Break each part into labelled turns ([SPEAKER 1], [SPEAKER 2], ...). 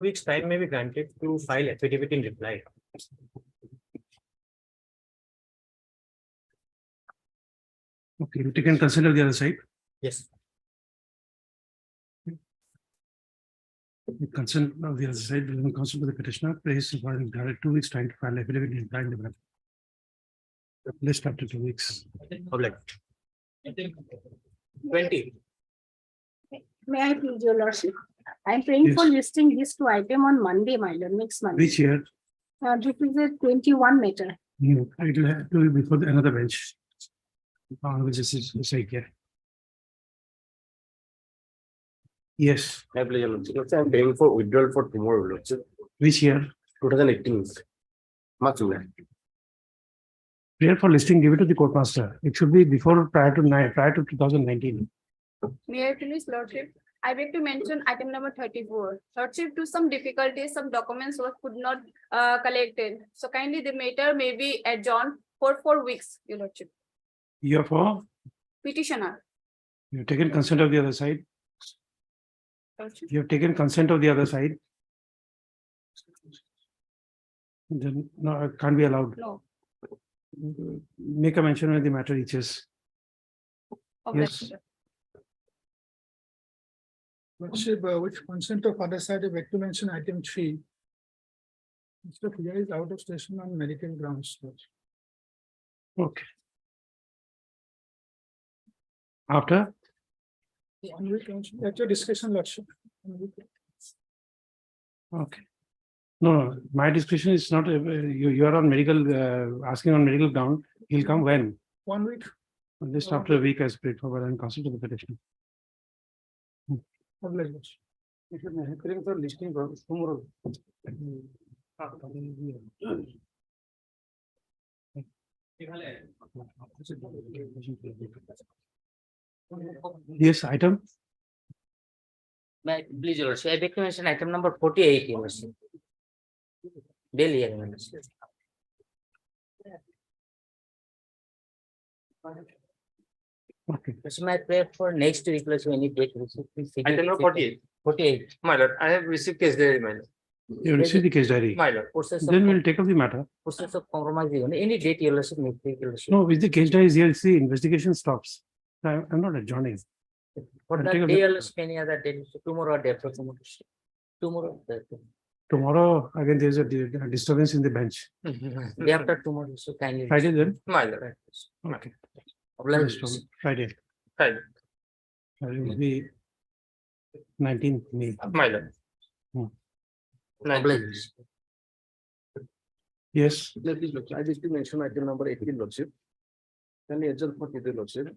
[SPEAKER 1] weeks time may be granted to file affidavit in reply.
[SPEAKER 2] Okay, you taken consent of the other side.
[SPEAKER 1] Yes.
[SPEAKER 2] With consent of the other side, the counsel to the petitioner, place regarding 2 weeks time to file affidavit in reply in the matter. List after 2 weeks.
[SPEAKER 1] Public. 20.
[SPEAKER 3] May I please, your lordship? I am praying for
[SPEAKER 2] Yes.
[SPEAKER 3] listing these two items on Monday, my lord, next Monday.
[SPEAKER 2] Which year?
[SPEAKER 3] This is a 21 matter.
[SPEAKER 2] You, it will have to be before another bench. Which is side here. Yes,
[SPEAKER 1] I am paying for withdrawal for tomorrow, Lordship.
[SPEAKER 2] which year?
[SPEAKER 1] 2018. Much less.
[SPEAKER 2] Prayer for listing, give it to the court master. It should be before prior to 2019.
[SPEAKER 4] May I please, lordship? I beg to mention item number 34. Lordship, to some difficulties, some documents were could not collected. So kindly the matter may be adjourned for 4 weeks, your lordship.
[SPEAKER 2] You are for,
[SPEAKER 4] Petitioner.
[SPEAKER 2] you have taken consent of the other side.
[SPEAKER 4] Lordship.
[SPEAKER 2] You have taken consent of the other side. Then, no, it can't be allowed.
[SPEAKER 4] No.
[SPEAKER 2] Make a mention when the matter reaches.
[SPEAKER 4] of
[SPEAKER 2] Yes.
[SPEAKER 4] that-
[SPEAKER 5] Lordship, with consent of other side, I beg to mention item 3. Mr. Pujari is out of station on medical grounds.
[SPEAKER 2] Okay. After,
[SPEAKER 5] On which, at your discretion, Lordship.
[SPEAKER 2] okay. No, my discretion is not, you are on medical, asking on medical ground. He'll come when?
[SPEAKER 5] 1 week,
[SPEAKER 2] Just after a week as paid for and consent to the petition.
[SPEAKER 5] public.
[SPEAKER 2] Listing tomorrow. Yes, item.
[SPEAKER 6] May please, your lordship, I beg to mention item number 48, your lordship. Daily, your lordship.
[SPEAKER 2] Okay.
[SPEAKER 6] So my prayer for next week, lordship, any date, lordship, please.
[SPEAKER 1] Item number 48.
[SPEAKER 6] 48.
[SPEAKER 1] My lord, I have received case diary, my lord.
[SPEAKER 2] You received the case diary.
[SPEAKER 1] My lord.
[SPEAKER 6] Process
[SPEAKER 2] Then we'll
[SPEAKER 6] of,
[SPEAKER 2] take up the matter.
[SPEAKER 6] process of compromise, any date, your lordship, next week, your lordship.
[SPEAKER 2] No, with the case diary is here, see, investigation stops. I'm not adjourning.
[SPEAKER 6] For
[SPEAKER 2] I'll
[SPEAKER 6] that
[SPEAKER 2] take a
[SPEAKER 6] day,
[SPEAKER 2] look.
[SPEAKER 6] your lordship, any other day, lordship, tomorrow or day after tomorrow, lordship. Tomorrow,
[SPEAKER 2] Tomorrow, again, there's a disturbance in the bench.
[SPEAKER 6] day after tomorrow, so kindly.
[SPEAKER 2] Friday then?
[SPEAKER 1] My lord.
[SPEAKER 2] Okay.
[SPEAKER 6] Oblige,
[SPEAKER 2] Friday.
[SPEAKER 1] Friday.
[SPEAKER 2] It will be 19th May.
[SPEAKER 1] My lord.
[SPEAKER 2] Hmm.
[SPEAKER 1] 19.
[SPEAKER 6] oblige.
[SPEAKER 2] Yes,
[SPEAKER 1] Please, Lordship, I wish to mention item number 18, Lordship. Can you adjourn for today, Lordship?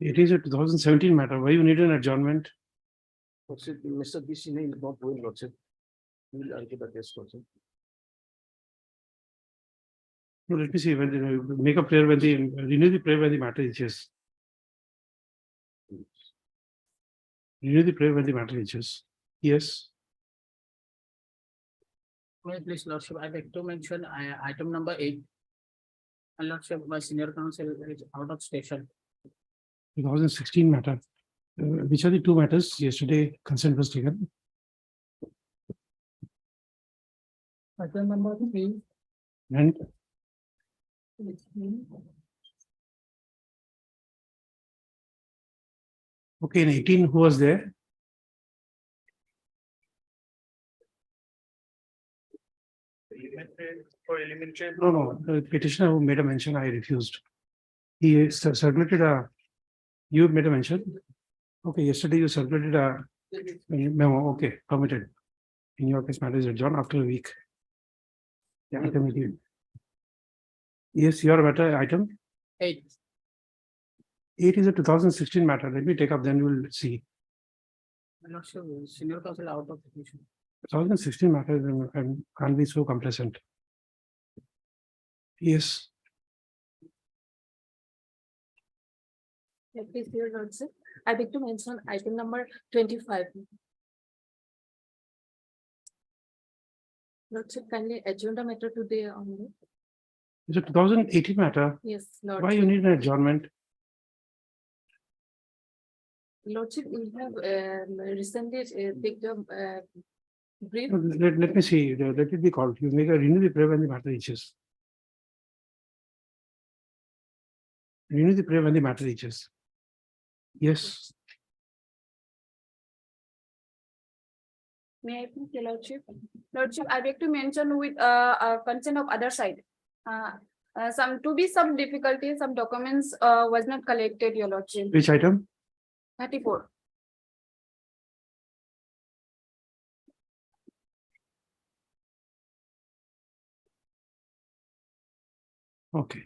[SPEAKER 2] it is a 2017 matter. Why you need an adjournment?
[SPEAKER 1] Lordship, Mr. B. Sinha is not going, Lordship. We will argue the case, Lordship.
[SPEAKER 2] No, let me see when make a prayer when the renew the prayer when the matter reaches. Renew the prayer when the matter reaches. Yes.
[SPEAKER 7] May I please, lordship, I beg to mention item number 8. And lordship, my senior counsel is out of station.
[SPEAKER 2] 2016 matter. Which are the two matters? Yesterday consent was taken.
[SPEAKER 5] Item number 3.
[SPEAKER 2] And okay, in 18, who was there? No, the petitioner who made a mention, I refused. He circulated a, you made a mention? Okay, yesterday you circulated a memo, okay, permitted. In your case, matter is adjourned after a week. Yeah, item 18. Yes, your matter item
[SPEAKER 7] 8.
[SPEAKER 2] 8 is a 2016 matter. Let me take up, then we'll see.
[SPEAKER 7] I'm not sure, senior counsel out of station.
[SPEAKER 2] 2016 matter can't be so complacent. Yes,
[SPEAKER 3] Yeah, please, your lordship. I beg to mention item number 25. Lordship, kindly adjourn the matter today only.
[SPEAKER 2] it's a 2018 matter.
[SPEAKER 3] Yes, Lord.
[SPEAKER 2] Why you need an adjournment?
[SPEAKER 3] Lordship, we have recently picked up brief.
[SPEAKER 2] Let me see, let it be called. You make a renew the prayer when the matter reaches. Renew the prayer when the matter reaches. Yes,
[SPEAKER 4] May I please, your lordship? Lordship, I beg to mention with consent of other side. Some difficulties, some documents was not collected, your lordship.
[SPEAKER 2] which item?
[SPEAKER 4] 34.
[SPEAKER 2] Okay.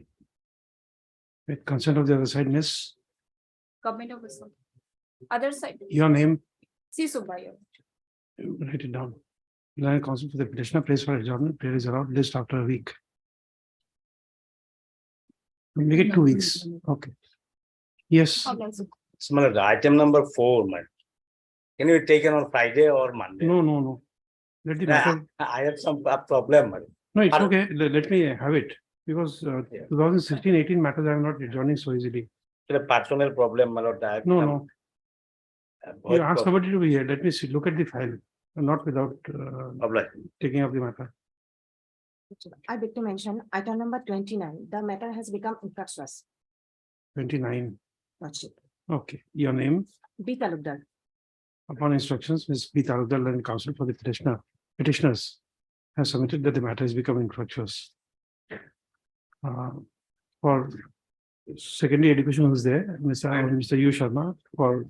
[SPEAKER 2] With consent of the other side, miss,
[SPEAKER 4] Government officer. Other side,
[SPEAKER 2] your name,
[SPEAKER 4] C Subbayo.
[SPEAKER 2] write it down. Land counsel for the petitioner, place for adjournment, prayer is allowed, list after a week. Make it 2 weeks, okay. Yes,
[SPEAKER 8] Similar, item number 4, man. Can you take it on Friday or Monday?
[SPEAKER 2] no. Let the matter,
[SPEAKER 8] I have some problem, man.
[SPEAKER 2] no, it's okay, let me have it, because
[SPEAKER 8] Yeah.
[SPEAKER 2] 2016-18 matters I am not adjourning so easily.
[SPEAKER 8] The personal problem, my lord. I have
[SPEAKER 2] No,
[SPEAKER 8] some,
[SPEAKER 2] no,
[SPEAKER 8] बहुत
[SPEAKER 2] you ask
[SPEAKER 8] problem.
[SPEAKER 2] somebody to be here, let me see, look at the file, not without
[SPEAKER 8] Problem.
[SPEAKER 2] taking up the matter.
[SPEAKER 9] I beg to mention item number 29, the matter has become infructuous.
[SPEAKER 2] 29,
[SPEAKER 9] Lordship.
[SPEAKER 2] okay, your name,
[SPEAKER 9] B Talukdar.
[SPEAKER 2] upon instructions, Ms. B. Talukdar and counsel for the petitioners have submitted that the matter has become infructuous. For secondary education who's there, Mr. U. Sharma for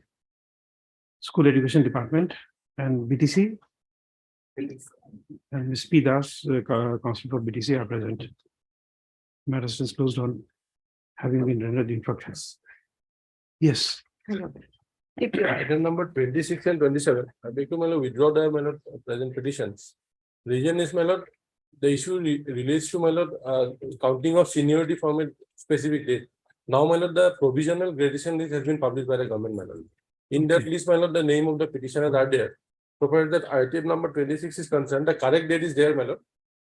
[SPEAKER 2] school education department and BTC. And Ms. P. Das, counsel for BTC are present. Matter is closed on having been rendered infructuous. Yes,
[SPEAKER 9] Hello.
[SPEAKER 10] Item number 26 and 27, I beg to my lord withdraw the my lord present petitions. Reason is, my lord, the issue relates to my lord counting of seniority from a specific date. Now, my lord, the provisional gradation list has been published by the government, my lord. In that
[SPEAKER 2] Okay.
[SPEAKER 10] list, my lord, the name of the petitioners are there. Provided that item number 26 is concerned, the correct date is there, my lord.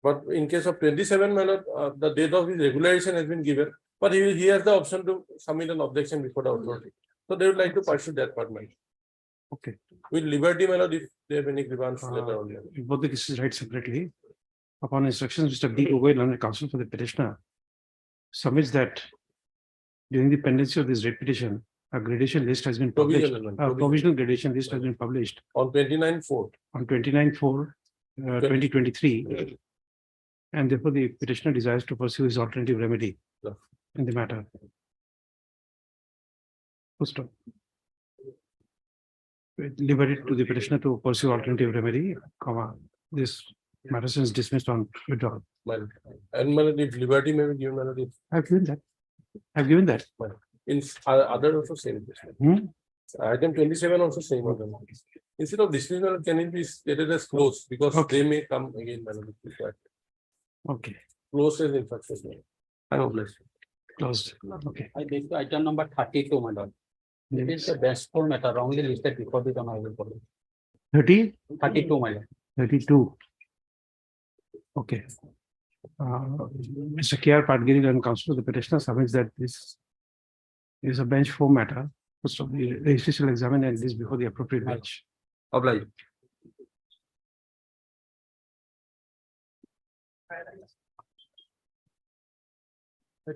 [SPEAKER 10] But in case of 27, my lord, the date of his regularization has been given, but he has the option to submit an objection before the authority. So they would like to pursue that part, my lord.
[SPEAKER 2] okay.
[SPEAKER 10] With liberty, my lord, if they have any grievance later on.
[SPEAKER 2] Both the cases read separately. Upon instructions, Mr. B. Gogoi, learned counsel for the petitioner, submits that during the pendency of this writ petition, a gradation list has been published.
[SPEAKER 10] Provisional,
[SPEAKER 2] A provisional gradation list has been published
[SPEAKER 10] On 29/4.
[SPEAKER 2] on 29/4, 2023. And therefore, the petitioner desires to pursue his alternative remedy
[SPEAKER 10] Yeah.
[SPEAKER 2] in the matter. Full stop. With liberty to the petitioner to pursue alternative remedy, comma, this matter is dismissed on withdrawal.
[SPEAKER 10] My lord. And my lord, if liberty may be given, my lord, if
[SPEAKER 2] I've given that. I've given that.
[SPEAKER 10] in other also same.
[SPEAKER 2] Hmm?
[SPEAKER 10] Item 27 also same. of them. Instead of dismissal, can it be stated as closed because
[SPEAKER 2] Okay.
[SPEAKER 10] they may come again, my lord, if required.
[SPEAKER 2] Okay,
[SPEAKER 10] Closed as infructuous. I am blessed.
[SPEAKER 2] closed. Okay.
[SPEAKER 7] I beg to item number 32, my lord. It is the best for matter wrongly listed before the honorable body.
[SPEAKER 2] 30,
[SPEAKER 7] 32, my lord.
[SPEAKER 2] 32. Okay. Mr. K. R. Padgiri and counsel to the petitioner submits that this is a bench 4 matter. First of the registration will examine and this before the appropriate bench.
[SPEAKER 10] Obliged.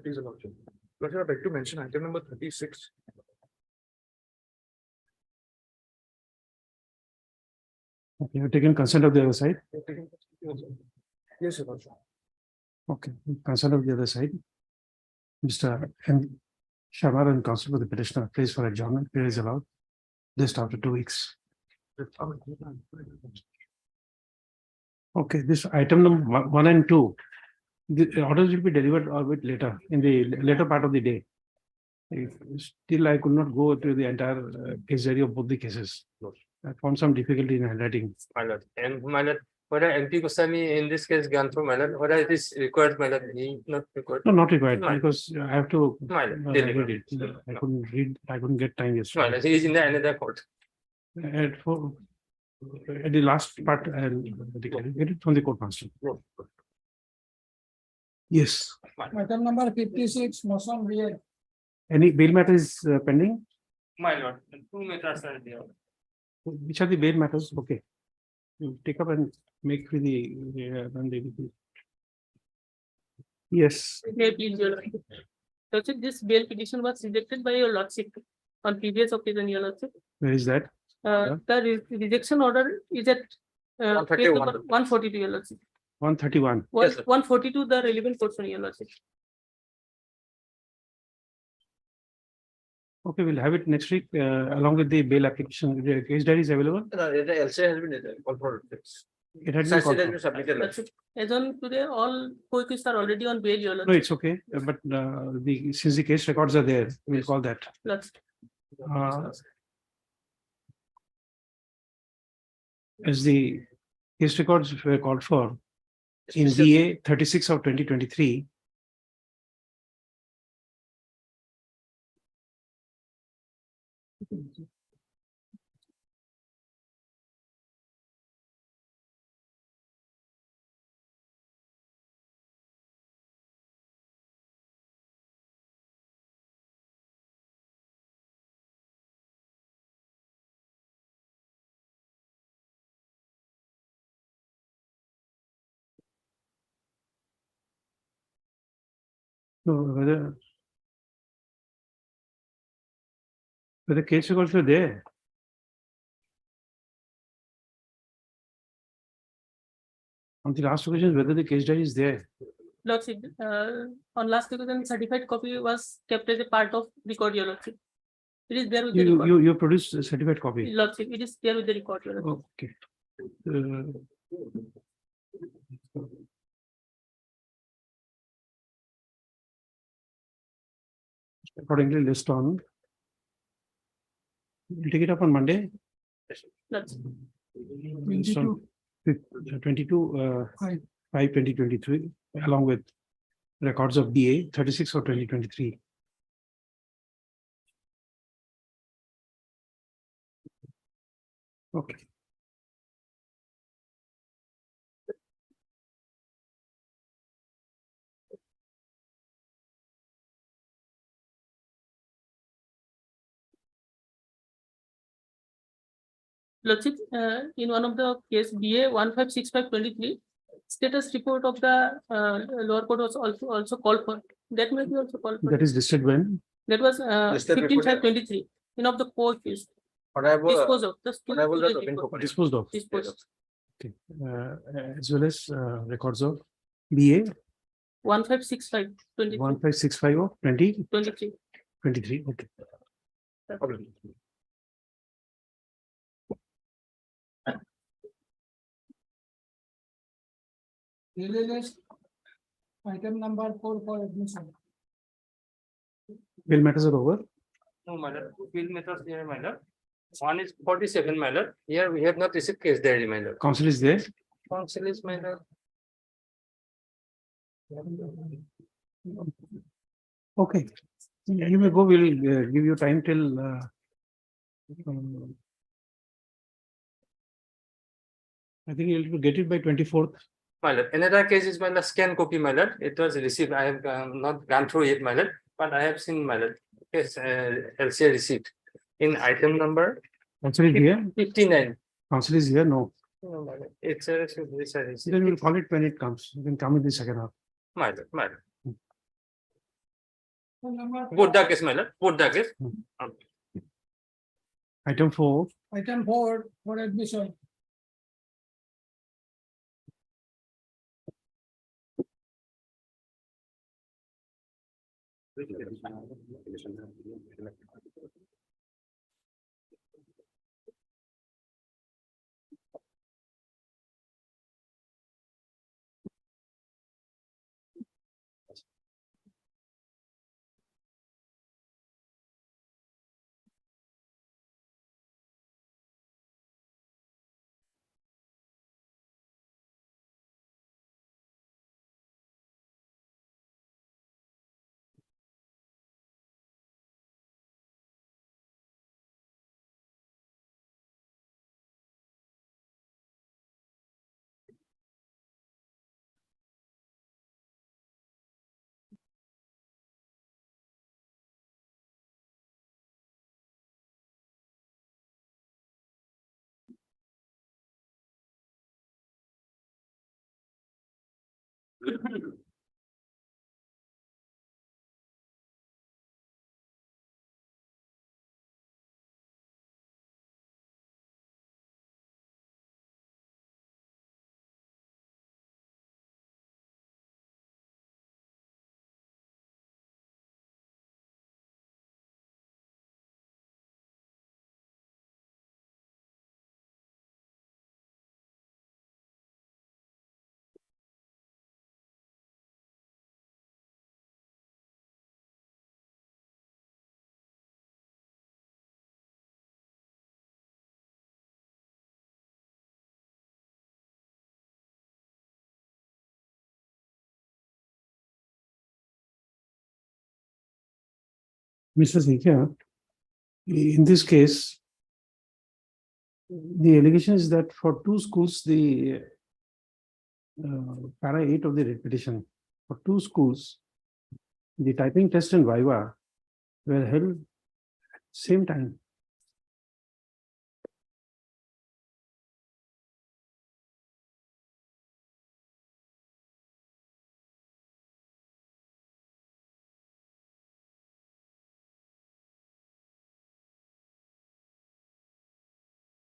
[SPEAKER 1] Please, Lord. Lordship, I beg to mention item number 36.
[SPEAKER 2] Okay, you've taken consent of the other side.
[SPEAKER 1] Yes, Your Lordship.
[SPEAKER 2] Okay, consent of the other side. Mr. M. Sharma and counsel for the petitioner, place for adjournment, period is allowed. Just after 2 weeks. Okay, this item number 1 and 2. The orders will be delivered a bit later, in the later part of the day. Still, I could not go to the entire case area of both the cases. I found some difficulty in handwriting.
[SPEAKER 11] My lord, and my lord, whether MP Goswami in this case gone through, my lord, whether it is required, my lord, not required.
[SPEAKER 2] No, not required,
[SPEAKER 11] Fine.
[SPEAKER 2] because I have to
[SPEAKER 11] My lord,
[SPEAKER 2] read it.
[SPEAKER 11] deliver.
[SPEAKER 2] I couldn't read, I couldn't get time
[SPEAKER 11] My
[SPEAKER 2] yesterday.
[SPEAKER 11] lord, he is in the another court.
[SPEAKER 2] At the last part, I'll get it from the court master. Yes,
[SPEAKER 5] Item number 56, motion read.
[SPEAKER 2] any bail matter is pending?
[SPEAKER 11] My lord, two matters are there.
[SPEAKER 2] Which are the bail matters? Okay. You take up and make with the. Yes,
[SPEAKER 3] May I please, your lordship. Lordship, this bail petition was rejected by your lordship on previous occasion, your lordship.
[SPEAKER 2] where is that? Yeah.
[SPEAKER 3] The rejection order is at page
[SPEAKER 11] 131.
[SPEAKER 3] number 142, your lordship.
[SPEAKER 2] 131.
[SPEAKER 11] Yes, sir.
[SPEAKER 3] 142, the relevant portion, your lordship.
[SPEAKER 2] Okay, we'll have it next week along with the bail application. The case diary is available.
[SPEAKER 11] No, the LCA has been called for.
[SPEAKER 2] It had been called
[SPEAKER 11] Has
[SPEAKER 2] for.
[SPEAKER 11] been submitted.
[SPEAKER 3] Lordship, as on today, all co-accused are already on bail, your
[SPEAKER 2] No,
[SPEAKER 3] lordship.
[SPEAKER 2] it's okay, but since the case records are there, we'll call that.
[SPEAKER 3] Lordship.
[SPEAKER 2] As the case records were called for in DA 36 of 2023. So whether case records were there. On the last occasion, whether the case diary is there.
[SPEAKER 3] Lordship, on last occasion, certified copy was kept as a part of record, your lordship. It is there with the record.
[SPEAKER 2] You produced a certified copy.
[SPEAKER 3] Lordship, it is there with the record, your lordship.
[SPEAKER 2] Okay. Accordingly, list on. We'll take it up on Monday.
[SPEAKER 3] Lordship.
[SPEAKER 2] List on 22 5 2023 along with records of DA 36 of 2023. Okay.
[SPEAKER 3] Lordship, in one of the case BA 156523, status report of the lower court was also called for. That may be also called for.
[SPEAKER 2] That is listed when?
[SPEAKER 3] That was
[SPEAKER 11] Listed report,
[SPEAKER 3] 15/5/23 in of the court case.
[SPEAKER 11] What I was,
[SPEAKER 3] Dispose of. Just
[SPEAKER 11] what I was
[SPEAKER 3] to
[SPEAKER 11] that
[SPEAKER 3] the report.
[SPEAKER 2] Disposed of.
[SPEAKER 3] Dispose of.
[SPEAKER 2] Okay. As well as records of BA
[SPEAKER 3] 1565/23.
[SPEAKER 2] 1565 of 2023.
[SPEAKER 3] 23.
[SPEAKER 2] Okay.
[SPEAKER 5] Daily list, item number 4 for admission.
[SPEAKER 2] Bill matters are over.
[SPEAKER 11] no, my lord, field methods here, my lord. One is 47, my lord. Here we have not received case diary, my lord.
[SPEAKER 2] Council is there.
[SPEAKER 11] Council is, my lord.
[SPEAKER 2] Okay. You may go. We'll give you time till I think you'll get it by 24th.
[SPEAKER 11] My lord, another case is my lord, scan copy, my lord. It was received. I have not gone through it, my lord, but I have seen, my lord. Yes, LCA receipt in item number
[SPEAKER 2] Council is here.
[SPEAKER 11] 59.
[SPEAKER 2] Council is here. No.
[SPEAKER 11] No, my lord. It's a receipt.
[SPEAKER 2] Then we'll call it when it comes. You can come in the second half.
[SPEAKER 11] My lord, my lord.
[SPEAKER 5] Number
[SPEAKER 11] Both the case, my lord. Both the case.
[SPEAKER 2] Item 4.
[SPEAKER 5] Item 4 for admission.
[SPEAKER 2] Mr. Sikya, in this case, the allegation is that for two schools, the para 8 of the writ petition, for two schools, the typing test and viva were held at the same time.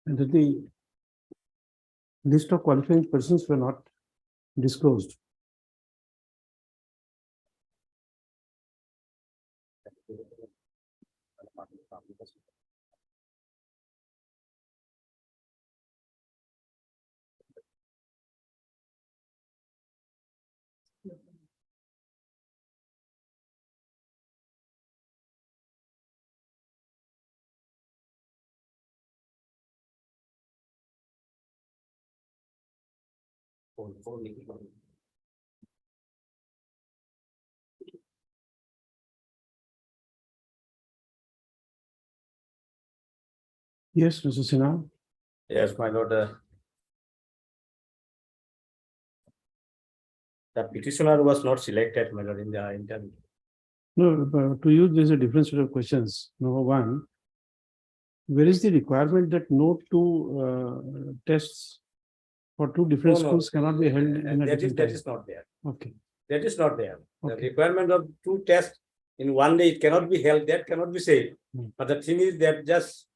[SPEAKER 2] And that the list of qualifying persons were not disclosed. Yes, Mr. Sinha.
[SPEAKER 8] Yes, my lord. The petitioner was not selected, my lord, in the interview.
[SPEAKER 2] No, to you, there's a different set of questions. Number one, where is the requirement that no two tests for two different
[SPEAKER 8] No, no.
[SPEAKER 2] schools cannot be held in a
[SPEAKER 8] That is,
[SPEAKER 2] different
[SPEAKER 8] that
[SPEAKER 2] time?
[SPEAKER 8] is not there.
[SPEAKER 2] Okay,
[SPEAKER 8] That is not there. The
[SPEAKER 2] Okay.
[SPEAKER 8] requirement of two tests in one day, it cannot be held, that cannot be said.
[SPEAKER 2] Hmm.
[SPEAKER 8] But the thing is that just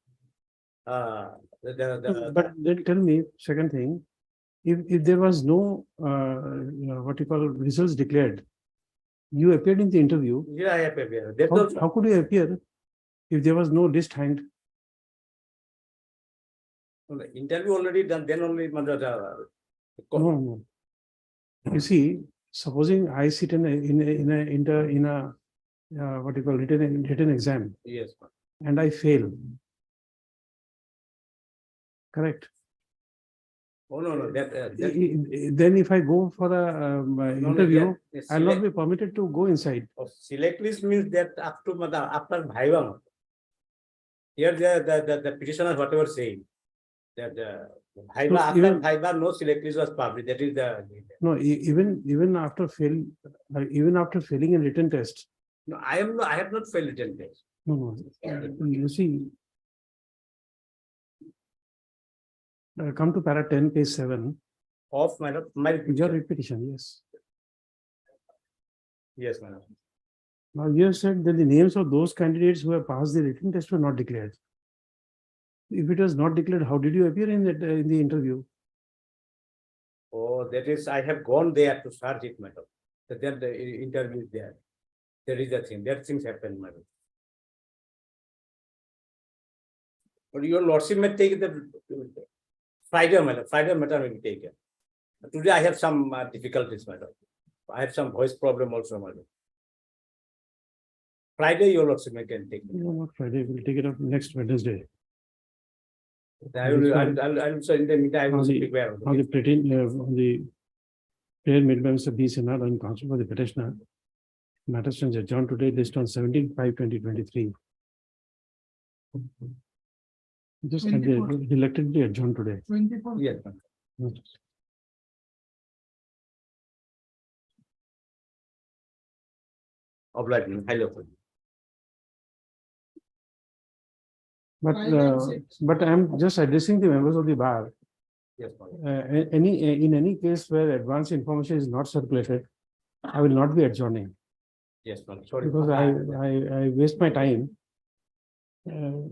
[SPEAKER 8] the
[SPEAKER 2] but then tell me, second thing, if there was no, what you call results declared, you appeared in the interview,
[SPEAKER 8] yeah, I have appeared. That's
[SPEAKER 2] how,
[SPEAKER 8] also,
[SPEAKER 2] how could you appear if there was no list hanged?
[SPEAKER 8] the interview already done, then only
[SPEAKER 2] No, no. You see, supposing I sit in a what you call written exam
[SPEAKER 8] yes.
[SPEAKER 2] and I fail. Correct.
[SPEAKER 8] Oh, no, that,
[SPEAKER 2] Then if I go for the interview,
[SPEAKER 8] that-
[SPEAKER 2] I'll not be permitted to go inside.
[SPEAKER 8] select list means that up to after Bhaiva. Here the petitioner whatever saying that Bhaiva,
[SPEAKER 2] So
[SPEAKER 8] after
[SPEAKER 2] even-
[SPEAKER 8] Bhaiva, no select list was published. That is the.
[SPEAKER 2] No, even after failing in written test.
[SPEAKER 8] No, I have not failed written test.
[SPEAKER 2] No, you see. Come to para 10, page 7,
[SPEAKER 8] Of my
[SPEAKER 2] your repetition, yes.
[SPEAKER 8] yes, madam.
[SPEAKER 2] Now you have said that the names of those candidates who have passed the written test were not declared. If it was not declared, how did you appear in that in the interview?
[SPEAKER 8] Oh, that is, I have gone there to search it, madam. So then the interview is there. There is a thing, that things happen, madam. But your lordship may take the Friday, madam. Friday matter will be taken. Today I have some difficulties, madam. I have some voice problem also, madam. Friday, your lordship may can take it.
[SPEAKER 2] No, not Friday. We'll take it up next Wednesday.
[SPEAKER 8] I will, I'll, so in the meantime, I will
[SPEAKER 2] On the-
[SPEAKER 8] prepare.
[SPEAKER 2] On the prayer made by Mr. B. Sinha and counsel for the petitioner. Matter stands adjourned today based on 17/5/2023. Just had the
[SPEAKER 5] 24.
[SPEAKER 2] reluctantly adjourned today.
[SPEAKER 5] 24.
[SPEAKER 8] Yes, madam. Obliging, hello.
[SPEAKER 2] But,
[SPEAKER 5] Five and six.
[SPEAKER 2] but I'm just addressing the members of the bar.
[SPEAKER 8] Yes, madam.
[SPEAKER 2] In any case where advance information is not circulated, I will not be adjourning
[SPEAKER 8] Yes, my lord. Sorry.
[SPEAKER 2] because I waste my time. uh,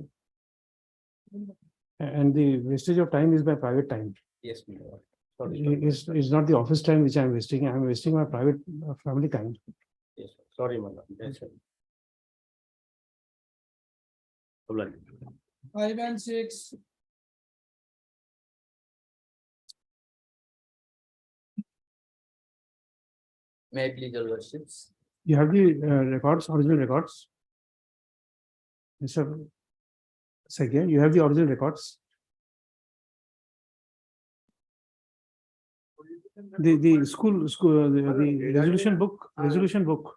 [SPEAKER 2] And the wastage of time is my private time.
[SPEAKER 8] Yes, my lord. Sorry.
[SPEAKER 2] It's not the office time which I'm wasting. I'm wasting my private family time.
[SPEAKER 8] Yes, sorry, my lord. That's it. Problem.
[SPEAKER 5] 5 and 6.
[SPEAKER 6] May I please your worships?
[SPEAKER 2] You have the records, original records? Mr. Secretary, you have the original records? The school, the resolution book,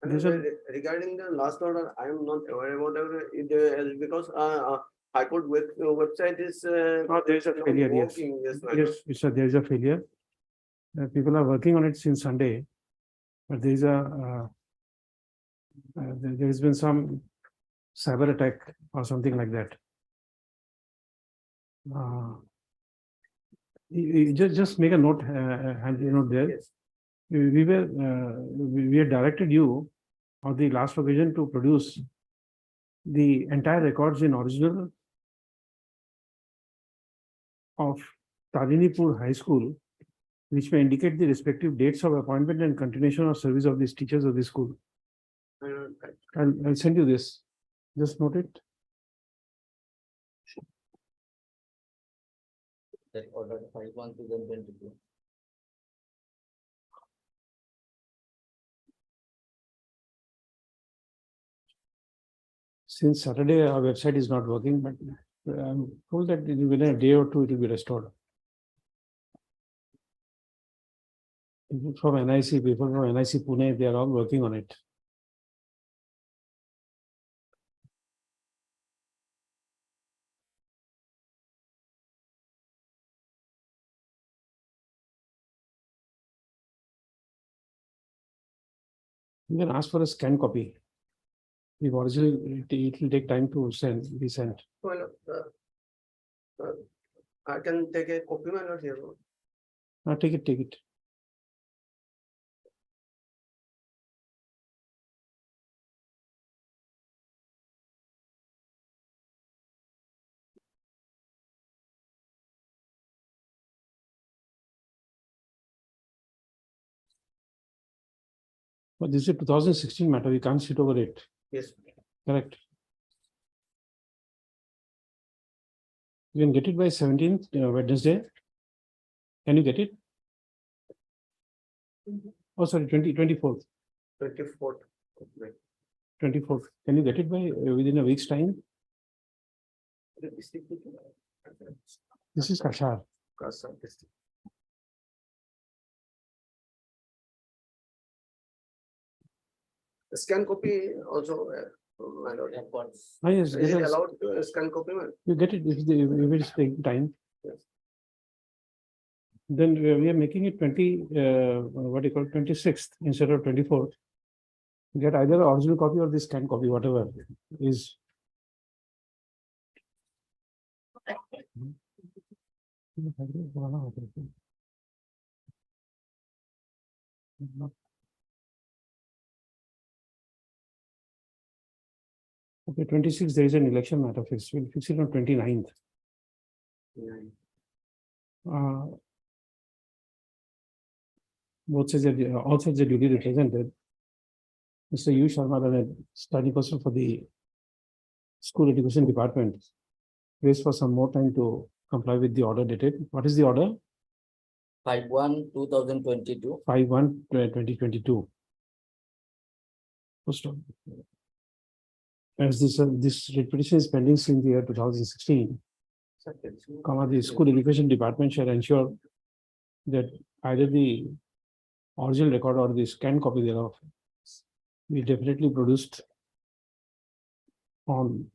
[SPEAKER 2] There's a-
[SPEAKER 1] Regarding the last order, I am not aware about it because High Court website is.
[SPEAKER 2] Oh, there is a
[SPEAKER 1] not
[SPEAKER 2] failure, yes.
[SPEAKER 1] working, yes, my lord.
[SPEAKER 2] Yes, sir, there is a failure. People are working on it since Sunday. But there is there has been some cyber attack or something like that. Just make a note, and you know there.
[SPEAKER 1] Yes.
[SPEAKER 2] We had directed you on the last occasion to produce the entire records in original of Tarinipur High School, which may indicate the respective dates of appointment and continuation of service of these teachers of the school. I'll send you this. Just note it.
[SPEAKER 6] That order 5/1/2022.
[SPEAKER 2] Since Saturday, our website is not working, but I'm told that within a day or two, it will be restored. People from NIC, people from NIC Pune, they are all working on it. You can ask for a scan copy. The original, it will take time to be sent.
[SPEAKER 1] Well, I can take a copy, my lord, here.
[SPEAKER 2] Take it, take it. But this is a 2016 matter, we can't sit over it,
[SPEAKER 1] Yes.
[SPEAKER 2] correct? You can get it by 17th, Wednesday. Can you get it? Oh, sorry, 24th.
[SPEAKER 1] 24th.
[SPEAKER 2] 24th. Can you get it by within a week's time? This is Kashar.
[SPEAKER 1] Scan copy also, my lord.
[SPEAKER 6] Records.
[SPEAKER 2] Ah, yes,
[SPEAKER 1] Is
[SPEAKER 2] get
[SPEAKER 1] it
[SPEAKER 2] us-
[SPEAKER 1] allowed to scan copy, man?
[SPEAKER 2] you get it if it is taking time.
[SPEAKER 1] Yes.
[SPEAKER 2] Then we are making it 26th instead of 24th. Get either the original copy or the scanned copy, whatever is. Okay, 26th, there is an election matter fixed. We'll fix it on 29th. Both sides are all sides are duly represented. Mr. U Sharma, the study person for the school education department, waits for some more time to comply with the order dated. What is the order?
[SPEAKER 6] 5/1/2022.
[SPEAKER 2] 5/1/2022. First of- As this writ petition is pending since the year 2016, the school education department shall ensure that either the original record or the scanned copy thereof be definitely produced on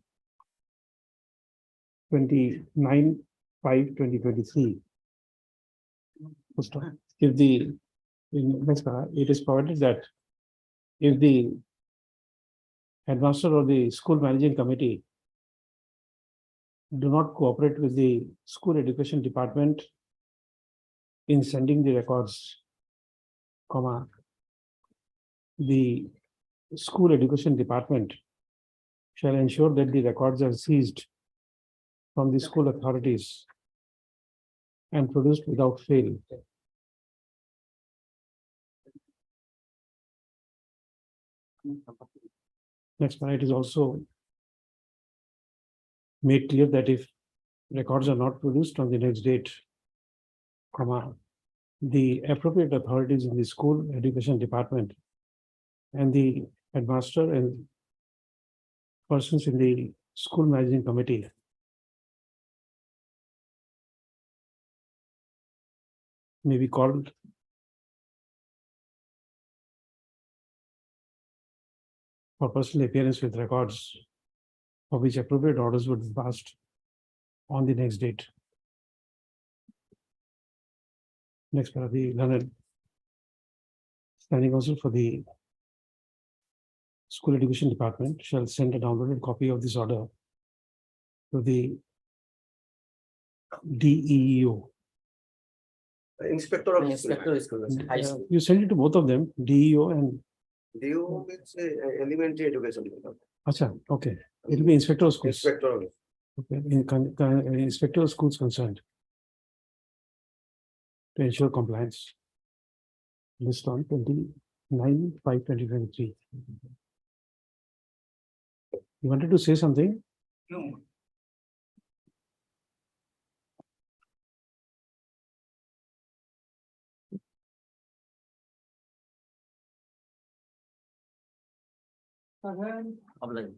[SPEAKER 2] 29/5/2023. First of, if the it is provided that if the headmaster or the school managing committee do not cooperate with the school education department in sending the records, comma, the school education department shall ensure that the records are seized from the school authorities and produced without fail. Next one, it is also made clear that if records are not produced on the next date, comma, the appropriate authorities in the school education department and the headmaster and persons in the school managing committee may be called for personal appearance with records for which appropriate orders would be passed on the next date. Next, para the learned standing counsel for the school education department shall send a downloaded copy of this order to the DEO.
[SPEAKER 1] Inspector of.
[SPEAKER 6] Inspector of School, high school.
[SPEAKER 2] You send it to both of them, DEO and,
[SPEAKER 1] DO means elementary education.
[SPEAKER 2] acha, okay, it will be inspector of schools.
[SPEAKER 1] Inspector of.
[SPEAKER 2] Okay, inspector of schools concerned. To ensure compliance. List on 29/5/2023. You wanted to say something?
[SPEAKER 1] No.
[SPEAKER 6] Obliged.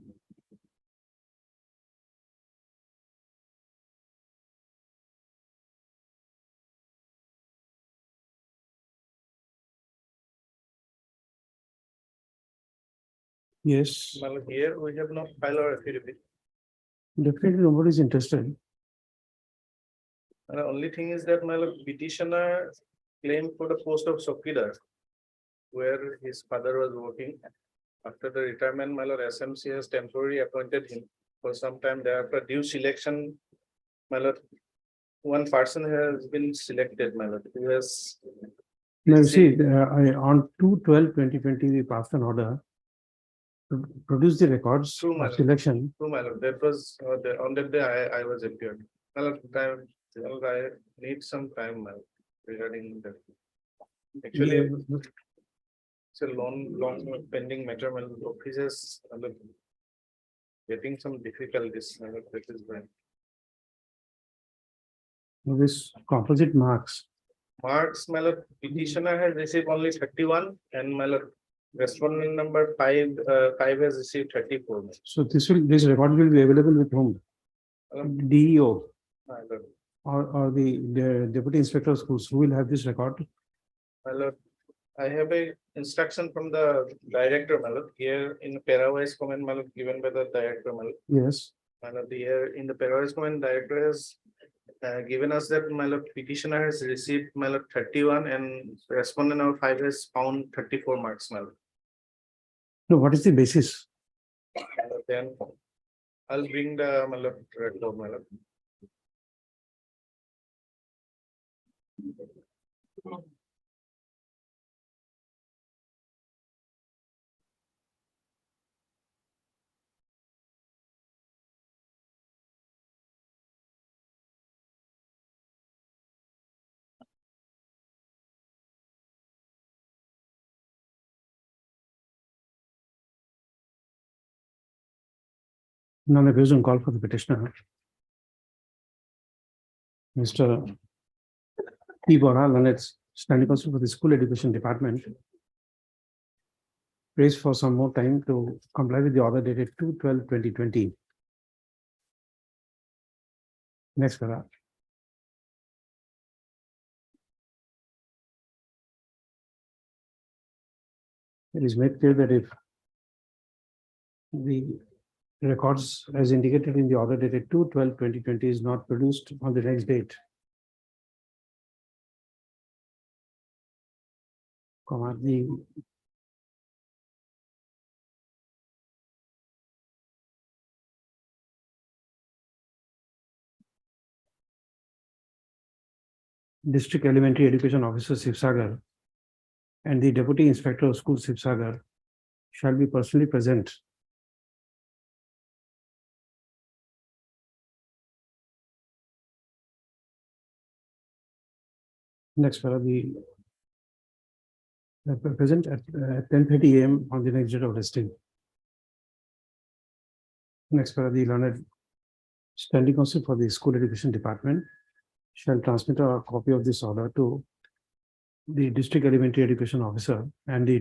[SPEAKER 2] Yes,
[SPEAKER 10] Well, here we have not filed our affidavit.
[SPEAKER 2] definitely nobody is interested.
[SPEAKER 10] And the only thing is that my petitioner claimed for the post of Sokidar, where his father was working. After the retirement, my lord SMC has temporarily appointed him for some time thereafter due selection. My lord, one person has been selected, my lord, who has.
[SPEAKER 2] Now, you see, on 2/12/2020, we passed an order to produce the records
[SPEAKER 10] True,
[SPEAKER 2] of
[SPEAKER 10] madam.
[SPEAKER 2] selection.
[SPEAKER 10] True, my lord, that was, on that day I was appeared. My lord, I need some time, my lord, regarding that. Actually, it's a long pending matter, my lord, officers, my lord, getting some difficulties, my lord, that is why.
[SPEAKER 2] This composite marks,
[SPEAKER 10] Marks, my lord, petitioner has received only 31 and my lord, respondent number 5 has received 34.
[SPEAKER 2] so this record will be available with whom? DEO
[SPEAKER 10] My lord,
[SPEAKER 2] or the deputy inspector of schools, who will have this record?
[SPEAKER 10] my lord, I have a instruction from the director, my lord, here in parawise comment, my lord, given by the director, my lord.
[SPEAKER 2] Yes,
[SPEAKER 10] My lord, here in the parawise comment, director has given us that my lord, petitioner has received my lord 31 and respondent number 5 has found 34 marks, my lord.
[SPEAKER 2] no, what is the basis?
[SPEAKER 10] Then I'll bring the my lord, record, my lord.
[SPEAKER 2] Now, the based on call for the petitioner. Mr. P. Bora, Lanet's standing counsel for the school education department. Prays for some more time to comply with the order dated 2/12/2020. Next, para. It is made clear that if the records as indicated in the order dated 2/12/2020 is not produced on the next date, comma, the District Elementary Education Officer Sivsagar and the Deputy Inspector of Schools, Sibsagar, shall be personally present. Next, para the present at 10:30 AM on the next date of listing. Next, para the learned Standing Council for the School Education Department shall transmit a copy of this order to the District Elementary Education Officer and the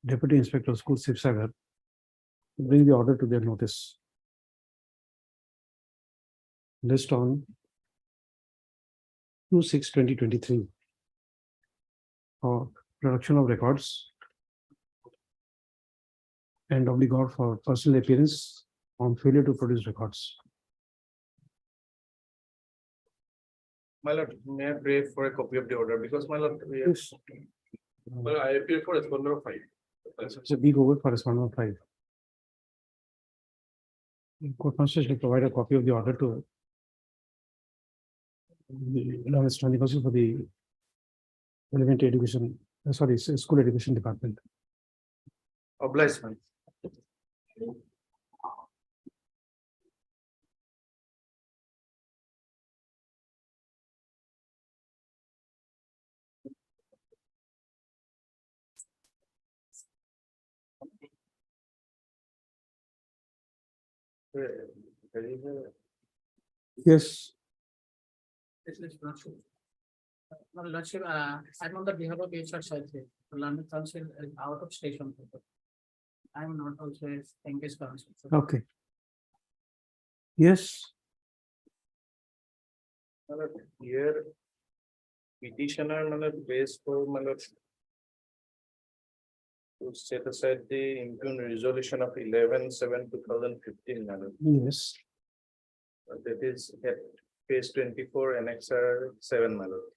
[SPEAKER 2] Deputy Inspector of Schools, Sibsagar, to bring the order to their notice. List on 2/6/2023 for production of records and obligor for personal appearance on failure to produce records.
[SPEAKER 10] My lord, may I pray for a copy of the order because my lord, we have.
[SPEAKER 2] Yes.
[SPEAKER 10] Well, I appeal for respondent of 5.
[SPEAKER 2] It's a big over for respondent 5. Court Master shall provide a copy of the order to the Standing Council for the Elementary Education, School Education Department.
[SPEAKER 10] Obliged, man.
[SPEAKER 2] Yes,
[SPEAKER 7] This is Lordship. Well, Lordship, I'm on the behalf of HR Secretary. The London Council is out of station. I'm not also a English council.
[SPEAKER 2] okay. Yes,
[SPEAKER 10] My lord, here petitioner, my lord, pays for my lord to set aside the impugned resolution of 11/7/2015, my lord.
[SPEAKER 2] yes.
[SPEAKER 10] That is at page 24 annexer 7, my lord.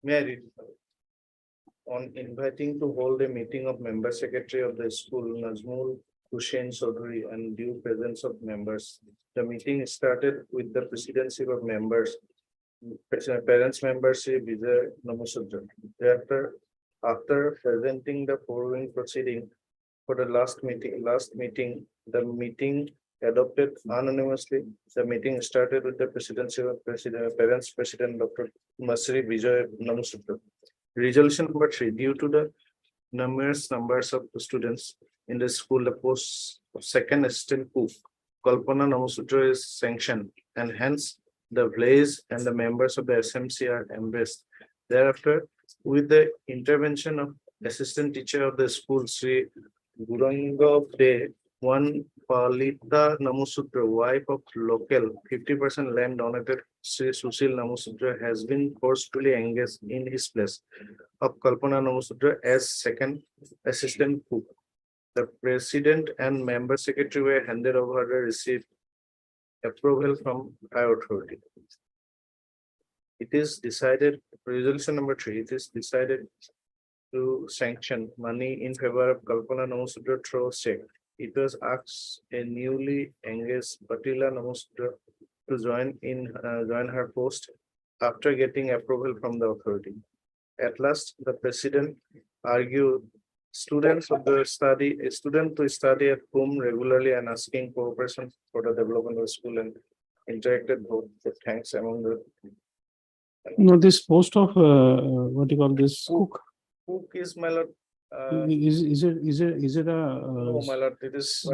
[SPEAKER 10] May I read? On inviting to hold a meeting of member secretary of the school, Nazmul Hussain Chaudhary, and due presence of members. The meeting started with the presidency of members, parents member Sri Vijay Namusudra. Thereafter, after presenting the following proceeding for the last meeting, the meeting adopted unanimously. The meeting started with the presidency of parents president Dr. Masri Vijay Namusudra. Resolution number 3, due to the numerous numbers of students in the school, the post of second assistant cook, Kalpana Namusudra is sanctioned, and hence the village and the members of the SMC are embraced. Thereafter, with the intervention of assistant teacher of the school, Sri Guranga De, one Palita Namusudra, wife of local 50% land donated Sri Sushil Namusudra, has been forcefully engaged in his place of Kalpana Namusudra as second assistant cook. The president and member secretary were handed over the received approval from higher authority. It is decided, resolution number 3, it is decided to sanction money in favor of Kalpana Namusudra through check. It was asked a newly engaged Patila Namusudra to join her post after getting approval from the authority. At last, the president argued a student to study at home regularly and asking cooperation for the development of the school and interacted both with thanks among the
[SPEAKER 2] No, this post of, what do you call this, cook,
[SPEAKER 10] cook is my lord.
[SPEAKER 2] is it a?
[SPEAKER 10] No, my lord, it is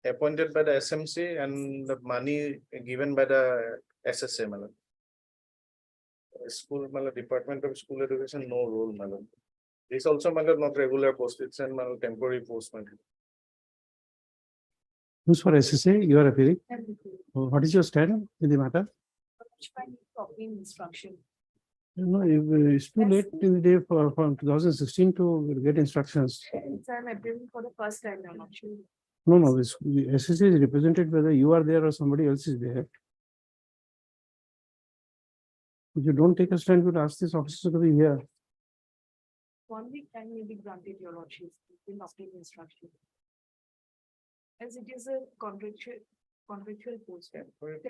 [SPEAKER 10] appointed by the SMC and the money given by the SSA, my lord. School, my lord, Department of School Education, no role, my lord. It's also, my lord, not regular post, it's a my lord, temporary post, my lord.
[SPEAKER 2] Who's for SSA? You are appealing? What is your stand in the matter?
[SPEAKER 9] Instruction.
[SPEAKER 2] No, it's too late in the day for from 2016 to get instructions.
[SPEAKER 9] So I'm appealing for the first time, I'm not sure.
[SPEAKER 2] No, this the SSA is represented whether you are there or somebody else is there. If you don't take a stand, we'll ask this officer to be here.
[SPEAKER 9] 1 week time may be granted, your lordship, in obtaining instruction. As it is a contractual post.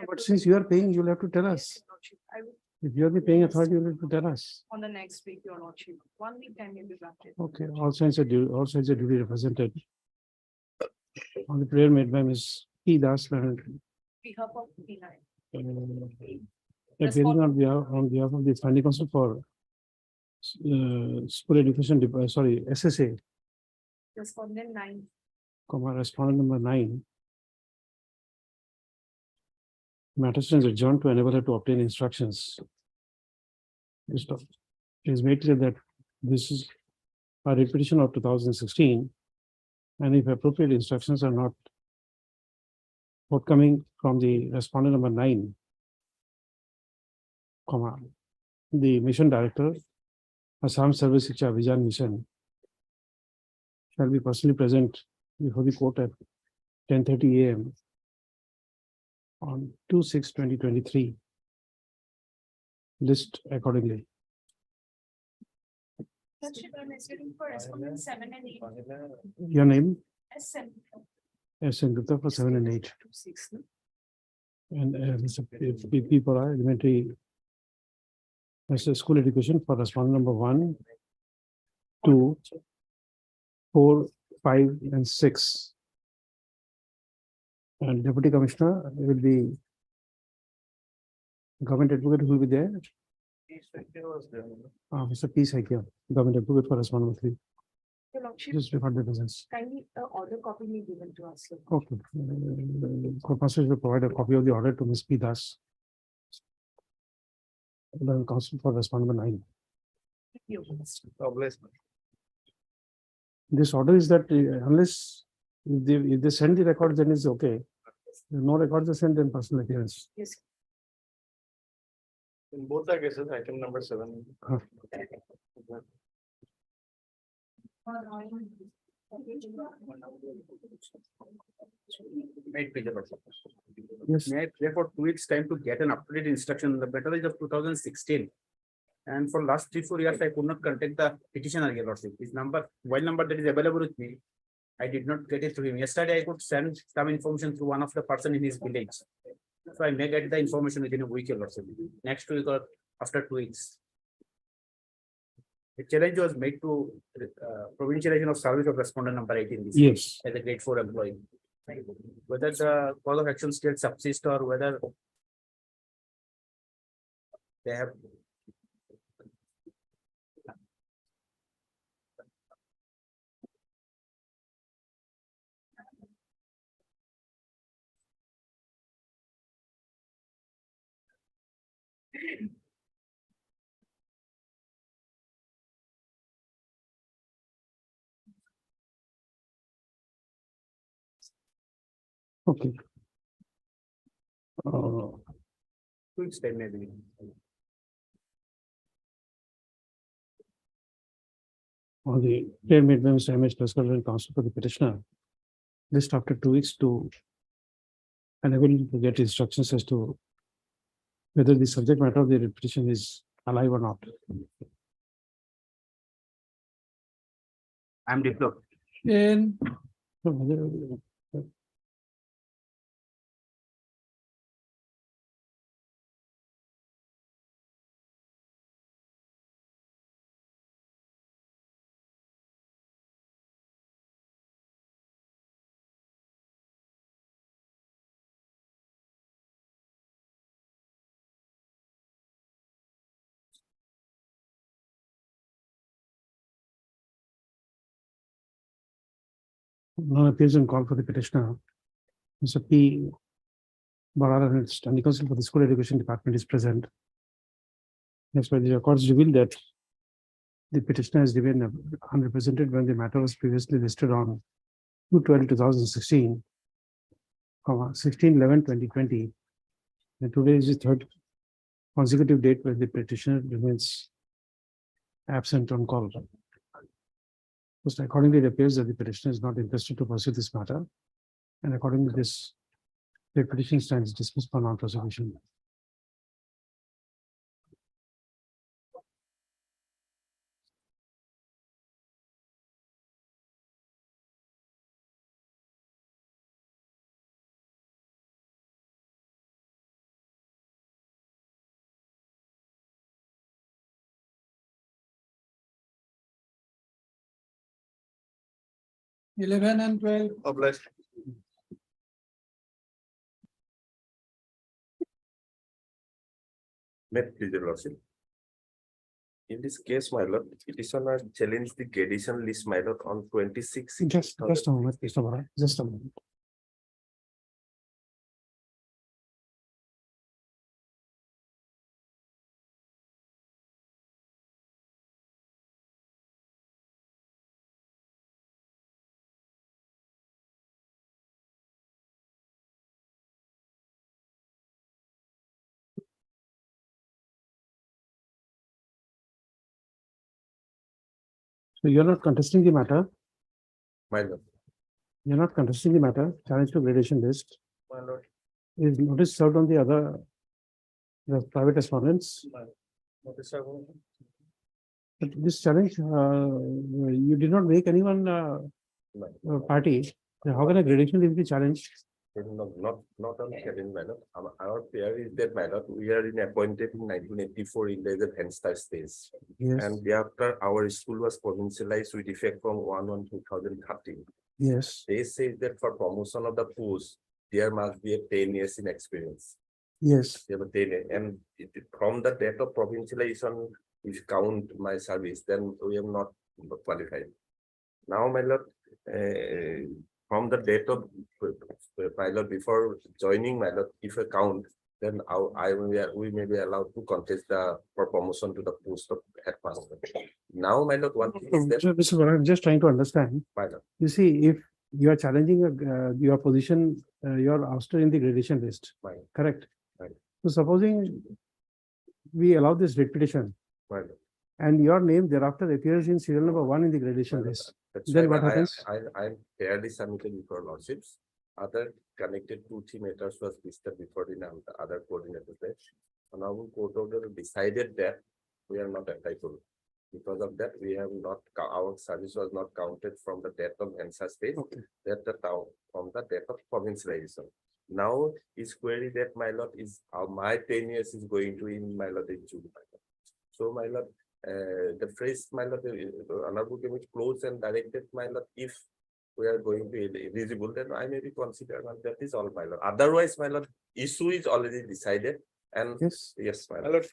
[SPEAKER 2] But since you are paying, you'll have to tell us.
[SPEAKER 9] Yes, your lordship. I will
[SPEAKER 2] If you're the paying authority, you need to tell us.
[SPEAKER 9] On the next week, your lordship, 1 week time may be granted.
[SPEAKER 2] Okay, all sides are due, all sides are duly represented. On the prayer made by Ms. P. Das,
[SPEAKER 9] Behalf of P9.
[SPEAKER 2] appearing on behalf of the Standing Council for School Education, sorry, SSA,
[SPEAKER 9] Respondent 9.
[SPEAKER 2] respondent number 9. Matter stands adjourned to enable her to obtain instructions. It is made clear that this is a repetition of 2016. And if appropriate instructions are not forthcoming from the respondent number 9, the mission director, Assam Service Shiksha Abhijan Mission, shall be personally present before the court at 10:30 a.m. on 2/6/2023. List accordingly.
[SPEAKER 9] Lordship, I'm asking for respondent 7 and 8.
[SPEAKER 2] Your name?
[SPEAKER 9] S. M.
[SPEAKER 2] S. N. Gupta for 7 and 8.
[SPEAKER 9] 6.
[SPEAKER 2] And Mr. P. for elementary. Mr. School Education for respondent number 1, 2, 4, 5, and 6. And Deputy Commissioner will be Government Advocate who will be there. Mr. P. Saikia, Government Advocate for respondent number 3.
[SPEAKER 9] Your lordship,
[SPEAKER 2] Just record the presence.
[SPEAKER 9] kindly order copy be given to us.
[SPEAKER 2] Okay. Court Master will provide a copy of the order to Ms. P. Das. The council for respondent number 9. This order is that unless if they send the records, then it's okay. If no records are sent, then personal appearance.
[SPEAKER 9] Yes.
[SPEAKER 1] In both the cases, item number 7.
[SPEAKER 2] Yes.
[SPEAKER 8] May I pray for 2 weeks time to get an updated instruction? The matter is of 2016. And for last 3-4 years, I could not contact the petitioner, your lordship. His number, mobile number that is available with me, I did not get it through him. Yesterday, I could send some information through one of the person in his village. So I may get the information within a week, your lordship. Next week or after 2 weeks. The challenge was made to provincialization of service of respondent number 18.
[SPEAKER 2] Yes.
[SPEAKER 8] As a grade 4 employee. Whether the cause of action still subsists or whether they have.
[SPEAKER 2] Okay.
[SPEAKER 8] 2 weeks time maybe.
[SPEAKER 2] On the prayer made by Mr. M. H. Prescott and counsel for the petitioner. List after 2 weeks to enable him to get instructions as to whether the subject matter of the petition is alive or not.
[SPEAKER 8] I am deployed.
[SPEAKER 5] In
[SPEAKER 2] None appears in call for the petitioner. Mr. P. Barara, Standing Counsel for the School Education Department is present. Next, by the records reveal that the petitioner has remained unrepresented when the matter was previously listed on 2/12/2016, 16/11/2020. And today is the third consecutive date where the petitioner remains absent on call. Most accordingly, it appears that the petitioner is not interested to pursue this matter. And according to this, the petition stands dismissed for non-prosecution.
[SPEAKER 5] 11 and 12.
[SPEAKER 1] Obliged.
[SPEAKER 10] Met please, your lordship. In this case, my lord, petitioner challenged the gradation list, my lord, on 26.
[SPEAKER 2] Just a moment, Mr. Bharat, just a moment. So you're not contesting the matter,
[SPEAKER 10] My lord,
[SPEAKER 2] you're not contesting the matter, challenge to gradation list
[SPEAKER 10] my lord,
[SPEAKER 2] is notice served on the other. The private respondents,
[SPEAKER 10] notice of-
[SPEAKER 2] but this challenge, you did not make anyone, party. Then how can a gradation list be challenged?
[SPEAKER 10] Not on Kevin, my lord. Our prayer is that, my lord, we are in appointed in 1984 in the Henstar stage.
[SPEAKER 2] Yes,
[SPEAKER 10] And thereafter, our school was provincialized with effect from 1/1/2013.
[SPEAKER 2] yes,
[SPEAKER 10] They say that for promotion of the post, there must be a 10 years in experience.
[SPEAKER 2] yes,
[SPEAKER 10] They have a 10 year, and from the date of provincialization, if you count my service, then we am not qualified. Now, my lord, from the date of my lord, before joining, my lord, if I count, then we may be allowed to contest for promotion to the post of headmaster. Now, my lord, one thing is that,
[SPEAKER 2] Mr. Bharat, I'm just trying to understand.
[SPEAKER 10] my lord,
[SPEAKER 2] You see, if you are challenging your position, your ouster in the gradation list,
[SPEAKER 10] Right.
[SPEAKER 2] correct?
[SPEAKER 10] Right.
[SPEAKER 2] So supposing we allow this repetition
[SPEAKER 10] my lord.
[SPEAKER 2] and your name thereafter appears in serial number 1 in the gradation list,
[SPEAKER 10] That's
[SPEAKER 2] then
[SPEAKER 10] why
[SPEAKER 2] what happens?
[SPEAKER 10] I'm fairly submitted before lordships. Other connected 2-3 matters was listed before in the other coordinator there. And our court order decided that we are not entitled. Because of that, we have not, our service was not counted from the date of answer stage, that the town, from the date of provincialization. Now is query that, my lord, is my 10 years is going to in, my lord, in June. My lord. So, my lord, the phrase, my lord, honorable committee closed and directed, my lord, if we are going to be eligible, then I may be considered, and that is all, my lord. Otherwise, my lord, issue is already decided, and
[SPEAKER 2] Yes.
[SPEAKER 10] yes, my
[SPEAKER 1] My
[SPEAKER 10] lord.
[SPEAKER 1] lord,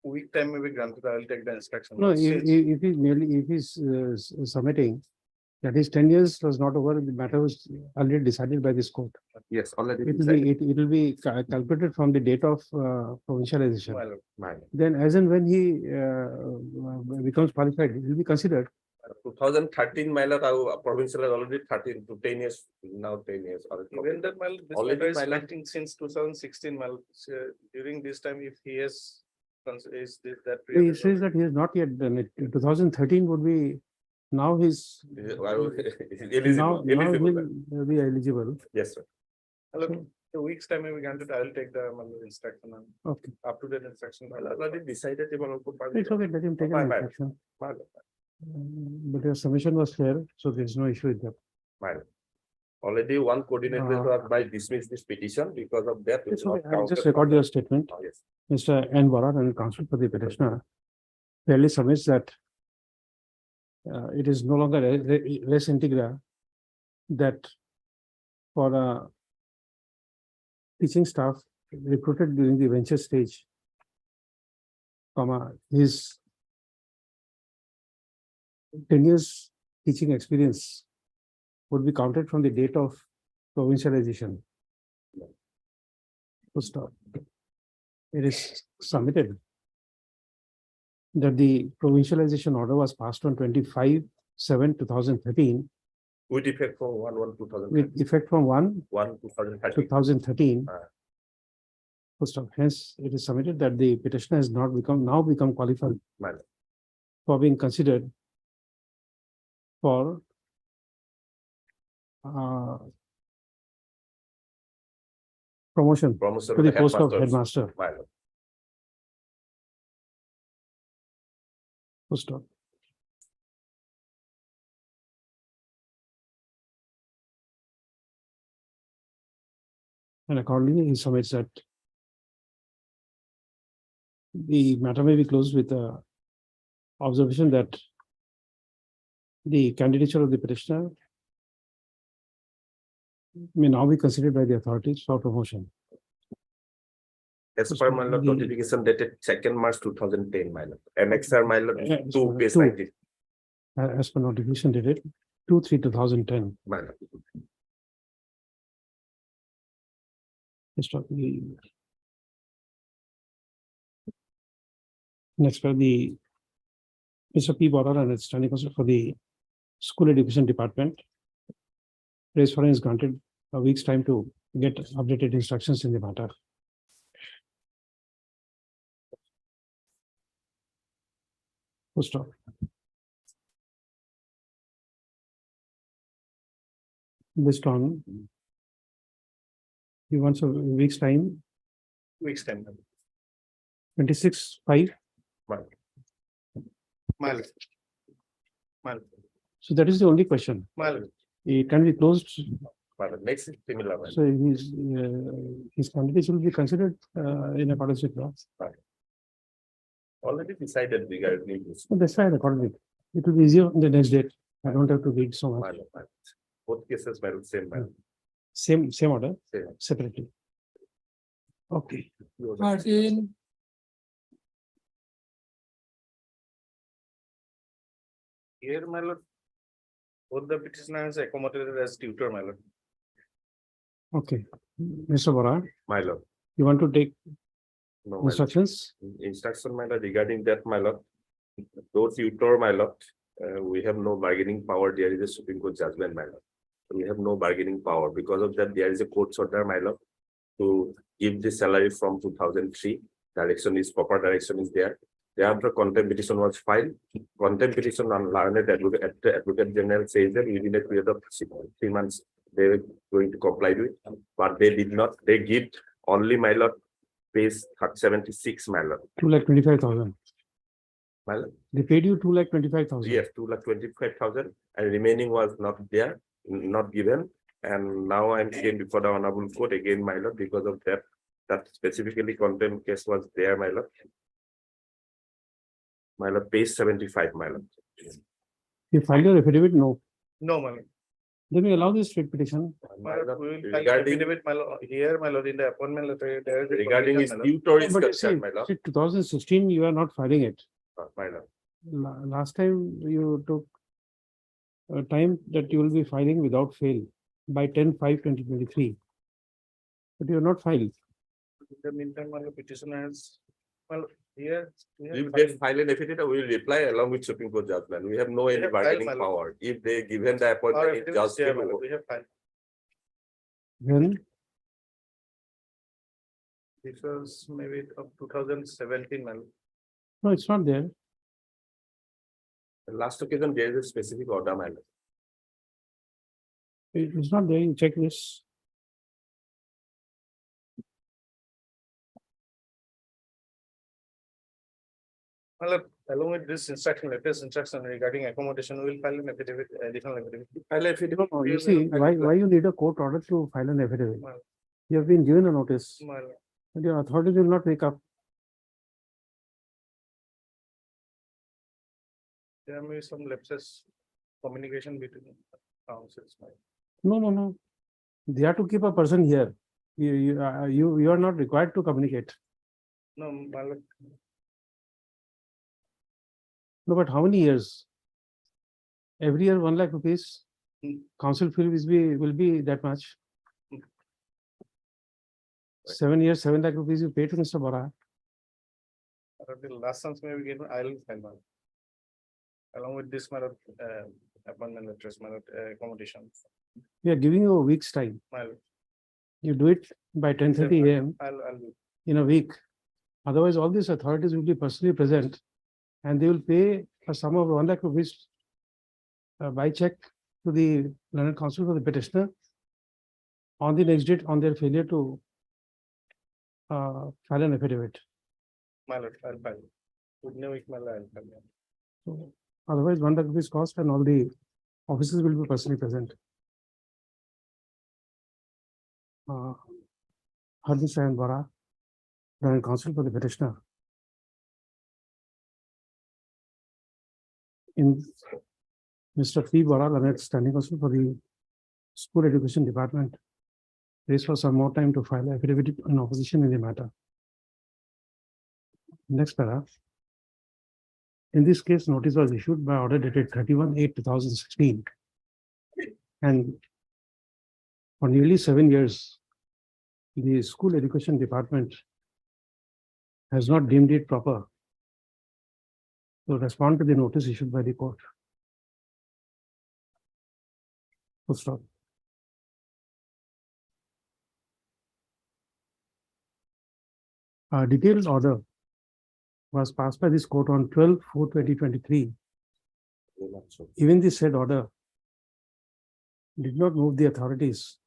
[SPEAKER 1] week time may be granted, I will take the instruction.
[SPEAKER 2] No,
[SPEAKER 1] Since-
[SPEAKER 2] if he's merely, if he's submitting, that is 10 years was not over, the matter was already decided by this court.
[SPEAKER 10] Yes, already
[SPEAKER 2] It will
[SPEAKER 10] decided,
[SPEAKER 2] be, it will be calculated from the date of provincialization.
[SPEAKER 1] My lord,
[SPEAKER 10] my lord.
[SPEAKER 2] Then as and when he becomes qualified, it will be considered.
[SPEAKER 10] 2013, my lord, our provincial is already 13 to 10 years, now 10 years.
[SPEAKER 1] even that, my lord, this
[SPEAKER 10] Already,
[SPEAKER 1] matter is
[SPEAKER 10] my lord.
[SPEAKER 1] acting since 2016, my lord. So, during this time, if he has, is this that.
[SPEAKER 2] He
[SPEAKER 1] period is
[SPEAKER 2] says that he has not yet done it. 2013 would be, now he's, now
[SPEAKER 10] Eligible,
[SPEAKER 2] he'll be eligible.
[SPEAKER 10] yes, sir.
[SPEAKER 1] Hello, 2 weeks time may be granted, I will take the my lord, instruction and
[SPEAKER 2] Okay,
[SPEAKER 1] up to date instruction. My lord.
[SPEAKER 10] Already decided.
[SPEAKER 2] it's okay, let him take
[SPEAKER 10] Bye,
[SPEAKER 2] an
[SPEAKER 10] bye.
[SPEAKER 2] infraction.
[SPEAKER 10] My lord.
[SPEAKER 2] But your submission was fair, so there's no issue with that.
[SPEAKER 10] My lord. Already one coordinator
[SPEAKER 2] Uh,
[SPEAKER 10] was by dismiss this petition because of that.
[SPEAKER 2] It's
[SPEAKER 10] not
[SPEAKER 2] okay, I'll just
[SPEAKER 10] counted.
[SPEAKER 2] record your statement.
[SPEAKER 10] Oh, yes.
[SPEAKER 2] Mr. N. Bharat and counsel for the petitioner fairly submits that it is no longer res integra that for teaching staff recruited during the venture stage, his 10 years teaching experience would be counted from the date of provincialization. Full stop. It is submitted that the provincialization order was passed on 25/7/2013
[SPEAKER 10] With effect from 1/1/2013.
[SPEAKER 2] with effect from 1/2013. Full stop. Hence, it is submitted that the petitioner has not now become qualified
[SPEAKER 10] My lord.
[SPEAKER 2] for being considered for promotion
[SPEAKER 10] Promotion
[SPEAKER 2] to
[SPEAKER 10] of
[SPEAKER 2] the
[SPEAKER 10] the
[SPEAKER 2] post of
[SPEAKER 10] headmaster.
[SPEAKER 2] headmaster.
[SPEAKER 10] My lord.
[SPEAKER 2] Full stop. And accordingly, he submits that the matter may be closed with a observation that the candidature of the petitioner may now be considered by the authorities for promotion.
[SPEAKER 12] As per my lord,
[SPEAKER 2] The-
[SPEAKER 12] notification dated 2nd March 2010, my lord. Annexer, my lord,
[SPEAKER 2] Yes,
[SPEAKER 12] 2
[SPEAKER 2] my
[SPEAKER 12] page
[SPEAKER 2] two.
[SPEAKER 12] 90,
[SPEAKER 2] As per notification dated 2/3/2010.
[SPEAKER 12] my lord.
[SPEAKER 2] Next for the Mr. P. Bora and its standing counsel for the School Education Department. Praise for is granted a week's time to get updated instructions in the matter. Full stop. Based on he wants a week's time,
[SPEAKER 8] Week's time.
[SPEAKER 2] 26/5.
[SPEAKER 12] My lord.
[SPEAKER 8] My lord. My lord.
[SPEAKER 2] So that is the only question.
[SPEAKER 8] My lord.
[SPEAKER 2] It can be closed.
[SPEAKER 12] My lord. Next is similar, my lord.
[SPEAKER 2] So his candidates will be considered in accordance with law.
[SPEAKER 12] Already decided regarding this,
[SPEAKER 2] So that's why I recorded it. It will be easier on the next date. I don't have to read so
[SPEAKER 12] my
[SPEAKER 2] much.
[SPEAKER 12] lord, my lord. Both cases, my lord, same, my lord.
[SPEAKER 2] Same order,
[SPEAKER 12] Same.
[SPEAKER 2] separately. Okay.
[SPEAKER 5] Martin.
[SPEAKER 8] Here, my lord. Both the petitioners accommodated as tutor, my lord.
[SPEAKER 2] Okay. Mr. Bora,
[SPEAKER 12] My lord.
[SPEAKER 2] you want to take
[SPEAKER 12] No, my lord.
[SPEAKER 2] instructions?
[SPEAKER 12] Instruction, my lord, regarding that, my lord. Those tutor, my lord, we have no bargaining power. There is a Supreme Court judgment, my lord. We have no bargaining power. Because of that, there is a court order, my lord, to give the salary from 2003. Direction is, proper direction is there. Thereafter, contempt petition was filed. Contempt petition on learned advocate general says that within a period of 3 months, they were going to comply with, but they did not. They give only, my lord, page 76, my lord.
[SPEAKER 2] 2,25,000.
[SPEAKER 12] My lord.
[SPEAKER 2] They paid you 2,25,000.
[SPEAKER 12] Yes, 2,25,000, and remaining was not there, not given. And now I'm again before the honorable court again, my lord, because of that. That specifically contempt case was there, my lord. My lord, page 75, my lord.
[SPEAKER 2] You filed your affidavit? No.
[SPEAKER 8] No, my lord.
[SPEAKER 2] Then we allow this straight petition.
[SPEAKER 8] My lord, we will file
[SPEAKER 12] Regarding,
[SPEAKER 8] affidavit, my lord, here, my lord, in the appointment letter, there is. a
[SPEAKER 12] regarding his
[SPEAKER 8] provision, my lord.
[SPEAKER 12] tutor is
[SPEAKER 2] But you
[SPEAKER 12] concerned, my lord.
[SPEAKER 2] 2016, you are not filing it.
[SPEAKER 12] My lord.
[SPEAKER 2] Last time you took a time that you will be filing without fail by 10/5/2023. But you are not filed.
[SPEAKER 8] In the meantime, my lord, petitioners, well, here.
[SPEAKER 12] If they file an affidavit, we will reply along with Supreme Court judgment. We have no any
[SPEAKER 8] have filed,
[SPEAKER 12] bargaining
[SPEAKER 8] my lord.
[SPEAKER 12] power. If they given the
[SPEAKER 8] Our
[SPEAKER 12] appointment, it
[SPEAKER 8] affidavit is
[SPEAKER 12] just
[SPEAKER 8] there,
[SPEAKER 12] will
[SPEAKER 8] my lord, we have filed.
[SPEAKER 2] When
[SPEAKER 8] This was maybe of 2017, my lord.
[SPEAKER 2] no, it's not there.
[SPEAKER 12] last occasion, there is a specific order, my lord.
[SPEAKER 2] It's not there. You check this.
[SPEAKER 8] My lord, along with this instruction, latest instruction regarding accommodation, we will file an affidavit, additional affidavit.
[SPEAKER 12] File affidavit.
[SPEAKER 2] No, you
[SPEAKER 8] will
[SPEAKER 2] see,
[SPEAKER 8] file
[SPEAKER 2] why
[SPEAKER 8] it.
[SPEAKER 2] you need a court order to file an affidavit?
[SPEAKER 8] Well.
[SPEAKER 2] You have been given a notice,
[SPEAKER 8] My lord.
[SPEAKER 2] but your authority will not wake up.
[SPEAKER 8] There may be some lapses, communication between councils. my lord.
[SPEAKER 2] No. They have to keep a person here. You are not required to communicate.
[SPEAKER 8] No, my lord,
[SPEAKER 2] No, but how many years? Every year, 1 lakh rupees.
[SPEAKER 8] Hmm.
[SPEAKER 2] Council fee will be that much.
[SPEAKER 8] Hmm.
[SPEAKER 2] 7 years, 7 lakh rupees you pay to Mr. Bora.
[SPEAKER 8] the last sums may be given, I will file, my lord. Along with this, my lord, appointment letters, my lord, accommodation,
[SPEAKER 2] We are giving you a week's time.
[SPEAKER 8] my lord.
[SPEAKER 2] You do it by 10:30 AM
[SPEAKER 8] I'll
[SPEAKER 2] in a week. Otherwise, all these authorities will be personally present and they will pay a sum of 1 lakh rupees by check to the learned counsel for the petitioner on the next date on their failure to file an affidavit.
[SPEAKER 8] my lord, I'll file. Would know it, my lord, I'll file.
[SPEAKER 2] So otherwise, 1 lakh rupees cost and all the officers will be personally present. Hardis and Bora, learned counsel for the petitioner. In Mr. P. Bora, learned standing counsel for the School Education Department. This for some more time to file affidavit in opposition in the matter. Next para. In this case, notice was issued by order dated 31/8/2016. And for nearly 7 years, the school education department has not deemed it proper to respond to the notice issued by the court. Full stop. A detailed order was passed by this court on 12/4/2023. Even the said order did not move the authorities,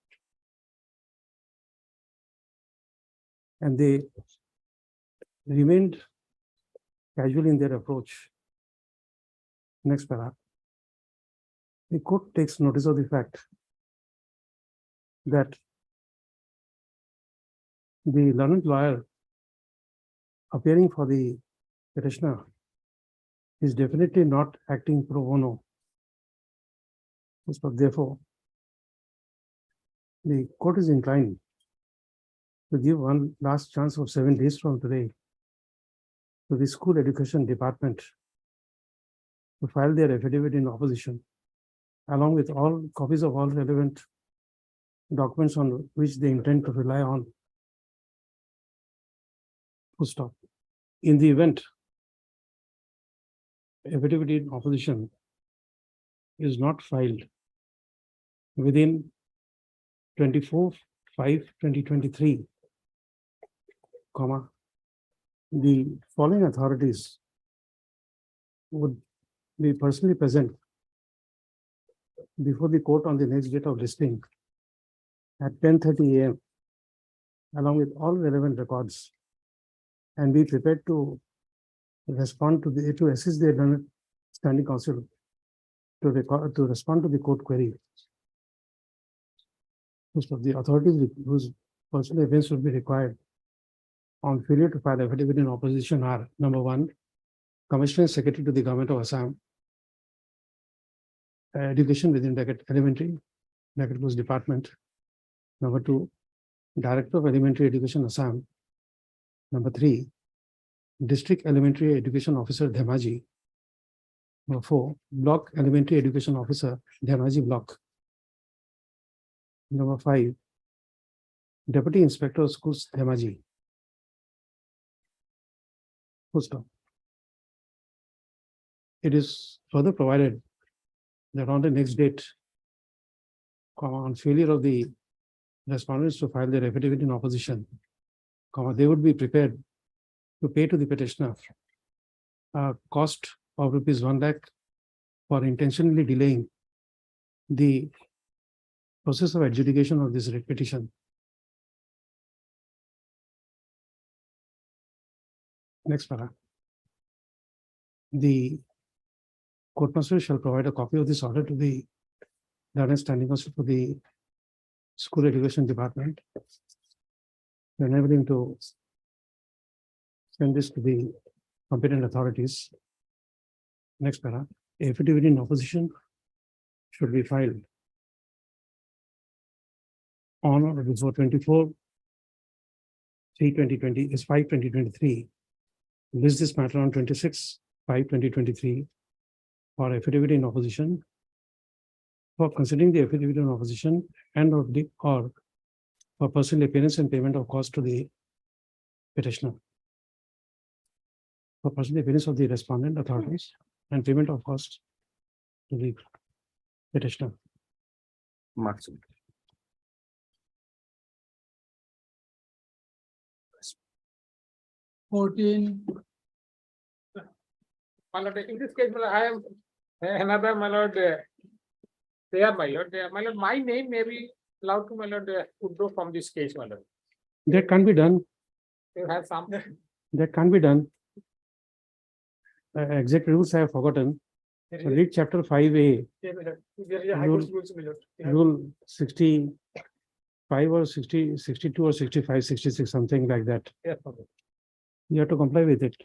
[SPEAKER 2] and they remained casual in their approach. Next para. The court takes notice of the fact that the learned lawyer appearing for the petitioner is definitely not acting pro bono. So therefore, the court is inclined to give one last chance of 7 days from today to the school education department to file their affidavit in opposition, along with all copies of all relevant documents on which they intend to rely on. Full stop. In the event affidavit in opposition is not filed within 24/5/2023, the following authorities would be personally present before the court on the next date of listing at 10:30 AM, along with all relevant records, and be prepared to respond to assist the learned standing counsel to respond to the court query. Most of the authorities whose personal events will be required on failure to file affidavit in opposition are: number one, Commissioner Secretary to the Government of Assam, Education within Elementary Department. Number two, Director of Elementary Education Assam. Number three, District Elementary Education Officer Dhemaji. Number four, Block Elementary Education Officer Dhemaji Block. Number five, Deputy Inspector of Schools Dhemaji. Full stop. It is further provided that on the next date, on failure of the respondents to file their affidavit in opposition, they would be prepared to pay to the petitioner a cost of ₹1 lakh for intentionally delaying the process of adjudication of this writ petition. Next para. The court martial shall provide a copy of this order to the learned standing counsel for the school education department, enabling to send this to the competent authorities. Next para. Affidavit in opposition should be filed on or before 24/3/2020 list this matter on 26/5/2023 for affidavit in opposition, for considering the affidavit in opposition and or for personal appearance and payment of cost to the petitioner, for personal appearance of the respondent authorities and payment of cost to the petitioner.
[SPEAKER 8] Marks.
[SPEAKER 5] 14.
[SPEAKER 7] My lord, in this case, I am another, my lord, there, my lord, my name may be allowed to, my lord, withdraw from this case, my lord.
[SPEAKER 2] That can't be done.
[SPEAKER 7] You have some.
[SPEAKER 2] That can't be done. Exact rules I have forgotten. So read chapter 5A,
[SPEAKER 7] There is a high court rules, my lord.
[SPEAKER 2] rule 65 or 60, 62 or 65, 66, something like that.
[SPEAKER 7] Yes, my lord.
[SPEAKER 2] You have to comply with it.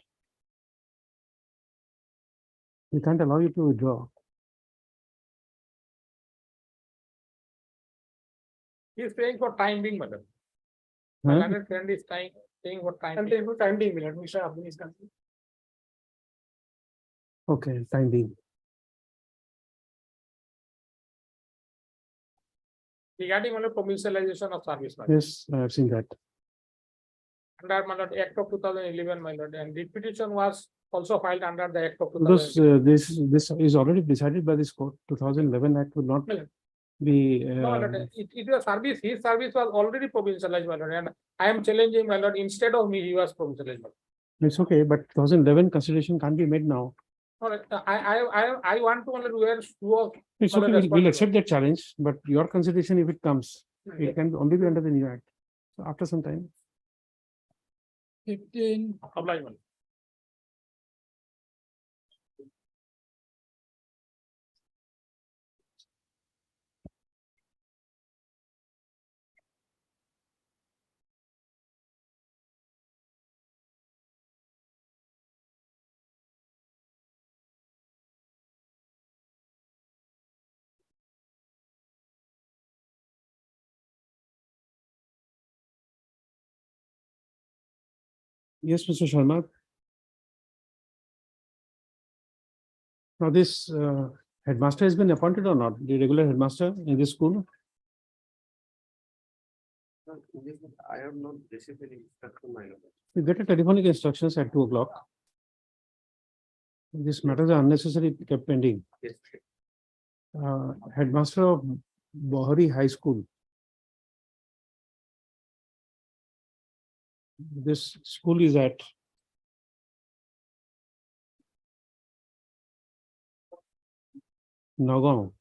[SPEAKER 2] We can't allow you to withdraw.
[SPEAKER 7] He is paying for time being, my lord.
[SPEAKER 2] Huh?
[SPEAKER 7] My learned friend is paying for time. I'm paying for time being, my lord. Mr. Abdul is concerned.
[SPEAKER 2] Okay, time being.
[SPEAKER 7] Regarding my lord, provincialization of service, my lord.
[SPEAKER 2] Yes, I have seen that.
[SPEAKER 7] Under my lord, Act of 2011, my lord, and the petition was also filed under the Act of
[SPEAKER 2] Because
[SPEAKER 7] 2011.
[SPEAKER 2] this is already decided by this court. 2011 Act will not
[SPEAKER 7] Well,
[SPEAKER 2] be.
[SPEAKER 7] No, my lord, it was service, his service was already provincialized, my lord, and I am challenging, my lord, instead of me, he was provincialized. my lord.
[SPEAKER 2] It's okay, but 2011 consideration can't be made now.
[SPEAKER 7] No, I want to only wear shoe of.
[SPEAKER 2] It's
[SPEAKER 7] my lord,
[SPEAKER 2] okay, we'll
[SPEAKER 7] responsible.
[SPEAKER 2] accept that challenge, but your consideration, if it comes,
[SPEAKER 7] Okay.
[SPEAKER 2] it can only be under the new act. So after some time.
[SPEAKER 5] 15,
[SPEAKER 7] Oblige, my lord.
[SPEAKER 2] Yes, Mr. Sharma. Now this headmaster has been appointed or not? The regular headmaster in this school?
[SPEAKER 1] I have not received any instruction, my lord.
[SPEAKER 2] You get a telephonic instructions at 2 o'clock. These matters are unnecessarily kept pending.
[SPEAKER 1] Yes.
[SPEAKER 2] Headmaster of Bohari High School. This school is at Nagaon.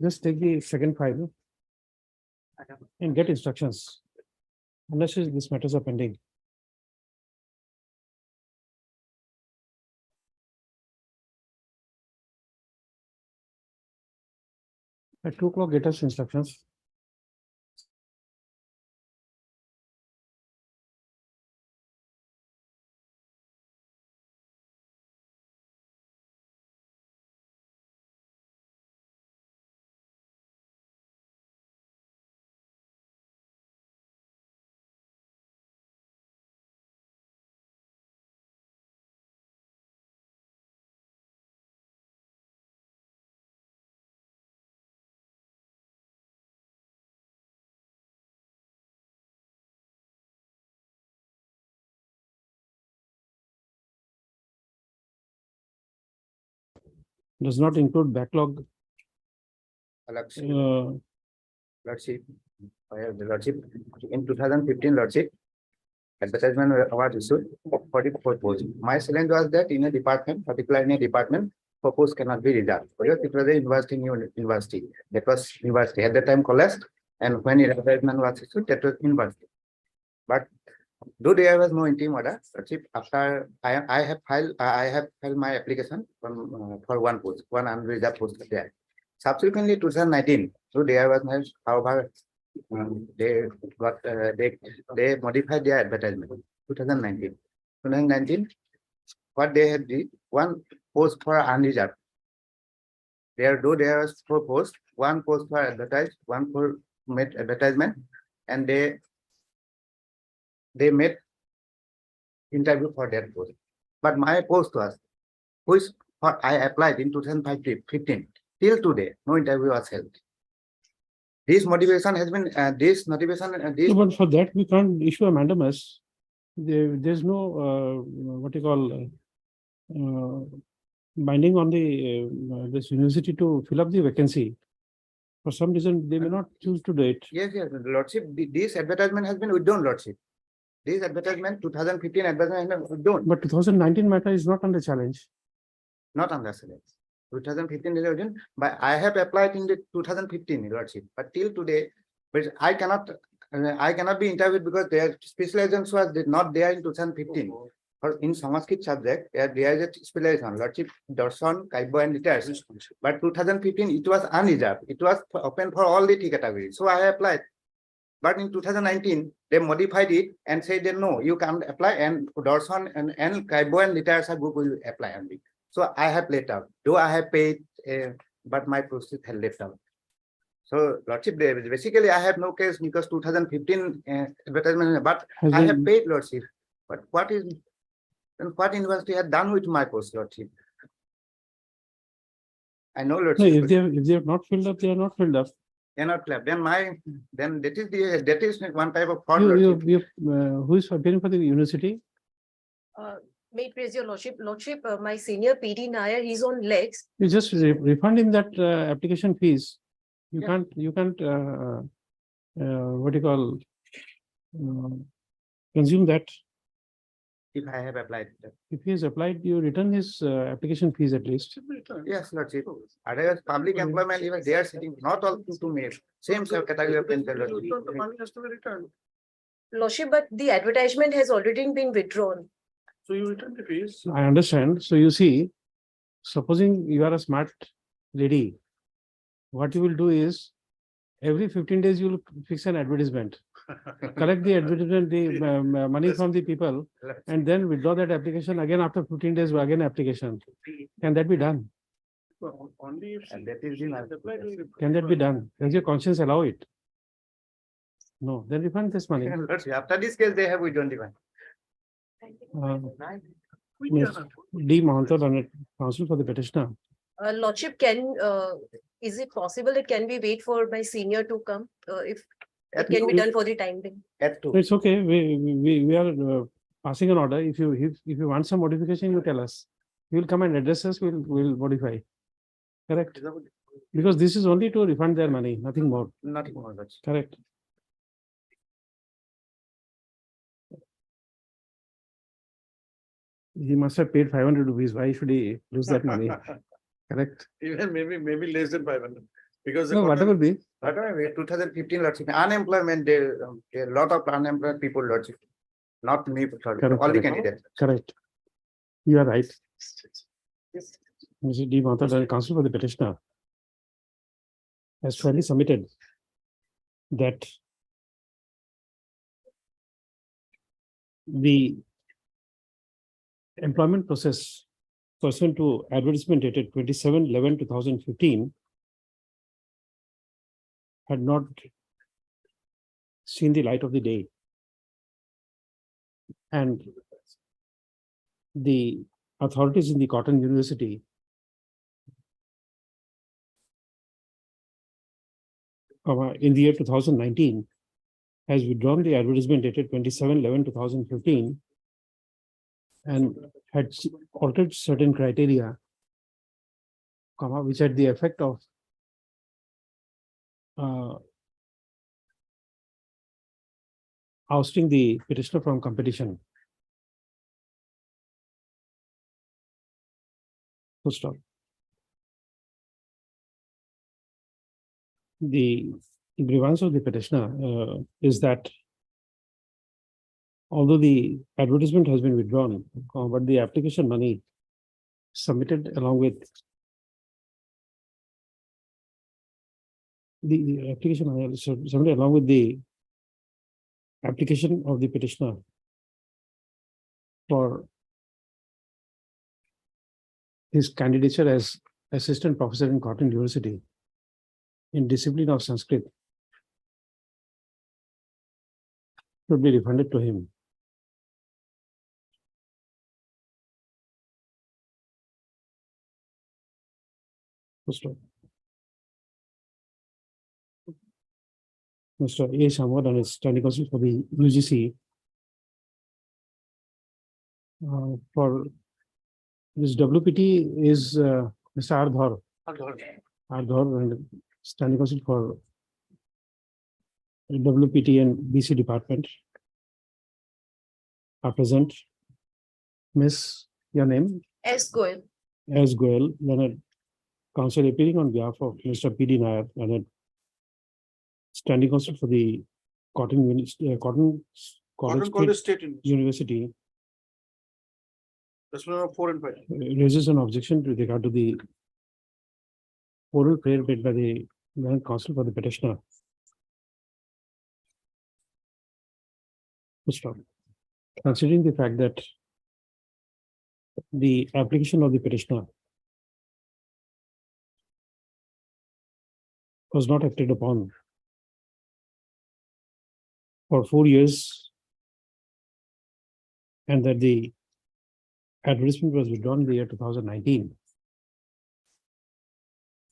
[SPEAKER 2] Just take the second file and get instructions. Unless these matters are pending. At 2 o'clock, get us instructions. Does not include backlog.
[SPEAKER 8] Lordship, Lordship, in 2015, Lordship, advertisement was issued for the post. My challenge was that in a department, particularly in a department, for post cannot be reserved. Because it was a university. That was university at the time college, and when advertisement was issued, that was university. But though there was no interim order, Lordship, after I have filed my application for one post, one unreserved post there. Subsequently, 2019, so there was no, however, they modified their advertisement. 2019, what they had did, one post for unreserved. There was 4 posts, one post for advertised, one for made advertisement, and they made interview for that post. But my post was, which I applied in 2015. Till today, no interview was held. This motivation has been,
[SPEAKER 2] But for that, we can't issue a mandamus. There's no, what you call, binding on the this university to fill up the vacancy. For some reason, they may not choose to do it.
[SPEAKER 8] Yes, Lordship, this advertisement has been withdrawn, Lordship. This advertisement, 2015 advertisement has been withdrawn.
[SPEAKER 2] But 2019 matter is not under challenge.
[SPEAKER 8] Not under challenge. 2015 is withdrawn, but I have applied in the 2015, Lordship. But till today, but I cannot be interviewed because their specialization was not there in 2015. For in Sanskrit subject, there is a specialization, Lordship, Darshan, Kaibya, and literature. But 2015, it was unreserved. It was open for all the 3 categories. So I applied. But in 2019, they modified it and said that no, you can't apply, and Darshan and Kaibya and literature group will apply only. So I have let out. Though I have paid, but my process had left out. So Lordship, basically I have no case because 2015 advertisement, but
[SPEAKER 2] Has
[SPEAKER 8] I have
[SPEAKER 2] been-
[SPEAKER 8] paid Lordship. But what is, and what university had done with my post, Lordship? I know
[SPEAKER 2] No,
[SPEAKER 8] Lordship.
[SPEAKER 2] if they have not filled up, they are not filled up.
[SPEAKER 8] Cannot clap. Then that is one type of fraud. Lordship.
[SPEAKER 2] Who is appearing for the university?
[SPEAKER 9] May it please your lordship, my senior PD Nair, he's on legs.
[SPEAKER 2] You just refund him that application fees. You
[SPEAKER 8] Yeah.
[SPEAKER 2] can't, what do you call, consume that.
[SPEAKER 8] If I have applied.
[SPEAKER 2] If he has applied, you return his application fees at least.
[SPEAKER 8] Yes, Lordship. Otherwise, public employment, even they are sitting, not all to me, same category of employee, Lordship.
[SPEAKER 1] The money has to be returned.
[SPEAKER 9] Lordship, but the advertisement has already been withdrawn.
[SPEAKER 1] So you return the fees.
[SPEAKER 2] I understand. So you see, supposing you are a smart lady, what you will do is every 15 days you will fix an advertisement, collect the advertisement, the money from the people, and then withdraw that application again after 15 days, again application. Can that be done?
[SPEAKER 1] Only if.
[SPEAKER 8] And that is the-
[SPEAKER 1] Apply to it.
[SPEAKER 2] Can that be done? Does your conscience allow it? No, then refund this money.
[SPEAKER 8] Lordship, after this case, they have withdrawn the money.
[SPEAKER 1] We
[SPEAKER 2] Yes.
[SPEAKER 1] cannot.
[SPEAKER 2] D. Mahanta, Learned Counsel for the petitioner.
[SPEAKER 9] Lordship, is it possible that can we wait for my senior to come? If it can be done for the time being?
[SPEAKER 8] At two.
[SPEAKER 2] It's okay. We are passing an order. If you want some modification, you tell us. You will come and address us, we'll modify. Correct? Because this is only to refund their money, nothing more.
[SPEAKER 8] Nothing more, Lordship.
[SPEAKER 2] Correct. He must have paid 500 rupees. Why should he lose that money? Correct.
[SPEAKER 1] Even maybe less than 500. Because. the
[SPEAKER 2] No, whatever
[SPEAKER 1] contract-
[SPEAKER 2] be.
[SPEAKER 8] Whatever, 2015, Lordship, unemployment, there a lot of unemployed people, Lordship. Not me,
[SPEAKER 2] Correct,
[SPEAKER 8] all the
[SPEAKER 2] correct.
[SPEAKER 8] candidates.
[SPEAKER 2] Correct. You are right. Mr. D. Mahanta, Learned Counsel for the petitioner, has fairly submitted that the employment process pursuant to advertisement dated 27/11/2015 had not seen the light of the day. And the authorities in the Cotton University in the year 2019 has withdrawn the advertisement dated 27/11/2015 and had altered certain criteria, which had the effect of ousting the petitioner from competition. Full stop. The grievance of the petitioner is that although the advertisement has been withdrawn, but the application money submitted along with the application money submitted along with the application of the petitioner for his candidature as assistant professor in Cotton University in discipline of Sanskrit should be refunded to him. Mr. A. Shamwad and his standing counsel for the UGC for this WPT is Mr. Ardhar. Ardhar and standing counsel for WPT and BC department are present. Miss, your name?
[SPEAKER 9] S. Goel.
[SPEAKER 2] As Goel, Learned Counsel appearing on behalf of Mr. P.D. Nair, Learned standing counsel for the Cotton
[SPEAKER 1] College State
[SPEAKER 2] University
[SPEAKER 1] That's number 4 and 5.
[SPEAKER 2] raises an objection with regard to the oral prayer made by the Learned Counsel for the petitioner. Full stop. Considering the fact that the application of the petitioner was not acted upon for 4 years, and that the advertisement was withdrawn in the year 2019.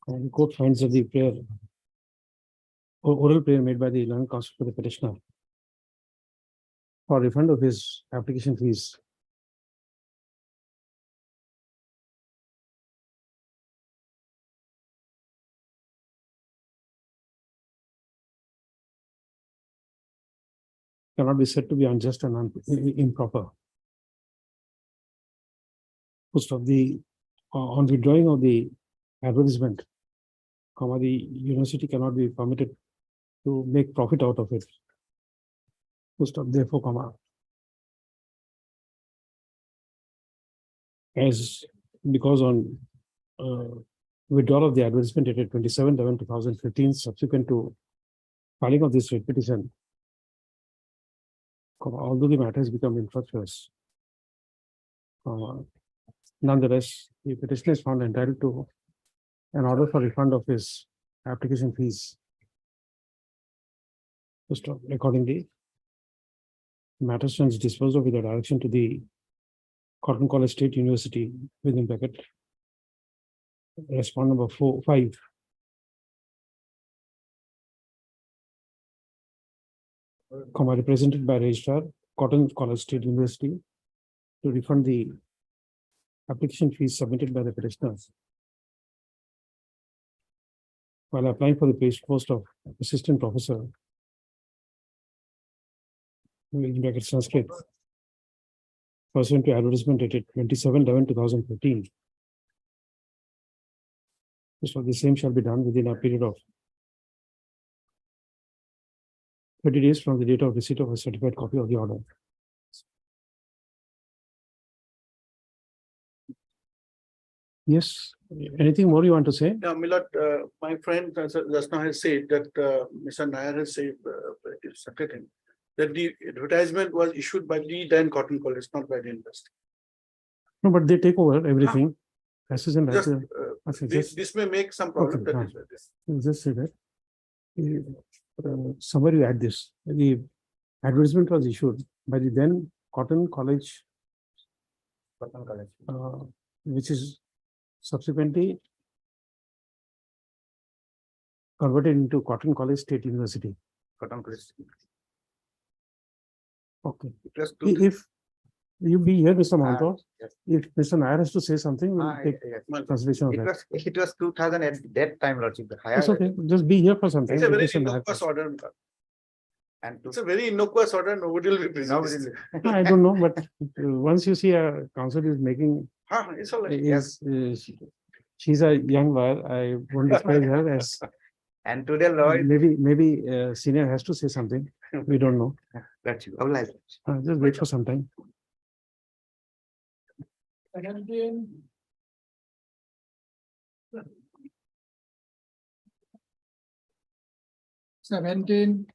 [SPEAKER 2] And the court finds that the prayer, oral prayer made by the learned counsel for the petitioner for refund of his application fees cannot be said to be unjust and improper. First of the on withdrawing of the advertisement, the university cannot be permitted to make profit out of it. First of therefore, as because on withdrawal of the advertisement dated 27/11/2015, subsequent to filing of this writ petition, although the matter has become infructuous, nonetheless, the petitioner is found entitled to an order for refund of his application fees. Accordingly, the matter stands disposed of with a direction to the Cotton College State University within bracket. Respond number 5. Represented by Registrar, Cotton College State University, to refund the application fees submitted by the petitioners while applying for the post of assistant professor in bracket Sanskrit pursuant to advertisement dated 27/11/2015. So the same shall be done within a period of 30 days from the date of receipt of a certified copy of the order. Yes, anything more you want to say?
[SPEAKER 5] Yeah, Milord, my friend just now has said that Mr. Nair has said, secretary, that the advertisement was issued by the then Cotton College, not by the university.
[SPEAKER 2] No, but they take over everything. Assistant
[SPEAKER 5] Just,
[SPEAKER 2] director.
[SPEAKER 5] this may make some problem.
[SPEAKER 2] Okay,
[SPEAKER 5] That is why this.
[SPEAKER 2] Just say that. Somewhere you add this. The advertisement was issued by the then Cotton College, which is subsequently converted into Cotton College State University.
[SPEAKER 8] Cotton College.
[SPEAKER 2] Okay.
[SPEAKER 5] Just
[SPEAKER 2] If you be here, Mr. Manto,
[SPEAKER 8] yes.
[SPEAKER 2] if Mr. Nair has to say something, we'll take consideration of that.
[SPEAKER 8] It was 2000 at that time, Lordship. The higher
[SPEAKER 2] It's okay, just be here for some time.
[SPEAKER 5] It's a very
[SPEAKER 2] Mr. Nair-
[SPEAKER 5] innocuous order.
[SPEAKER 8] and
[SPEAKER 5] It's a very innocuous order. Nobody will be prejudiced.
[SPEAKER 2] I don't know, but once you see a council is making,
[SPEAKER 5] It's all right.
[SPEAKER 2] she's a young lawyer, I won't describe her as,
[SPEAKER 8] and today law.
[SPEAKER 2] maybe senior has to say something, we don't know.
[SPEAKER 8] That's you. Obliged.
[SPEAKER 2] Just wait for some time.
[SPEAKER 5] 17.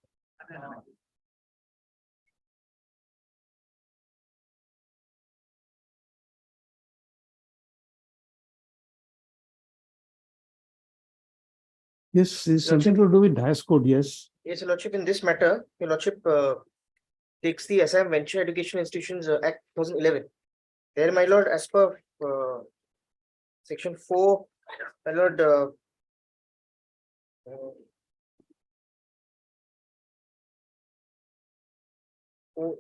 [SPEAKER 2] Yes, it's something to do with Dias code, yes.
[SPEAKER 13] Yes, Your Lordship, in this matter, Your Lordship takes the Assam Venture Education Institutions Act 2011. There, my lord, as per section 4, my lord,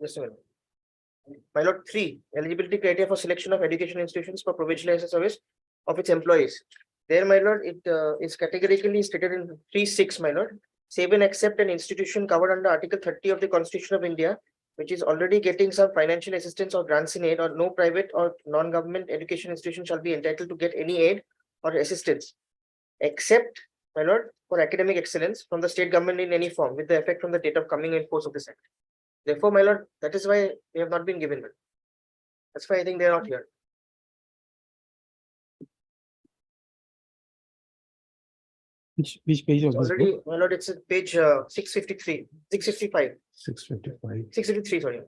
[SPEAKER 13] just a minute. My lord, 3, eligibility criteria for selection of education institutions for provisional license service of its employees. There, my lord, it is categorically stated in 3(6), my lord. Save and accept an institution covered under Article 30 of the Constitution of India, which is already getting some financial assistance or grants in aid, or no private or non-government education institution shall be entitled to get any aid or assistance, except, my lord, for academic excellence from the state government in any form, with the effect from the date of coming in force of this act. Therefore, my lord, that is why they have not been given. That's why I think they are not here.
[SPEAKER 2] Which page was this?
[SPEAKER 13] Already, my lord, it's at page 653, 655,
[SPEAKER 2] 655.
[SPEAKER 13] 653, sorry,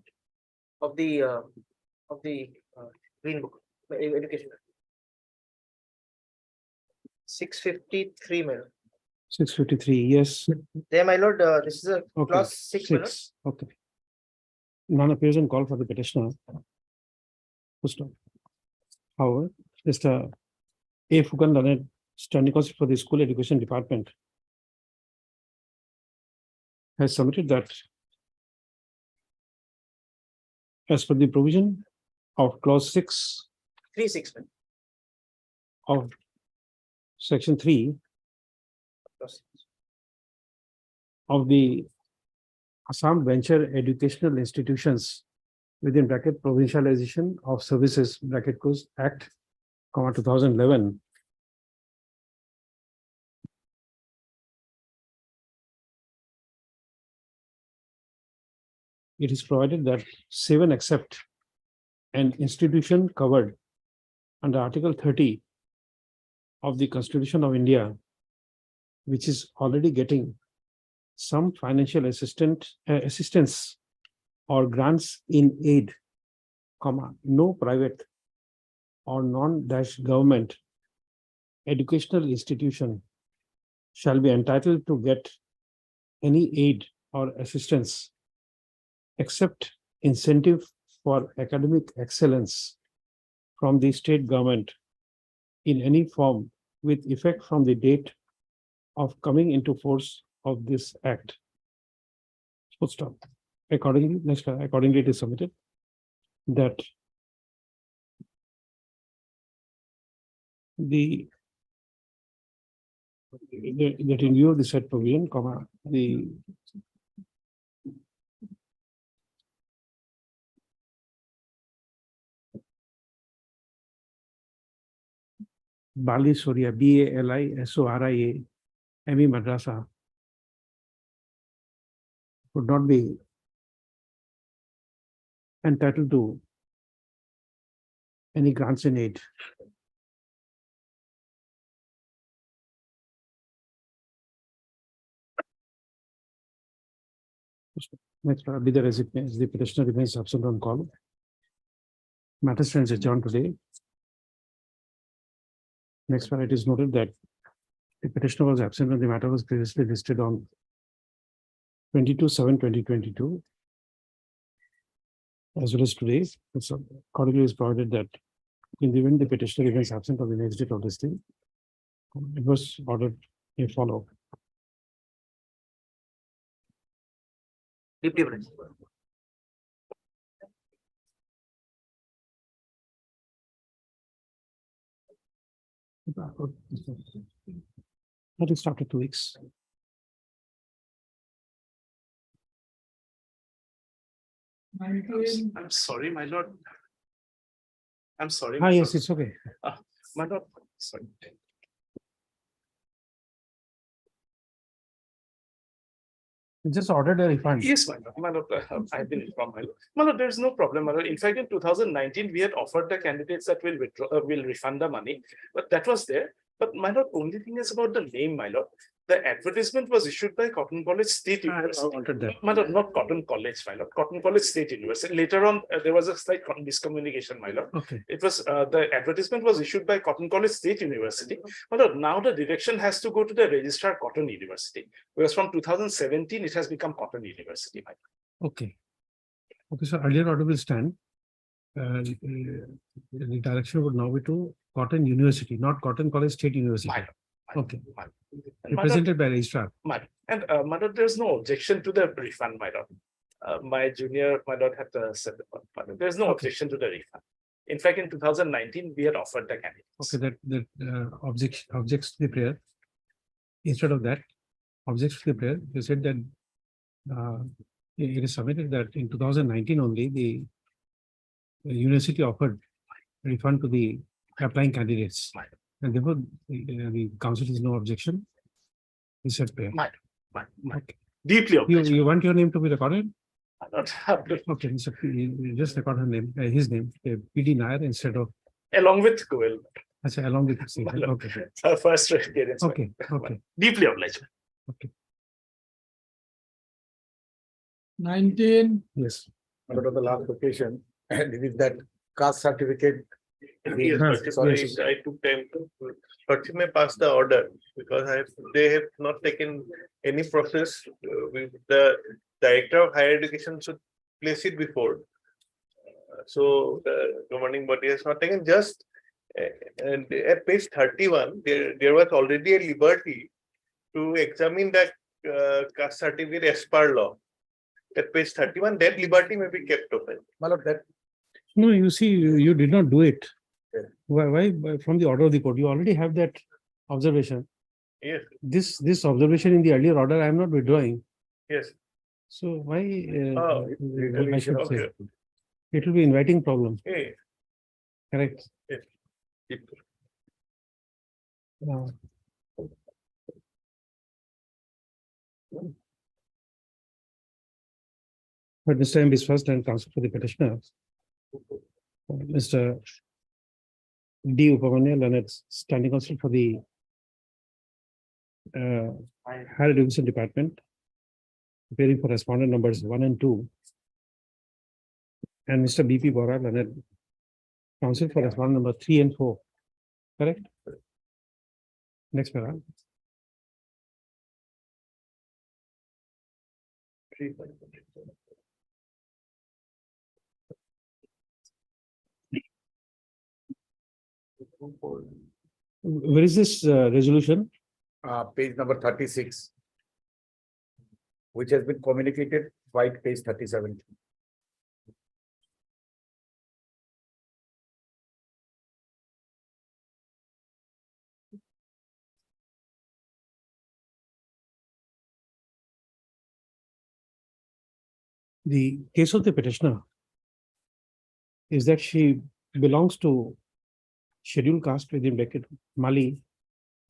[SPEAKER 13] of the green book, education. 653, my lord.
[SPEAKER 2] 653, yes,
[SPEAKER 13] There, my lord, this is a
[SPEAKER 2] okay,
[SPEAKER 13] clause 6, my lord.
[SPEAKER 2] 6, okay. None appears on call for the petitioner. Full stop. However, Mr. A. Fukan Lanet, standing counsel for the School Education Department, has submitted that as per the provision of clause 6
[SPEAKER 13] 3-6, man.
[SPEAKER 2] of section 3
[SPEAKER 13] Clause
[SPEAKER 2] of the Assam Venture Educational Institutions within bracket Provincialization of Services bracket close Act, 2011. It is provided that 7 except an institution covered under Article 30 of the Constitution of India, which is already getting some financial assistance or grants in aid, no private or non-government educational institution shall be entitled to get any aid or assistance except incentive for academic excellence from the state government in any form with effect from the date of coming into force of this act. Full stop. Accordingly, accordingly it is submitted that that in view of the said provision, the Bali Soria, BALISORIA, ME Madrasa would not be entitled to any grants in aid. Next, be the resignation, the petitioner remains absent on call. Matter stands adjourned today. Next one, it is noted that the petitioner was absent when the matter was previously listed on 22/7/2022. As well as today, so accordingly is provided that in the event the petitioner remains absent on the next date of listing, it was ordered a follow.
[SPEAKER 13] Deeply obliged.
[SPEAKER 2] That is after 2 weeks.
[SPEAKER 5] I'm sorry, my lord. I'm sorry.
[SPEAKER 2] Ah, yes, it's okay.
[SPEAKER 5] My lord, sorry.
[SPEAKER 2] You just ordered a refund.
[SPEAKER 5] Yes, my lord, I've been informed, my lord, there's no problem, my lord. In fact, in 2019, we had offered the candidates that will withdraw, will refund the money, but that was there. But my lord, only thing is about the name, my lord. The advertisement was issued by Cotton College State University.
[SPEAKER 2] I wanted that.
[SPEAKER 5] My lord, not Cotton College, my lord, Cotton College State University. Later on, there was a slight miscommunication, my lord.
[SPEAKER 2] Okay.
[SPEAKER 5] It was, the advertisement was issued by Cotton College State University. My lord, now the direction has to go to the registrar Cotton University. Whereas from 2017, it has become Cotton University, my lord.
[SPEAKER 2] Okay. Okay, so earlier order will stand. The direction would now be to Cotton University, not Cotton College State University.
[SPEAKER 5] My lord.
[SPEAKER 2] Okay.
[SPEAKER 5] My lord. And my lord,
[SPEAKER 2] Represented by registrar.
[SPEAKER 5] my lord, there's no objection to the refund, my lord. My junior, my lord, had said, my lord, there's no objection to the refund. In fact, in 2019, we had offered the candidates.
[SPEAKER 2] Okay, that objects to the prayer. Instead of that, objects to the prayer, you said that it is submitted that in 2019 only the university offered refund to the applying candidates.
[SPEAKER 5] Right.
[SPEAKER 2] And therefore, the council is no objection. He said prayer. Okay.
[SPEAKER 5] Deeply obliged.
[SPEAKER 2] You want your name to be recorded?
[SPEAKER 5] My lord, absolutely.
[SPEAKER 2] Okay, so you just record her name, his name, PD Nair instead of,
[SPEAKER 5] Along with Goel.
[SPEAKER 2] along with his name.
[SPEAKER 5] My lord.
[SPEAKER 2] Okay,
[SPEAKER 5] First appearance. my
[SPEAKER 2] okay,
[SPEAKER 5] lord.
[SPEAKER 2] okay,
[SPEAKER 5] Deeply obliged.
[SPEAKER 2] okay.
[SPEAKER 7] 19.
[SPEAKER 2] Yes.
[SPEAKER 8] Under the last occasion, and it is that caste certificate
[SPEAKER 12] Yes,
[SPEAKER 2] Huh,
[SPEAKER 12] but sorry,
[SPEAKER 2] yes.
[SPEAKER 12] I took time to, may pass the order because they have not taken any process. With the director of higher education should place it before. So the governing body has not taken just, and at page 31, there was already a liberty to examine that caste certificate as per law. At page 31, that liberty may be kept open.
[SPEAKER 2] No, you see, you did not do it.
[SPEAKER 12] Yeah.
[SPEAKER 2] Why, from the order of the court, you already have that observation.
[SPEAKER 12] Yes,
[SPEAKER 2] This observation in the earlier order, I am not withdrawing.
[SPEAKER 12] yes.
[SPEAKER 2] So why,
[SPEAKER 12] Oh,
[SPEAKER 2] I should say,
[SPEAKER 12] okay.
[SPEAKER 2] it will be inviting problem,
[SPEAKER 12] Hey,
[SPEAKER 2] correct?
[SPEAKER 12] yes.
[SPEAKER 2] Uh, But Mr. M. Biswas and counsel for the petitioner, Mr. D. Upamanya, learned standing counsel for the Higher Education Department, appearing for respondent numbers 1 and 2. And Mr. B. P. Bora, learned counsel for respondent number 3 and 4. Correct? Next paragraph. Where is this resolution?
[SPEAKER 8] Page number 36. Which has been communicated by page 37.
[SPEAKER 2] The case of the petitioner is that she belongs to scheduled caste within bracket Mali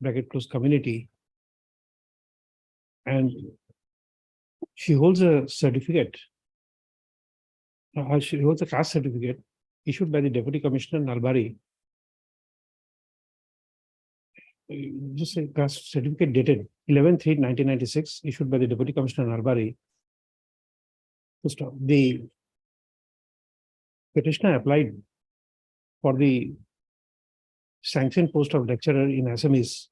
[SPEAKER 2] bracket close community, and she holds a certificate. She holds a caste certificate issued by the Deputy Commissioner Nalbari. Just a caste certificate dated 11/3/1996, issued by the Deputy Commissioner Nalbari. The petitioner applied for the sanctioned post of lecturer in Assamese,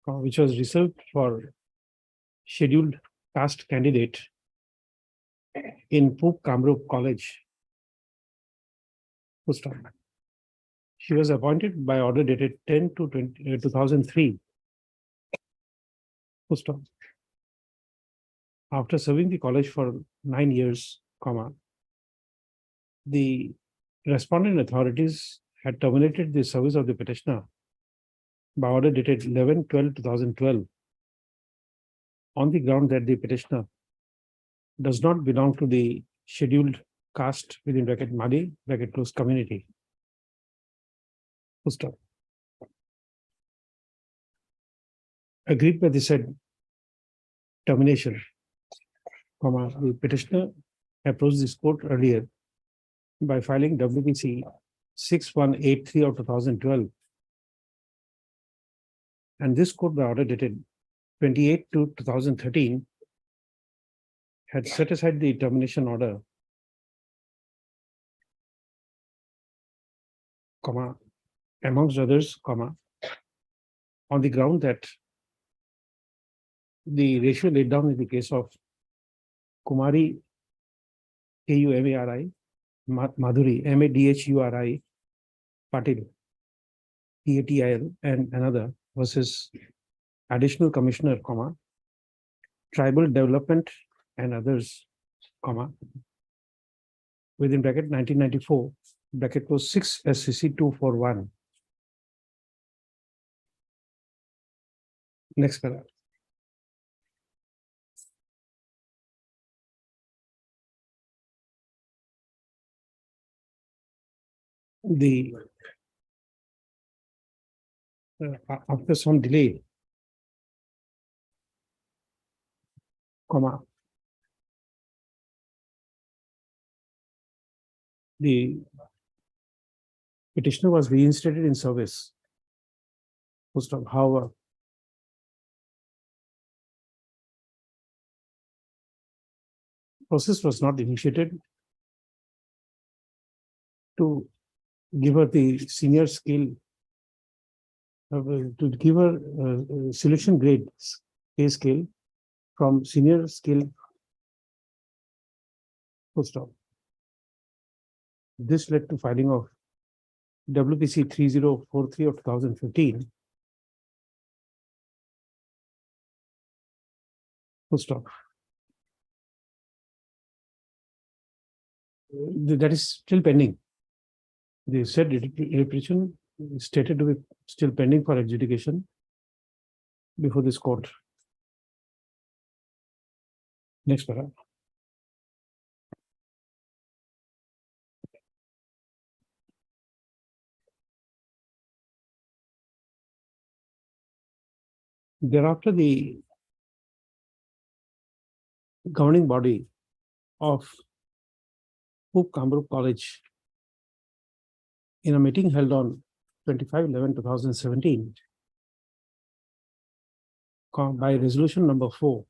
[SPEAKER 2] which was reserved for scheduled caste candidate in Poop Kamrup College. She was appointed by order dated 10/20/2003. After serving the college for 9 years, the respondent authorities had terminated the service of the petitioner by order dated 11/12/2012 on the ground that the petitioner does not belong to the scheduled caste within bracket Mali bracket close community. Agreed by the said termination, the petitioner approached this court earlier by filing WPC 6183 of 2012. And this court by order dated 28/2/2013 had set aside the termination order, amongst others, on the ground that the ratio laid down in the case of Kumari Kumari Madhuri Madhuri Patil Patil and another versus additional commissioner, tribal development and others, within bracket 1994 bracket close 6 SCC 241. Next paragraph. After some delay, the petitioner was reinstated in service. However, process was not initiated to give her the senior scale, to give her selection grade pay scale from senior scale. Full stop. This led to filing of WPC 3043 of 2015. Full stop. That is still pending. The said interpretation is stated to be still pending for adjudication before this court. Next paragraph. Thereafter, the governing body of Hoop Kamrup College, in a meeting held on 25/11/2017, by resolution number 4,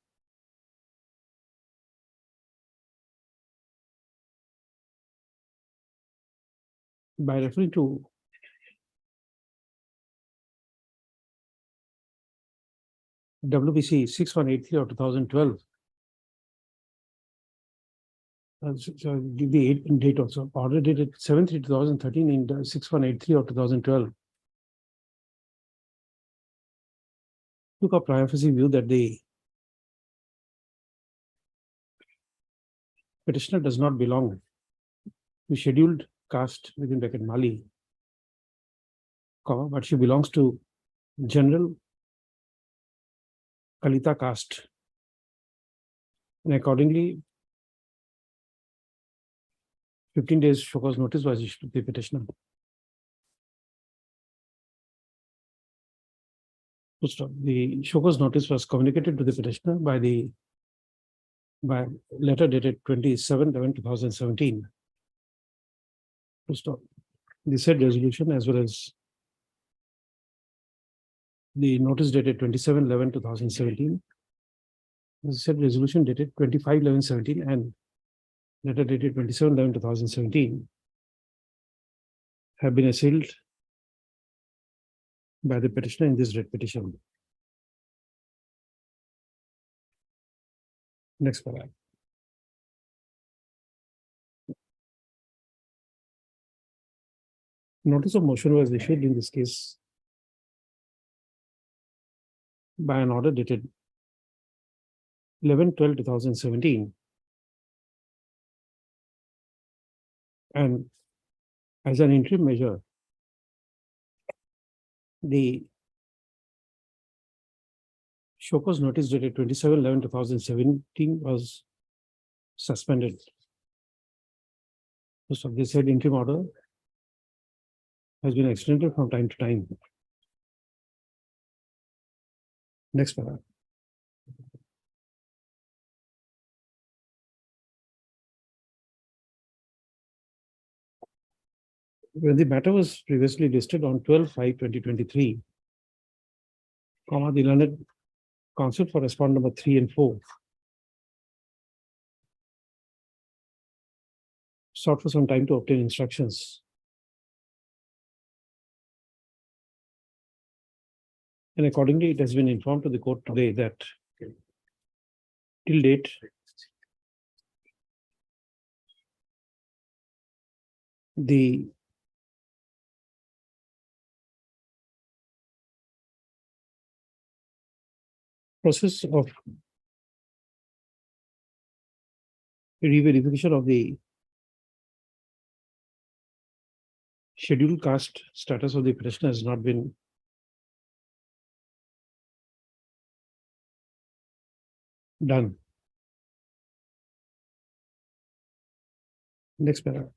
[SPEAKER 2] by referring to WPC 6183 of 2012. So give the date also. Order dated 7/3/2013 in 6183 of 2012. Took a prima facie view that the petitioner does not belong to scheduled caste within bracket Mali, but she belongs to general Kalita caste, and accordingly 15 days show cause notice was issued to the petitioner. The show cause notice was communicated to the petitioner by letter dated 27/11/2017. The said resolution as well as the notice dated 27/11/2017. The said resolution dated 25/11/17 and letter dated 27/11/2017 have been assailed by the petitioner in this writ petition. Next paragraph. Notice of motion was issued in this case by an order dated 11/12/2017. And as an interim measure, the show cause notice dated 27/11/2017 was suspended. So this said interim order has been extended from time to time. Next paragraph. When the matter was previously listed on 12/5/2023, the learned counsel for respondent number 3 and 4 sought for some time to obtain instructions. And accordingly, it has been informed to the court today that till date, the process of re-verification of the scheduled caste status of the petitioner has not been done. Next paragraph.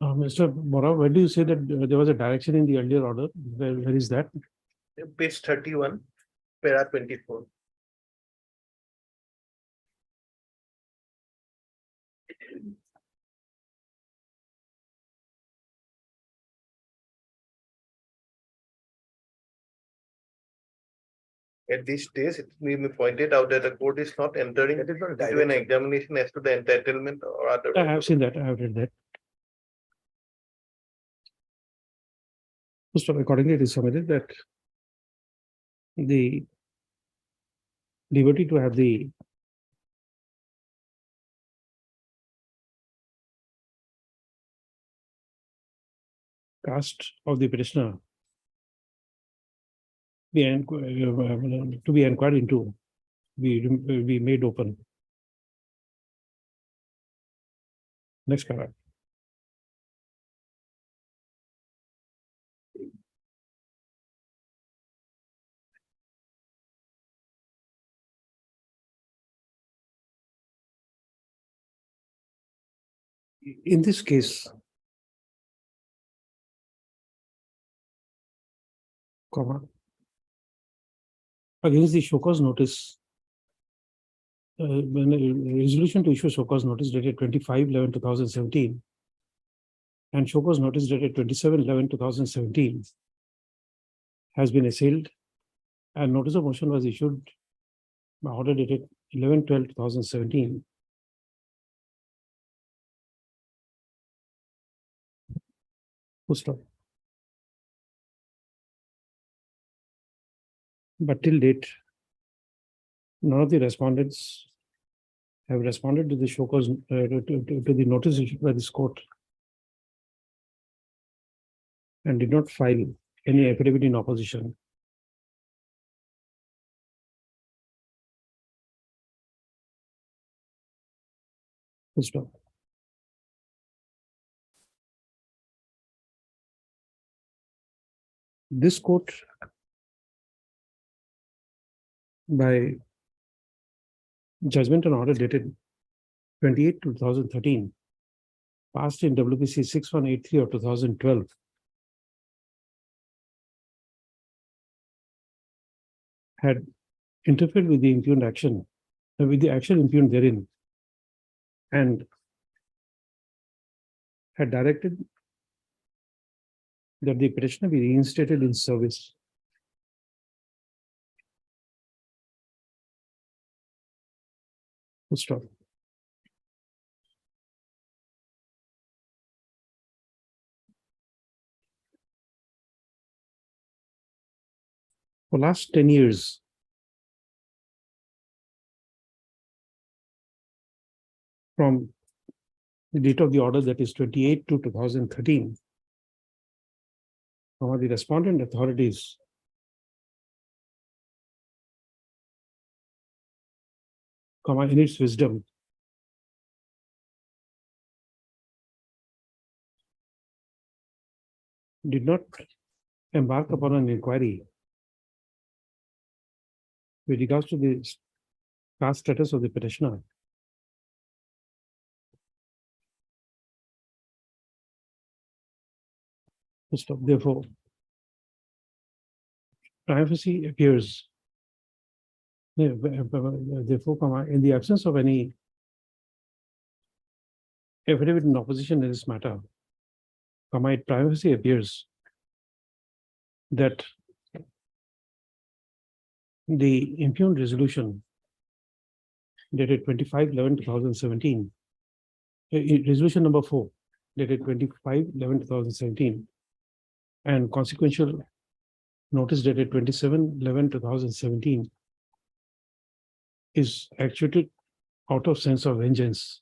[SPEAKER 2] Mr. Bora, where do you say that there was a direction in the earlier order? Where is that?
[SPEAKER 13] Page 31, para 24.
[SPEAKER 12] At this stage, it may be pointed out that the court is not entering
[SPEAKER 8] That is not
[SPEAKER 12] into an examination as to the entitlement or other.
[SPEAKER 2] I have seen that, I have read that. So accordingly, it is submitted that the liberty to have the caste of the petitioner to be inquired into, be made open. Next paragraph. In this case, comma, against the show cause notice, when a resolution to issue show cause notice dated 25/11/2017 and show cause notice dated 27/11/2017 has been assailed and notice of motion was issued by order dated 11/12/2017. Full stop. But till date, none of the respondents have responded to the show cause, to the notice issued by this court and did not file any affidavit in opposition. Full stop. This court, by judgment and order dated 28/2013, passed in WPC 6183 of 2012, had interfered with the impugned action, with the action impugned therein, and had directed that the petitioner be reinstated in service. Full stop. For last 10 years, from the date of the order, that is 28/2013, the respondent authorities in its wisdom did not embark upon an inquiry with regards to the caste status of the petitioner. Therefore, privacy appears. Therefore, in the absence of any affidavit in opposition in this matter, it privacy appears that the impugned resolution dated 25/11/2017, resolution number 4, dated 25/11/2017, and consequential notice dated 27/11/2017 is actuated out of sense of vengeance.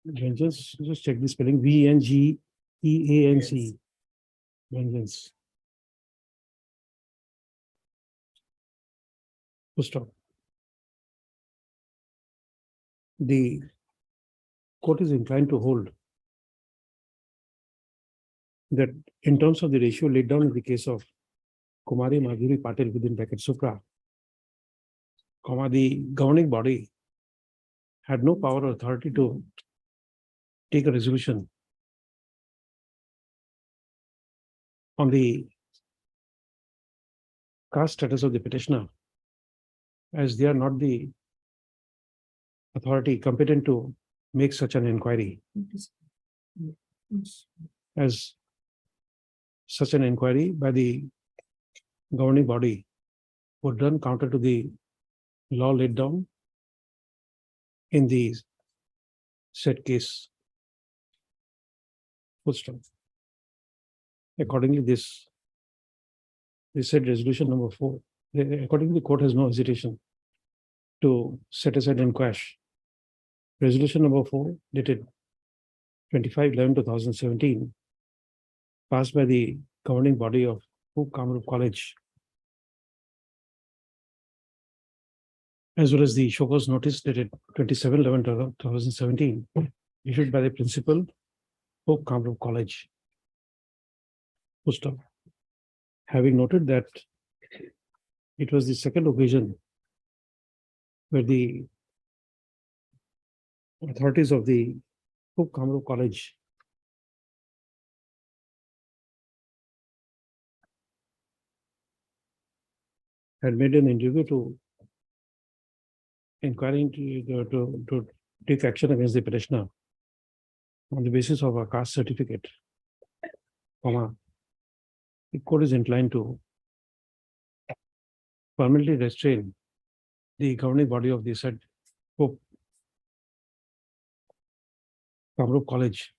[SPEAKER 2] Vengeance, just check the spelling, VNGEANC, vengeance. Full stop. The court is inclined to hold that in terms of the ratio laid down in the case of Kumari Madhuri Patil within bracket Supra, the governing body had no power or authority to take a resolution on the caste status of the petitioner, as they are not the authority competent to make such an inquiry. As such an inquiry by the governing body would run counter to the law laid down in the said case. Full stop. Accordingly, this said resolution number 4, accordingly, the court has no hesitation to set aside and quash resolution number 4 dated 25/11/2017 passed by the governing body of Kamrup College, as well as the show cause notice dated 27/11/2017 issued by the principal of Kamrup College. Full stop. Having noted that it was the second occasion where the authorities of the Kamrup College had made an interview to inquiring to take action against the petitioner on the basis of a caste certificate, the court is inclined to permanently restrain the governing body of the said Kamrup College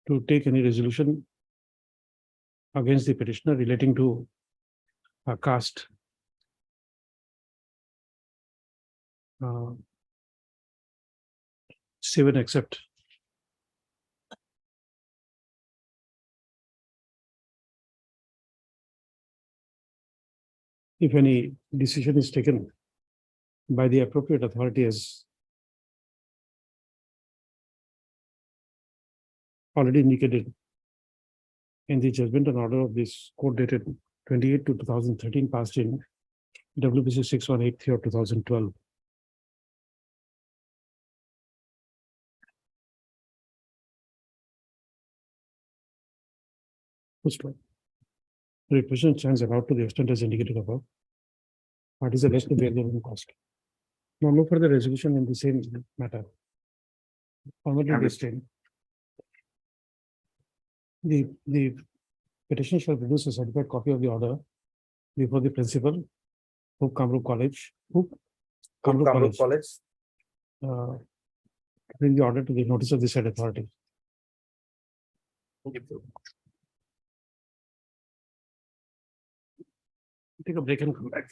[SPEAKER 2] to take any resolution against the petitioner relating to a caste save and accept. If any decision is taken by the appropriate authority as already indicated in the judgment and order of this court dated 28/2013 passed in WBC 6183 of 2012. The repression stands allowed to the extent as indicated above. Parties are left to bear their own cost. Now, no further resolution in the same matter. Permanently restrained. The petitioner shall produce a certified copy of the order before the principal of Kamrup College. Kamrup College. Bring the order to the notice of the said authority. Take a break and come back.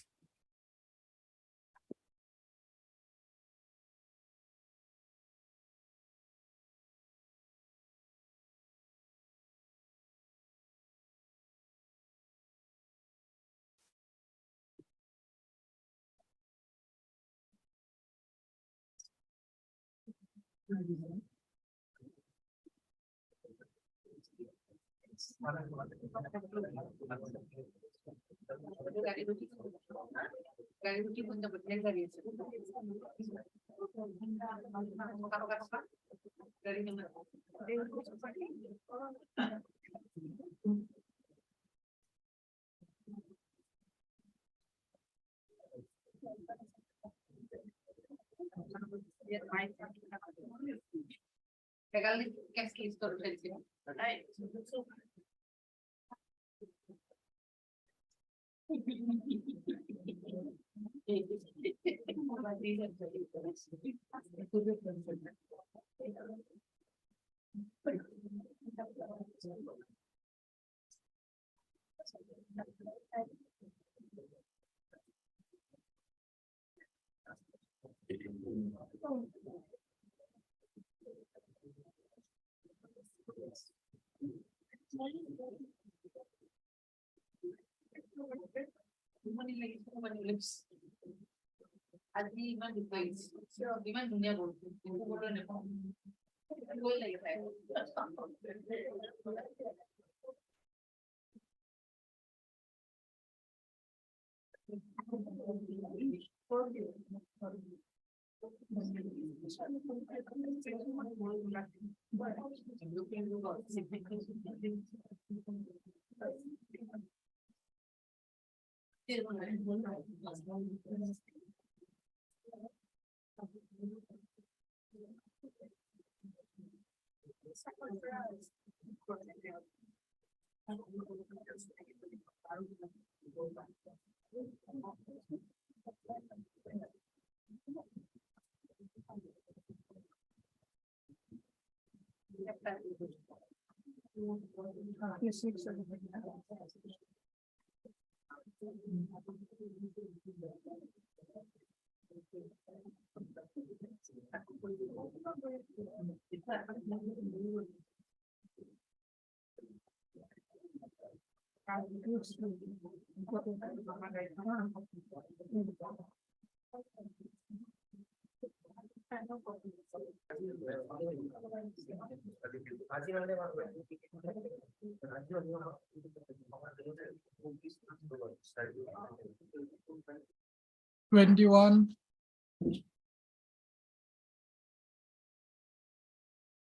[SPEAKER 7] 21.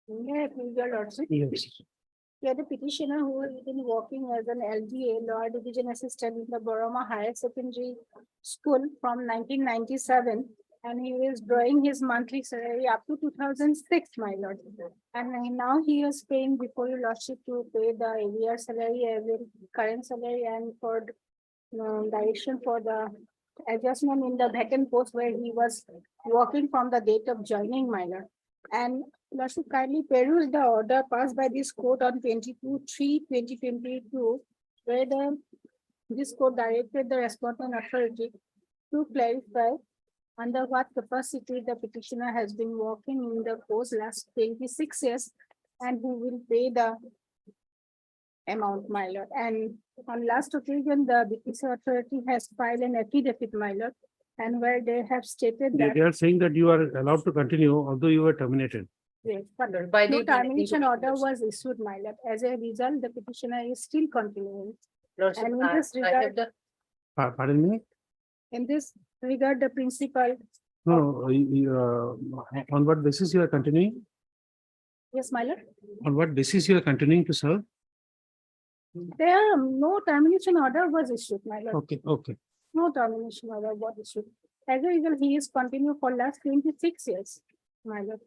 [SPEAKER 9] Yeah, your lordship.
[SPEAKER 2] Yes.
[SPEAKER 9] You are the petitioner who has been working as an LDA, Law Division Assistant in the Boroma Higher Secondary School from 1997. And he is drawing his monthly salary up to 2006, my lord. And now he is paying before your lordship to pay the arrear salary, every current salary, and for direction for the adjustment in the vacant post where he was working from the date of joining, my lord. And lordship kindly peruse the order passed by this court on 22/3/2022, where this court directed the respondent authority to clarify under what capacity the petitioner has been working in the post last 26 years and who will pay the amount, my lord. And on last occasion, the BPC authority has filed an affidavit, my lord, and where they have stated
[SPEAKER 2] They
[SPEAKER 9] that
[SPEAKER 2] are saying that you are allowed to continue, although you were terminated.
[SPEAKER 9] yes, but no termination order was issued, my lord. As a result, the petitioner is still continuing.
[SPEAKER 6] Lordship,
[SPEAKER 9] And in this
[SPEAKER 6] I have
[SPEAKER 9] regard,
[SPEAKER 6] the
[SPEAKER 2] Pardon me?
[SPEAKER 9] in this regard, the principal,
[SPEAKER 2] No, on what basis you are continuing?
[SPEAKER 9] yes, my lord,
[SPEAKER 2] On what basis you are continuing to serve?
[SPEAKER 9] there no termination order was issued, my lord.
[SPEAKER 2] Okay, okay.
[SPEAKER 9] No termination order was issued. As a result, he is continued for last 26 years, my lord.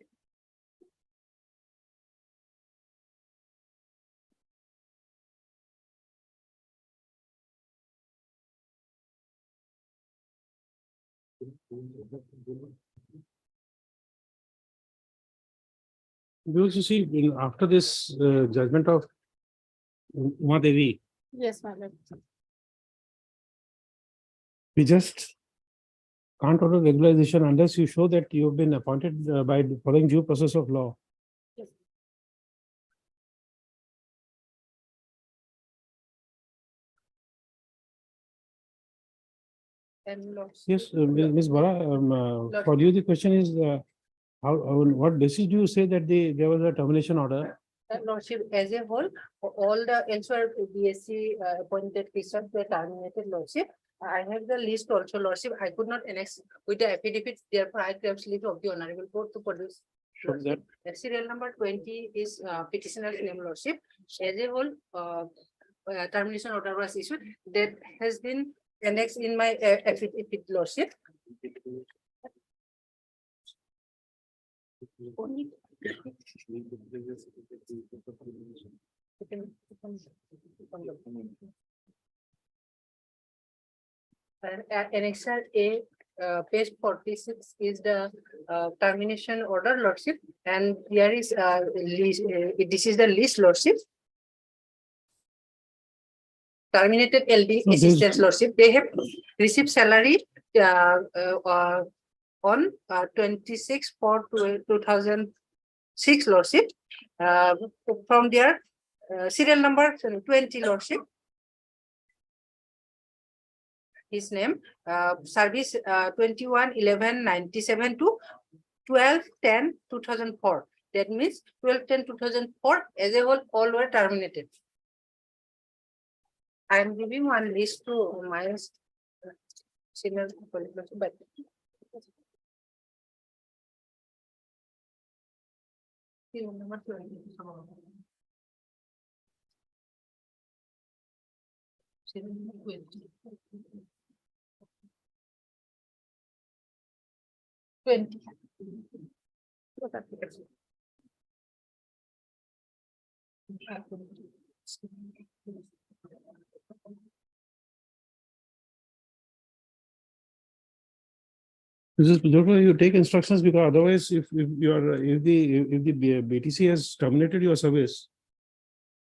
[SPEAKER 2] Because you see, after this judgment of Uma Devi,
[SPEAKER 9] Yes, my lord.
[SPEAKER 2] we just can't order regularization unless you show that you have been appointed by following due process of law.
[SPEAKER 9] Yes. And lordship.
[SPEAKER 2] Yes, Ms. Bora, for you, the question is, on what basis do you say that there was a termination order?
[SPEAKER 7] Lordship, as a whole, all the elsewhere BSc appointed officers were terminated, lordship. I have the list also, lordship. I could not annex with the affidavit, therefore I grab slip of the honorable court to produce.
[SPEAKER 2] Show that.
[SPEAKER 7] Serial number 20 is petitioner's name, lordship. As a whole, termination order was issued that has been annexed in my affidavit, lordship.
[SPEAKER 9] Only
[SPEAKER 7] Annexure A, page 46 is the termination order, lordship, and here is list, this is the list, lordship. Terminated LD
[SPEAKER 2] So
[SPEAKER 7] assistants, lordship, they have received salary on 26/4/2006, lordship. From their serial number 20, lordship. His name, service 21/11/97 to 12/10/2004. That means 12/10/2004 as a whole, all were terminated. I am giving one list to my senior colleague, but number 20. Serial number 20. 20.
[SPEAKER 2] This is, you take instructions because otherwise if you are, if the BTC has terminated your service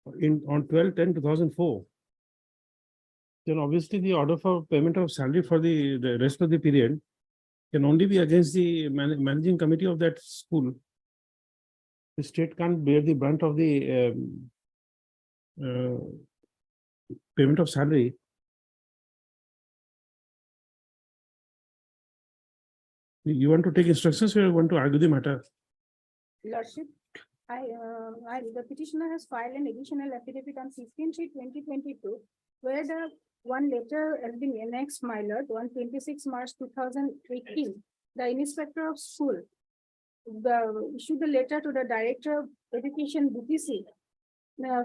[SPEAKER 2] on 12/10/2004, then obviously the order for payment of salary for the rest of the period can only be against the managing committee of that school. The state can't bear the brunt of the payment of salary. You want to take instructions or you want to argue the matter?
[SPEAKER 9] Lordship, the petitioner has filed an additional affidavit on 15/3/2022, where the one letter has been annexed, my lord, on 26 March 2018. The inspector of school issued the letter to the director of education BPC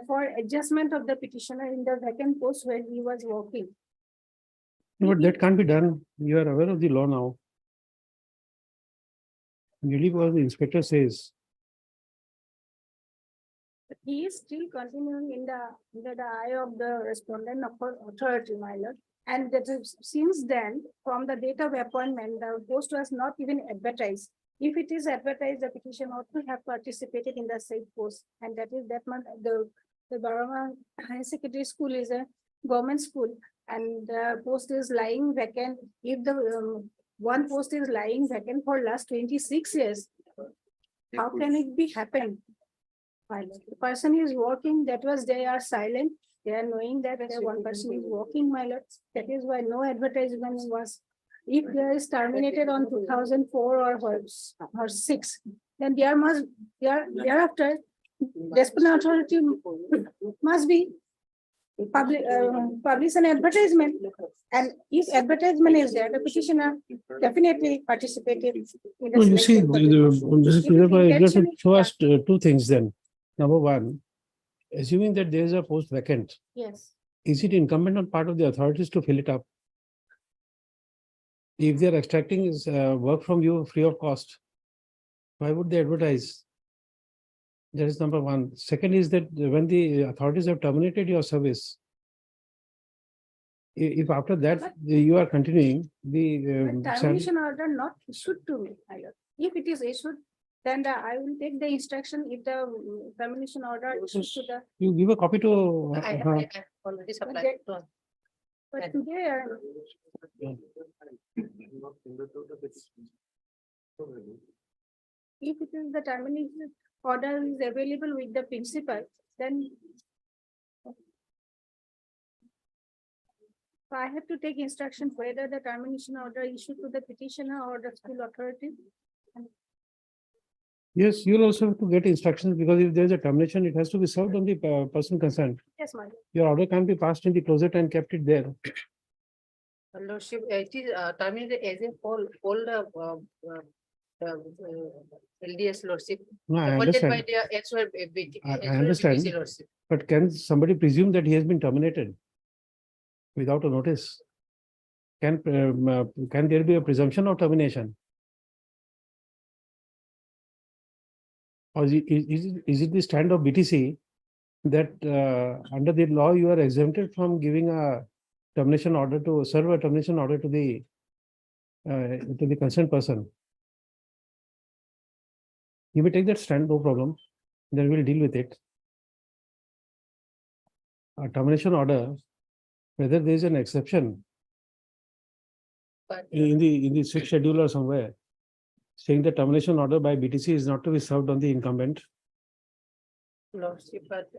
[SPEAKER 9] for adjustment of the petitioner in the vacant post where he was working.
[SPEAKER 2] But that can't be done. You are aware of the law now. Really what the inspector says.
[SPEAKER 9] He is still continuing in the eye of the respondent of authority, my lord. And that is, since then, from the date of appointment, the post was not even advertised. If it is advertised, the petition ought to have participated in the said post. And that is that month, the Barama Higher Secondary School is a government school and the post is lying vacant. If the one post is lying vacant for last 26 years, how can it be happen? The person is working, that was, they are silent. They are knowing that one person is working, my lord. That is why no advertisement was. If there is terminated on 2004 or 6, then thereafter, Despina authority must be publish an advertisement. And if advertisement is there, the petitioner definitely participated in the.
[SPEAKER 2] No, you see,
[SPEAKER 9] If
[SPEAKER 2] just show us two things then. Number one, assuming that there is a post vacant,
[SPEAKER 9] Yes.
[SPEAKER 2] is it incumbent on part of the authorities to fill it up? If they are extracting is work from you free of cost, why would they advertise? That is number one. Second is that when the authorities have terminated your service, if after that you are continuing the
[SPEAKER 9] Termination order not issued to me, my lord. If it is issued, then I will take the instruction if the termination order issued to the.
[SPEAKER 2] you give a copy to
[SPEAKER 7] I have already supplied to her.
[SPEAKER 9] But today, if it is the termination order is available with the principal, then I have to take instruction whether the termination order issued to the petitioner or the school authority.
[SPEAKER 2] yes, you'll also have to get instructions because if there is a termination, it has to be served on the person concerned.
[SPEAKER 9] Yes, my lord.
[SPEAKER 2] Your order can't be passed in the closet and kept it there.
[SPEAKER 7] Lordship, it is terminated as a whole, all LDS lordship.
[SPEAKER 2] No, I
[SPEAKER 7] Appointed by
[SPEAKER 2] understand,
[SPEAKER 7] their elsewhere BT.
[SPEAKER 2] I
[SPEAKER 7] elsewhere
[SPEAKER 2] understand.
[SPEAKER 7] BPC lordship.
[SPEAKER 2] but can somebody presume that he has been terminated without a notice? Can there be a presumption of termination? Or is it the stand of BTC that under the law you are exempted from giving a termination order to serve a termination order to the concerned person? You may take that stand, no problem. Then we'll deal with it. A termination order, whether there is an exception
[SPEAKER 7] But
[SPEAKER 2] in the sixth schedule or somewhere, saying the termination order by BTC is not to be served on the incumbent.
[SPEAKER 7] lordship, but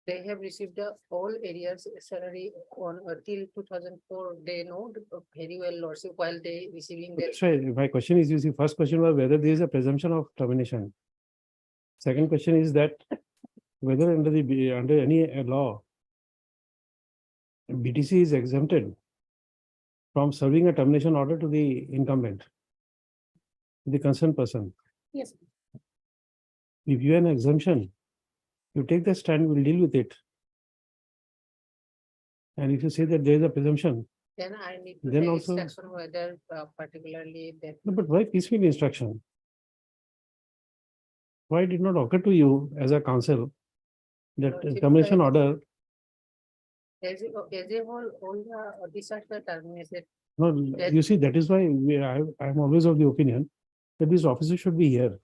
[SPEAKER 7] they have received all areas salary on till 2004. They know very well lordship while they receiving their.
[SPEAKER 2] That's right. My question is, you see, first question was whether there is a presumption of termination. Second question is that whether under any law, BTC is exempted from serving a termination order to the incumbent, the concerned person.
[SPEAKER 9] Yes.
[SPEAKER 2] If you have an exemption, you take the stand, we'll deal with it. And if you say that there is a presumption,
[SPEAKER 7] Then I need to
[SPEAKER 2] Then
[SPEAKER 7] take
[SPEAKER 2] also-
[SPEAKER 7] instruction whether particularly that.
[SPEAKER 2] no, but why piecemeal instruction? Why did not occur to you as a council that
[SPEAKER 7] Lordship,
[SPEAKER 2] termination order,
[SPEAKER 7] As a whole, all the officers were terminated.
[SPEAKER 2] no,
[SPEAKER 7] That-
[SPEAKER 2] you see, that is why I'm always of the opinion that these officers should be here.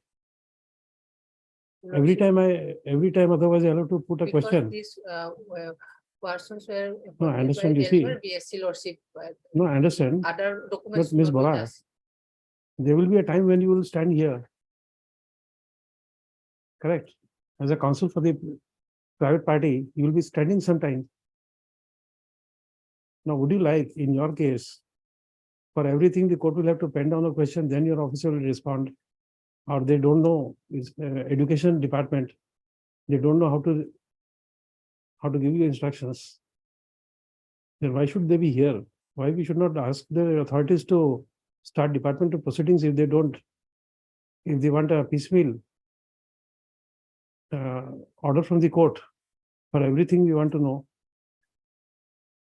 [SPEAKER 2] Every time otherwise I have to put a
[SPEAKER 7] Because
[SPEAKER 2] question.
[SPEAKER 7] these persons were.
[SPEAKER 2] No, I
[SPEAKER 7] appointed by
[SPEAKER 2] understand, you
[SPEAKER 7] the
[SPEAKER 2] see.
[SPEAKER 7] BSc Lordship,
[SPEAKER 2] No, I understand.
[SPEAKER 7] other documents.
[SPEAKER 2] Ms.
[SPEAKER 7] not with
[SPEAKER 2] Bora,
[SPEAKER 7] us.
[SPEAKER 2] There will be a time when you will stand here. Correct? As a counsel for the private party, you will be standing sometime. Now, would you like, in your case, for everything, the court will have to pen down a question, then your officer will respond? Or they don't know, it's education department, they don't know how to give you instructions. Then why should they be here? Why we should not ask the authorities to start departmental proceedings if they don't, if they want a piecemeal order from the court for everything we want to know.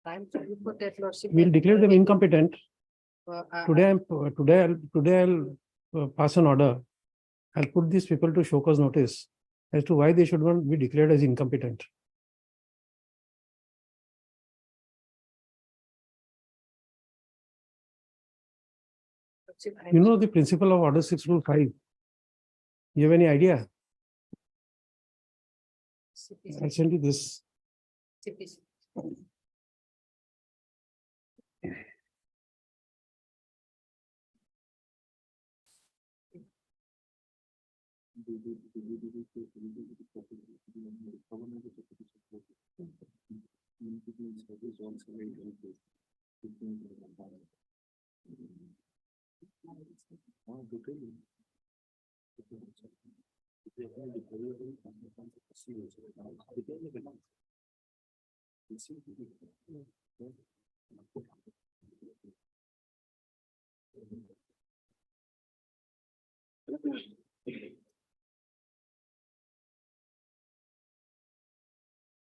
[SPEAKER 7] I'm sorry for that, Lordship.
[SPEAKER 2] We'll declare them incompetent.
[SPEAKER 7] Today.
[SPEAKER 2] Today I'll pass an order. I'll put these people to show cause notice as to why they should not be declared as incompetent. You know the principle of Order 6 Rule 5. You have any idea? I'll send you this.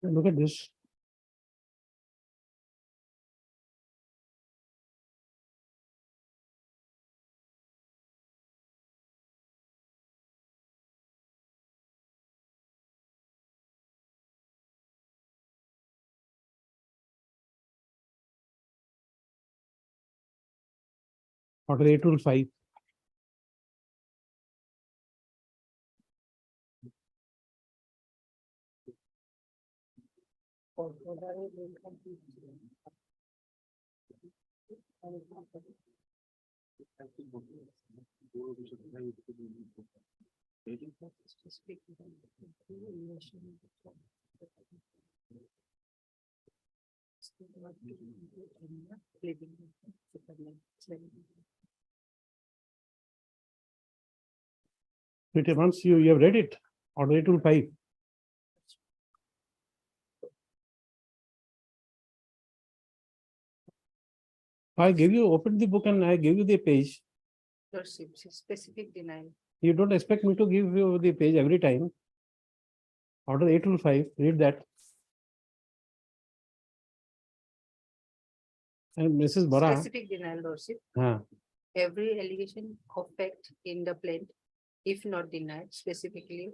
[SPEAKER 2] Look at this. Order 8 Rule 5. Once you have read it, Order 8 Rule 5. I gave you, open the book and I gave you the page.
[SPEAKER 7] Lordship, specific denial.
[SPEAKER 2] You don't expect me to give you the page every time. Order 8 Rule 5, read that. And Mrs. Bora.
[SPEAKER 7] Specific denial, Lordship.
[SPEAKER 2] Huh.
[SPEAKER 7] Every allegation of fact in the plaint, if not denied specifically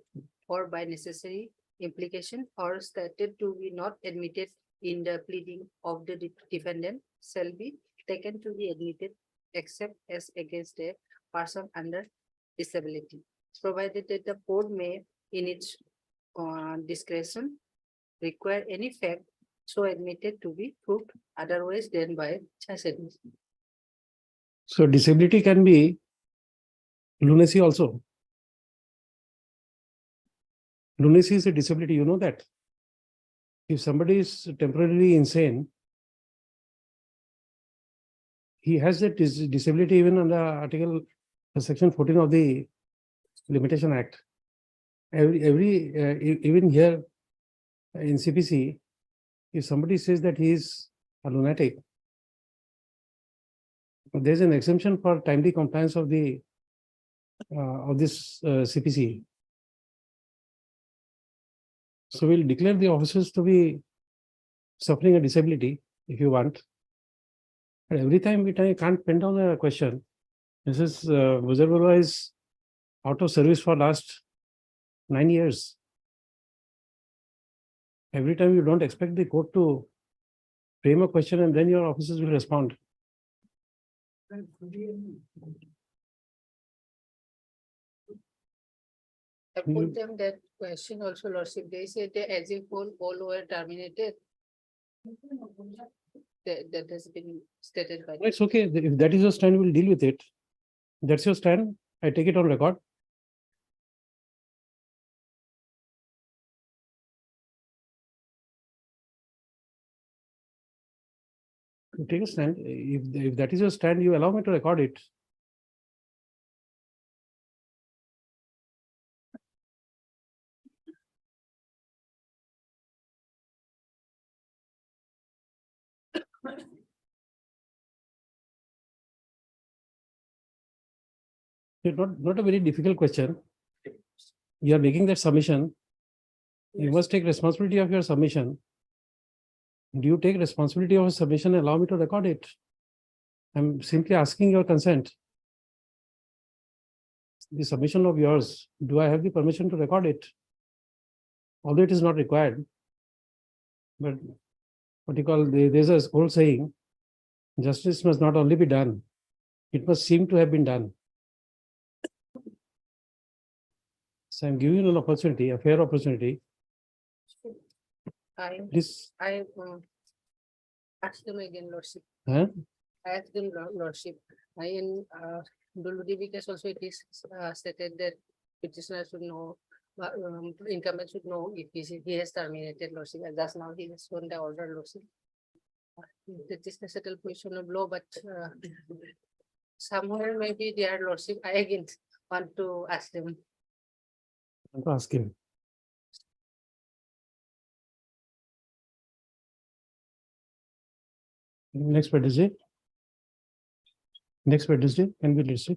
[SPEAKER 7] or by necessary implication or stated to be not admitted in the pleading of the defendant, shall be taken to be admitted except as against a person under disability, provided that the court may in its discretion require any fact so admitted to be proved otherwise than by chance admission.
[SPEAKER 2] So disability can be lunacy also. Lunacy is a disability, you know that. If somebody is temporarily insane, he has that disability even under section 14 of the Limitation Act. Even here in CPC, if somebody says that he is a lunatic, there is an exemption for timely compliance of the of this CPC. So we'll declare the officers to be suffering a disability if you want. And every time we can't pen down a question. Mrs. Buzarbala is out of service for last 9 years. Every time you don't expect the court to frame a question and then your officers will respond.
[SPEAKER 7] I put them that question also, Lordship. They said that as a whole, all were terminated. That has been stated by.
[SPEAKER 2] It's okay. If that is your stand, we'll deal with it. That's your stand. I take it on record. You take a stand. If that is your stand, you allow me to record it. It's not a very difficult question. You are making that submission. You must take responsibility of your submission. Do you take responsibility of a submission? Allow me to record it. I'm simply asking your consent. The submission of yours, do I have the permission to record it? Although it is not required. But what you call, there's a old saying, justice must not only be done, it must seem to have been done. So I'm giving you an opportunity, a fair opportunity. Please.
[SPEAKER 7] I asked them again, Lordship.
[SPEAKER 2] Huh?
[SPEAKER 7] I asked them, Lordship. I in Duludi case also it is stated that petitioner should know, incumbent should know if he has terminated, Lordship. And just now he has shown the order, Lordship. That is the settled position of law, but somewhere maybe their Lordship, I again want to ask them.
[SPEAKER 2] I'm to ask him. Next Wednesday. Next Wednesday, can we listen?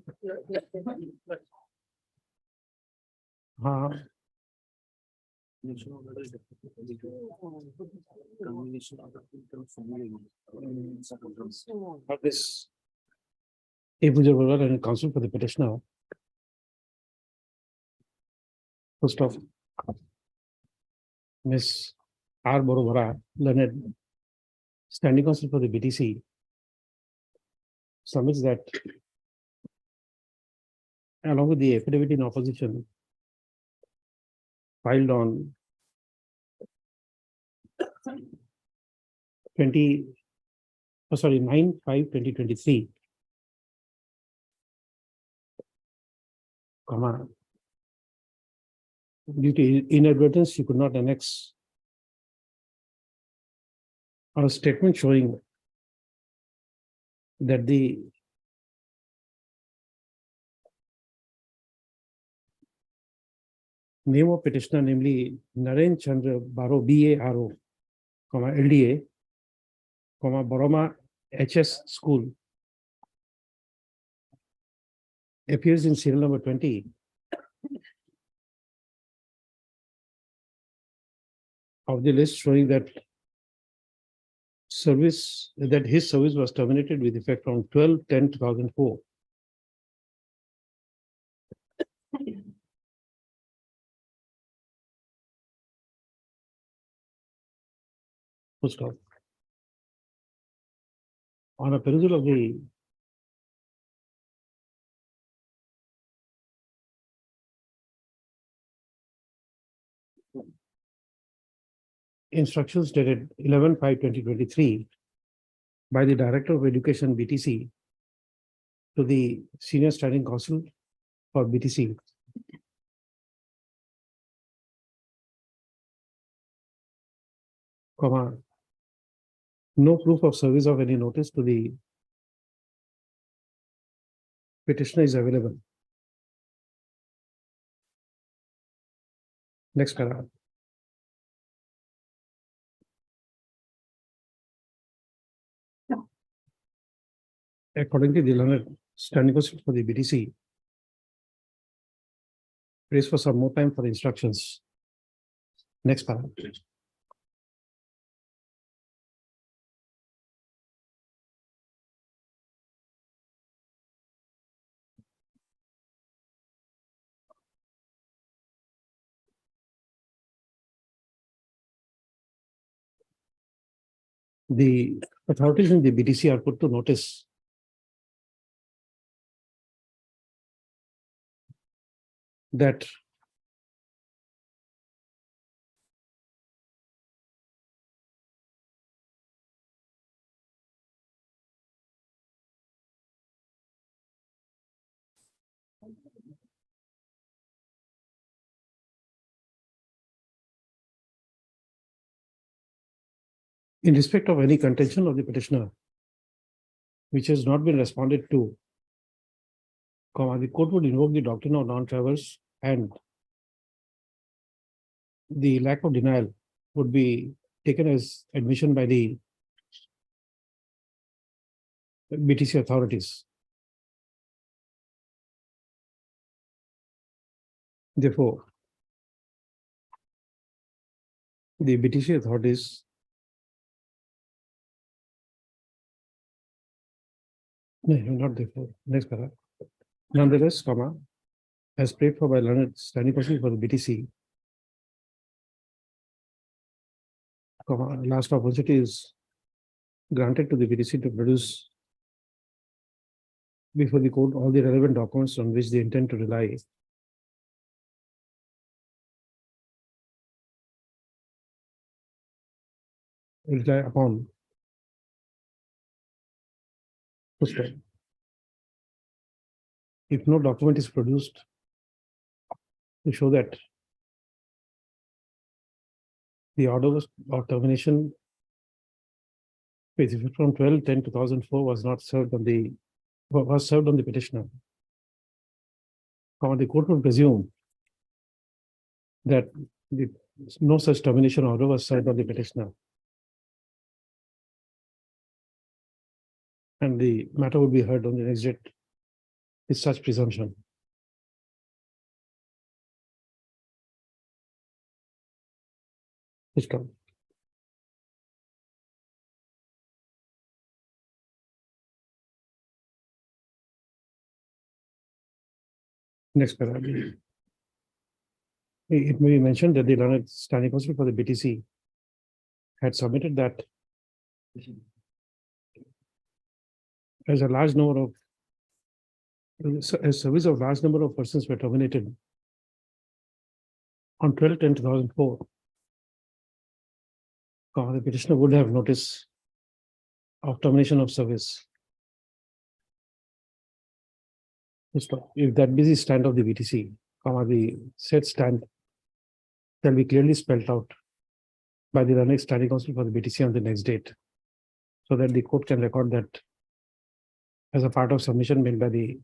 [SPEAKER 2] This A. Puja Barwal and counsel for the petitioner. First of Miss R. Borobara, learned standing counsel for the BTC, submits that along with the affidavit in opposition filed on 9/5/2023, due to inadvertence, she could not annex a statement showing that the name of petitioner, namely Naren Chandra Baro, BARO, LDA, Boroma HS School, appears in serial number 20 of the list, showing that his service was terminated with effect on 12/10/2004. Full stop. On a perusal of the instructions dated 11/5/2023 by the Director of Education BTC to the Senior Standing Counsel for BTC. No proof of service of any notice to the petitioner is available. Next paragraph. According to the learned standing counsel for the BTC, prays for some more time for the instructions. Next paragraph. the authorities in the BTC are put to notice that in respect of any contention of the petitioner which has not been responded to, the court would invoke the doctrine of non-traverse, and the lack of denial would be taken as admission by the BTC authorities. Therefore, the BTC authorities no, not therefore. Next paragraph. Nonetheless, as prayed for by learned standing counsel for the BTC, last opportunity is granted to the BTC to produce before the court all the relevant documents on which they intend to rely. Rely upon. If no document is produced to show that the order was of termination from 12/10/2004 was not served on the petitioner. The court will presume that no such termination order was served on the petitioner. And the matter would be heard on the next date with such presumption. Please come. Next paragraph. It may be mentioned that the learned standing counsel for the BTC had submitted that as a large number of service of large number of persons were terminated on 12/10/2004. The petitioner would have notice of termination of service. If that be the stand of the BTC, the said stand shall be clearly spelled out by the learned standing counsel for the BTC on the next date, so that the court can record that as a part of submission made by the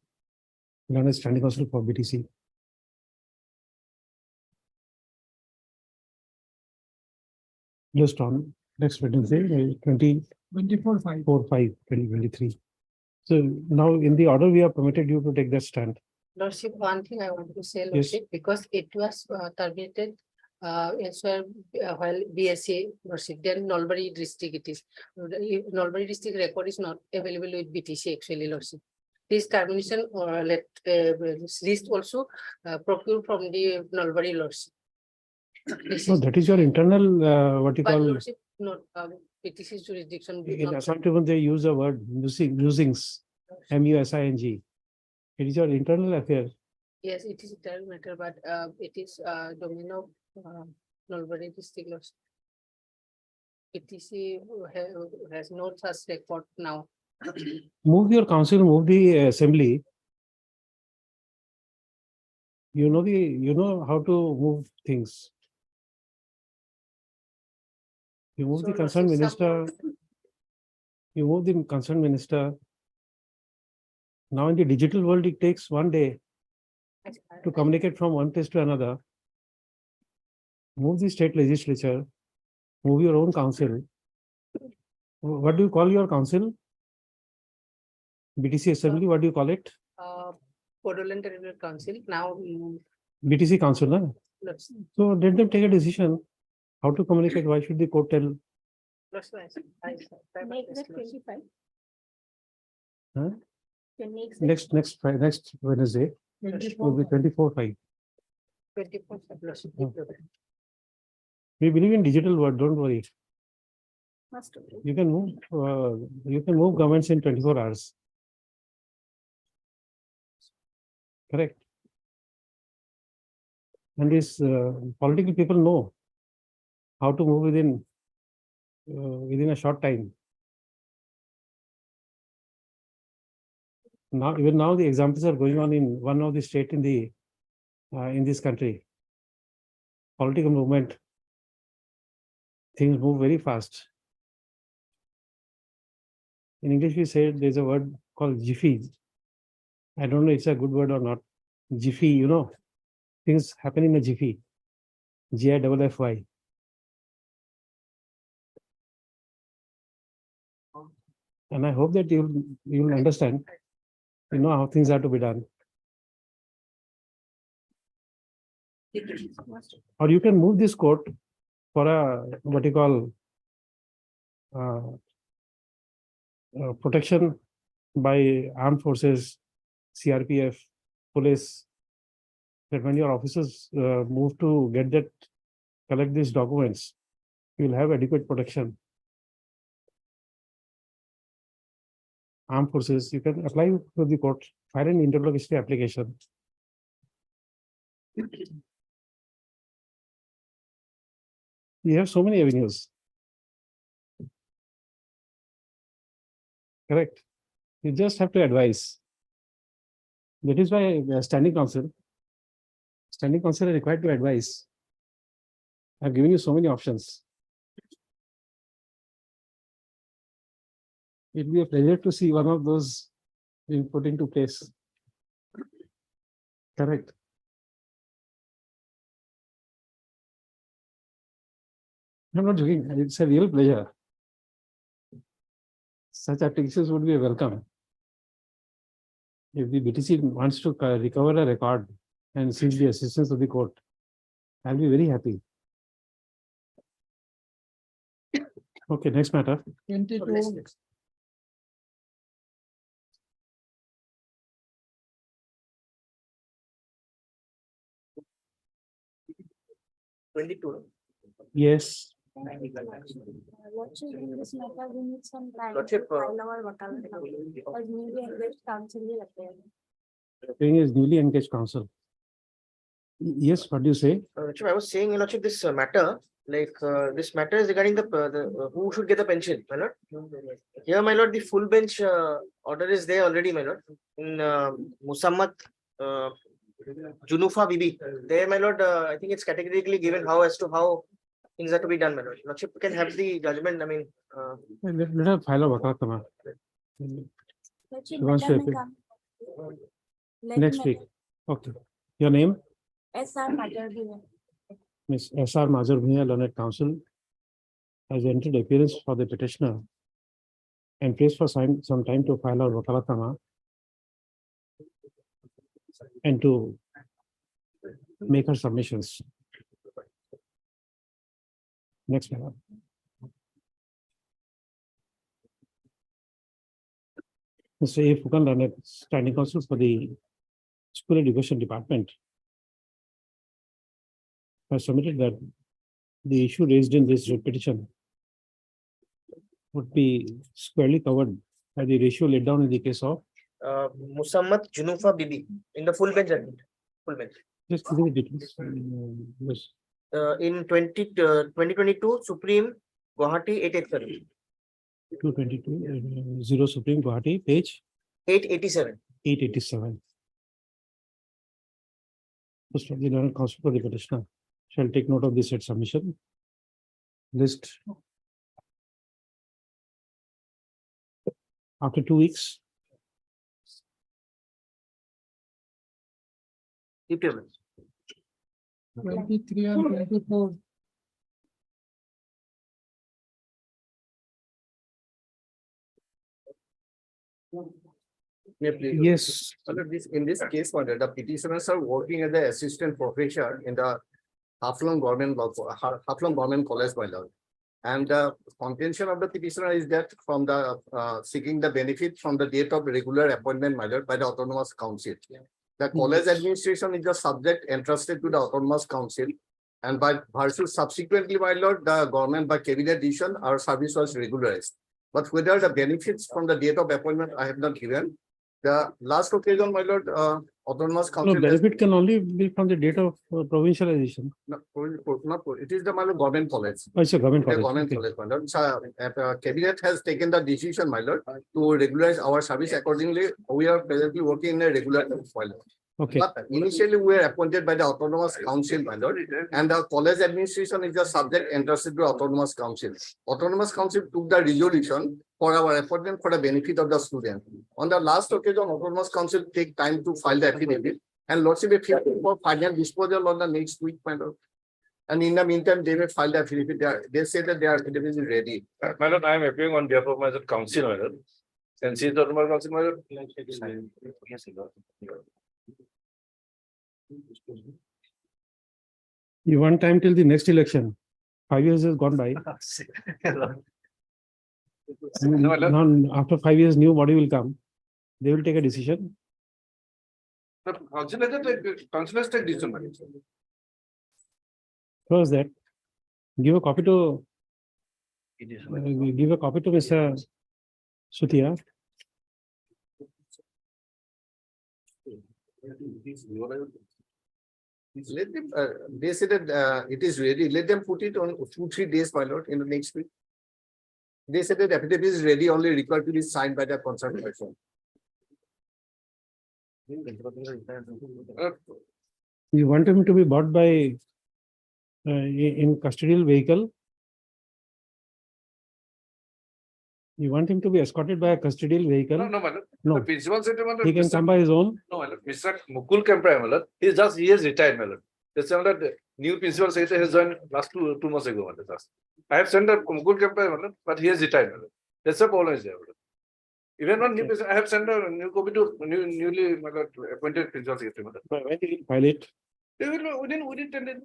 [SPEAKER 2] learned standing counsel for BTC. Just on next Wednesday, 24/5/2023. So now in the order, we are permitted you to take that stand.
[SPEAKER 7] Lordship, one thing I want to say,
[SPEAKER 2] Yes.
[SPEAKER 7] Lordship, because it was terminated elsewhere while BSc, Lordship, then Nalbari district it is. Nalbari district record is not available with BTC actually, Lordship. This termination or list also procured from the Nalbari, Lordship.
[SPEAKER 2] No, that is your internal, what you
[SPEAKER 7] But
[SPEAKER 2] call,
[SPEAKER 7] Lordship, not BTC jurisdiction.
[SPEAKER 2] in Assam even they use the word musings, MUSING. It is your internal affair.
[SPEAKER 7] Yes, it is a internal matter, but it is domain of Nalbari district, Lordship. BTC has no such record now.
[SPEAKER 2] Move your council, move the assembly. You know how to move things. You move the
[SPEAKER 7] So,
[SPEAKER 2] concerned
[SPEAKER 7] Lordship,
[SPEAKER 2] minister. You move the concerned minister. Now in the digital world, it takes one day to communicate from one place to another. Move the state legislature, move your own council. What do you call your council? BTC assembly, what do you call it?
[SPEAKER 7] Bodoland Territorial Council now.
[SPEAKER 2] BTC council, no?
[SPEAKER 7] Lordship,
[SPEAKER 2] So let them take a decision. How to communicate? Why should the court tell?
[SPEAKER 7] Lordship,
[SPEAKER 9] Make that 25.
[SPEAKER 2] Huh?
[SPEAKER 9] Can make that
[SPEAKER 2] Next Wednesday will be 24/5.
[SPEAKER 7] 24, Lordship.
[SPEAKER 2] We believe in digital world, don't worry.
[SPEAKER 9] Must be.
[SPEAKER 2] You can move governments in 24 hours. Correct. And these political people know how to move within a short time. Even now the examples are going on in one of the state in this country. Political movement, things move very fast. In English, we say there's a word called jiffy. I don't know if it's a good word or not. Jiffy, things happen in a jiffy. GIFFY. And I hope that you'll understand, how things are to be done. Or you can move this court for what you call protection by armed forces, CRPF, police, that when your officers move to collect these documents, you will have adequate protection. Armed forces, you can apply to the court, file an interlocutory application. You have so many avenues. Correct. You just have to advise. That is why standing counsel are required to advise. I've given you so many options. It will be a pleasure to see one of those being put into place. Correct. I'm not joking. It's a real pleasure. Such applications would be welcome. If the BTC wants to recover a record and seek the assistance of the court, I'll be very happy. Okay, next matter.
[SPEAKER 9] 22.
[SPEAKER 2] Yes.
[SPEAKER 9] Lordship, in this matter, we need some time.
[SPEAKER 13] Lordship,
[SPEAKER 9] to file our वकालत as newly engaged counsel ही लगते हैं.
[SPEAKER 2] Thing is newly engaged counsel. Yes, what do you say?
[SPEAKER 13] Lordship, I was saying, Lordship, this matter, this matter is regarding the who should get the pension, my lord. Here, my lord, the full bench order is there already, my lord. In Musammat Junufa Bibi. There, my lord, I think it's categorically given how things are to be done, my lord. Lordship can have the judgment, I mean.
[SPEAKER 2] Let her file a wakalat.
[SPEAKER 9] Lordship,
[SPEAKER 2] She wants to
[SPEAKER 9] madam,
[SPEAKER 2] appeal.
[SPEAKER 9] come. Let
[SPEAKER 2] Next
[SPEAKER 9] me-
[SPEAKER 2] week. Okay. Your name?
[SPEAKER 9] SR Matter भी है.
[SPEAKER 2] Ms. S.R. Mazur Bhuiya, Learned Counsel, has entered appearance for the petitioner and prays for some time to file our wakalatnama and to make her submissions. Next, madam. Mr. A. Fukan, Learned Standing Counsel for the School Education Department, has submitted that the issue raised in this petition would be squarely covered by the ratio laid down in the case of.
[SPEAKER 13] Musammat Junufa Bibi in the full bench judgment. Full bench.
[SPEAKER 2] Just give me the details. Yes.
[SPEAKER 13] In 2022, Supreme Guwahati 887.
[SPEAKER 2] 222 0 Supreme Guwahati, page
[SPEAKER 13] 887.
[SPEAKER 2] 887. First, the Learned Counsel for the petitioner shall take note of this said submission. List. After 2 weeks,
[SPEAKER 13] Keep your minutes.
[SPEAKER 9] 23 and 24.
[SPEAKER 2] yes,
[SPEAKER 8] In this case, the petitioners are working as the assistant professor in the Haflong Government College, my lord. And the contention of the petitioner is that from the seeking the benefit from the date of regular appointment, my lord, by the Autonomous Council. The college administration is the subject entrusted to the Autonomous Council
[SPEAKER 14] And by virtue subsequently, my lord, the government by cabinet decision, our service was regularized. But whether the benefits from the date of appointment, I have not given. The last occasion, my lord, autonomous
[SPEAKER 2] No,
[SPEAKER 14] council. has-
[SPEAKER 2] benefit can only be from the date of provincialization.
[SPEAKER 14] It is the my lord, government college.
[SPEAKER 2] Oh, it's a government
[SPEAKER 14] The
[SPEAKER 2] college.
[SPEAKER 14] government
[SPEAKER 2] Okay.
[SPEAKER 14] college, my lord. So, cabinet has taken the decision, my lord, to regularize our service accordingly. We are presently working in a regular file.
[SPEAKER 2] Okay.
[SPEAKER 14] But initially, we were appointed by the autonomous council, my lord, and the college administration is the subject entrusted to autonomous council. Autonomous council took the resolution for our appointment for the benefit of the student. On the last occasion, autonomous council take time to file the affidavit, and lordship may file for final disposal on the next week, my lord. And in the meantime, they may file the affidavit. They say that their affidavit is ready.
[SPEAKER 12] My lord, I am appearing on behalf of my council, my lord. And since the autonomous council, my lord. Yes, my lord.
[SPEAKER 2] You want time till the next election. 5 years has gone by.
[SPEAKER 12] No, my lord.
[SPEAKER 2] Now, after 5 years, new body will come. They will take a decision.
[SPEAKER 12] The council has taken decision, my lord.
[SPEAKER 2] First that, give a copy to Mr. Sutia.
[SPEAKER 14] Let them, they say that it is ready. Let them put it on 2-3 days, my lord, in the next week. They said that affidavit is ready, only required to be signed by the concerned person.
[SPEAKER 2] You want him to be bought by in custodial vehicle? You want him to be escorted by a custodial vehicle?
[SPEAKER 12] No, my lord.
[SPEAKER 2] No.
[SPEAKER 12] The principal said, my lord.
[SPEAKER 2] He can come by his own.
[SPEAKER 12] No, my lord. Mr. Mukul Kemprai, my lord. He has retired, my lord. That's why the new principal secretary has joined last two months ago, my lord. I have sent a Mukul Kemprai, my lord, but he has retired, my lord. That's the problem is there, my lord. Even one new principal, I have sent a new copy to newly, my lord, appointed principal secretary, my lord.
[SPEAKER 2] But when he will file it?
[SPEAKER 12] They will within 10 days.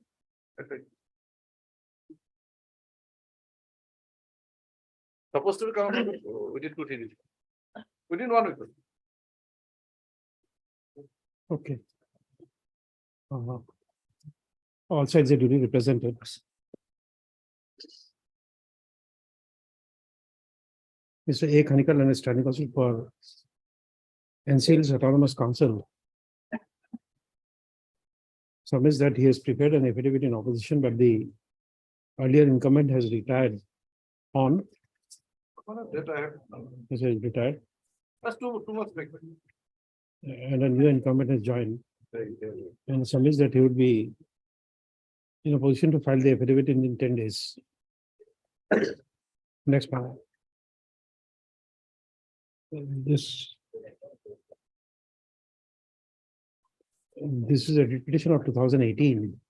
[SPEAKER 12] Supposed to be come within 2-3 days. Within 1 week.
[SPEAKER 2] Okay. All sides are duly represented. Mr. A. Kanikal and his standing counsel for NCL's Autonomous Council submits that he has prepared an affidavit in opposition, but the earlier incumbent has retired on.
[SPEAKER 12] That I have.
[SPEAKER 2] He has retired,
[SPEAKER 12] That's 2 months back.
[SPEAKER 2] and a new incumbent has joined, and submits that he would be in a position to file the affidavit in 10 days. Next panel. This is a petition of 2018.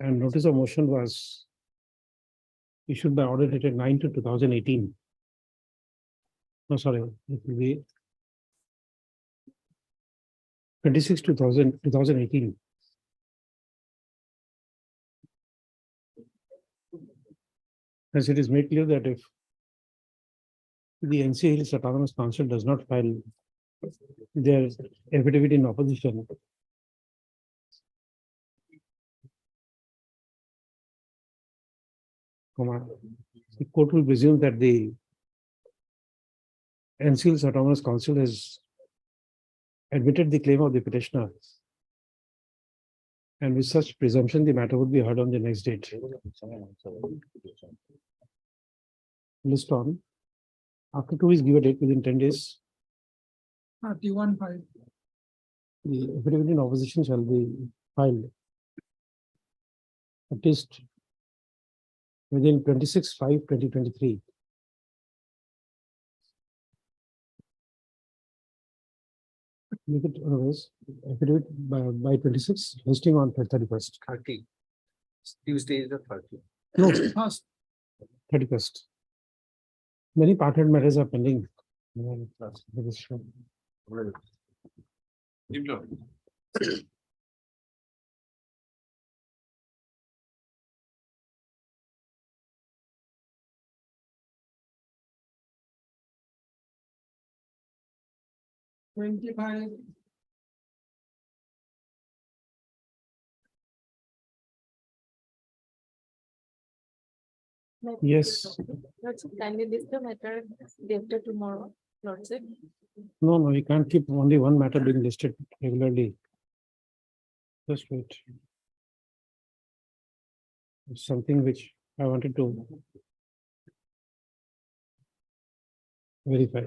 [SPEAKER 2] And notice of motion was issued by order dated 9/2/2018. No, sorry, it will be 26/2018. As it is made clear that if the NC Hills Autonomous Council does not file their affidavit in opposition, the court will presume that the NC Hills Autonomous Council has admitted the claim of the petitioner. And with such presumption, the matter would be heard on the next date. List on. After 2 weeks, give a date within 10 days.
[SPEAKER 9] 31/5.
[SPEAKER 2] The affidavit in opposition shall be filed at least within 26/5/2023. Make it otherwise, affidavit by 26, listing on 31st.
[SPEAKER 14] 30. Tuesday is the 30.
[SPEAKER 2] No, 31st. Many partnered matters are pending. Yes,
[SPEAKER 3] Lordship, kindly list the matter day after tomorrow, Lordship.
[SPEAKER 2] no, you can't keep only one matter being listed regularly. Just wait. It's something which I wanted to verify.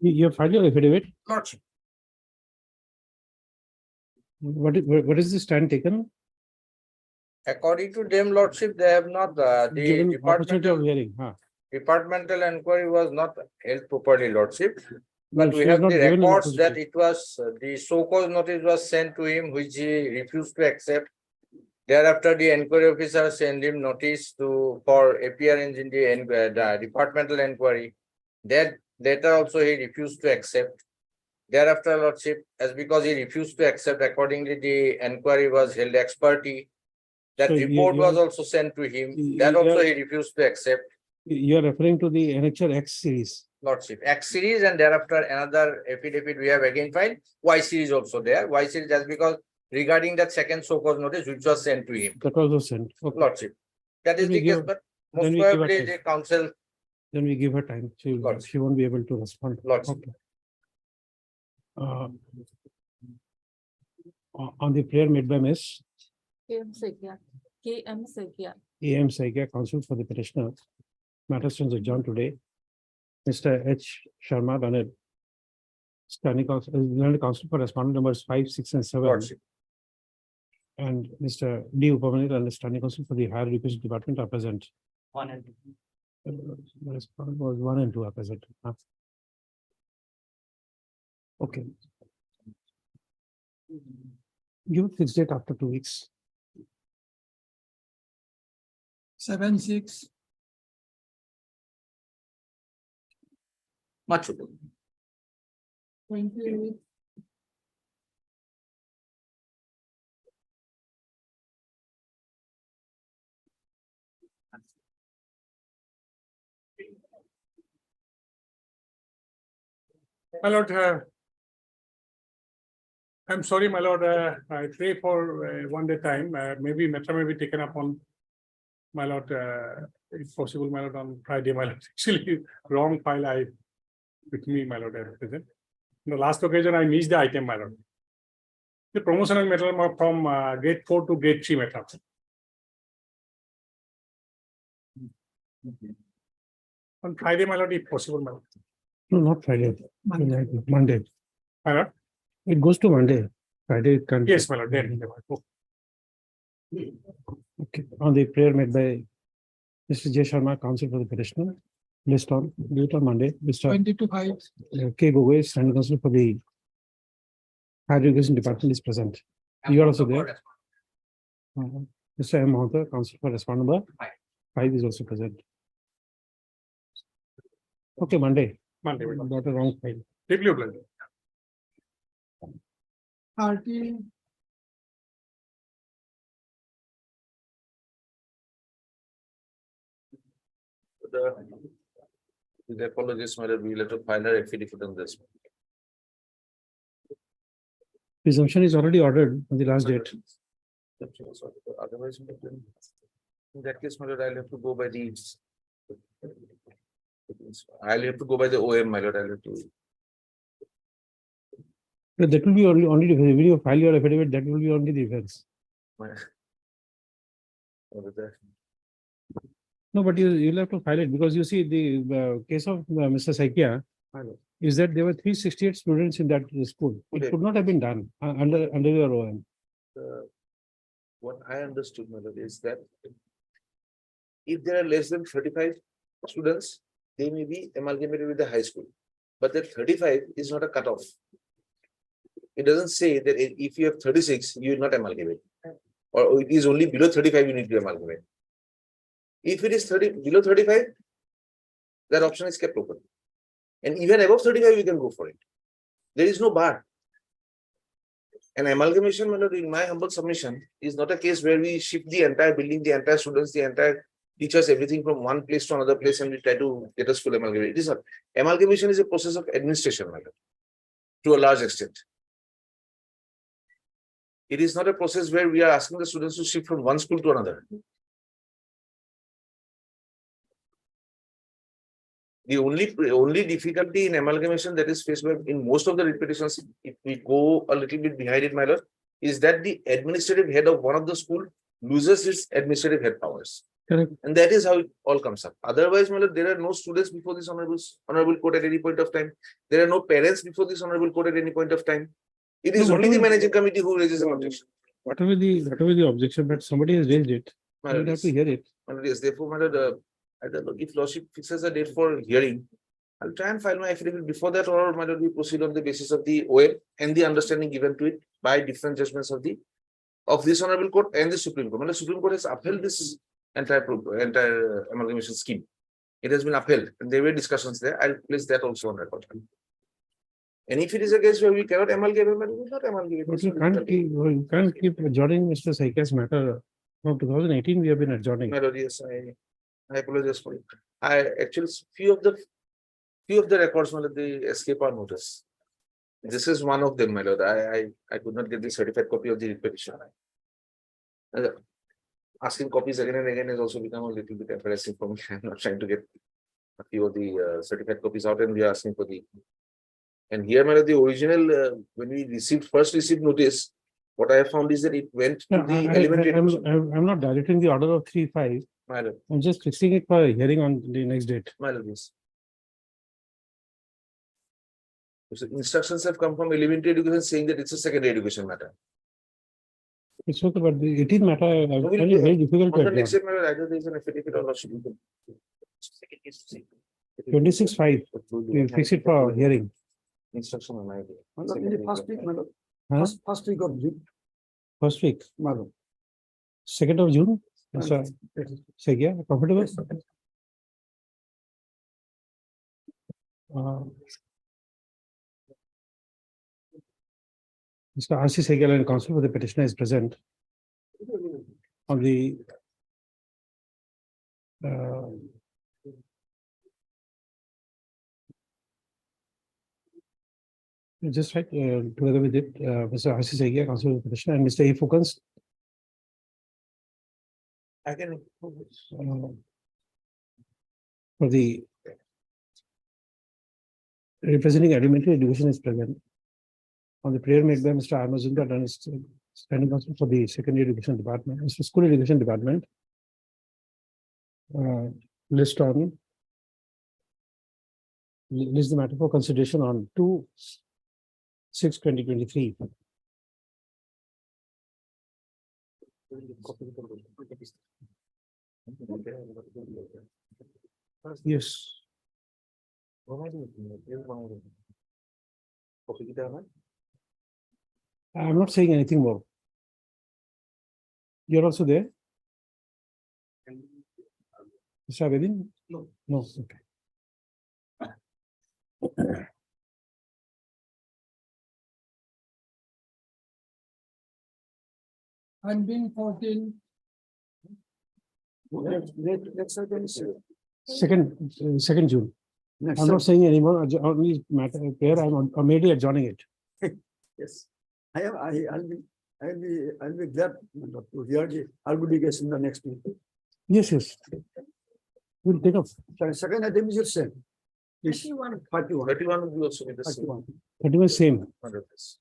[SPEAKER 2] You have filed your affidavit.
[SPEAKER 8] Lordship.
[SPEAKER 2] What is the stand taken?
[SPEAKER 15] According to them, Lordship, they have not, the
[SPEAKER 2] Given opportunity of
[SPEAKER 15] departmental,
[SPEAKER 2] hearing, huh?
[SPEAKER 15] departmental inquiry was not held properly, Lordship.
[SPEAKER 2] No,
[SPEAKER 15] But we
[SPEAKER 2] she was
[SPEAKER 15] have
[SPEAKER 2] not
[SPEAKER 15] the
[SPEAKER 2] given an
[SPEAKER 15] records that
[SPEAKER 2] opportunity.
[SPEAKER 15] it was, the so-called notice was sent to him, which he refused to accept. Thereafter, the inquiry officer sent him notice for appearance in the departmental inquiry. That letter also he refused to accept. Thereafter, Lordship, as because he refused to accept, accordingly, the inquiry was held ex parte. That
[SPEAKER 2] So
[SPEAKER 15] report was also sent to him. That also he refused to accept.
[SPEAKER 2] You are referring to the NHL X series.
[SPEAKER 15] Lordship, X series, and thereafter another affidavit we have again filed. Y series also there. Y series just because regarding that second so-called notice which was sent to him.
[SPEAKER 2] That was also sent. Okay.
[SPEAKER 15] Lordship. That is
[SPEAKER 2] Then we
[SPEAKER 15] the case,
[SPEAKER 2] give-
[SPEAKER 15] but
[SPEAKER 2] then
[SPEAKER 15] most
[SPEAKER 2] we give her
[SPEAKER 15] probably
[SPEAKER 2] time.
[SPEAKER 15] the council.
[SPEAKER 2] Then we give her time.
[SPEAKER 15] Lordship.
[SPEAKER 2] She won't be able to respond.
[SPEAKER 15] Lordship.
[SPEAKER 2] Okay. On the prayer made by Miss
[SPEAKER 3] KM Sekia. KM Sekia.
[SPEAKER 2] A.M. Saikia, counsel for the petitioner. Matter stands adjourned today. Mr. H. Sharma Ranil, standing counsel for respondent numbers 5, 6, and 7.
[SPEAKER 15] Lordship.
[SPEAKER 2] And Mr. D. Upamanit and the standing counsel for the higher education department are present.
[SPEAKER 6] 1 and 2.
[SPEAKER 2] The respondent was 1 and 2 are present. Huh? Okay. Give a fixed date after 2 weeks.
[SPEAKER 11] 7/6.
[SPEAKER 15] Much.
[SPEAKER 3] Thank you.
[SPEAKER 11] My lord, I'm sorry, my lord, I pray for one day time, maybe matter may be taken up on, my lord, if possible, my lord, on Friday, my lord, actually, wrong file I, with me, my lord, I present. The last occasion I missed the item, my lord. The promotional matter from gate 4 to gate 3 matter. On Friday, my lord, if possible, my lord.
[SPEAKER 2] No, not Friday. Monday.
[SPEAKER 11] My lord?
[SPEAKER 2] It goes to Monday. Friday it can't.
[SPEAKER 11] Yes, my lord, there.
[SPEAKER 2] Okay. On the prayer made by Mr. J. Sharma, counsel for the petitioner. List on, do it on Monday. Mr.
[SPEAKER 11] 20-5.
[SPEAKER 2] K. Gogoi, standing counsel for the higher education department is present. You are also there. Mr. M. Mahota, counsel for respondent number 5 is also present. Okay, Monday.
[SPEAKER 11] Monday.
[SPEAKER 2] Got a wrong file.
[SPEAKER 11] Deeply obliged. RT.
[SPEAKER 12] The apologies, madam, we will have to find our affidavit on this.
[SPEAKER 2] Presumption is already ordered on the last date.
[SPEAKER 12] Otherwise, in that case, my lord, I'll have to go by the. I'll have to go by the OM, my lord, I'll have to.
[SPEAKER 2] But that will be only when you file your affidavit, that will be only the offense. No, but you'll have to file it because you see the case of Mr. Saikia is that there were 368 students in that school. It could not have been done under your OM.
[SPEAKER 12] What I understood, my lord, is that if there are less than 35 students, they may be amalgamated with the high school. But that 35 is not a cutoff. It doesn't say that if you have 36, you will not amalgamate. Or it is only below 35, you need to amalgamate. If it is below 35, that option is kept open. And even above 35, we can go for it.
[SPEAKER 13] There is no bar. An amalgamation, my lord, in my humble submission, is not a case where we shift the entire building, the entire students, the entire teachers, everything from one place to another place, and we try to get us full amalgamation. It is not. Amalgamation is a process of administration, my lord, to a large extent. It is not a process where we are asking the students to shift from one school to another. The only difficulty in amalgamation that is faced by in most of the repetitions, if we go a little bit behind it, my lord, is that the administrative head of one of the school loses its administrative head powers.
[SPEAKER 2] Correct.
[SPEAKER 13] And that is how it all comes up. Otherwise, my lord, there are no students before this honorable court at any point of time. There are no parents before this honorable court at any point of time. It is
[SPEAKER 2] No,
[SPEAKER 13] only the
[SPEAKER 2] whatever-
[SPEAKER 13] managing committee who raises an objection.
[SPEAKER 2] Whatever the objection, but somebody has raised it.
[SPEAKER 13] My
[SPEAKER 2] You
[SPEAKER 13] lord,
[SPEAKER 2] have to
[SPEAKER 13] yes.
[SPEAKER 2] hear it.
[SPEAKER 13] My lord, yes, therefore, my lord, I don't know if lordship fixes a date for hearing. I'll try and file my affidavit before that, or my lord, we proceed on the basis of the OM and the understanding given to it by different judgments of this honorable court and the Supreme Court. My lord, Supreme Court has upheld this entire amalgamation scheme. It has been upheld, and there were discussions there. I'll place that also on record. And if it is a case where we cannot amalgamate, we will not amalgamate.
[SPEAKER 2] But you can't keep adjourning Mr. Saika's matter. From 2018, we have been adjourning.
[SPEAKER 13] My lord, yes, I apologize for it. I actually, few of the records, my lord, they escape our notice. This is one of them, my lord. I could not get the certified copy of the petition. Asking copies again and again has also become a little bit embarrassing for me. I'm not trying to get a few of the certified copies out, and we are asking for the. And here, my lord, the original, when we first received notice, what I have found is that it went to the elementary.
[SPEAKER 2] I'm not directing the order of 3-5.
[SPEAKER 13] My lord,
[SPEAKER 2] I'm just fixing it for a hearing on the next date.
[SPEAKER 13] my lord, yes. So instructions have come from elementary education saying that it's a secondary education matter.
[SPEAKER 2] It's okay, but the 18th matter, I
[SPEAKER 13] we'll
[SPEAKER 2] find it very difficult
[SPEAKER 13] On
[SPEAKER 2] to
[SPEAKER 13] the next
[SPEAKER 2] adjourn.
[SPEAKER 13] step, my lord, either there is an affidavit or lordship.
[SPEAKER 2] 26-5, we'll fix it for hearing.
[SPEAKER 13] Instruction on my.
[SPEAKER 14] In the first week, madam.
[SPEAKER 2] Huh?
[SPEAKER 14] First week of June,
[SPEAKER 2] First week,
[SPEAKER 14] madam.
[SPEAKER 2] 2nd of June. Mr. Saikia, comfortable? Mr. R.C. Saigal and counsel for the petitioner is present on the just right, together with it, Mr. R.C. Saigal, counsel for the petitioner, and Mr. A. Fukans,
[SPEAKER 13] I can.
[SPEAKER 2] for the representing elementary education is present. On the prayer made by Mr. Armazunda, done is standing counsel for the secondary education department, Mr. School Education Department. List the matter for consideration on 2/6/2023. Yes. I'm not saying anything more. You're also there? Mr. Abedin? No. No, okay.
[SPEAKER 11] I'm being 14.
[SPEAKER 14] Next item is.
[SPEAKER 2] Second June. I'm not saying anymore, only matter prayer, I'm immediately adjourning it.
[SPEAKER 14] Yes, I'll be glad to hear the argument in the next week.
[SPEAKER 2] Yes, yes. We'll take up
[SPEAKER 14] Second item is your same. Is
[SPEAKER 4] 31.
[SPEAKER 14] 31.
[SPEAKER 13] 31 will be also with the same.
[SPEAKER 14] 31.
[SPEAKER 2] 31 same.
[SPEAKER 13] Under this.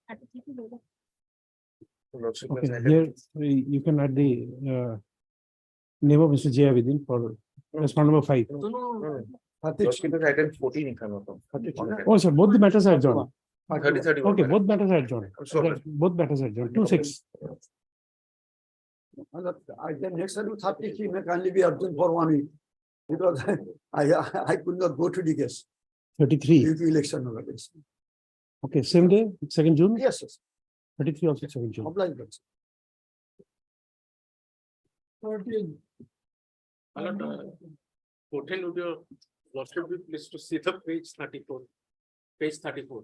[SPEAKER 2] Okay, here you can add the name of Mr. J. Abedin for respond number 5.
[SPEAKER 13] Lordship is item 14 if I'm not wrong.
[SPEAKER 2] Oh, sir, both the matters are adjourned.
[SPEAKER 13] 30, 31.
[SPEAKER 2] Okay, both matters are adjourned.
[SPEAKER 13] I'm sorry.
[SPEAKER 2] Both matters are adjourned. 2/6.
[SPEAKER 14] Item next item 33 may kindly be adjourned for 1 week. Because I could not go to the case.
[SPEAKER 2] 33.
[SPEAKER 14] Due to election over this.
[SPEAKER 2] Okay, same day, 2nd June.
[SPEAKER 14] Yes, yes.
[SPEAKER 2] 33 also 2nd June.
[SPEAKER 14] Obliged.
[SPEAKER 11] 13.
[SPEAKER 5] Hotel would your lordship be pleased to see the page 34. Page 34.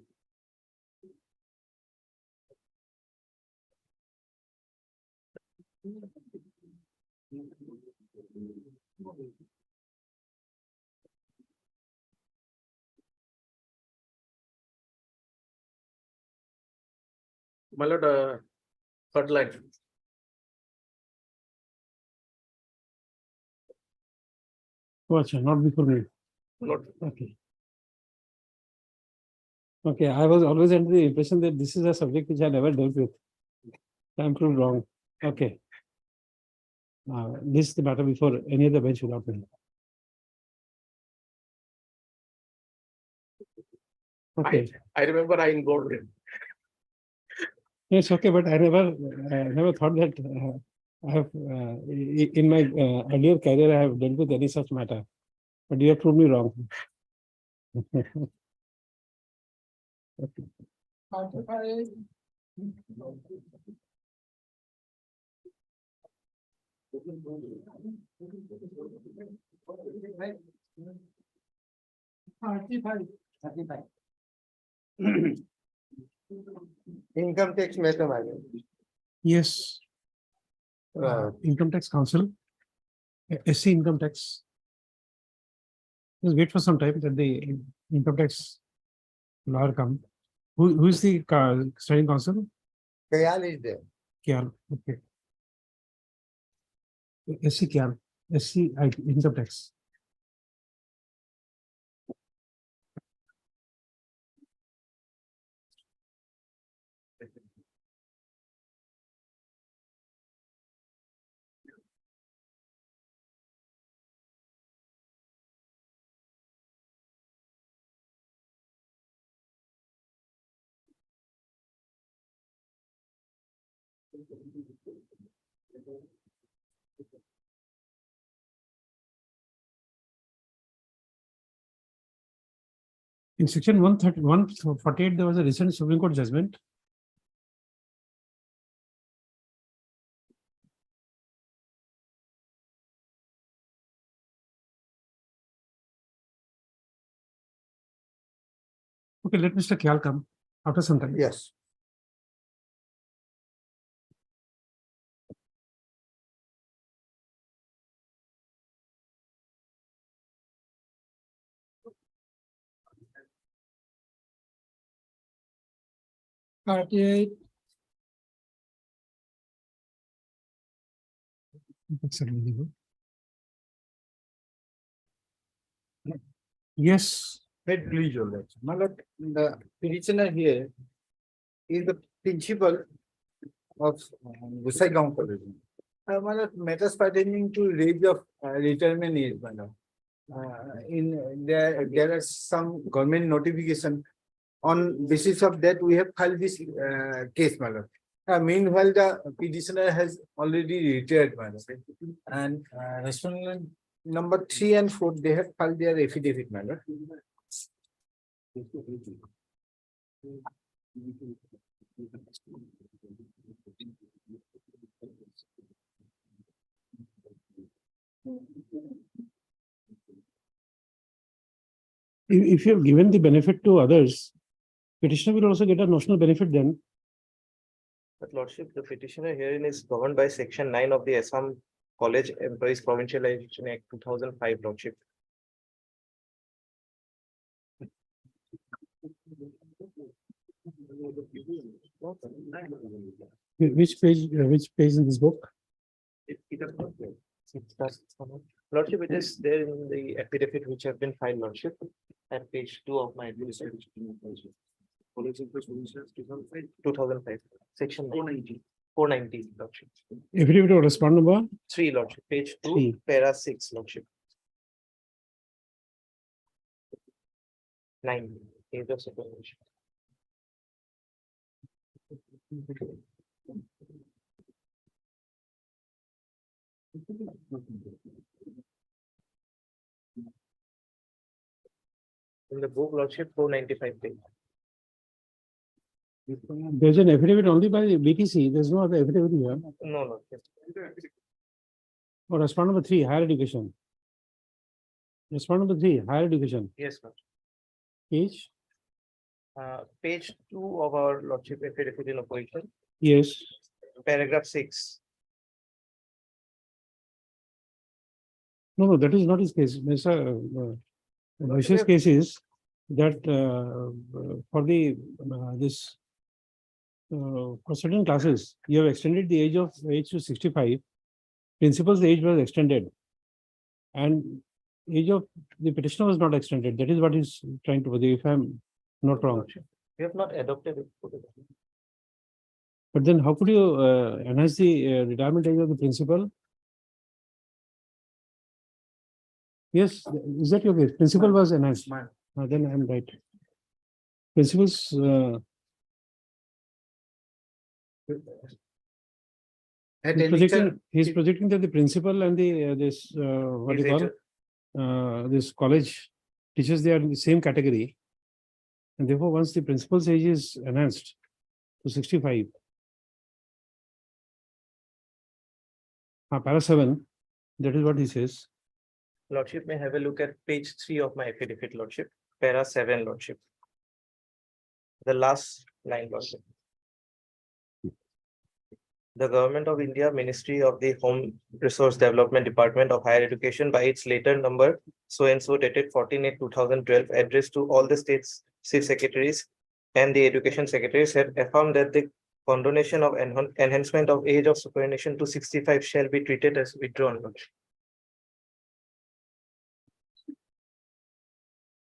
[SPEAKER 5] My lord, third line.
[SPEAKER 2] Watch, not before me.
[SPEAKER 5] Lord,
[SPEAKER 2] Okay. Okay, I was always under the impression that this is a subject which I never dealt with. I'm proved wrong. Okay. This is the matter before any other bench without me. Okay,
[SPEAKER 5] I remember I involved him.
[SPEAKER 2] it's okay, but I never thought that I have, in my earlier career, I have dealt with any such matter. But you have proved me wrong. Okay.
[SPEAKER 13] Income tax matter, my lord.
[SPEAKER 2] Yes. Income Tax Council, SC Income Tax. Just wait for some time that the income tax lawyer come. Who is the studying council?
[SPEAKER 13] Kayal is there.
[SPEAKER 2] Kyal, okay. SC Kyal, SC Income Tax. In section 148, there was a recent Supreme Court judgment. Okay, let Mr. Kyal come after some time.
[SPEAKER 13] Yes.
[SPEAKER 2] RTI. Yes.
[SPEAKER 8] Wait, please, your lordship. My lord, the petitioner here is the principal of Gusaigaon College. My lord, matters pertaining to raise of retirement age, my lord. There are some government notification. On basis of that, we have filed this case, my lord. Meanwhile, the petitioner has already retired, my lord. And respondent number 3 and 4, they have filed their affidavit, my lord.
[SPEAKER 2] If you have given the benefit to others, petitioner will also get a notional benefit then.
[SPEAKER 13] But lordship, the petitioner herein is governed by section 9 of the Assam College Employees Provincialization Act 2005, lordship.
[SPEAKER 2] Which page in this book?
[SPEAKER 13] Lordship, it is there in the affidavit which have been filed, lordship, at page 2 of my administration. 2005, section 490, lordship.
[SPEAKER 2] Affidavit of respondent number
[SPEAKER 13] 3, lordship, page 2,
[SPEAKER 2] 3.
[SPEAKER 13] para 6, lordship. 9, age of separation. In the book, lordship, 495 page.
[SPEAKER 2] There's an affidavit only by the BTC. There's no other affidavit here.
[SPEAKER 13] No, lordship.
[SPEAKER 2] Or respondent number 3, higher education. Respondent number 3, higher education.
[SPEAKER 13] Yes, lordship.
[SPEAKER 2] Page?
[SPEAKER 13] Page 2 of our lordship affidavit in opposition,
[SPEAKER 2] Yes.
[SPEAKER 13] paragraph 6.
[SPEAKER 2] No, that is not his case. Mr. Vaish's case is that for the this for certain classes, you have extended the age to 65. Principal's age was extended. And age of the petitioner was not extended. That is what he's trying to do, if I'm not wrong.
[SPEAKER 13] We have not adopted it.
[SPEAKER 2] But then how could you enhance the retirement age of the principal? Yes, is that your case? Principal was enhanced. Then I'm right. Principals. He's projecting that the principal and the this what do you call this college teachers, they are in the same category, and therefore once the principal's age is enhanced to 65. Para 7, that is what he says.
[SPEAKER 13] Lordship may have a look at page 3 of my affidavit, Lordship, para 7, Lordship. The last line, Lordship. The Government of India, Ministry of the Home Resource Development Department of Higher Education, by its later number so and so dated 14/8/2012, addressed to all the states chief secretaries and the education secretaries, had affirmed that the condonation of enhancement of age of superannuation to 65 shall be treated as withdrawn.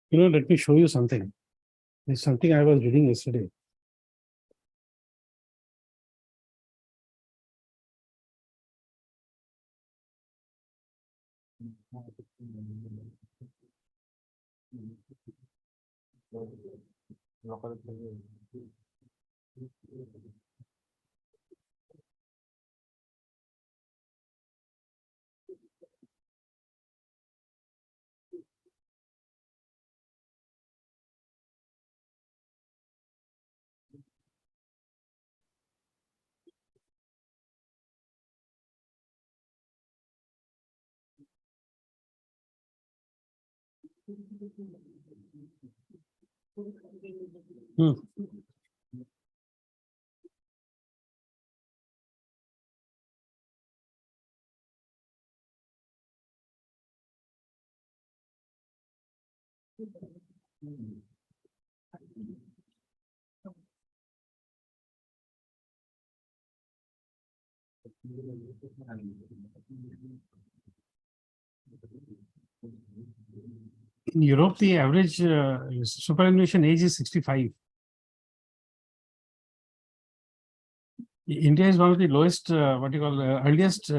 [SPEAKER 2] Let me show you something. There's something I was reading yesterday. In Europe, the average superannuation age is 65. India is one of the lowest, earliest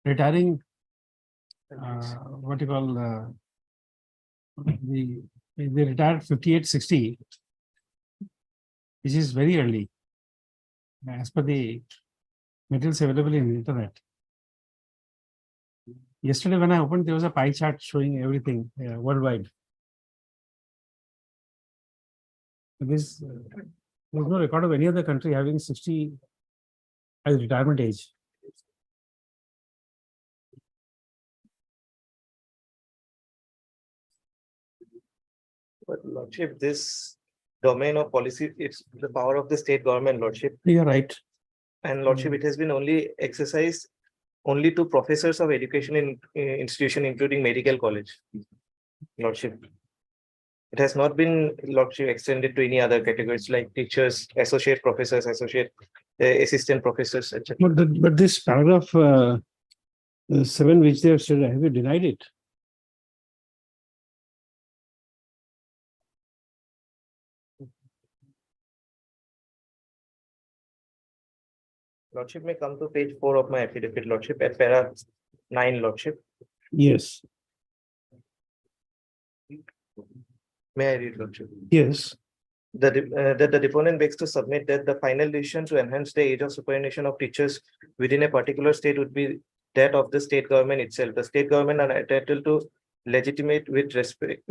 [SPEAKER 2] retiring, they retired 58-60, which is very early, as per the materials available in the internet. Yesterday, when I opened, there was a pie chart showing everything worldwide. There's no record of any other country having 60 as retirement age.
[SPEAKER 13] But Lordship, this domain of policy, it's the power of the state government, Lordship.
[SPEAKER 2] You're right.
[SPEAKER 13] And Lordship, it has been only exercised only to professors of education in institution, including medical college, Lordship. It has not been, Lordship, extended to any other categories like teachers, associate professors, assistant professors, etc.
[SPEAKER 2] But this paragraph 7, which they have said, have you denied it?
[SPEAKER 13] Lordship may come to page 4 of my affidavit, Lordship, at para 9, Lordship.
[SPEAKER 2] Yes.
[SPEAKER 13] May I read, Lordship?
[SPEAKER 2] Yes.
[SPEAKER 13] That the deponent begs to submit that the final decision to enhance the age of superannuation of teachers within a particular state would be that of the state government itself. The state government are entitled to legislate with respect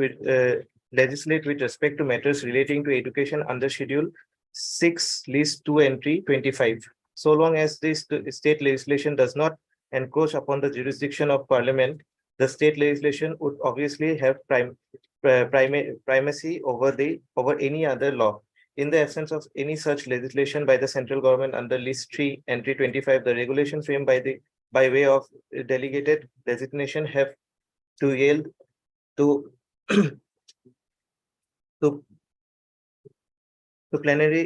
[SPEAKER 13] to matters relating to education under Schedule 6, List 2, Entry 25. So long as this state legislation does not encroach upon the jurisdiction of Parliament, the state legislation would obviously have primacy over any other law. In the absence of any such legislation by the central government under List 3, Entry 25, the regulation framed by by way of delegated designation have to yield to to plenary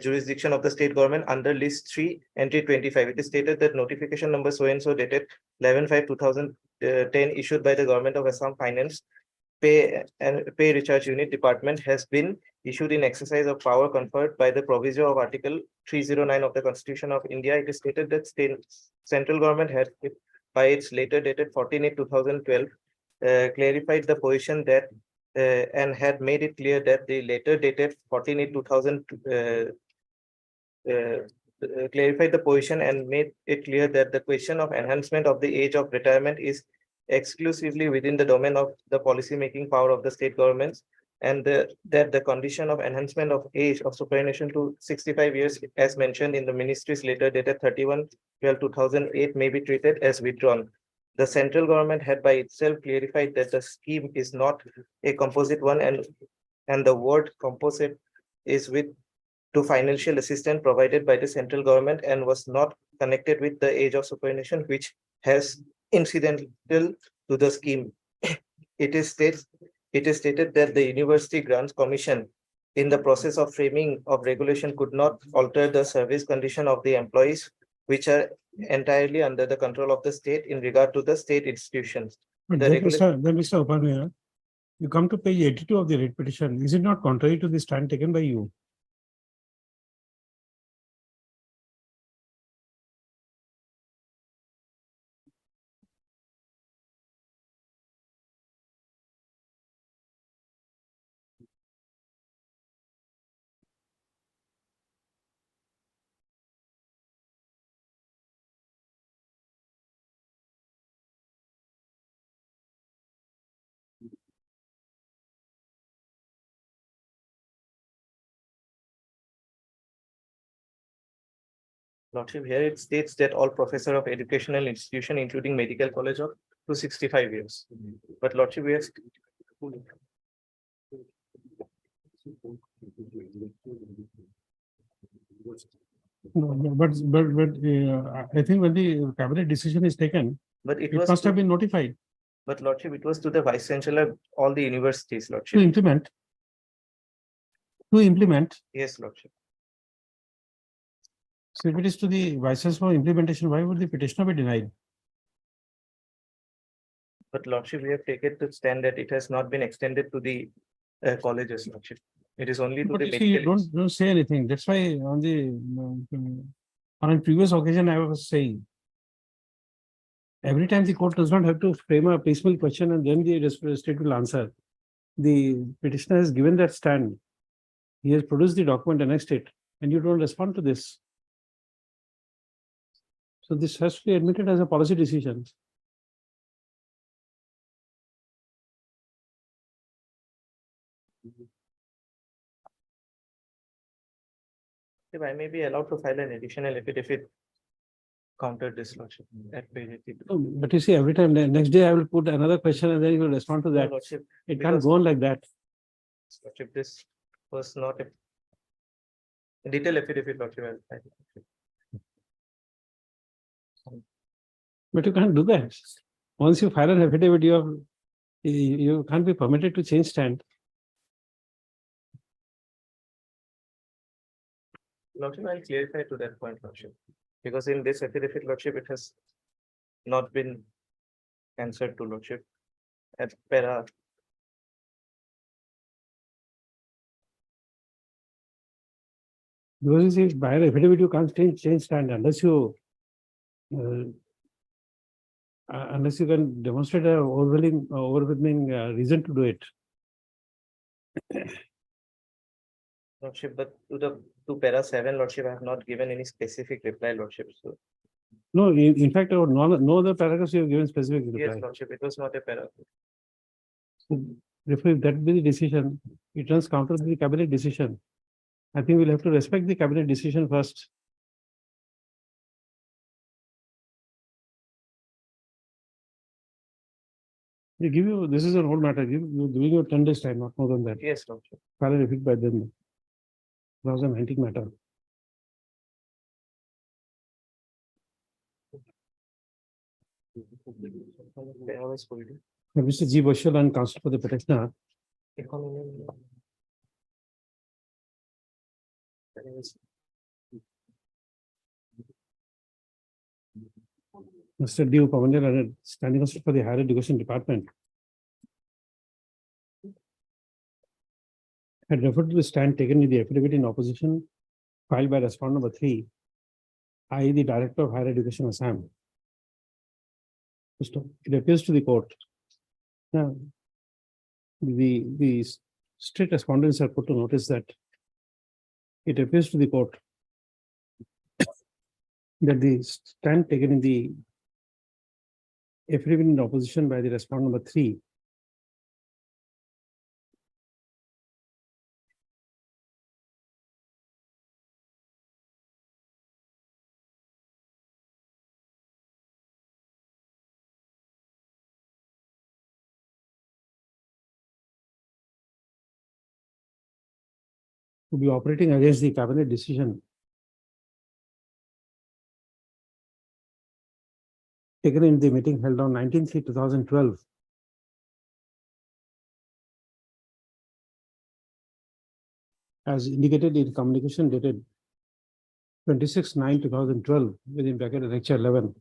[SPEAKER 13] jurisdiction of the state government under list 3 entry 25. It is stated that notification number so and so dated 11/5/2010 issued by the government of Assam Finance Pay Recharge Unit Department has been issued in exercise of power conferred by the proviso of Article 309 of the Constitution of India. It is stated that central government had, by its later dated 14/8/2012, clarified the position that and had made it clear that the later dated 14/8/2000 clarified the position and made it clear that the question of enhancement of the age of retirement is exclusively within the domain of the policy making power of the state governments, and that the condition of enhancement of age of superannuation to 65 years as mentioned in the ministry's letter dated 31/12/2008 may be treated as withdrawn. The central government had by itself clarified that the scheme is not a composite one, and the word composite is with to financial assistance provided by the central government and was not connected with the age of superannuation, which has incidental to the scheme. It is stated that the University Grants Commission in the process of framing of regulation could not alter the service condition of the employees, which are entirely under the control of the state in regard to the state institutions.
[SPEAKER 2] But
[SPEAKER 13] The
[SPEAKER 2] then, Mr. Upadhyaya, you come to page 82 of the writ petition. Is it not contrary to the stand taken by you?
[SPEAKER 13] Lordship, here it states that all professor of educational institution, including medical college of to 65 years. But Lordship, we have
[SPEAKER 2] No, but I think when the cabinet decision is taken,
[SPEAKER 13] but
[SPEAKER 2] it must have been notified
[SPEAKER 13] But Lordship, it was to the Vice Chancellor, all the universities,
[SPEAKER 2] to
[SPEAKER 13] Lordship.
[SPEAKER 2] implement. To implement.
[SPEAKER 13] Yes, Lordship.
[SPEAKER 2] So if it is to the Vice Chancellor for implementation, why would the petitioner be denied?
[SPEAKER 13] But Lordship, we have taken the stand that it has not been extended to the colleges, Lordship. It is only to
[SPEAKER 2] But
[SPEAKER 13] the
[SPEAKER 2] you see, you
[SPEAKER 13] medical.
[SPEAKER 2] don't say anything. That's why on a previous occasion, I was saying. Every time the court does not have to frame a peaceful question and then the state will answer. The petitioner has given that stand. He has produced the document annexed it, and you don't respond to this. So this has to be admitted as a policy decision.
[SPEAKER 13] If I may be allowed to file an additional affidavit counter this, Lordship, at page 82.
[SPEAKER 2] No, but you see, every time, the next day I will put another question and then you will respond to
[SPEAKER 13] No,
[SPEAKER 2] that.
[SPEAKER 13] Lordship,
[SPEAKER 2] It can't
[SPEAKER 13] because-
[SPEAKER 2] go on like that.
[SPEAKER 13] Lordship, this was not a detailed affidavit, Lordship. I'll file it.
[SPEAKER 2] But you can't do that. Once you file an affidavit, you can't be permitted to change stand.
[SPEAKER 13] Lordship, I'll clarify to that point, Lordship, because in this affidavit, Lordship, it has not been answered to Lordship at para.
[SPEAKER 2] Because you see, by an affidavit, you can't change stand unless you can demonstrate a overwhelming reason to do it.
[SPEAKER 13] Lordship, but to para 7, Lordship, I have not given any specific reply, Lordship. So
[SPEAKER 2] No, in fact, no other paragraphs you have given specific
[SPEAKER 13] yes,
[SPEAKER 2] reply.
[SPEAKER 13] Lordship, it was not a para.
[SPEAKER 2] Therefore, if that be the decision, it runs counter to the cabinet decision. I think we'll have to respect the cabinet decision first. They give you, this is an old matter, you're giving you 10 days time, not more than that.
[SPEAKER 13] Yes, Lordship.
[SPEAKER 2] File a refit by them. 2019 matter. Mr. G. Bushel and counsel for the petitioner. Mr. D. Pavandya, standing counsel for the Higher Education Department, had referred to the stand taken in the affidavit in opposition filed by respondent number 3, I, the Director of Higher Education, Assam. It appears to the court. Now, the state respondents are put to notice that it appears to the court that the stand taken in the affidavit in opposition by the respondent number 3 to be operating against the cabinet decision taken in the meeting held on 19/3/2012. As indicated in communication dated 26/9/2012 within bracket lecture 11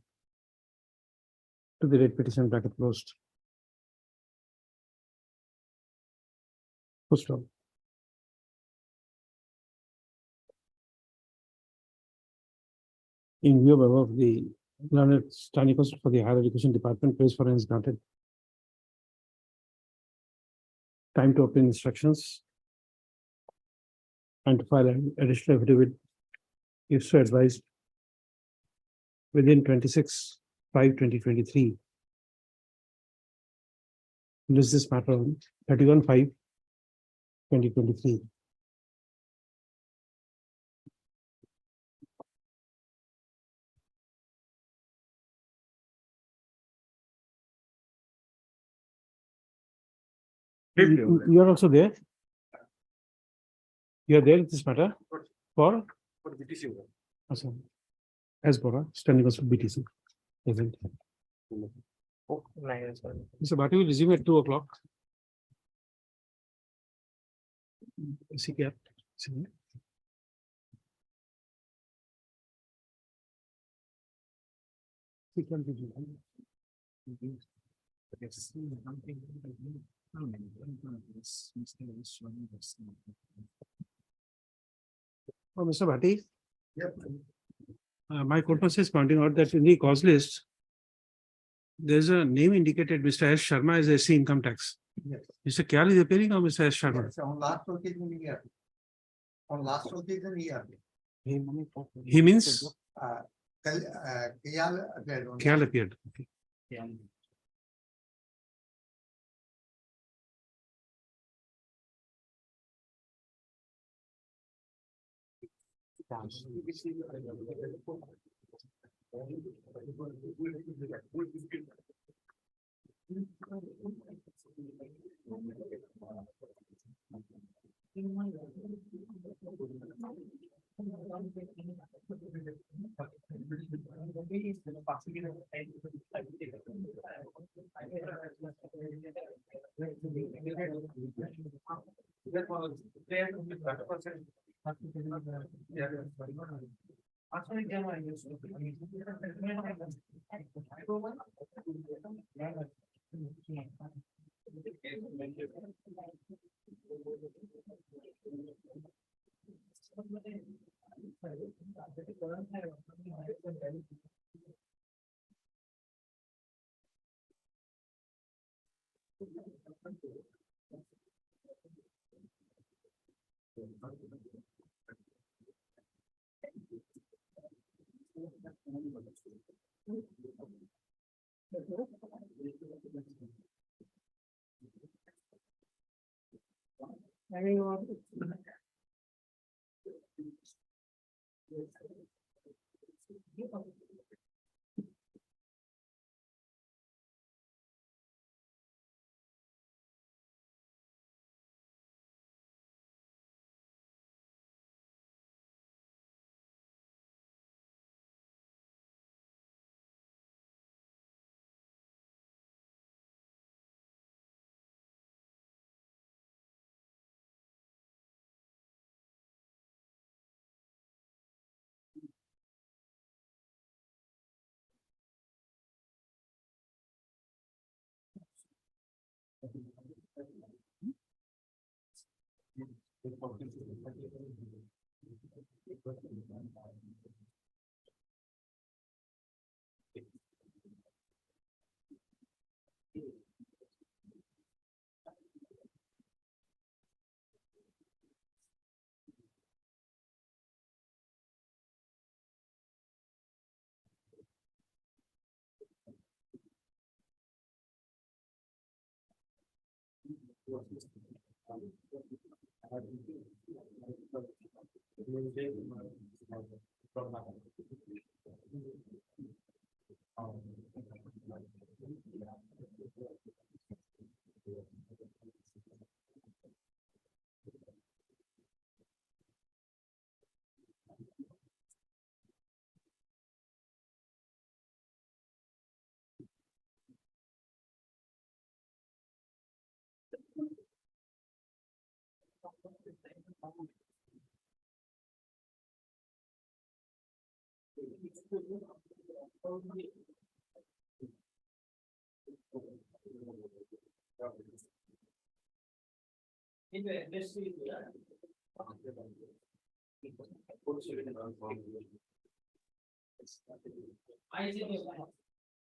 [SPEAKER 2] to the date petition bracket closed. Full stop. In view of above, the learned standing counsel for the Higher Education Department prays for is granted. Time to obtain instructions and to file an additional affidavit if so advised within 26/5/2023. List this matter on 31/5/2023. You are also there? You are there in this matter for
[SPEAKER 5] BTC.
[SPEAKER 2] Assam. As Bora, standing counsel BTC. Present. Mr. Bhatti will resume at 2 o'clock. CPR. Oh, Mr. Bhatti.
[SPEAKER 14] Yep.
[SPEAKER 2] My court is pointing out that in the cause list, there's a name indicated, Mr. S. Sharma as SC income tax.
[SPEAKER 14] Yes.
[SPEAKER 2] Mr. Kyal is appearing or Mr. S. Sharma?
[SPEAKER 14] Yes, on last occasion, he appeared. On last occasion, he appeared.
[SPEAKER 2] He means
[SPEAKER 14] Kayal appeared. on
[SPEAKER 2] Kyal
[SPEAKER 14] last-
[SPEAKER 2] appeared. Okay.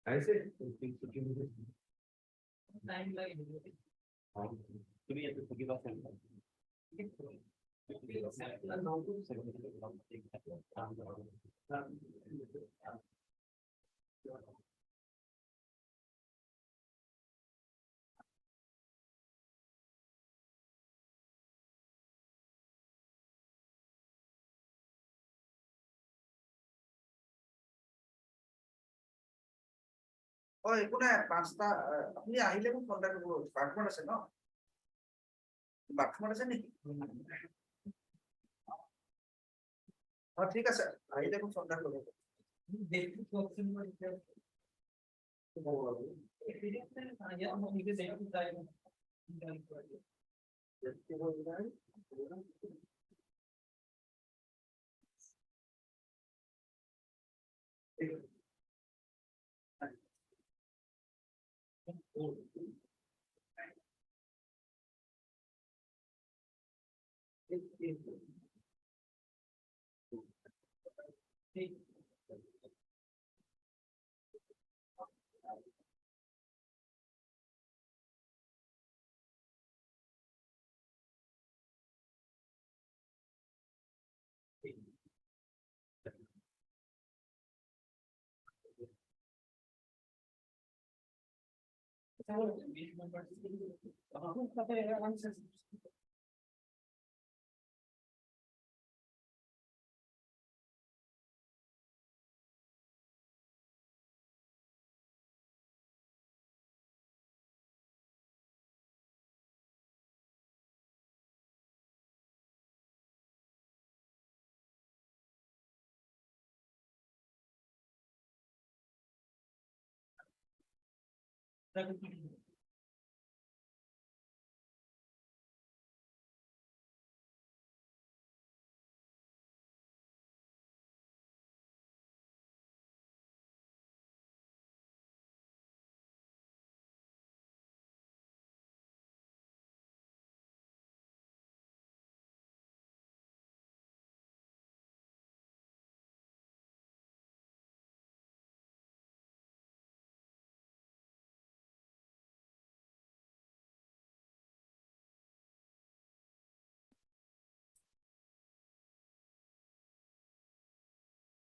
[SPEAKER 12] I see.
[SPEAKER 13] একো নাই পাঁচটা আপুনি আহিলে মোক contact কৰিব বাথৰুমত আছে ন বাথৰুমত আছে নেকি ঠিক আছে আহিলে মোক কণ্টেক্ট কৰিব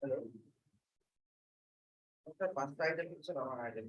[SPEAKER 13] Hello. Okay, পাঁচটা আইটেম হচ্ছে আমার item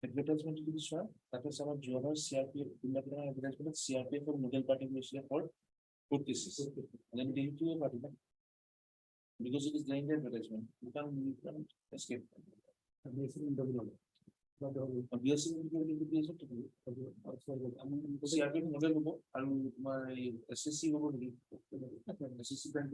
[SPEAKER 5] Advertisement to the shop, that is our journal CRPF, advertisement CRPF for middle party for food thesis. Then they do a party. Because it is line advertisement, you can escape. Obviously, CRPF model and my SSC over SSC bank.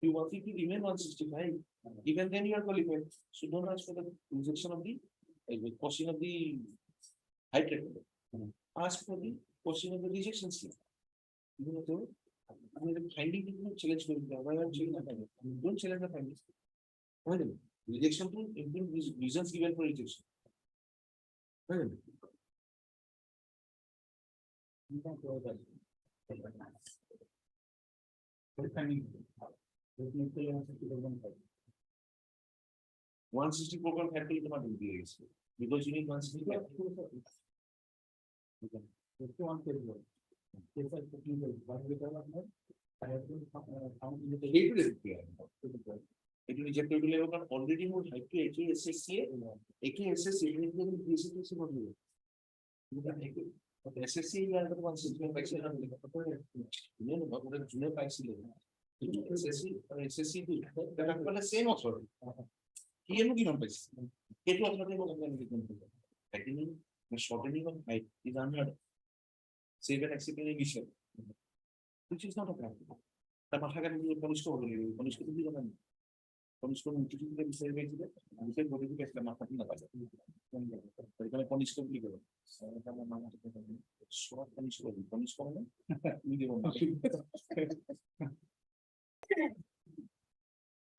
[SPEAKER 5] You want it to remain 165, even then you are qualified. So don't ask for the rejection of the portion of the high rate. Ask for the portion of the rejection scheme. You know, so I mean, the finding people challenge for why are challenge the finding? Don't challenge the findings. Why then? Rejection to improve reasons given for rejection. Why then? You can't go that. Finding. 164 can happy to because you need 165.
[SPEAKER 8] It will get to level already more high to AKSSC, AKSSC, but SSC is another one, junior paisa, junior paisa. SSC, that are the same also. He is not paisa. It was not able to shortening of height is unheard of. Save and accept any issue, which is not a problem. The Mahaka will punish to punish to be the punish to the same way. We can go to the best of the punish to be good. Short punish to punish for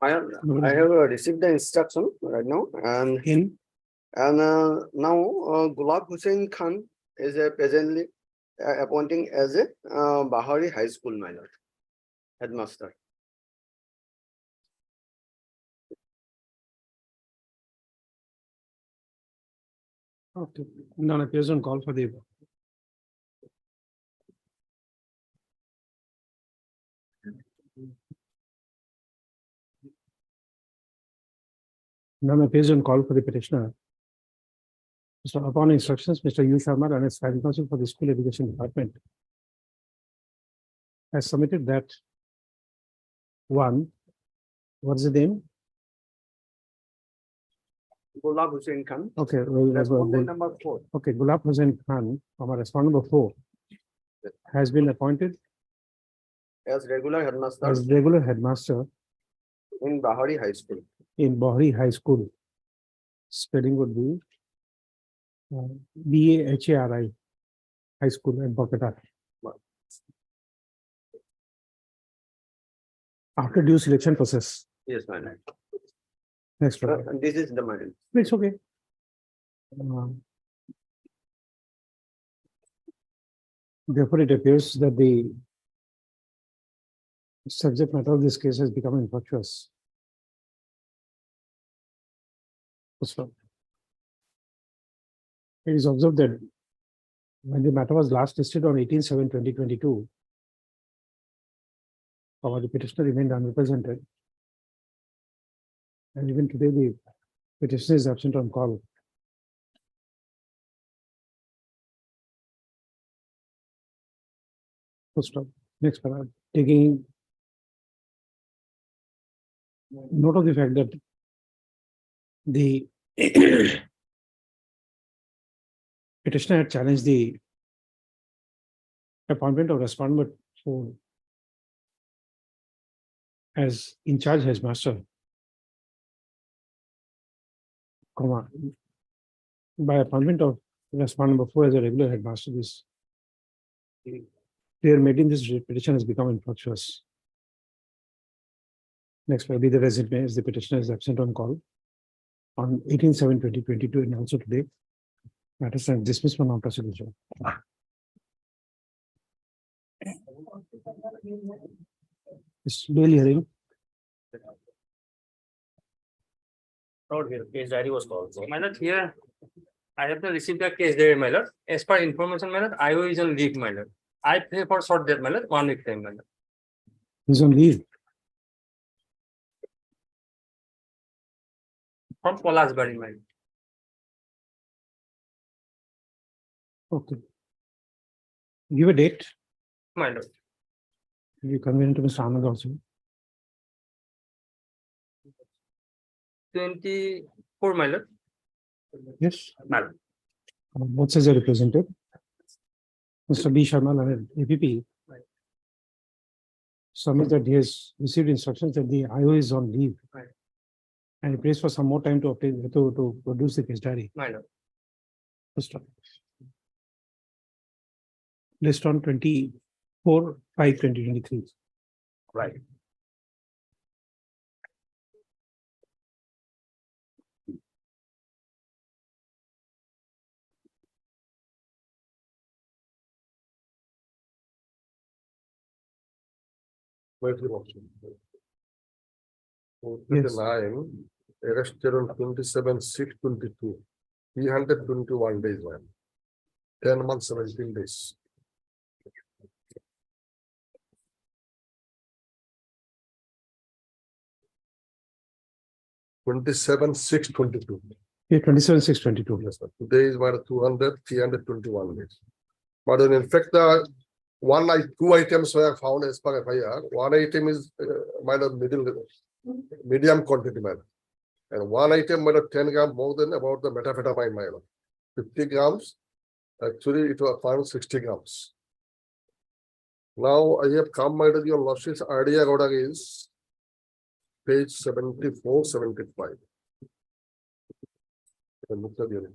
[SPEAKER 1] I have received the instruction right now and now Gulab Hussain Khan is presently appointing as a Bahari High School minor headmaster.
[SPEAKER 2] Okay, none appears on call for the. None appears on call for the petitioner. So upon instructions, Mr. U. Sharma and his Science Council for the School Education Department has submitted that one, what's the name?
[SPEAKER 1] Gulab Hussain Khan.
[SPEAKER 2] Okay, well,
[SPEAKER 1] Respondent number 4.
[SPEAKER 2] okay, Gulab Hussain Khan, our respondent number 4, has been appointed
[SPEAKER 1] As regular headmaster
[SPEAKER 2] as regular headmaster
[SPEAKER 1] in Bahari High School.
[SPEAKER 2] in Bahari High School. Spelling would be BAHARI High School in Kolkata. After due selection process.
[SPEAKER 1] Yes, madam.
[SPEAKER 2] Next one.
[SPEAKER 1] This is the madam.
[SPEAKER 2] It's okay. Therefore, it appears that the subject matter of this case has become infectious. So, it is observed that when the matter was last listed on 18/7/2022, the petitioner remained unrepresented. And even today, the petitioner is absent on call. Stop. Next paragraph. Taking note of the fact that the petitioner had challenged the appointment of respondent for as in charge headmaster, by appointment of respondent number 4 as a regular headmaster. This clear making this petition has become infructuous. Next will be the resume as the petitioner is absent on call on 18/7/2022 and also today. Matters are dismissed from non-prosecution. This bail hearing.
[SPEAKER 6] Not here, case diary was called. My lord, here I have not received the case diary, my lord. As per information, my lord, IO is on leave, my lord. I pay for short date, my lord, 1 week time, my lord.
[SPEAKER 2] He's on leave.
[SPEAKER 6] From Polasbari, my lord.
[SPEAKER 2] Okay. Give a date.
[SPEAKER 6] My lord.
[SPEAKER 2] You convene to Mr. Anand also.
[SPEAKER 6] 24, my lord.
[SPEAKER 2] Yes.
[SPEAKER 6] My lord.
[SPEAKER 2] Both sides are represented. Mr. B. Sharma, APP, submits that he has received instructions that the IO is on leave.
[SPEAKER 6] Right.
[SPEAKER 2] And he prays for some more time to obtain to produce the case diary.
[SPEAKER 6] My lord.
[SPEAKER 2] First one. List on 24/5/2023.
[SPEAKER 6] Right.
[SPEAKER 2] Yes.
[SPEAKER 10] 49, arrested on 27/6/22, 321 days, man. 10 months, 17 days. 27/6/22.
[SPEAKER 2] Yeah, 27/6/22.
[SPEAKER 10] Yes, sir. Today is about 321 days. But in fact, the two items were found as per FIR. One item is medium quantity matter. And one item might have 10 grams more than about the methamphetamine minor. 50 grams. Actually, it was found 60 grams. Now I have come by your losses idea is page 74, 75. And look at the other.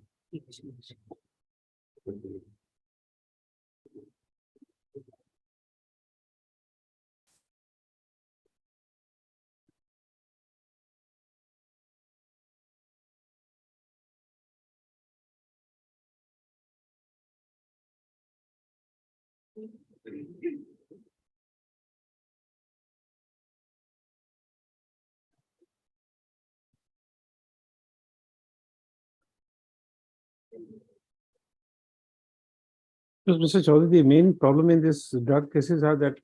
[SPEAKER 2] Mr. Chaudhary, the main problem in this drug cases are that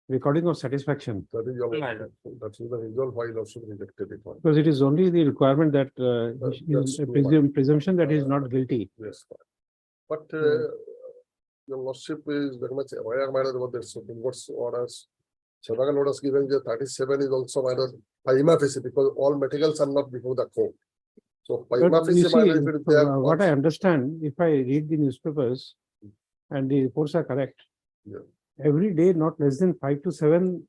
[SPEAKER 2] recording of satisfaction,
[SPEAKER 10] That is your, that's the result why also rejected it.
[SPEAKER 2] because it is only the requirement that
[SPEAKER 10] that's
[SPEAKER 2] a
[SPEAKER 10] true,
[SPEAKER 2] presumption that he is not guilty.
[SPEAKER 10] Yes. But your lordship is very much aware about the Supreme Court's orders. Several orders given the 37 is also minor prima facie because all materials are not before the court. So prima
[SPEAKER 2] But you
[SPEAKER 10] facie
[SPEAKER 2] see,
[SPEAKER 10] minor if it is there.
[SPEAKER 2] what I understand, if I read the newspapers and the reports are correct,
[SPEAKER 10] Yeah.
[SPEAKER 2] every day not less than 5 to 7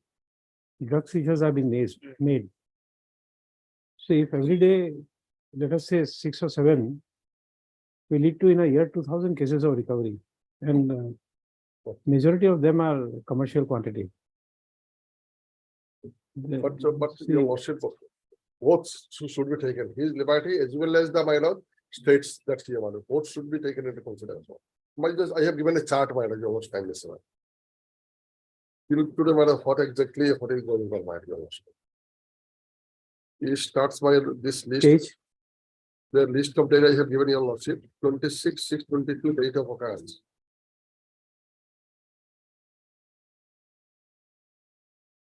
[SPEAKER 2] drug seizures are being made. So if every day, let us say 6 or 7, will lead to in a year 2,000 cases of recovery, and majority of them are commercial quantity.
[SPEAKER 10] But your lordship, both should be taken. His liberty as well as the minor states that he wanted. Both should be taken into consideration. I have given a chart, my lord, your time is. You look to the matter what exactly what is going on, my lordship. He starts by this list.
[SPEAKER 2] Page.
[SPEAKER 10] The list of data I have given your lordship, 26/6/22 date of occurrence.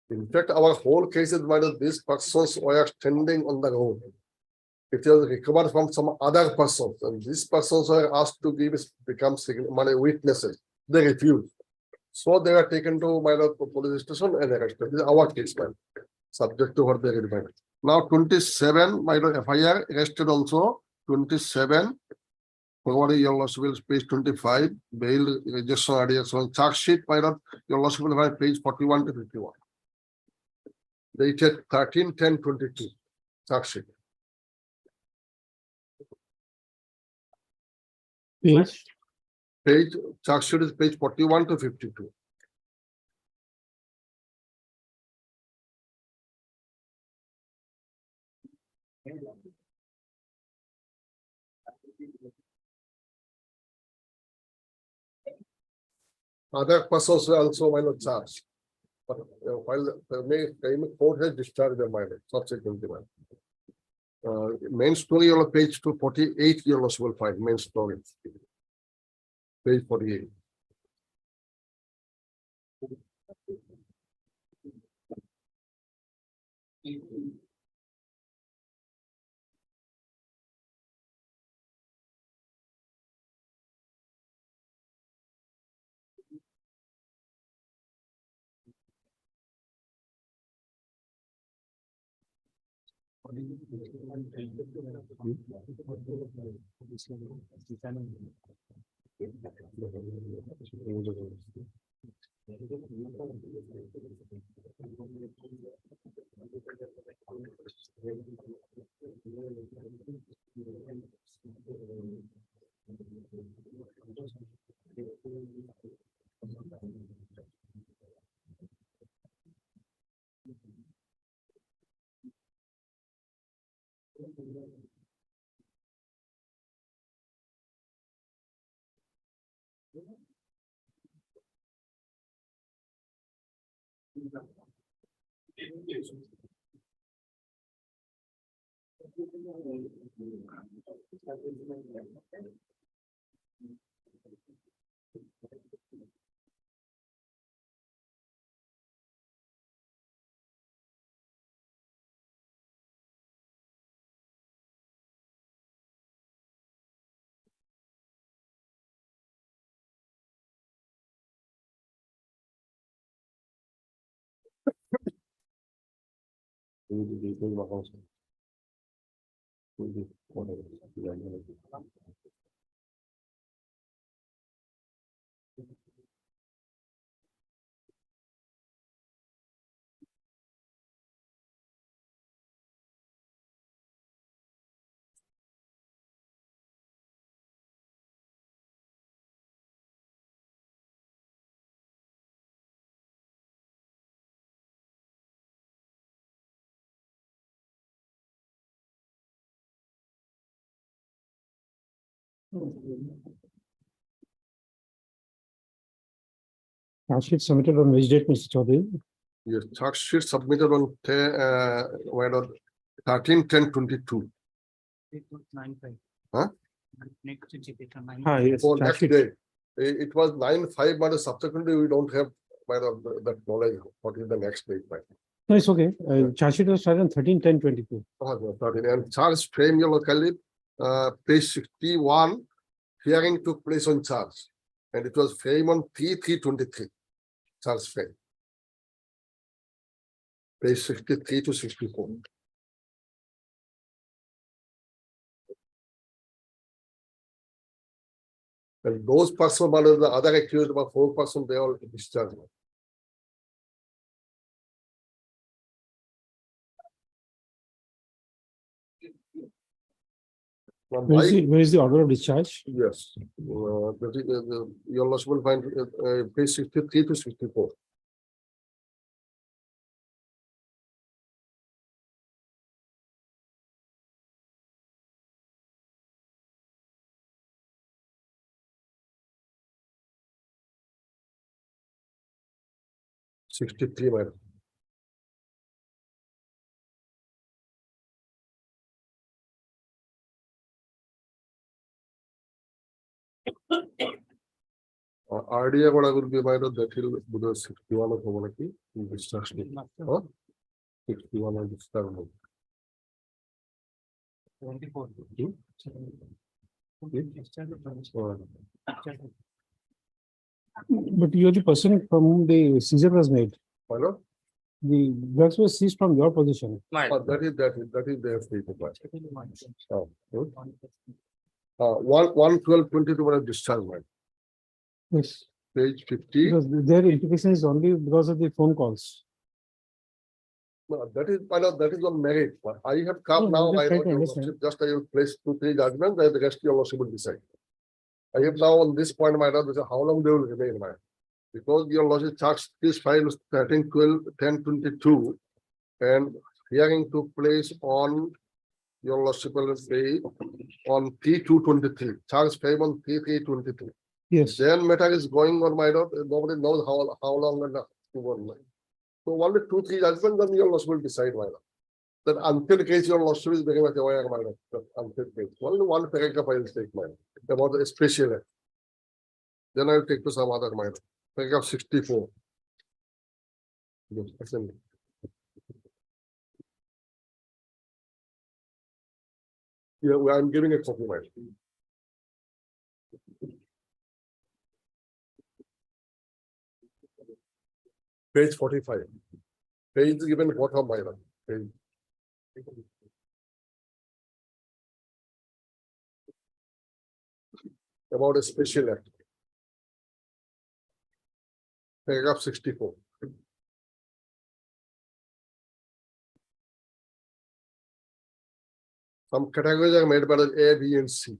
[SPEAKER 10] In fact, our whole case is whether these persons were standing on the road. It was recovered from some other persons, and these persons were asked to become witnesses. They refused. So they were taken to my police station and arrested. This is our case, man. Subject to what they required. Now 27, my FIR arrested also 27. Forwarding your loss will page 25, bail rejection idea. So charge sheet, my your loss will have page 41 to 51. Dated 13/10/22. Charge sheet. Page charge sheet is page 41 to 52. Other persons were also minor charged. But while the court has discharged their minor subsequently. Main story on page 248, you will find main story. Page 48.
[SPEAKER 2] Charge sheet submitted on which date, Mr. Chaudhary?
[SPEAKER 10] Yes, charge sheet submitted on 13/10/22. Huh?
[SPEAKER 2] Ah, yes,
[SPEAKER 10] For
[SPEAKER 2] charge
[SPEAKER 10] next
[SPEAKER 2] sheet.
[SPEAKER 10] day. It was 9/5, but subsequently we don't have that knowledge. What is the next date?
[SPEAKER 2] No, it's okay. Charge sheet was started on 13/10/22.
[SPEAKER 10] And charge frame you locally, page 61, hearing took place on charge. And it was frame on 3/3/23. Charge frame. Page 63 to 64. And those persons, the other accused, about 4 persons, they all discharged.
[SPEAKER 2] Where is the order of discharge?
[SPEAKER 10] Yes, your loss will find page 63 to 64. $63, madam. RDA would be my that he'll do the 61 of community distraction. 61 of distraction.
[SPEAKER 6] 24.
[SPEAKER 2] But you're the person from whom the seizure was made.
[SPEAKER 10] Hello?
[SPEAKER 2] The drugs were seized from your position.
[SPEAKER 10] That is their statement. Oh, good. 1/12/22 discharge, man.
[SPEAKER 2] Yes.
[SPEAKER 10] Page 50.
[SPEAKER 2] Because their implication is only because of the phone calls.
[SPEAKER 10] No, that is on merit. But I have come
[SPEAKER 2] No,
[SPEAKER 10] now.
[SPEAKER 2] I'm just
[SPEAKER 10] I
[SPEAKER 2] trying to
[SPEAKER 10] know
[SPEAKER 2] understand.
[SPEAKER 10] just I will place 2-3 judgments, and the rest your lordship will decide. I have now on this point, my lord, how long they will remain, my. Because your lordship charged this file 13/12/10/22, and hearing took place on your lordship will say on 3/2/23. Charge frame on 3/3/23.
[SPEAKER 2] Yes.
[SPEAKER 10] Then matter is going on, my lord. Nobody knows how long and so only 2-3 judgments, then your lordship will decide, my lord. That until case your lordship is very much aware, my lord. That until case. Only one paragraph I will take, my lord, about the special act. Then I will take to some other, my lord. Paragraph 64. Yes, assembly. Yeah, I'm giving a copy, my lord. Page 45. Page is given bottom, my lord. Page. About a special act. Paragraph 64. Some categories are made by the A, B, and C.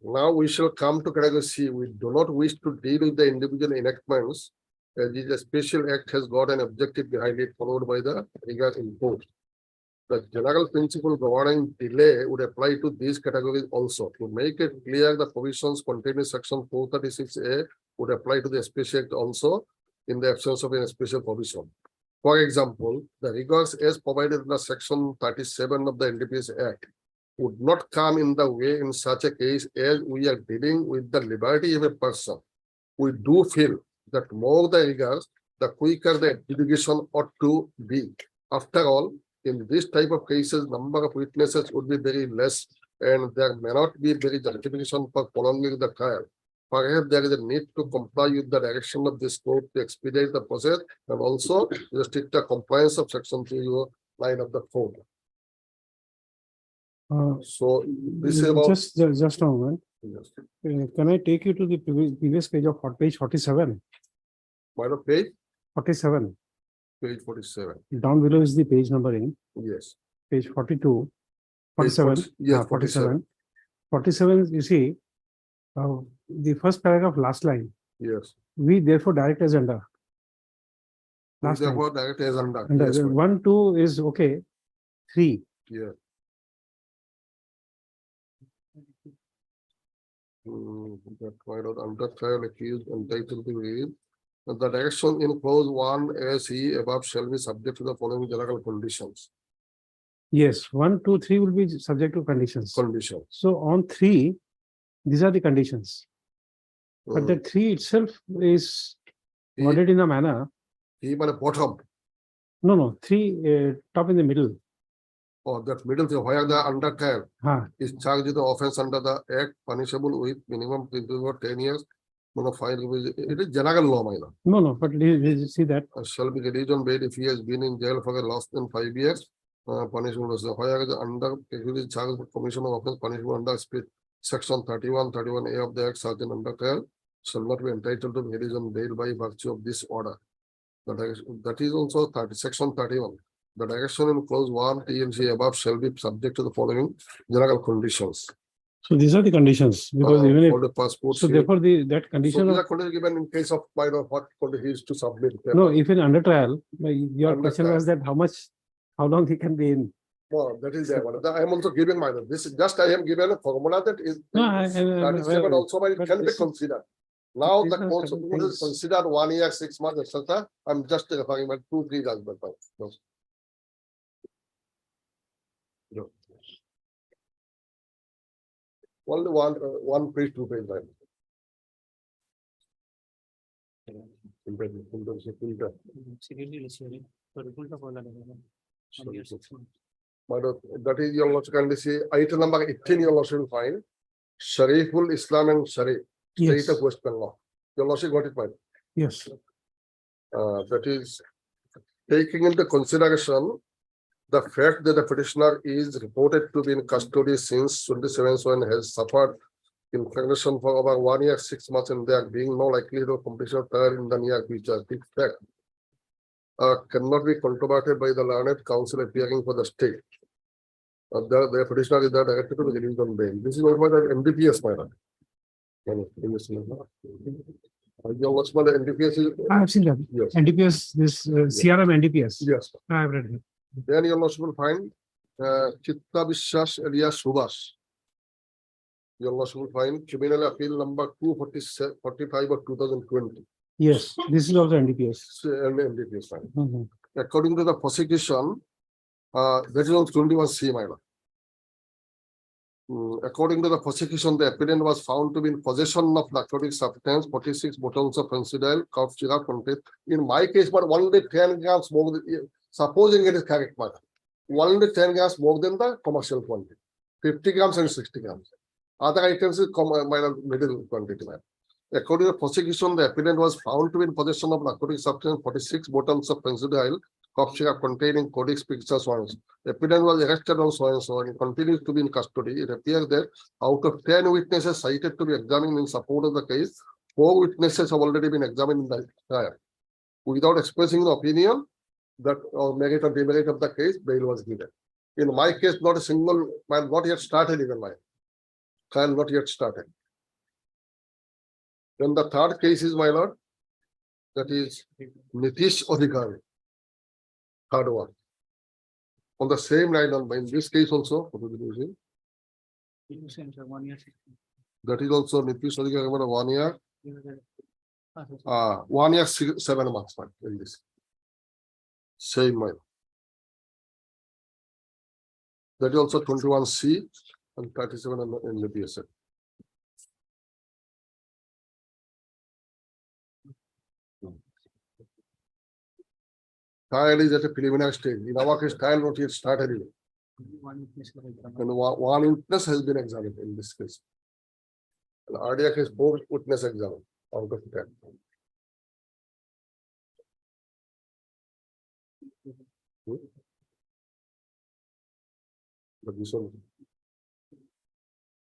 [SPEAKER 10] Now we shall come to category C. We do not wish to deal with the individual enactments, as this special act has got an objective behind it, followed by the rigor imposed. The general principle governing delay would apply to these categories also. To make it clear, the provisions contained in section 436A would apply to the special act also in the absence of a special provision. For example, the rigors as provided in the section 37 of the NDPS Act would not come in the way in such a case as we are dealing with the liberty of a person. We do feel that more the rigors, the quicker the adjudication ought to be. After all, in this type of cases, number of witnesses would be very less and there may not be very justification for prolonging the trial. Perhaps there is a need to comply with the direction of this court to expedite the process and also restrict the compliance of section 309 of the code. So this is about.
[SPEAKER 2] Just a moment.
[SPEAKER 10] Yes.
[SPEAKER 2] Can I take you to the previous page of page 47?
[SPEAKER 10] By the page
[SPEAKER 2] 47.
[SPEAKER 10] Page 47.
[SPEAKER 2] Down below is the page numbering.
[SPEAKER 10] Yes.
[SPEAKER 2] Page 42.
[SPEAKER 10] Page
[SPEAKER 2] 47.
[SPEAKER 10] 40 yes,
[SPEAKER 2] 47. 47, you see, the first paragraph, last line.
[SPEAKER 10] Yes.
[SPEAKER 2] We therefore direct as under. Last line.
[SPEAKER 10] Therefore, direct as under.
[SPEAKER 2] And
[SPEAKER 10] Yes, ma'am.
[SPEAKER 2] 1, 2 is okay. 3.
[SPEAKER 10] Yeah. That might not under trial accused entitled to read. The direction in clause 1 as he above shall be subject to the following general conditions.
[SPEAKER 2] Yes, 1, 2, 3 will be subject to conditions.
[SPEAKER 10] Conditions.
[SPEAKER 2] So on 3, these are the conditions. But the 3 itself is worded in a manner.
[SPEAKER 10] He by the bottom
[SPEAKER 2] No, 3 top in the middle.
[SPEAKER 10] or that middle thing where the under trial
[SPEAKER 2] Huh.
[SPEAKER 10] is charged with the offense under the act punishable with minimum 10 years. Fine. It is general law, my lord.
[SPEAKER 2] No, but see that.
[SPEAKER 10] Shall be released on bail if he has been in jail for less than 5 years. Punishment was where the under charged with commission of offense punishable under section 31A of the act sergeant under trial shall not be entitled to release on bail by virtue of this order. That is also section 31. The direction in clause 1 T and C above shall be subject to the following general conditions.
[SPEAKER 2] So these are the conditions because even if
[SPEAKER 10] for the passport.
[SPEAKER 2] so therefore that condition
[SPEAKER 10] So these
[SPEAKER 2] of,
[SPEAKER 10] are conditions given in case of by the what he is to submit.
[SPEAKER 2] no, if in under trial, your
[SPEAKER 10] Under
[SPEAKER 2] question
[SPEAKER 10] trial.
[SPEAKER 2] was that how long he can be in.
[SPEAKER 10] Well, that is there. I am also giving my this is just I am given a formula that is
[SPEAKER 2] No,
[SPEAKER 10] that is given also but it
[SPEAKER 2] but
[SPEAKER 10] can be
[SPEAKER 2] this is-
[SPEAKER 10] considered. Now
[SPEAKER 2] these
[SPEAKER 10] the
[SPEAKER 2] are
[SPEAKER 10] course
[SPEAKER 2] certain
[SPEAKER 10] is
[SPEAKER 2] things.
[SPEAKER 10] considered 1 year, 6 months, etc. I'm just talking about 2-3 judgment. No. Only one page, 2 page line. But that is your logic and see item number 18 your logic will find Shariful Islam and Sharif
[SPEAKER 2] Yes.
[SPEAKER 10] state of West Bengal. Your logic got it fine.
[SPEAKER 2] Yes.
[SPEAKER 10] That is taking into consideration the fact that the petitioner is reported to be in custody since 27th and has suffered impregnation for over 1 year, 6 months, and there being no likelihood of completion of trial in the near future. This fact cannot be controverted by the learned counsel appearing for the state. The petitioner is directed to be released on bail. This is what the MDPS matter. What's the NDPS is?
[SPEAKER 2] I have seen that.
[SPEAKER 10] Yes.
[SPEAKER 2] NDPS, this CRM NDPS.
[SPEAKER 10] Yes.
[SPEAKER 2] I have read it.
[SPEAKER 10] Then you also will find Chitta Vishwas alias Subhash. You also will find criminal appeal number 245 of 2020.
[SPEAKER 2] Yes, this is also NDPS.
[SPEAKER 10] MDPS fine.
[SPEAKER 2] Mhm.
[SPEAKER 10] According to the prosecution, that is on 21C, my lord. According to the prosecution, the appellant was found to be in possession of narcotic substance, 46 bottles of fentanyl, cough syrup content. In my case, but only 10 grams more than, supposing it is correct, but only 10 grams more than the commercial quantity, 50 grams and 60 grams. Other items is middle quantity. According to the prosecution, the appellant was found to be in possession of narcotic substance, 46 bottles of fentanyl, cough syrup containing codex pictures ones. The appellant was arrested on so and continues to be in custody. It appears that out of 10 witnesses cited to be examined in support of the case, 4 witnesses have already been examined in the trial. Without expressing the opinion that or merit or demerit of the case, bail was given. In my case, not a single man, not yet started even my trial, not yet started. Then the third case is, my lord, that is Nitish Adhikari. Third one. On the same line, in this case also, that is also Nitish Adhikari, 1 year. 1 year, 7 months, man, in this. Same mile. That is also 21C and 37 in the PSA. Trial is at a preliminary stage. In our case, trial not yet started. And one witness has been examined in this case. And RDF is 4 witness examined out of 10. But this one,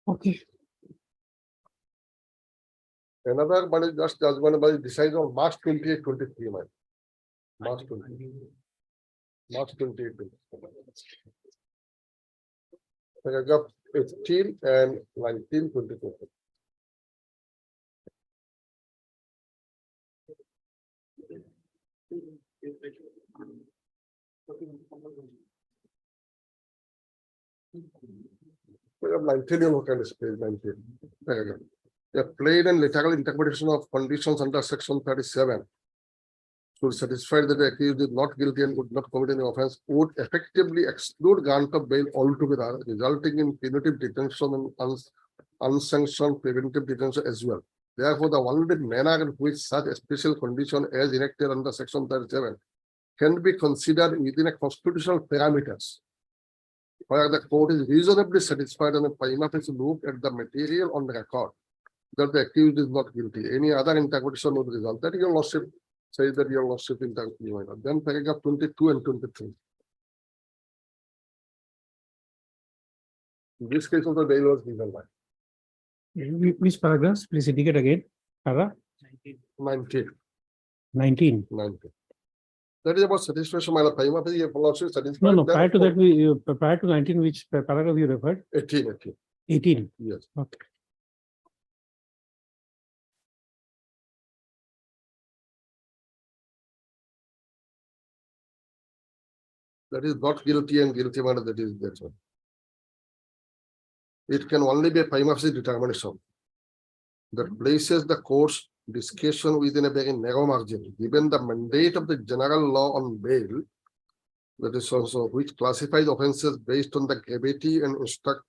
[SPEAKER 2] Okay.
[SPEAKER 10] another one is just judgment by decided on March 28, 23, man. March 20. March 28. Paragraph 18 and 19, 24. Paragraph 19, you look at this page 19. Paragraph. A plain and literal interpretation of conditions under section 37 should satisfy that the accused is not guilty and would not commit any offense would effectively exclude grant of bail altogether, resulting in punitive detention and unsanctioned preventive detention as well. Therefore, the only manner in which such a special condition as enacted under section 37 can be considered within a constitutional parameters, where the court is reasonably satisfied on a prima facie look at the material on the record that the accused is not guilty. Any other interpretation would result that your lordship says that your lordship interpretation. Then paragraph 22 and 23. In this case also bail was given by
[SPEAKER 2] Which paragraphs? Please indicate again. Para
[SPEAKER 10] 19.
[SPEAKER 2] 19.
[SPEAKER 10] 19. That is about satisfaction. My prima facie your lordship satisfied.
[SPEAKER 2] No, prior to that, prior to 19, which paragraph you referred?
[SPEAKER 10] 18.
[SPEAKER 2] 18.
[SPEAKER 10] Yes.
[SPEAKER 2] Okay.
[SPEAKER 10] That is not guilty and guilty matter, that is that one. It can only be a prima facie determination that places the court's discretion within a very narrow margin, given the mandate of the general law on bail, that is also which classifies offences based on the gravity and instruct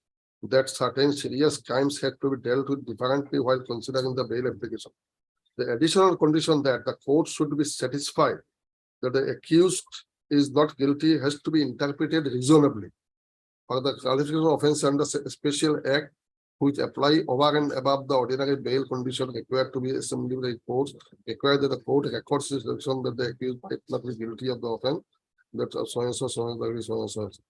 [SPEAKER 10] that certain serious crimes had to be dealt with differently while considering the bail application. The additional condition that the court should be satisfied that the accused is not guilty has to be interpreted reasonably. For the qualification of offence under a special act which apply over and above the ordinary bail condition required to be assembled by courts, required that the court records this decision that the accused might not be guilty of the offence. That so and so, so and so, so and so.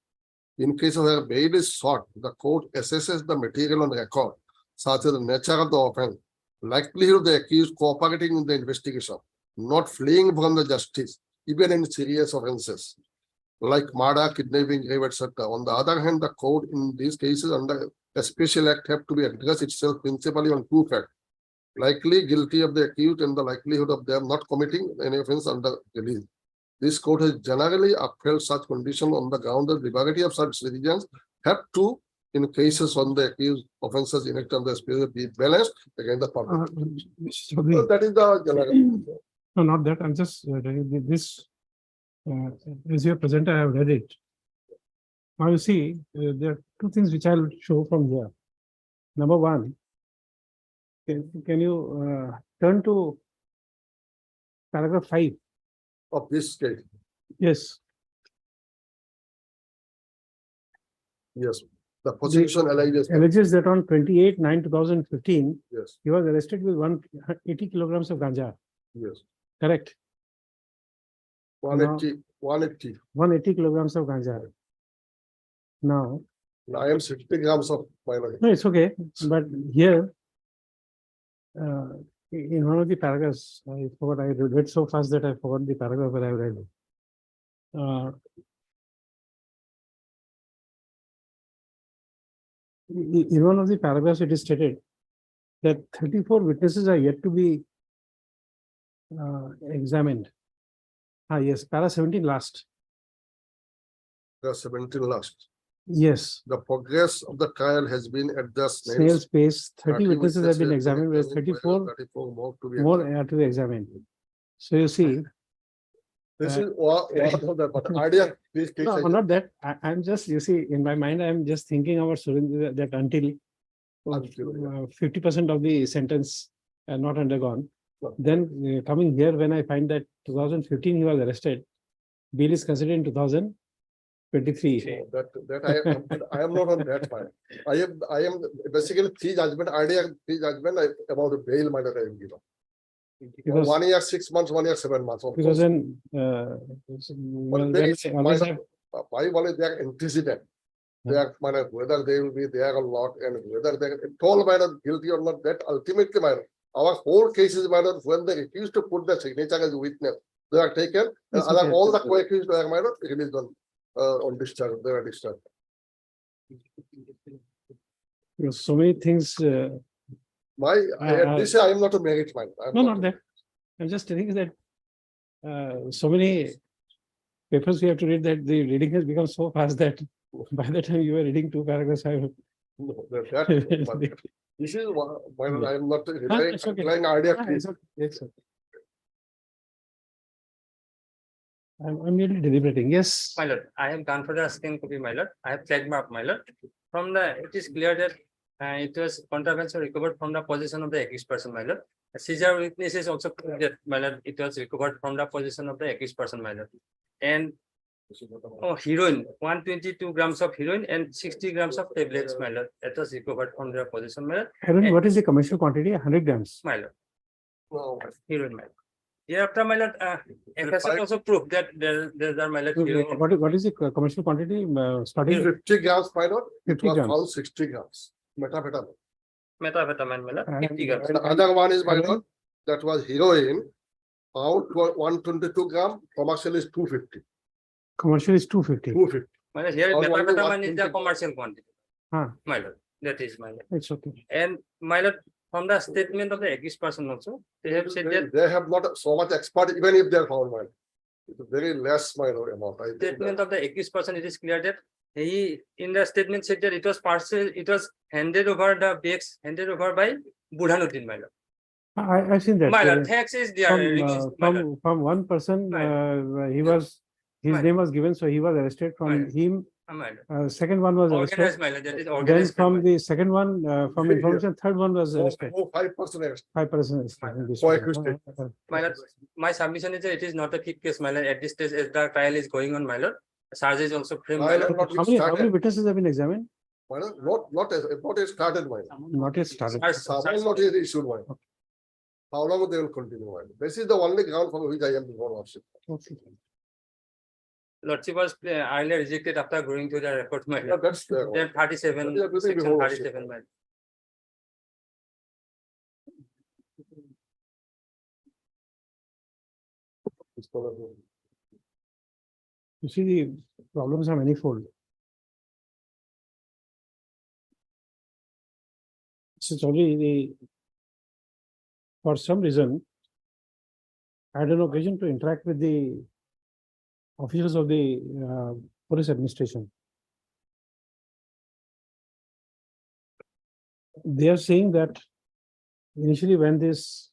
[SPEAKER 10] In case of where bail is sought, the court assesses the material on record, such as the nature of the offence, likelihood of the accused cooperating in the investigation, not fleeing from the justice, even in serious offences like murder, kidnapping, rape, etc. On the other hand, the court in these cases under a special act have to be addressed itself principally on two facts: likely guilty of the accused and the likelihood of them not committing any offence under release. This court has generally upheld such condition on the ground that liberty of such citizens have to, in cases on the accused offences enacted under the special, be balanced against the public. So that is the general.
[SPEAKER 2] No, not that. I'm just this. As you present, I have read it. Now you see, there are two things which I'll show from here. Number one, can you turn to paragraph 5
[SPEAKER 10] of this case?
[SPEAKER 2] Yes.
[SPEAKER 10] Yes. The prosecution
[SPEAKER 2] alleges that on 28/9/2015,
[SPEAKER 10] yes,
[SPEAKER 2] he was arrested with 180 kilograms of ganja.
[SPEAKER 10] Yes.
[SPEAKER 2] Correct.
[SPEAKER 10] 180
[SPEAKER 2] kilograms of ganja. Now,
[SPEAKER 10] I am 60 grams of marijuana.
[SPEAKER 2] No, it's okay. But here, in one of the paragraphs, I forgot, I read so fast that I forgot the paragraph where I read it. In one of the paragraphs, it is stated that 34 witnesses are yet to be examined. Yes, para 17 last.
[SPEAKER 10] The 17 last.
[SPEAKER 2] Yes.
[SPEAKER 10] The progress of the trial has been at the
[SPEAKER 2] snail's pace. 30 witnesses have been examined, whereas 34
[SPEAKER 10] more
[SPEAKER 2] more are to be examined. So you see.
[SPEAKER 10] This is what the idea.
[SPEAKER 2] No, not that. I'm just, you see, in my mind, I'm just thinking about Surendra that until 50% of the sentence not undergone. Then coming here, when I find that 2015 he was arrested, bail is considered in 2000. 23.
[SPEAKER 14] I am not on that file. I am basically three judgment, three judgment about the bail matter I am given.
[SPEAKER 2] Because-
[SPEAKER 14] 1 year, 6 months, 1 year, 7 months. Of
[SPEAKER 2] Because
[SPEAKER 14] course.
[SPEAKER 2] then,
[SPEAKER 14] there
[SPEAKER 2] when
[SPEAKER 14] is
[SPEAKER 2] I always
[SPEAKER 14] minor-
[SPEAKER 2] have,
[SPEAKER 14] why they are antecedent. They are minor, whether they will be there or not, and whether they are all minor guilty or not, that ultimately minor. Our whole cases minor, when they refuse to put the signature as a witness, they are taken, and
[SPEAKER 2] Yes, okay.
[SPEAKER 14] all the co-accused are minor, released on discharge, they are discharged.
[SPEAKER 2] because so many things,
[SPEAKER 14] This I am not a merit man.
[SPEAKER 2] no, not that. I'm just telling you that so many papers we have to read that the reading has become so fast that by the time you were reading 2 paragraphs, I
[SPEAKER 14] No, this is why I am not
[SPEAKER 2] it's okay.
[SPEAKER 14] relying idea.
[SPEAKER 2] It's okay. It's okay. I'm really deliberating. Yes.
[SPEAKER 6] My lord, I have gone for the scan copy, my lord. I have checked mark, my lord. From the, it is clear that it was contravention recovered from the possession of the accused person, my lord. A seizure witness is also clear that, my lord, it was recovered from the possession of the accused person, my lord. And heroin, 122 grams of heroin and 60 grams of tablets, my lord. That was recovered from their possession, my lord.
[SPEAKER 2] Heroin, what is the commercial quantity? 100 grams.
[SPEAKER 6] My lord,
[SPEAKER 14] No,
[SPEAKER 6] heroin, my lord. Hereafter, my lord, FSR also proved that there are, my lord, heroin.
[SPEAKER 2] What is the commercial quantity starting?
[SPEAKER 14] 50 grams pilot, it
[SPEAKER 2] 50
[SPEAKER 14] was
[SPEAKER 2] grams.
[SPEAKER 14] found 60 grams. Methamphetamine.
[SPEAKER 6] Methamphetamine, my lord, 50 grams.
[SPEAKER 14] And other one is pilot, that was heroin, found 122 gram, commercial is 250.
[SPEAKER 2] Commercial is 250.
[SPEAKER 14] 250.
[SPEAKER 6] My lord, here
[SPEAKER 14] Or only
[SPEAKER 6] methamphetamine is the
[SPEAKER 14] 120.
[SPEAKER 6] commercial quantity.
[SPEAKER 2] Huh.
[SPEAKER 6] My lord, that is my lord.
[SPEAKER 2] It's okay.
[SPEAKER 6] And my lord, from the statement of the accused person also, they have said that
[SPEAKER 14] They have not so much expert, even if they are found minor. It's a very less minor amount. I think
[SPEAKER 6] statement of the accused person, it is clear that he, in the statement said that it was partial, it was handed over the bags, handed over by Burhanuddin, my lord.
[SPEAKER 2] I've seen that.
[SPEAKER 6] My lord, tax is there. released, my lord.
[SPEAKER 2] From one person,
[SPEAKER 6] My
[SPEAKER 2] his
[SPEAKER 6] My
[SPEAKER 2] name was given, so he was arrested. From
[SPEAKER 6] My
[SPEAKER 2] him,
[SPEAKER 6] My lord.
[SPEAKER 2] second one was
[SPEAKER 6] Organized,
[SPEAKER 2] arrested.
[SPEAKER 6] my lord, that is
[SPEAKER 2] Then
[SPEAKER 6] organized.
[SPEAKER 2] from
[SPEAKER 6] crime,
[SPEAKER 2] the second one, from
[SPEAKER 14] Yeah.
[SPEAKER 2] information, third one was arrested.
[SPEAKER 14] 5% arrest.
[SPEAKER 2] 5% arrested in this
[SPEAKER 14] For
[SPEAKER 2] one.
[SPEAKER 14] accused.
[SPEAKER 6] My lord, my submission is that it is not a kick case, my lord. At this stage, as the trial is going on, my lord, charge is also framed, my
[SPEAKER 14] Trial
[SPEAKER 6] lord.
[SPEAKER 14] not
[SPEAKER 2] How many
[SPEAKER 14] started.
[SPEAKER 2] witnesses have been examined?
[SPEAKER 14] Minor, not yet started minor.
[SPEAKER 2] Not yet started.
[SPEAKER 14] Summons not yet issued minor. How long they will continue minor? This is the only ground for which I am before worship.
[SPEAKER 2] Okay.
[SPEAKER 6] Lordship was earlier rejected after going to the record, my
[SPEAKER 14] Yeah,
[SPEAKER 6] lord.
[SPEAKER 14] that's the.
[SPEAKER 6] Then 37,
[SPEAKER 14] That is everything
[SPEAKER 6] section
[SPEAKER 14] before worship.
[SPEAKER 6] 37, my lord.
[SPEAKER 2] You see, the problems are manifold. Since only for some reason, I had an occasion to interact with the officials of the police administration. They are saying that initially when this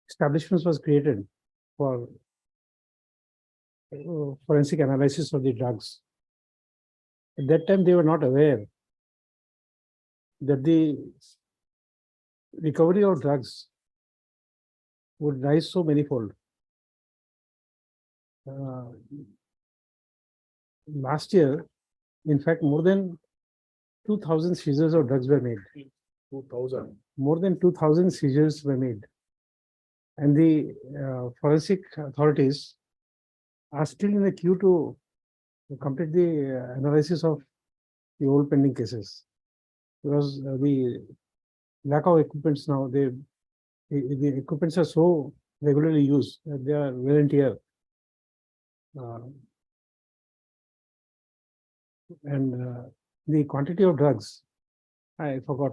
[SPEAKER 2] establishment was created for forensic analysis of the drugs, at that time they were not aware that the recovery of drugs would rise so manifold. Last year, in fact, more than 2,000 seizures of drugs were made.
[SPEAKER 14] 2000.
[SPEAKER 2] More than 2,000 seizures were made. And the forensic authorities are still in the queue to complete the analysis of the old pending cases. Because the lack of equipments now, the equipments are so regularly used that they are wear and tear. And the quantity of drugs, I forgot.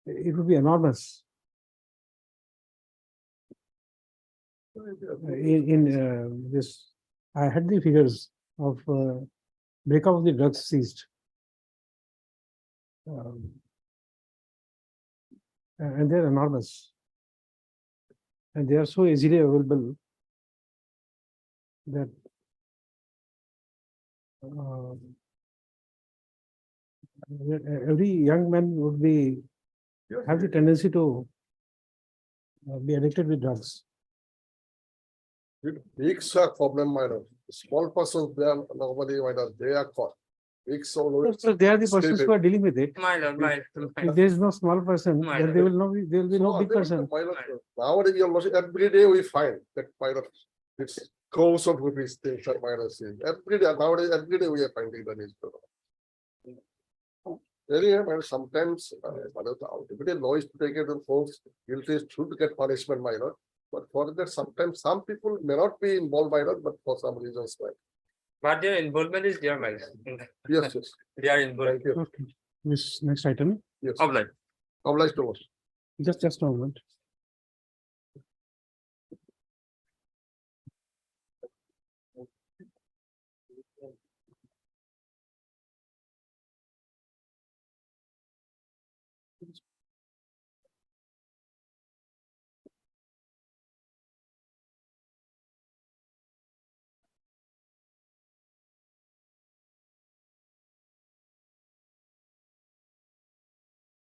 [SPEAKER 2] It would be enormous. In this, I had the figures of breakup of the drugs seized. And they're enormous. And they are so easily available that every young man would have the tendency to be addicted with drugs.
[SPEAKER 10] Big problem, my lord. Small persons, they are normally, my lord, they are caught. Big solo.
[SPEAKER 2] So they are the persons who are dealing with it.
[SPEAKER 6] My lord,
[SPEAKER 2] If there is no small person, then there will no be, there will be no big person.
[SPEAKER 10] Nowadays, your lordship, every day we find that, my lord, it's crores of rupees things that my lord saying. Every day, nowadays, every day we are finding the newspaper. Very, my lord, sometimes, my lord, the ultimate law is to take it and folks guilty should get punishment, my lord. But for that, sometimes some people may not be involved, my lord, but for some reasons, why.
[SPEAKER 6] But their involvement is there, my lord.
[SPEAKER 10] Yes, yes.
[SPEAKER 6] They are involved.
[SPEAKER 10] Thank you.
[SPEAKER 2] Okay. This next item,
[SPEAKER 10] Yes.
[SPEAKER 6] Obliged.
[SPEAKER 10] Obliged to us.
[SPEAKER 2] just a moment.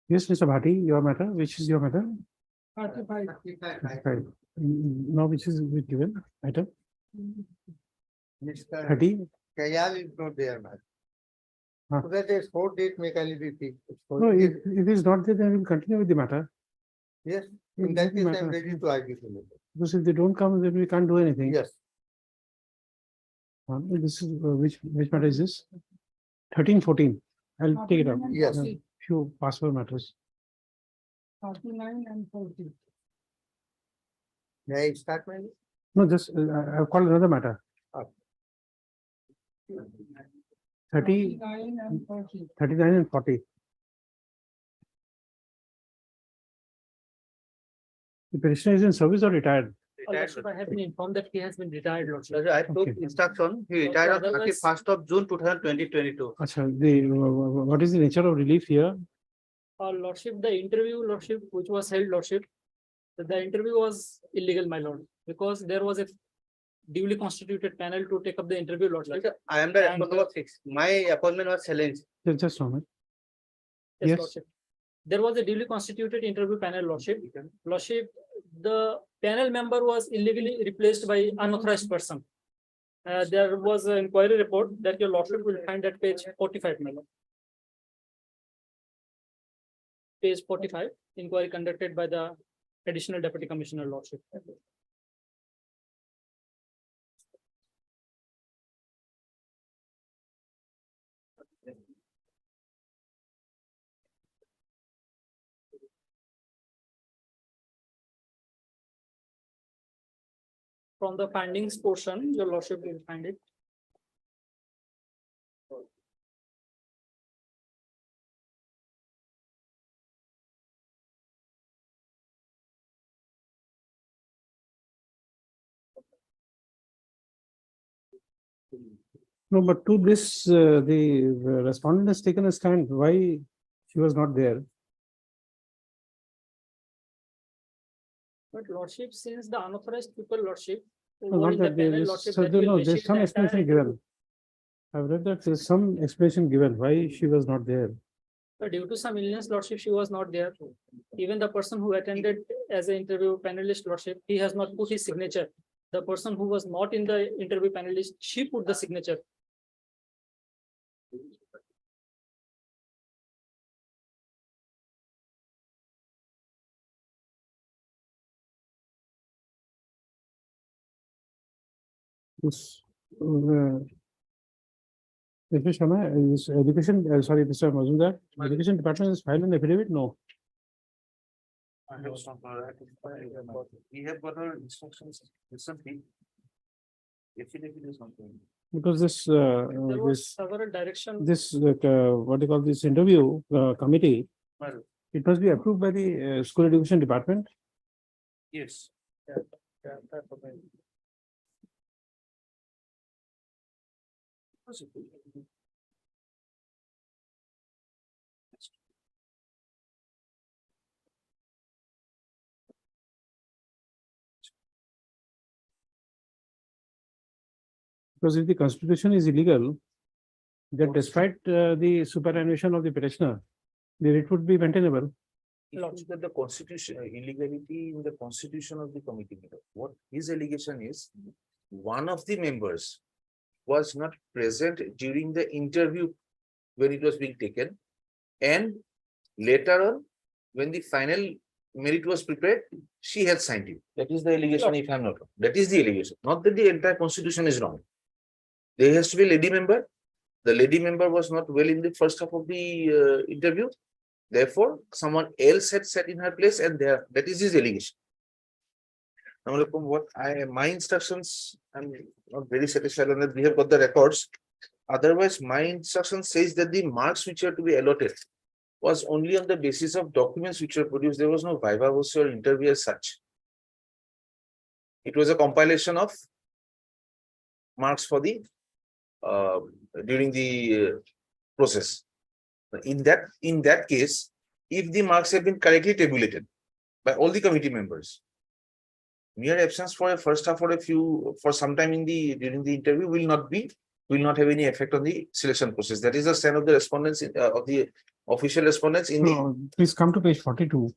[SPEAKER 2] Yes, Mr. Bhatti, your matter, which is your matter? 35. Now, which is with given item?
[SPEAKER 15] Mr.
[SPEAKER 2] 30?
[SPEAKER 15] Kayal is not there, man.
[SPEAKER 2] Huh.
[SPEAKER 15] So that is 4 date may kindly be picked.
[SPEAKER 2] No, if it's not there, then we'll continue with the matter.
[SPEAKER 15] Yes,
[SPEAKER 2] We'll
[SPEAKER 15] in that
[SPEAKER 2] do the
[SPEAKER 15] case, I'm
[SPEAKER 2] matter.
[SPEAKER 15] ready to argue. to you.
[SPEAKER 2] Because if they don't come, then we can't do anything.
[SPEAKER 15] Yes,
[SPEAKER 2] This is, which matter is this? 13, 14. I'll take it up.
[SPEAKER 15] Yes.
[SPEAKER 2] Few password matters.
[SPEAKER 9] 49 and 40.
[SPEAKER 15] may I start my?
[SPEAKER 2] No, just, I've called another matter. 30,
[SPEAKER 9] 49 and 40.
[SPEAKER 2] 39 and 40. The petitioner is in service or retired?
[SPEAKER 3] Lordship, I have been informed that he has been retired, Lordship.
[SPEAKER 13] I took
[SPEAKER 2] Okay.
[SPEAKER 13] instruction, he retired on
[SPEAKER 3] Otherwise-
[SPEAKER 13] 31st of June 2022.
[SPEAKER 2] Acha, what is the nature of relief here?
[SPEAKER 3] Lordship, the interview, Lordship, which was held, Lordship, the interview was illegal, my lord, because there was a duly constituted panel to take up the interview, Lordship.
[SPEAKER 13] I am the
[SPEAKER 3] And-
[SPEAKER 13] responsible of 6. My appointment was challenged.
[SPEAKER 2] Just a moment.
[SPEAKER 3] Yes,
[SPEAKER 2] Yes.
[SPEAKER 3] Lordship. There was a duly constituted interview panel, Lordship. Lordship, the panel member was illegally replaced by unauthorized person. There was an inquiry report that your Lordship will find at page 45, my lord. Page 45, inquiry conducted by the additional deputy commissioner, Lordship. From the findings portion, your Lordship will find it.
[SPEAKER 2] No, but to this, the respondent has taken a stand. Why she was not there?
[SPEAKER 3] But Lordship, since the unauthorized people, Lordship, who
[SPEAKER 2] No,
[SPEAKER 3] were
[SPEAKER 2] not
[SPEAKER 3] in the
[SPEAKER 2] that there
[SPEAKER 3] panel,
[SPEAKER 2] is,
[SPEAKER 3] Lordship,
[SPEAKER 2] so
[SPEAKER 3] that
[SPEAKER 2] there,
[SPEAKER 3] will
[SPEAKER 2] no,
[SPEAKER 3] receive
[SPEAKER 2] there's some
[SPEAKER 3] the entire
[SPEAKER 2] explanation given. I've read that there's some explanation given why she was not there.
[SPEAKER 3] But due to some illness, Lordship, she was not there. Even the person who attended as an interview panelist, Lordship, he has not put his signature. The person who was not in the interview panelist, she put the signature.
[SPEAKER 2] This, Mr. Sharma, is education, sorry, Mr. Mazumdar, education department has filed an affidavit? No.
[SPEAKER 12] We have got our instructions recently. Definitely do something.
[SPEAKER 2] Because this,
[SPEAKER 3] There was
[SPEAKER 2] this,
[SPEAKER 3] several direction.
[SPEAKER 2] this, what do you call this interview committee,
[SPEAKER 12] Well,
[SPEAKER 2] it must be approved by the school education department.
[SPEAKER 12] yes.
[SPEAKER 2] Because if the constitution is illegal, then despite the superannuation of the petitioner, the writ would be maintainable.
[SPEAKER 5] Look at the constitution, illegality in the constitution of the committee. What his allegation is, one of the members was not present during the interview when it was being taken. And later on, when the final merit was prepared, she had signed it. That is the allegation, if I'm not wrong. That is the allegation, not that the entire constitution is wrong. There has to be a lady member. The lady member was not well in the first half of the interview. Therefore, someone else had sat in her place, and there that is his allegation. Now, look, my instructions, I'm not very satisfied on that. We have got the records. Otherwise, my instruction says that the marks which are to be allotted was only on the basis of documents which were produced. There was no viva voce or interview as such. It was a compilation of marks for the during the process. In that case, if the marks have been correctly tabulated by all the committee members, mere absence for a first half or for some time during the interview will not have any effect on the selection process. That is the stand of the respondents of the official respondents in
[SPEAKER 2] No, please come to page 42.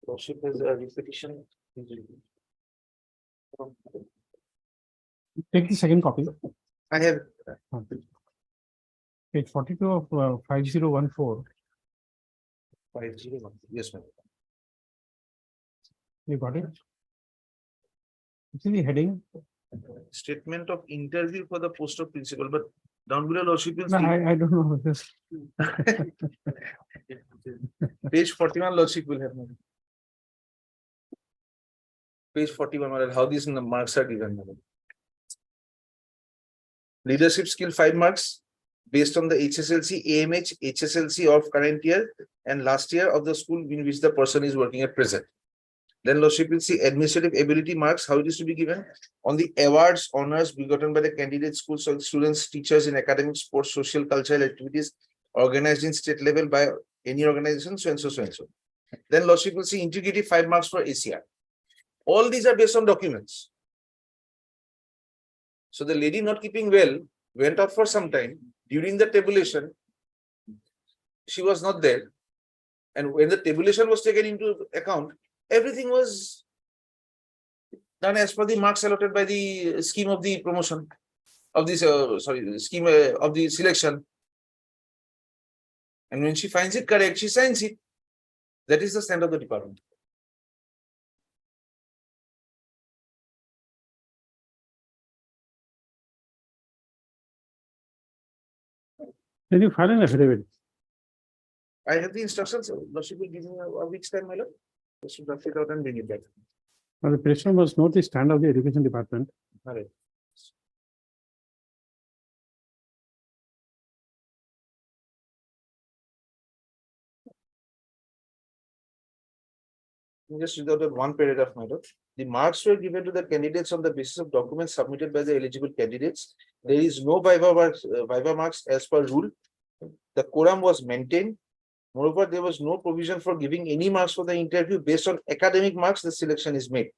[SPEAKER 5] Lordship has a repetition.
[SPEAKER 2] Take the second copy.
[SPEAKER 5] I have
[SPEAKER 2] Page 42 of 5014.
[SPEAKER 5] 501. Yes, ma'am.
[SPEAKER 2] You got it? See the heading?
[SPEAKER 5] Statement of interview for the post of principal, but down below Lordship will
[SPEAKER 2] No,
[SPEAKER 5] see.
[SPEAKER 2] I don't know this.
[SPEAKER 5] Page 41, Lordship will have. Madam. Page 41, Madam, how these marks are given. Madam. Leadership skill 5 marks based on the HSLC, AMH, HSLC of current year and last year of the school in which the person is working at present. Then Lordship will see administrative ability marks, how it is to be given on the awards, honors begotten by the candidate schools, students, teachers in academic, sports, social, cultural activities organized in state level by any organization, so and so, so and so. Then Lordship will see integrity 5 marks for ACR. All these are based on documents. So the lady not keeping well went out for some time. During the tabulation, she was not there. And when the tabulation was taken into account, everything was done as per the marks allotted by the scheme of the promotion of this, scheme of the selection. And when she finds it correct, she signs it. That is the stand of the department.
[SPEAKER 2] Did you file an affidavit?
[SPEAKER 5] I have the instructions. Lordship will give me a week's time, my lord. I should draft it out and bring it back.
[SPEAKER 2] Now, the petitioner must note the stand of the education department.
[SPEAKER 5] All right. Just read out that one paragraph, my lord. The marks were given to the candidates on the basis of documents submitted by the eligible candidates. There is no viva marks as per rule. The quorum was maintained. Moreover, there was no provision for giving any marks for the interview based on academic marks. The selection is made.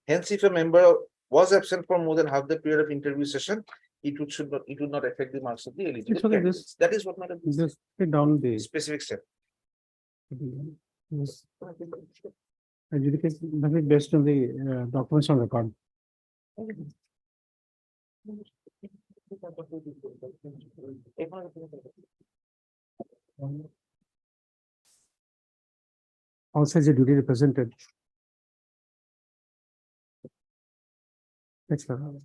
[SPEAKER 5] Hence, if a member was absent for more than half the period of interview session, it would not affect the marks of the eligible
[SPEAKER 2] It's okay,
[SPEAKER 5] candidates. That is what, madam,
[SPEAKER 2] Just put down the
[SPEAKER 5] specific step.
[SPEAKER 2] adjudication based on the documents on record. Also, as a duty represented. Next one.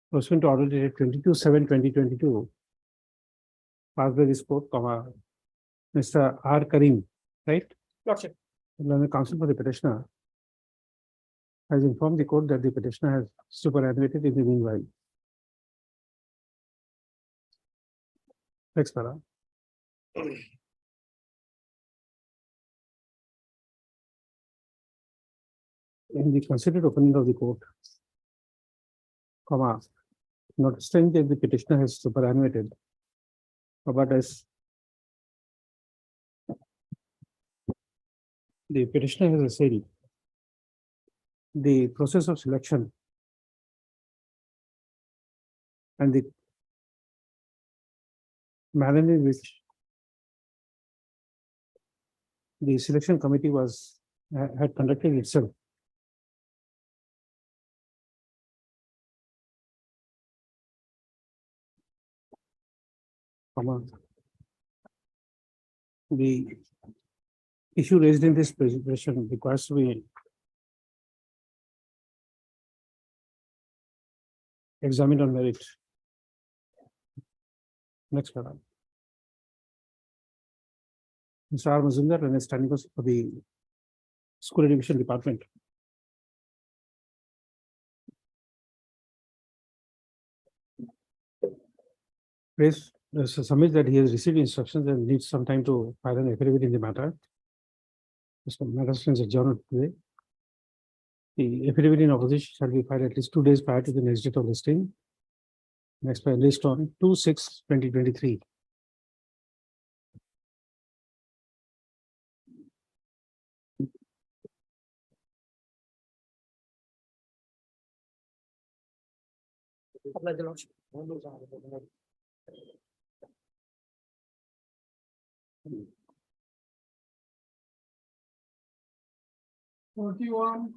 [SPEAKER 2] Pursuant to order dated 22/7/2022. Passed by this court, Mr. R. Karim, right?
[SPEAKER 3] Lordship.
[SPEAKER 2] The counsel for the petitioner has informed the court that the petitioner has superannuated in the meanwhile. Next para. In the considered opinion of the court, notwithstanding that the petitioner has superannuated, but as the petitioner has asserted, the process of selection and the manner in which the selection committee had conducted itself. The issue raised in this presentation requires to be examined on merit. Next paragraph. Mr. R. Mazumdar and standing for the School Education Department. Please submit that he has received instructions and needs some time to file an affidavit in the matter. This matter stands adjourned today. The affidavit in opposition shall be filed at least 2 days prior to the next date of listing. Next file list on 2/6/2023.
[SPEAKER 3] Apply the lordship.
[SPEAKER 11] 41.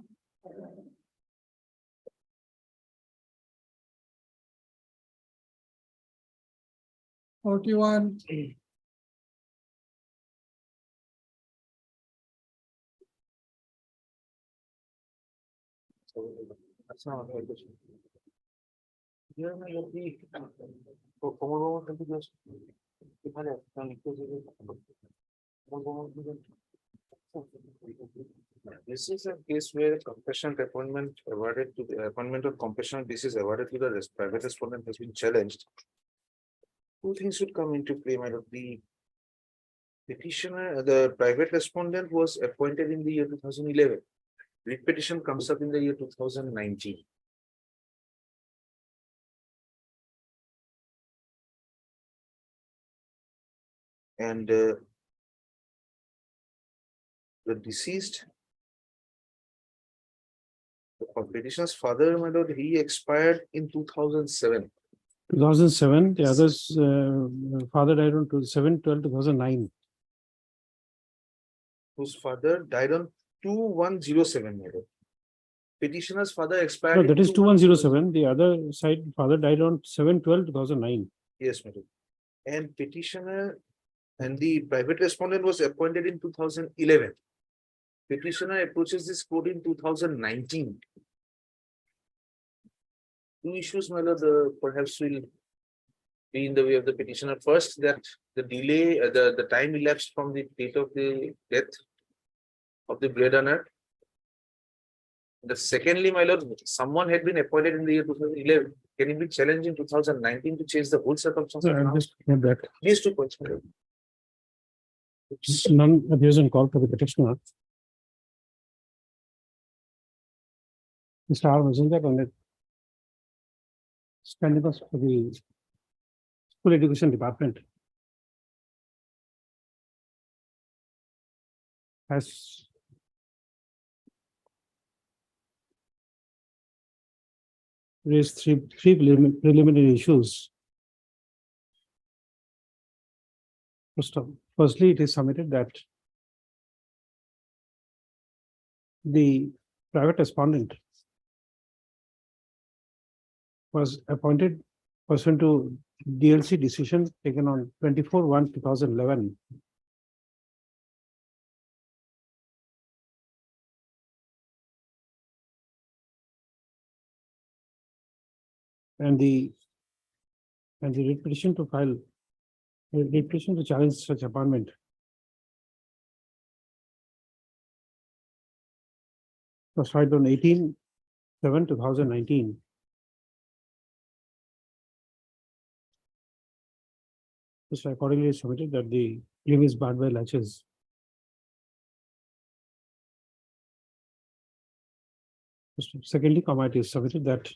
[SPEAKER 11] 41.
[SPEAKER 5] That's not a question. Here may be for continuous. This is a case where compassionate appointment awarded to the appointment of compassionate basis awarded to the private respondent has been challenged. Two things should come into play, my lord. The petitioner, the private respondent was appointed in the year 2011. Writ petition comes up in the year 2019. And the deceased, the petitioner's father, my lord, he expired in 2007.
[SPEAKER 2] 2007, the other's father died on 7/12/2009.
[SPEAKER 5] Whose father died on 2107, my lord. Petitioner's father expired.
[SPEAKER 2] No,
[SPEAKER 5] in
[SPEAKER 2] that is 2107. The other side, father died on 7/12/2009.
[SPEAKER 5] Yes, madam. And petitioner and the private respondent was appointed in 2011. Petitioner approaches this court in 2019. Two issues, my lord, perhaps will be in the way of the petitioner. First, that the delay, the time elapsed from the date of the death of the blade owner. The secondly, my lord, someone had been appointed in the year 2011. Can it be challenged in 2019 to change the whole circumstances?
[SPEAKER 2] I'm just looking at that.
[SPEAKER 5] These 2 points, my lord.
[SPEAKER 2] None appears on call for the petitioner. Mr. R. Mazumdar on it. Standing for the School Education Department has raised three preliminary issues. Firstly, it is submitted that the private respondent was appointed pursuant to DLC decision taken on 24/1/2011. And the writ petition to file a writ petition to challenge such appointment was filed on 18/7/2019. This accordingly submitted that the claim is barred by laches. Secondly, it is submitted that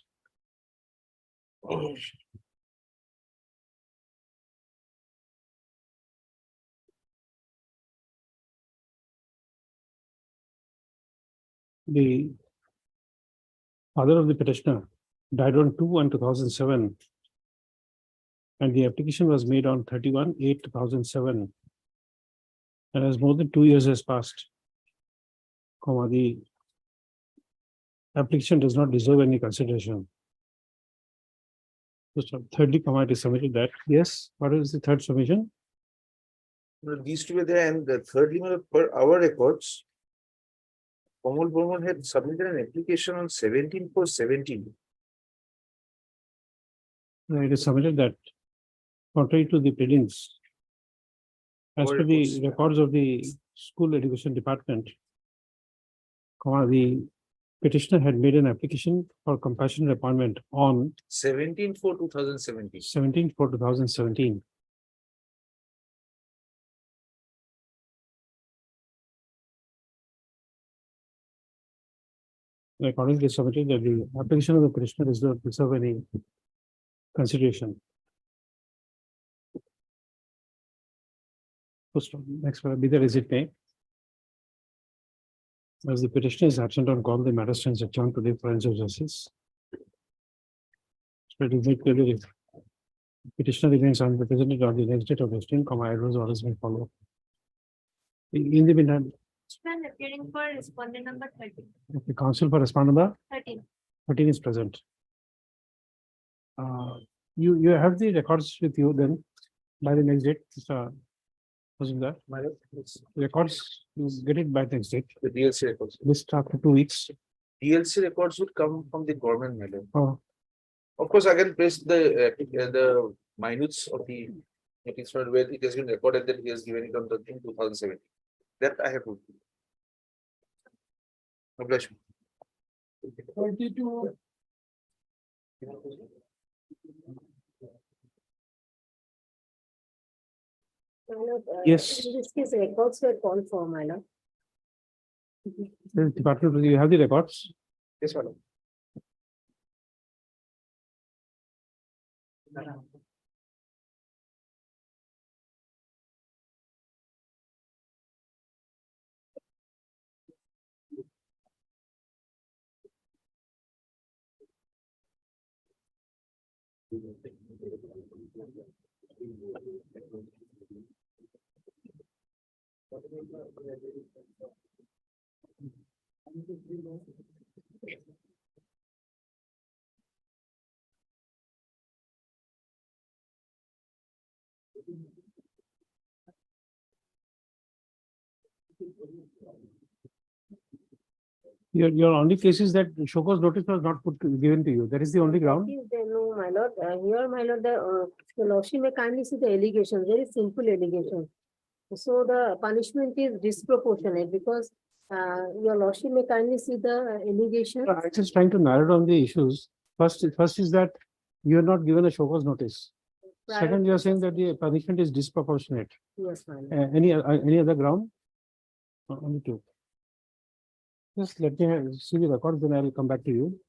[SPEAKER 2] the father of the petitioner died on 2/1/2007. And the application was made on 31/8/2007. And as more than 2 years has passed, comma, the application does not deserve any consideration. So thirdly, comma, it is submitted that, yes, what is the third submission?
[SPEAKER 12] Well, these two were there, and thirdly, per our records, Komal Burman had submitted an application on 17/4/17.
[SPEAKER 2] It is submitted that contrary to the pleadings, as
[SPEAKER 12] Our
[SPEAKER 2] per the
[SPEAKER 12] records.
[SPEAKER 2] records of the school education department, comma, the petitioner had made an application for compassionate appointment on
[SPEAKER 12] 17/4/2017.
[SPEAKER 2] 17/4/2017. Accordingly submitted that the application of the petitioner does not deserve any consideration. Next, be that as it may. As the petitioner is absent on call, the matter stands adjourned to the Friends of Justice. So it is made clear that if petitioner remains unrepresented on the next date of listing, adverse orders may follow. In the meantime,
[SPEAKER 4] Appearing for respondent number 13.
[SPEAKER 2] the counsel for respondent number
[SPEAKER 4] 13.
[SPEAKER 2] 13 is present. You have the records with you then by the next date, wasn't that? Records, you get it by next date,
[SPEAKER 12] The DLC records.
[SPEAKER 2] list after 2 weeks.
[SPEAKER 12] DLC records would come from the government, my lord.
[SPEAKER 2] Oh,
[SPEAKER 12] Of course, I can place the minutes of the meetings for where it has been recorded that he has given it on the in 2017. That I have. God bless you.
[SPEAKER 11] 22.
[SPEAKER 2] Yes.
[SPEAKER 7] In this case, records were called for, my lord.
[SPEAKER 2] the department, you have the records?
[SPEAKER 12] Yes, madam.
[SPEAKER 2] Your only case is that show cause notice was not given to you. That is the only ground.
[SPEAKER 7] Is there no, my lord, here, my lord, the lordship may kindly see the allegation, very simple allegation. So the punishment is disproportionate because your lordship may kindly see the allegation.
[SPEAKER 2] I'm just trying to narrow down the issues. First is that you are not given a show cause notice. Second, you are saying that the punishment is disproportionate.
[SPEAKER 7] Yes, my lord.
[SPEAKER 2] Any other ground? Only two. Just let me see the records, then I will come back to you.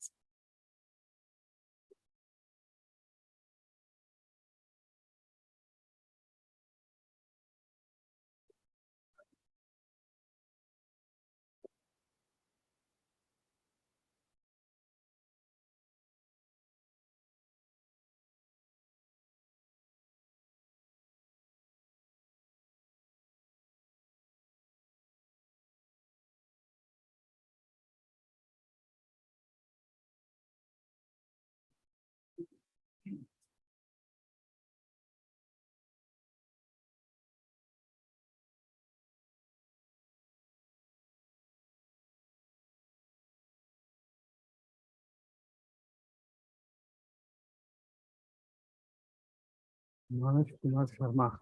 [SPEAKER 2] Manoj Kumar Sharma.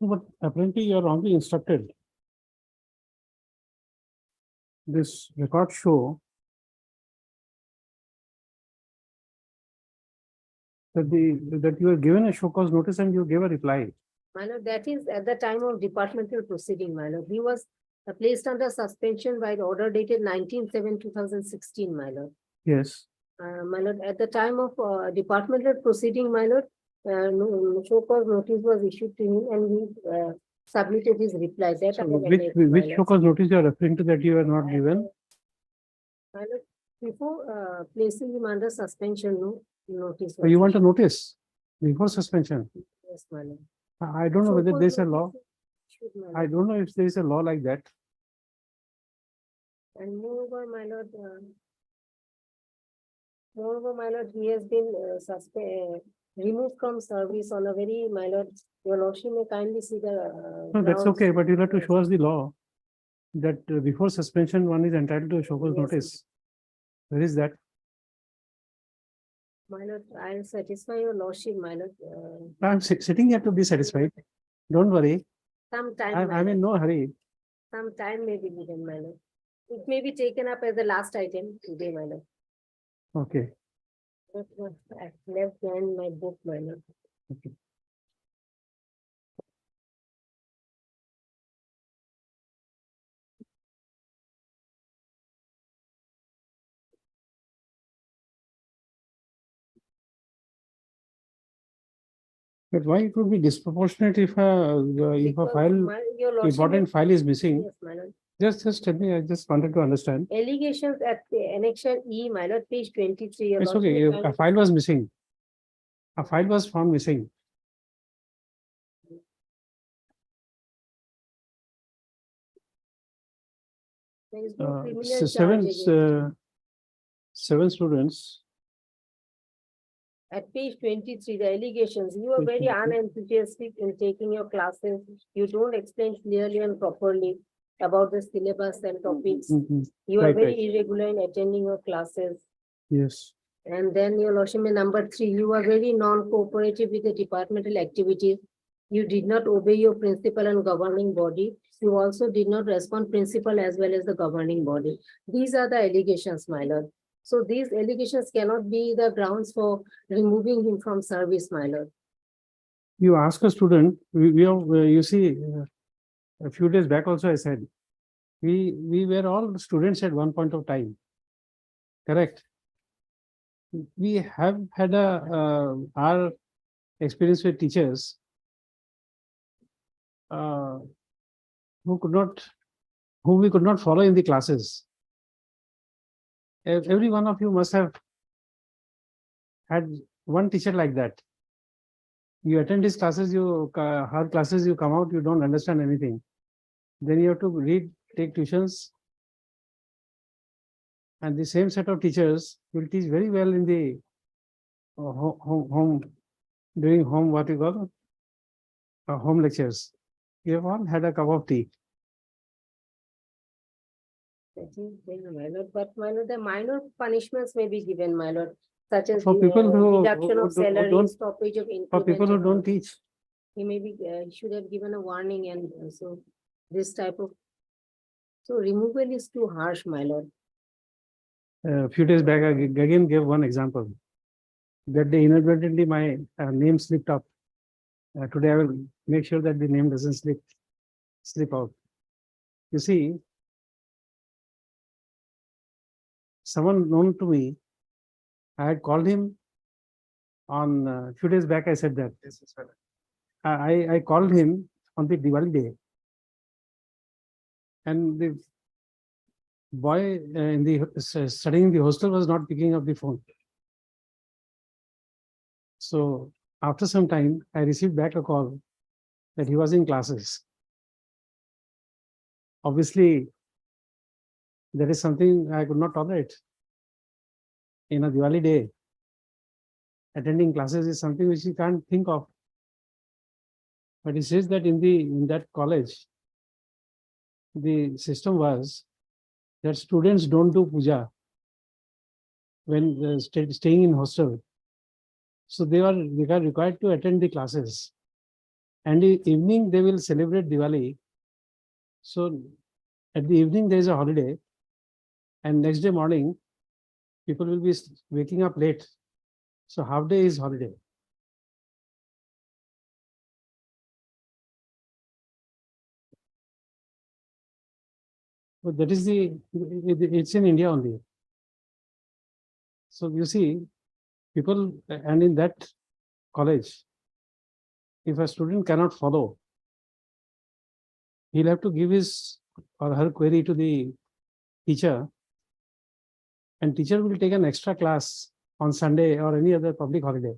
[SPEAKER 2] But apparently you are wrongly instructed. This record show that that you were given a show cause notice and you gave a reply.
[SPEAKER 7] My lord, that is at the time of departmental proceeding, my lord. He was placed under suspension by the order dated 19/7/2016, my lord.
[SPEAKER 2] Yes.
[SPEAKER 7] My lord, at the time of departmental proceeding, my lord, no show cause notice was issued to him and he submitted his reply. That
[SPEAKER 2] So
[SPEAKER 7] I have
[SPEAKER 2] which
[SPEAKER 7] annexed, my
[SPEAKER 2] which
[SPEAKER 7] lord.
[SPEAKER 2] show cause notice you are referring to that you are not given?
[SPEAKER 7] My lord, before placing him under suspension, no notice.
[SPEAKER 2] Or
[SPEAKER 7] was
[SPEAKER 2] you want a
[SPEAKER 7] issued.
[SPEAKER 2] notice before suspension?
[SPEAKER 7] Yes, my lord.
[SPEAKER 2] I don't know
[SPEAKER 7] Show
[SPEAKER 2] whether
[SPEAKER 7] cause
[SPEAKER 2] there's a
[SPEAKER 7] notice
[SPEAKER 2] law.
[SPEAKER 7] issued, my
[SPEAKER 2] I
[SPEAKER 7] lord.
[SPEAKER 2] don't know if there is a law like that.
[SPEAKER 7] And moreover, my lord, he has been removed from service on a very, my lord, your lordship may kindly see the.
[SPEAKER 2] No, that's
[SPEAKER 7] grounds.
[SPEAKER 2] okay, but you'll have to show us the law that before suspension, one is entitled to a show cause
[SPEAKER 7] Yes.
[SPEAKER 2] notice. Where is that?
[SPEAKER 7] My lord, I'll satisfy your lordship, my lord.
[SPEAKER 2] I'm sitting here to be satisfied. Don't worry.
[SPEAKER 7] Some time, my
[SPEAKER 2] I'm in
[SPEAKER 7] lord.
[SPEAKER 2] no hurry.
[SPEAKER 7] Some time may be given, my lord. It may be taken up as the last item today, my lord.
[SPEAKER 2] Okay.
[SPEAKER 7] But I've left behind my book, my lord.
[SPEAKER 2] Okay. But why it would be disproportionate if a
[SPEAKER 7] Because
[SPEAKER 2] file,
[SPEAKER 7] your lordship.
[SPEAKER 2] important file is missing?
[SPEAKER 7] Yes, my lord.
[SPEAKER 2] Just tell me, I just wanted to understand.
[SPEAKER 7] Allegations at the annexure E, my lord, page 23. Your
[SPEAKER 2] It's
[SPEAKER 7] lordship
[SPEAKER 2] okay,
[SPEAKER 7] may
[SPEAKER 2] a
[SPEAKER 7] kindly-
[SPEAKER 2] file was missing. A file was found missing.
[SPEAKER 7] There is no criminal charge
[SPEAKER 2] Seven,
[SPEAKER 7] against.
[SPEAKER 2] seven students.
[SPEAKER 7] At page 23, the allegations, you are
[SPEAKER 2] Page
[SPEAKER 7] very
[SPEAKER 2] 23.
[SPEAKER 7] unenthusiastic in taking your classes. You don't explain clearly and properly about the syllabus and topics.
[SPEAKER 2] Mhm.
[SPEAKER 7] You are
[SPEAKER 2] Right,
[SPEAKER 7] very
[SPEAKER 2] right.
[SPEAKER 7] irregular in attending your classes.
[SPEAKER 2] Yes.
[SPEAKER 7] And then your lordship, number 3, you are very non-cooperative with the departmental activities. You did not obey your principal and governing body. You also did not respond principal as well as the governing body. These are the allegations, my lord. So these allegations cannot be the grounds for removing him from service, my lord.
[SPEAKER 2] You ask a student, we have, you see, a few days back also I said, we were all students at one point of time. Correct? We have had our experience with teachers whom we could not follow in the classes. Every one of you must have had one teacher like that. You attend his classes, her classes, you come out, you don't understand anything. Then you have to read, take tuitions. And the same set of teachers will teach very well in the doing home, what you call home lectures. You have all had a cup of tea.
[SPEAKER 7] That is very, my lord, but my lord, the minor punishments may be given, my lord, such as
[SPEAKER 2] For people who
[SPEAKER 7] reduction
[SPEAKER 2] don't-
[SPEAKER 7] of salary,
[SPEAKER 2] don't-
[SPEAKER 7] stoppage of
[SPEAKER 2] For people who
[SPEAKER 7] increment.
[SPEAKER 2] don't teach,
[SPEAKER 7] He may be, he should have given a warning and so this type of. So removal is too harsh, my lord.
[SPEAKER 2] a few days back, I again gave one example. That day inadvertently my name slipped up. Today I will make sure that the name doesn't slip out. You see, someone known to me, I had called him on a few days back, I said that. I called him on the Diwali day. And the boy in the studying in the hostel was not picking up the phone. So after some time, I received back a call that he was in classes. Obviously, there is something I could not tolerate. In a Diwali day, attending classes is something which you can't think of. But he says that in that college, the system was that students don't do puja when staying in hostel. So they are required to attend the classes. And in evening, they will celebrate Diwali. So at the evening, there is a holiday. And next day morning, people will be waking up late. So half day is holiday. But that is it's in India only. So you see, people, and in that college, if a student cannot follow, he'll have to give his or her query to the teacher, and teacher will take an extra class on Sunday or any other public holiday.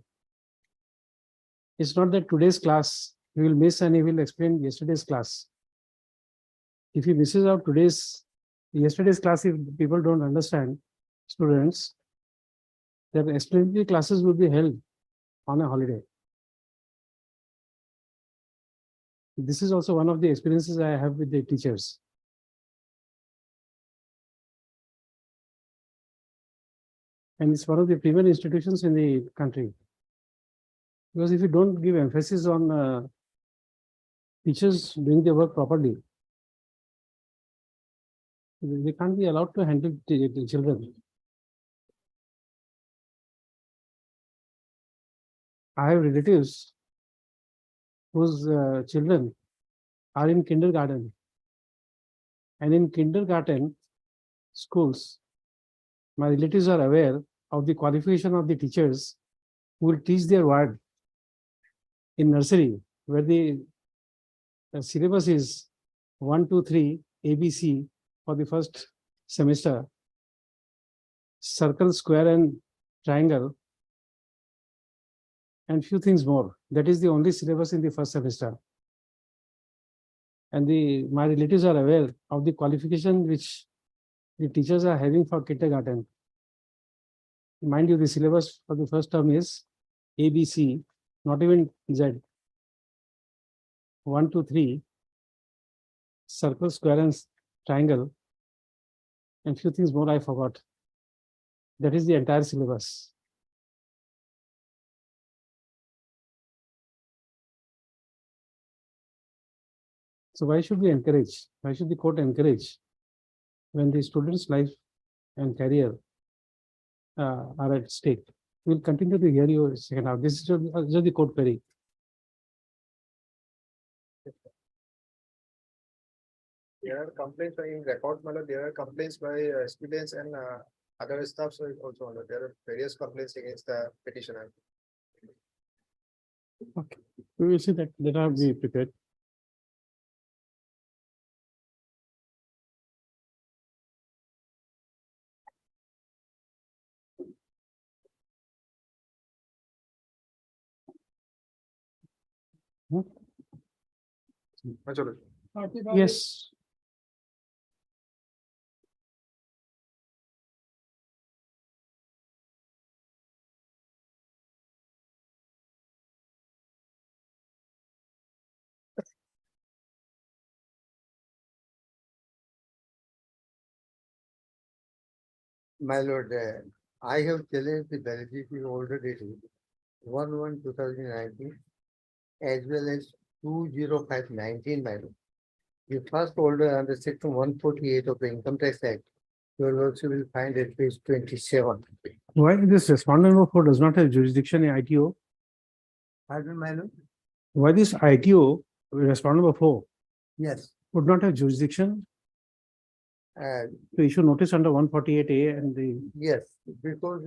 [SPEAKER 2] It's not that today's class he will miss and he will explain yesterday's class. If he misses out yesterday's class, if people don't understand, students, their explanatory classes will be held on a holiday. This is also one of the experiences I have with the teachers. And it's one of the premier institutions in the country. Because if you don't give emphasis on teachers doing their work properly, they can't be allowed to handle the children. I have relatives whose children are in kindergarten. And in kindergarten schools, my relatives are aware of the qualification of the teachers who will teach their word in nursery, where the syllabus is 1, 2, 3, ABC for the first semester, circle, square, and triangle, and few things more. That is the only syllabus in the first semester. And my relatives are aware of the qualification which the teachers are having for kindergarten. Mind you, the syllabus for the first term is ABC, not even Z. 1, 2, 3, circle, square, and triangle, and few things more I forgot. That is the entire syllabus. So why should we encourage? Why should the court encourage when the student's life and career are at stake? We'll continue to hear you second half. This is just the court query.
[SPEAKER 13] There are complaints in record, there are complaints by students and other staff also. There are various complaints against the petitioner.
[SPEAKER 2] Okay, we will see that. That are be prepared. Yes.
[SPEAKER 14] My lord, I have challenged the validity order dated 1/1/2019 as well as 2/05/19, my lord. The first order under section 148 of the Income Tax Act, you also will find at page 27.
[SPEAKER 2] Why this respondent number 4 does not have jurisdiction in ITO?
[SPEAKER 14] Pardon, my lord?
[SPEAKER 2] Why this ITO, respondent number 4,
[SPEAKER 14] Yes.
[SPEAKER 2] would not have jurisdiction to issue notice under 148A and the
[SPEAKER 14] Yes, because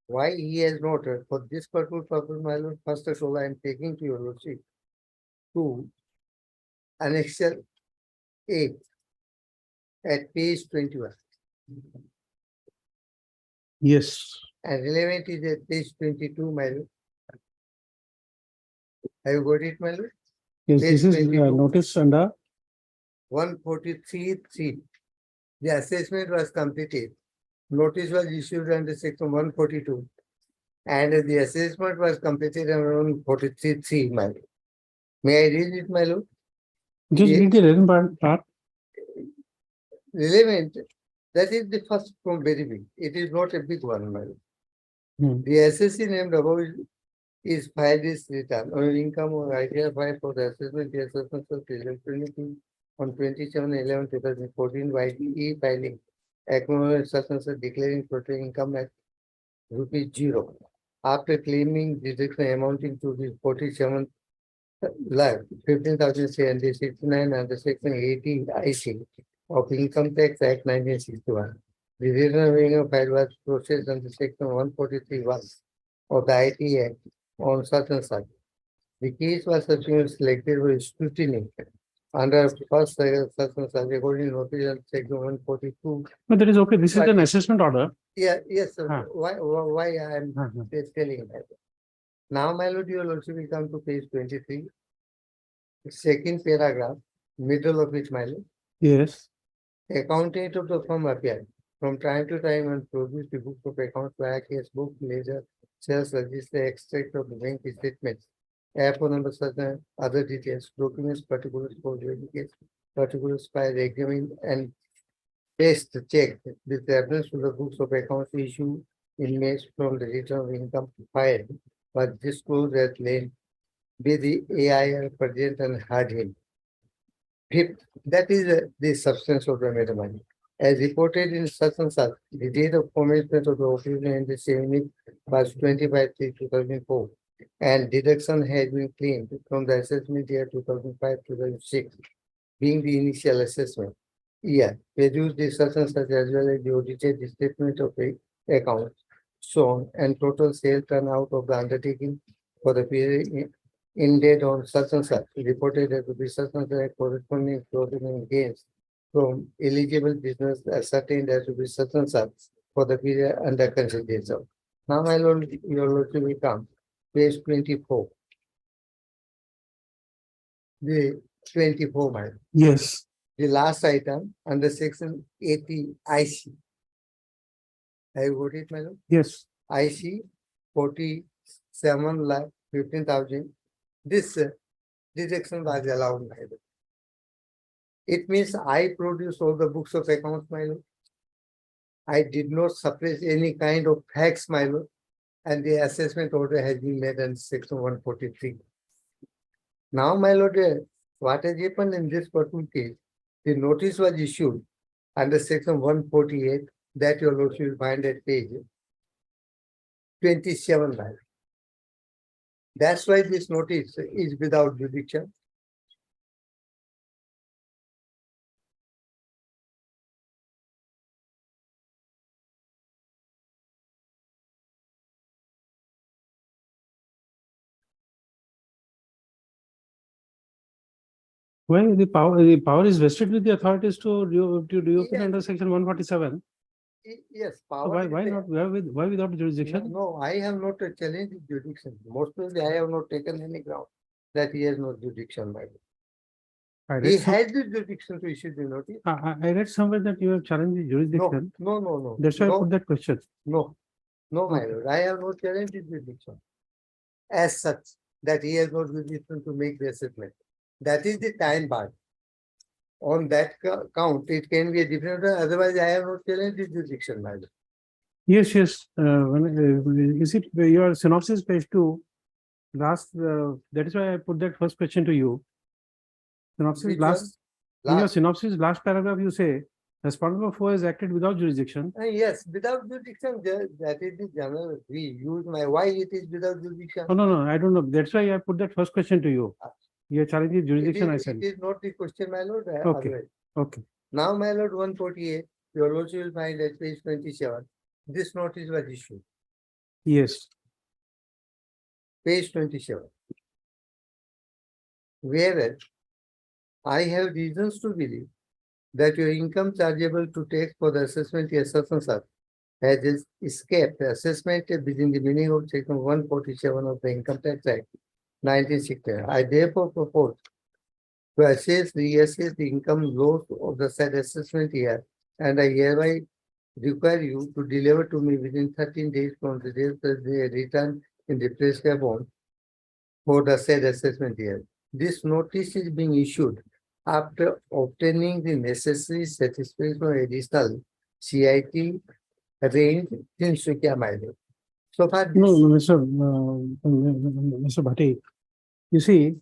[SPEAKER 14] why he has not, for this purpose, my lord, first of all, I am taking to your lordship to annexure A at page 21.
[SPEAKER 2] yes.
[SPEAKER 14] And relevant is at page 22, my lord. Have you got it, my lord?
[SPEAKER 2] Yes,
[SPEAKER 14] Page
[SPEAKER 2] this is
[SPEAKER 14] 22.
[SPEAKER 2] notice under
[SPEAKER 14] 143(3). The assessment was completed. Notice was issued under section 142. And the assessment was completed under 143(3), my lord. May I read it, my lord?
[SPEAKER 2] just
[SPEAKER 14] Yes.
[SPEAKER 2] read the relevant part.
[SPEAKER 14] Relevant That is the first from very big. It is not a big one, my lord.
[SPEAKER 2] Hmm.
[SPEAKER 14] The SSC named above is filed is return on income or idea filed for the assessment of electricity on 27/11/2014 by the e-filing. Acknowledged substances declaring total income at ₹0. After claiming deduction amounting to the 47 lakh 15,769 under section 80 IC of Income Tax Act 1961. The return of income filed was processed under section 143(1) of the IT Act on such and such. The case was subsequently selected for scrutiny under first such and such according to notice on section 142.
[SPEAKER 2] But that is okay. This is
[SPEAKER 14] But-
[SPEAKER 2] an assessment order.
[SPEAKER 14] Yeah, yes, sir.
[SPEAKER 2] Huh.
[SPEAKER 14] Why I am
[SPEAKER 2] Huh, huh.
[SPEAKER 14] telling that. Now, my lord, you will also will come to page 23. Second paragraph, middle of it, my lord.
[SPEAKER 2] Yes.
[SPEAKER 14] Accountant of the firm appeared from time to time and produced the book of accounts, black case book, ledger, sales register, extract of the bank statements, airport number, certain other details, documents, particulars for the case, particulars by the examined and test check with reference to the books of accounts issued in May from the return of income filed, but disclosed at length with the AIR present and heard him. Fifth, that is the substance of the matter money. As reported in such and such, the date of commencement of the operation in the same week was 25/3/2004, and deduction has been claimed from the assessment year 2005-2006, being the initial assessment year. Produce the such and such as well as the audited statement of the accounts shown and total sales turnout of the undertaking for the period ended on such and such, reported as to be such and such corresponding closing gains from eligible business ascertained as to be such and such for the period under consideration. Now, my lord, your lordship will come, page 24. The 24, my lord.
[SPEAKER 2] Yes.
[SPEAKER 14] The last item under section 80 IC. Have you got it, my lord?
[SPEAKER 2] Yes.
[SPEAKER 14] IC 47,15,000. This deduction was allowed, my lord. It means I produced all the books of accounts, my lord. I did not suppress any kind of facts, my lord, and the assessment order has been made in section 143. Now, my lord, what has happened in this particular case? The notice was issued under section 148 that your lordship will find at page 27. My lord. That's why this notice is without jurisdiction.
[SPEAKER 2] Well, the power is vested with the authorities to reopen
[SPEAKER 14] Yeah.
[SPEAKER 2] under section 147.
[SPEAKER 14] Yes.
[SPEAKER 2] So
[SPEAKER 14] Power
[SPEAKER 2] why
[SPEAKER 14] is there.
[SPEAKER 2] not, why without jurisdiction?
[SPEAKER 14] No, I have not challenged the jurisdiction. Most probably I have not taken any ground that he has no jurisdiction, my lord.
[SPEAKER 2] I
[SPEAKER 14] He
[SPEAKER 2] read some-
[SPEAKER 14] has the jurisdiction to issue the notice.
[SPEAKER 2] I read somewhere that you have challenged the
[SPEAKER 14] No,
[SPEAKER 2] jurisdiction.
[SPEAKER 14] no.
[SPEAKER 2] That's why I
[SPEAKER 14] No,
[SPEAKER 2] put that question.
[SPEAKER 14] no, my lord. I have not challenged the jurisdiction. As such, that he has no jurisdiction to make the assessment. That is the time bar. On that count, it can be a different, otherwise I have not challenged the jurisdiction, my lord.
[SPEAKER 2] Yes, yes. Is it your synopsis page 2? Last, that is why I put that first question to you. Synopsis
[SPEAKER 14] Which
[SPEAKER 2] last,
[SPEAKER 14] one?
[SPEAKER 2] in your
[SPEAKER 14] Last.
[SPEAKER 2] synopsis, last paragraph, you say, respondent of 4 has acted without jurisdiction.
[SPEAKER 14] Yes, without jurisdiction, that is the general, we use why it is without jurisdiction.
[SPEAKER 2] Oh, no, I don't know. That's why I put that first question to you. You are challenging jurisdiction, I said.
[SPEAKER 14] It is not the question, my lord.
[SPEAKER 2] Okay.
[SPEAKER 14] Otherwise.
[SPEAKER 2] Okay.
[SPEAKER 14] Now, my lord, 148, your lordship will find at page 27. This notice was issued,
[SPEAKER 2] Yes.
[SPEAKER 14] page 27. Whereas I have reasons to believe that your income chargeable to tax for the assessment year such and such has escaped the assessment within the meaning of section 147 of the Income Tax Act 1960. I therefore propose to reassess the income loss of the said assessment year, and I hereby require you to deliver to me within 13 days from the date that they return in the prescribed form for the said assessment year. This notice is being issued after obtaining the necessary satisfaction of additional CIT, range, Tinsukia, my lord. So far,
[SPEAKER 2] No, no, Mr. Bhatti, you see,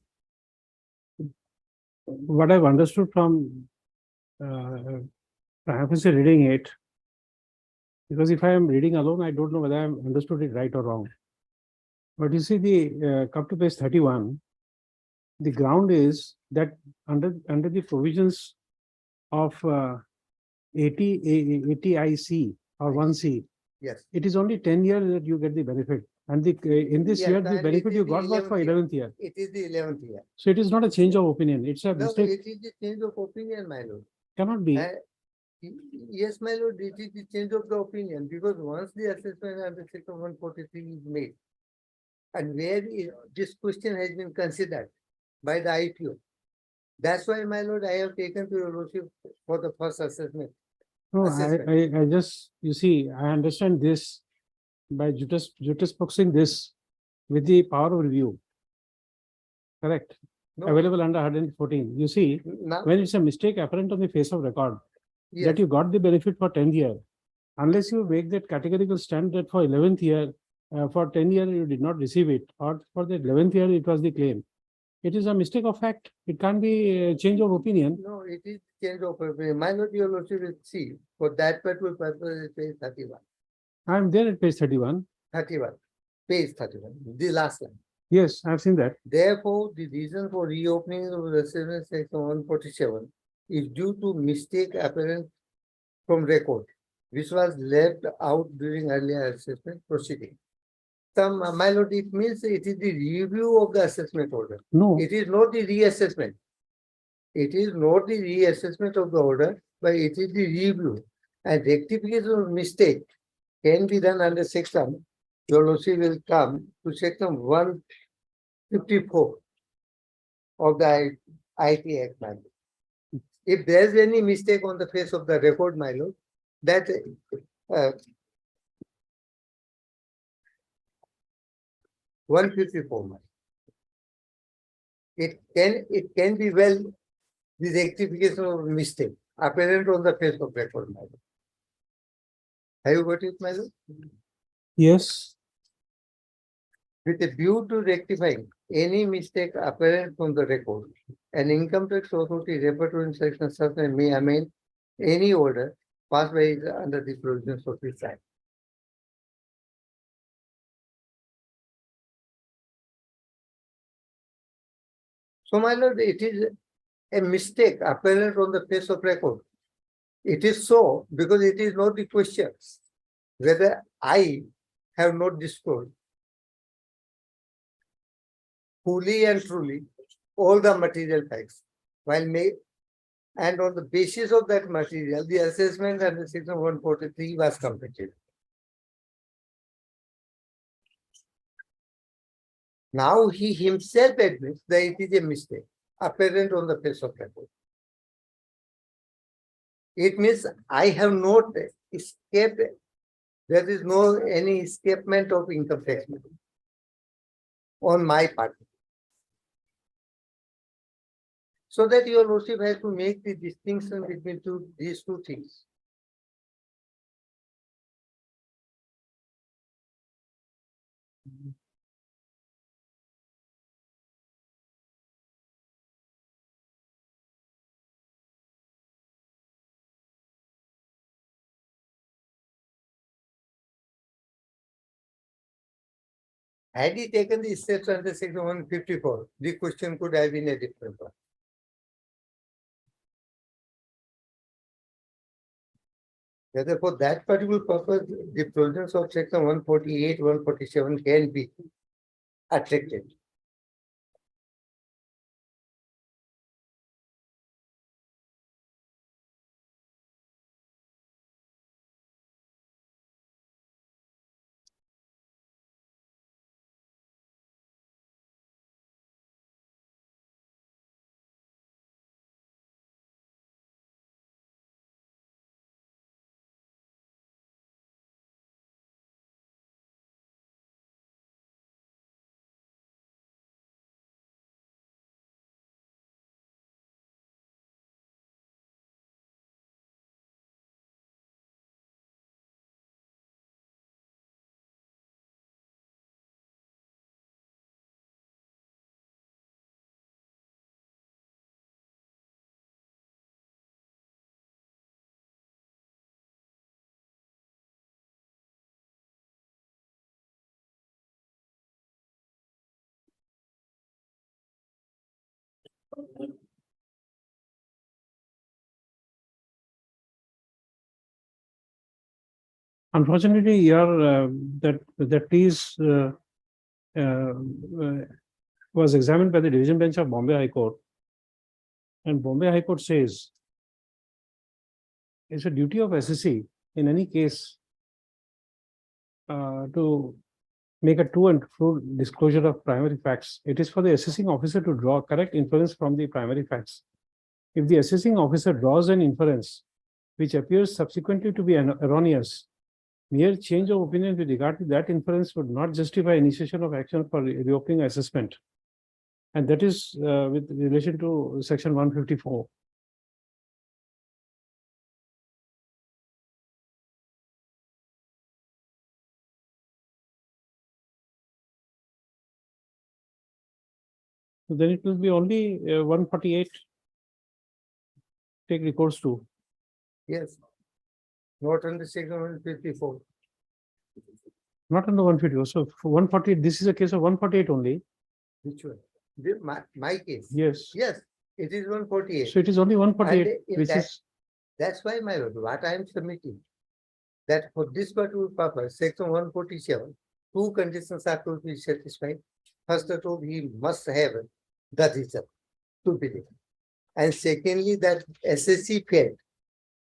[SPEAKER 2] what I've understood from perhaps reading it, because if I am reading alone, I don't know whether I understood it right or wrong. But you see, the come to page 31, the ground is that under the provisions of 80IC or 1C,
[SPEAKER 14] yes.
[SPEAKER 2] it is only 10 years that you get the benefit. And the in this
[SPEAKER 14] Yes,
[SPEAKER 2] year, the
[SPEAKER 14] and
[SPEAKER 2] benefit
[SPEAKER 14] it
[SPEAKER 2] you
[SPEAKER 14] is
[SPEAKER 2] got
[SPEAKER 14] the
[SPEAKER 2] was for
[SPEAKER 14] 11th
[SPEAKER 2] 11th year.
[SPEAKER 14] It is the 11th year.
[SPEAKER 2] So it is not a change of opinion. It's a
[SPEAKER 14] No,
[SPEAKER 2] mistake.
[SPEAKER 14] it is the change of opinion, my lord.
[SPEAKER 2] Cannot be.
[SPEAKER 14] Yes, my lord, it is the change of the opinion because once the assessment under section 143 is made, and where this question has been considered by the IPO, that's why, my lord, I have taken to your lordship for the first assessment.
[SPEAKER 2] No,
[SPEAKER 14] assessment.
[SPEAKER 2] I just, you see, I understand this by juxtaposing this with the power of review. Correct.
[SPEAKER 14] No,
[SPEAKER 2] Available under 114. You see,
[SPEAKER 14] now,
[SPEAKER 2] when it's a mistake apparent on the face of record,
[SPEAKER 14] yes,
[SPEAKER 2] that you got the benefit for 10th year, unless you make that categorical stand that for 11th year, for 10 year you did not receive it, or for the 11th year it was the claim. It is a mistake of fact. It can't be a change of opinion.
[SPEAKER 14] no, it is change of opinion. My lord, your lordship will see for that particular purpose, it is 31.
[SPEAKER 2] I am there at page 31.
[SPEAKER 14] 31, page 31, the last line.
[SPEAKER 2] Yes, I've seen that.
[SPEAKER 14] Therefore, the reason for reopening of the assessment section 147 is due to mistake apparent from record, which was left out during earlier assessment proceeding. My lord, it means it is the review of the assessment order.
[SPEAKER 2] No,
[SPEAKER 14] It is not the reassessment. It is not the reassessment of the order, but it is the review. And rectification of mistake can be done under section. Your lordship will come to section 154 of the IT Act, my lord. If there is any mistake on the face of the record, my lord, that 154, my lord. It can be well the rectification of mistake apparent on the face of record, my lord. Have you got it, my lord?
[SPEAKER 2] yes,
[SPEAKER 14] With a view to rectifying any mistake apparent from the record, an income tax authority repertoire in section certain may amend any order passed by it under the provisions of this act. So, my lord, it is a mistake apparent on the face of record. It is so because it is not the question whether I have not disclosed fully and truly all the material facts while and on the basis of that material, the assessment under section 143 was completed. Now he himself admits that it is a mistake apparent on the face of record. It means I have not escaped. There is no any escapement of income tax on my part. So that your lordship has to make the distinction between these two things. Had he taken the steps under section 154, the question could have been a different one. Whether for that particular purpose, the provisions of section 148, 147 can be attracted.
[SPEAKER 2] Unfortunately, that piece was examined by the division bench of Bombay High Court. And Bombay High Court says it's a duty of SSC in any case to make a true and true disclosure of primary facts. It is for the assessing officer to draw correct inference from the primary facts. If the assessing officer draws an inference which appears subsequently to be erroneous, mere change of opinion with regard to that inference would not justify initiation of action for reopening assessment. And that is with relation to section 154. So then it will be only 148 take recourse to.
[SPEAKER 15] Yes. Not under section 154.
[SPEAKER 2] Not under 150. So for 148, this is a case of 148 only.
[SPEAKER 15] Which one? My case.
[SPEAKER 2] Yes.
[SPEAKER 15] Yes, it is 148.
[SPEAKER 2] So it is only 148,
[SPEAKER 15] And in
[SPEAKER 2] which
[SPEAKER 15] that-
[SPEAKER 2] is
[SPEAKER 15] That's why, my lord, what I am submitting, that for this particular purpose, section 147, two conditions are to be satisfied. First of all, he must have the reason to believe. And secondly, that SSC failed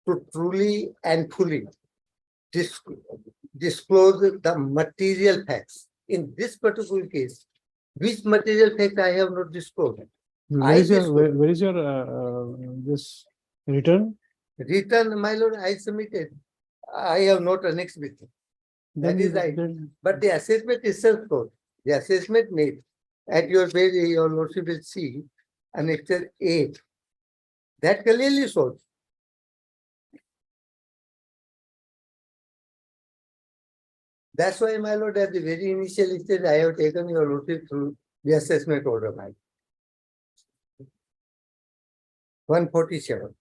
[SPEAKER 15] to truly and fully disclose the material facts. In this particular case, which material fact I have not disclosed?
[SPEAKER 2] where is your where is your this return?
[SPEAKER 15] Return, my lord, I submitted. I have not annexed with it. That is right. But the assessment itself, though, the assessment made at your page, your lordship will see annexure 8. That clearly shows. That's why, my lord, at the very initial stage, I have taken your lordship through the assessment order, my 147.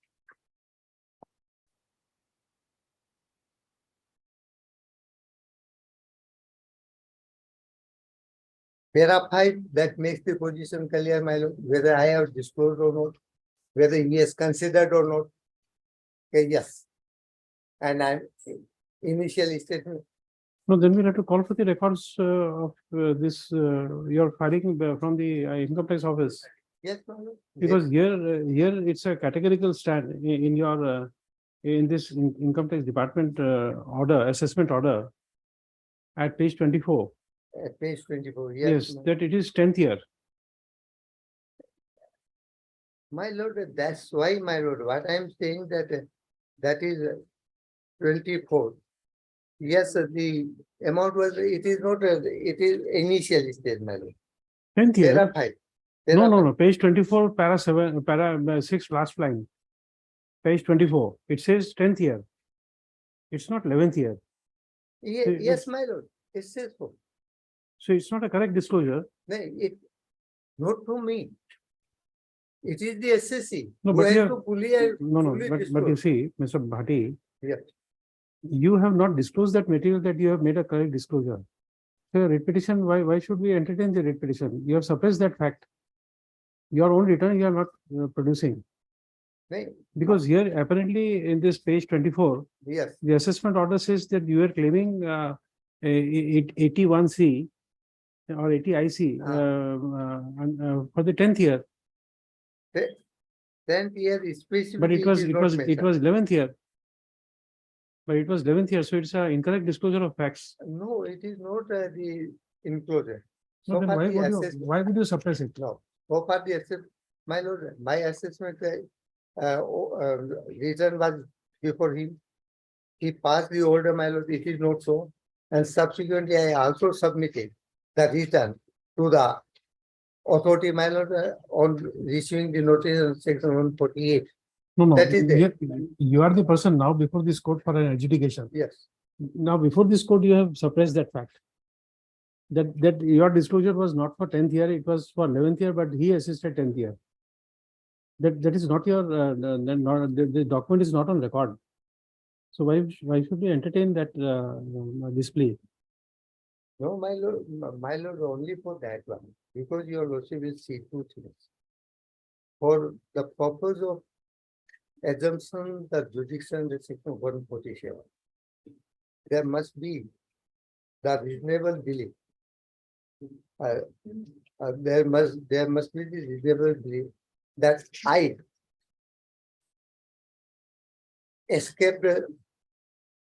[SPEAKER 15] Para 5, that makes the position clear, my lord, whether I have disclosed or not, whether he has considered or not. Okay, yes. And I initial statement.
[SPEAKER 2] No, then we'll have to call for the records of this your filing from the income tax office.
[SPEAKER 15] Yes, my lord.
[SPEAKER 2] Because here it's a categorical stand in your in this income tax department order, assessment order at page 24.
[SPEAKER 15] At page 24,
[SPEAKER 2] Yes, that it is 10th year.
[SPEAKER 15] My lord, that's why, my lord, what I am saying that that is 24. Yes, the amount was, it is not, it is initial stage, my lord.
[SPEAKER 2] 10th year.
[SPEAKER 15] Para 5.
[SPEAKER 2] No, page 24, para 7, para 6, last line. Page 24. It says 10th year. It's not 11th year.
[SPEAKER 15] Yes, my lord, it says so.
[SPEAKER 2] So it's not a correct disclosure.
[SPEAKER 15] No, not to me. It is the SSC.
[SPEAKER 2] No,
[SPEAKER 15] who
[SPEAKER 2] but
[SPEAKER 15] has
[SPEAKER 2] here-
[SPEAKER 15] to fully
[SPEAKER 2] But you see, Mr. Bhati,
[SPEAKER 15] Yes.
[SPEAKER 2] you have not disclosed that material that you have made a correct disclosure. So your writ petition, why should we entertain the writ petition? You have suppressed that fact. Your own return you are not producing.
[SPEAKER 15] Right.
[SPEAKER 2] Because here apparently in this page 24,
[SPEAKER 15] Yes,
[SPEAKER 2] the assessment order says that you are claiming 81C or 80IC for the 10th year,
[SPEAKER 15] 10th year is specifically.
[SPEAKER 2] but it was
[SPEAKER 15] is not
[SPEAKER 2] 11th year. But it was 11th year, so it's an incorrect disclosure of facts.
[SPEAKER 15] mentioned. No, it is not the enclosure.
[SPEAKER 2] So then
[SPEAKER 15] far
[SPEAKER 2] why
[SPEAKER 15] the
[SPEAKER 2] would you,
[SPEAKER 15] assessment-
[SPEAKER 2] why would you suppress it?
[SPEAKER 15] No, so far the assessment, my lord, my assessment return was before him. He passed the order, my lord, it is not so. And subsequently, I also submitted the return to the authority, my lord, on receiving the notice in section 148.
[SPEAKER 2] No,
[SPEAKER 15] That is there.
[SPEAKER 2] you are the person now before this court for an adjudication.
[SPEAKER 15] Yes,
[SPEAKER 2] Now, before this court, you have suppressed that fact. That your disclosure was not for 10th year, it was for 11th year, but he assisted 10th year. That is not your, the document is not on record. So why should we entertain that this plea?
[SPEAKER 15] no, my lord, only for that one, because your lordship will see two things.
[SPEAKER 14] for the purpose of assumption the jurisdiction the section 147, there must be the reasonable belief. There must be the reasonable belief that I escaped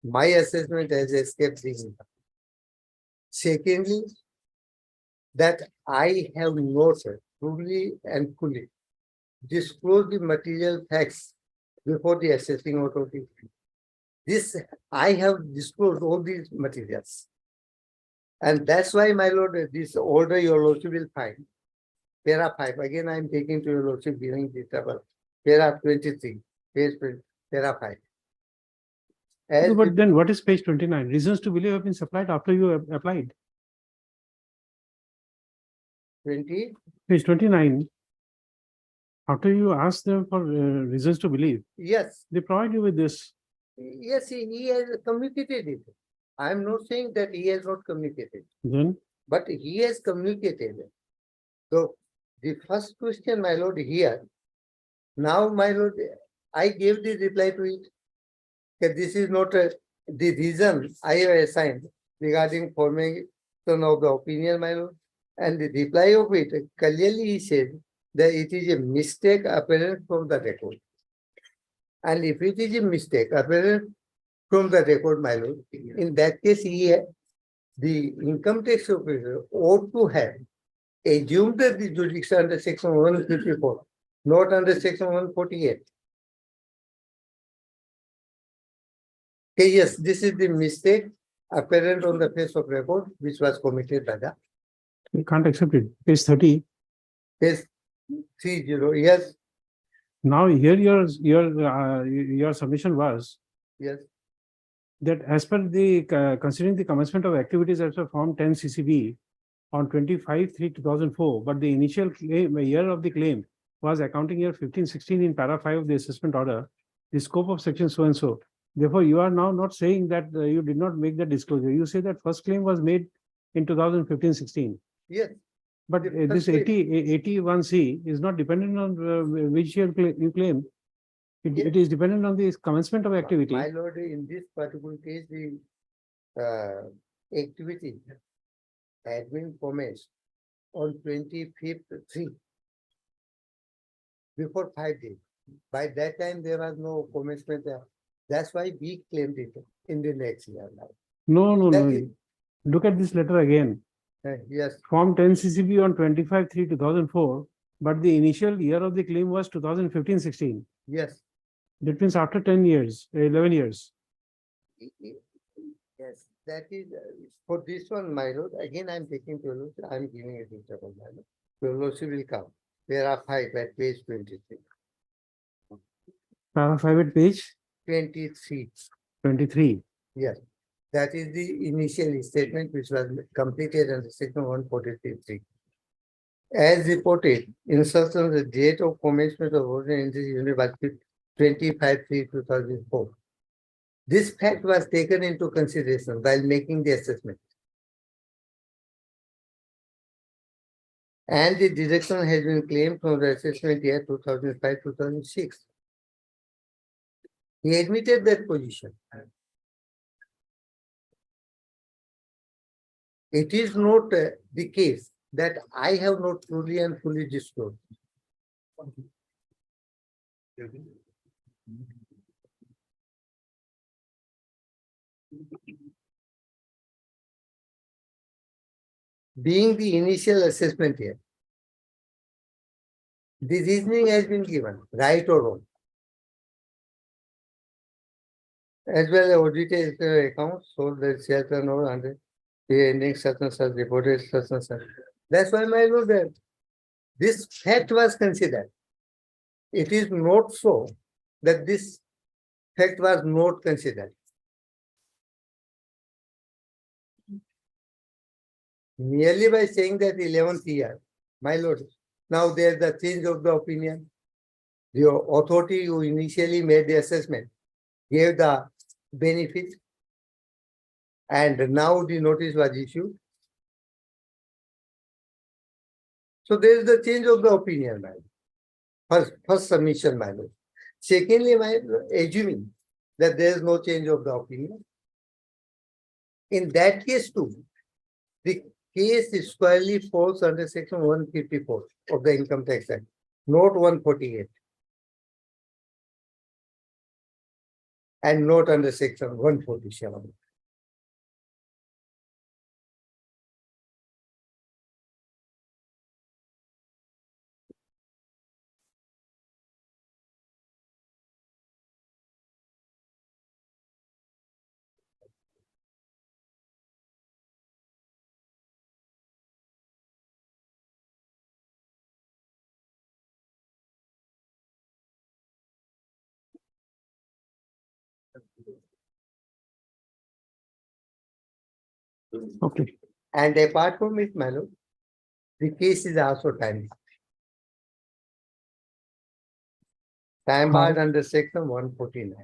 [SPEAKER 14] my assessment has escaped the income. Secondly, that I have not truly and fully disclosed the material facts before the assessing authority. This, I have disclosed all these materials. And that's why, my lord, this order your lordship will find. Para 5, again I am taking to your lordship giving the table. Para 23, page para 5. As
[SPEAKER 2] No, but then what is page 29? Reasons to believe have been supplied after you have applied.
[SPEAKER 14] 20,
[SPEAKER 2] Page 29. After you ask them for reasons to believe,
[SPEAKER 14] yes,
[SPEAKER 2] they provide you with this.
[SPEAKER 14] yes, he has communicated it. I am not saying that he has not communicated,
[SPEAKER 2] Then
[SPEAKER 14] but he has communicated. So the first question, my lord, here. Now, my lord, I gave the reply to it. That this is not the reason I have assigned regarding formation of the opinion, my lord. And the reply of it clearly he said that it is a mistake apparent from the record. And if it is a mistake apparent from the record, my lord, in that case, the income tax officer ought to have assumed that the jurisdiction under section 154, not under section 148. Okay, yes, this is the mistake apparent on the face of record, which was committed by the
[SPEAKER 2] you can't accept it. Page 30.
[SPEAKER 14] page 30, yes,
[SPEAKER 2] Now here your submission was
[SPEAKER 14] yes,
[SPEAKER 2] that as per the considering the commencement of activities as per Form 10 CCB on 25/3/2004, but the initial year of the claim was accounting year 15/16 in para 5 of the assessment order, the scope of section so and so. Therefore, you are now not saying that you did not make the disclosure. You say that first claim was made in 2015/16.
[SPEAKER 14] yes,
[SPEAKER 2] But
[SPEAKER 14] The
[SPEAKER 2] this
[SPEAKER 14] first
[SPEAKER 2] 81C is not dependent on which year you claim.
[SPEAKER 14] Yes.
[SPEAKER 2] It is dependent on the commencement of activity.
[SPEAKER 14] my lord, in this particular case, the activity had been commenced on 25th/3 before 5 days. By that time, there was no commencement. That's why we claimed it in the next year.
[SPEAKER 2] No.
[SPEAKER 14] That is-
[SPEAKER 2] Look at this letter again.
[SPEAKER 14] Yes,
[SPEAKER 2] Form 10 CCB on 25/3/2004, but the initial year of the claim was 2015/16.
[SPEAKER 14] yes.
[SPEAKER 2] That means after 10 years, 11 years.
[SPEAKER 14] Yes, that is for this one, my lord. Again, I'm taking to you, I'm giving a detail, my lord. Your lordship will come. There are 5 at page 23.
[SPEAKER 2] Para 5 at page
[SPEAKER 14] 23.
[SPEAKER 2] 23.
[SPEAKER 14] Yes, that is the initial statement which was completed under section 143. As reported, instruction the date of commencement of order in this unit was 25/3/2004. This fact was taken into consideration while making the assessment. And the deduction has been claimed from the assessment year 2005/2006. He admitted that position. It is not the case that I have not truly and fully disclosed. Being the initial assessment here, the reasoning has been given, right or wrong. As well as audited accounts, so that sales turnover under the ending such and such reported such and such. That's why, my lord, that this fact was considered. It is not so that this fact was not considered. Merely by saying that 11th year, my lord, now there's the change of the opinion. The authority who initially made the assessment gave the benefit, and now the notice was issued. So there is the change of the opinion, right? First submission, my lord. Secondly, my lord, assuming that there is no change of the opinion. In that case too, the case is squarely falls under section 154 of the Income Tax Act, not 148. And not under section 147.
[SPEAKER 2] Okay.
[SPEAKER 14] And apart from it, my lord, the case is also time. Time barred under section 149.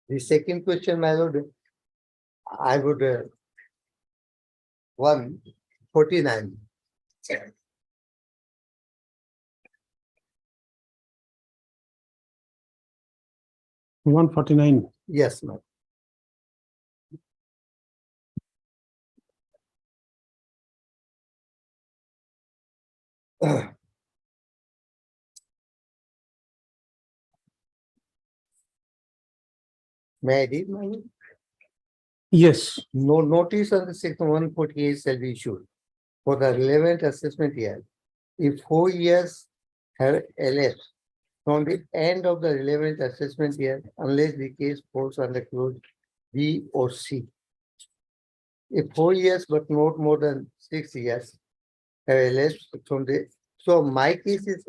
[SPEAKER 14] The second question, my lord, I would 149.
[SPEAKER 2] 149.
[SPEAKER 14] Yes, ma'am. May I read, my lord?
[SPEAKER 2] Yes.
[SPEAKER 14] No notice under section 148 shall be issued for the relevant assessment year. If 4 years have elapsed from the end of the relevant assessment year, unless the case falls under clause B or C. If 4 years but not more than 6 years have elapsed from the, so my case is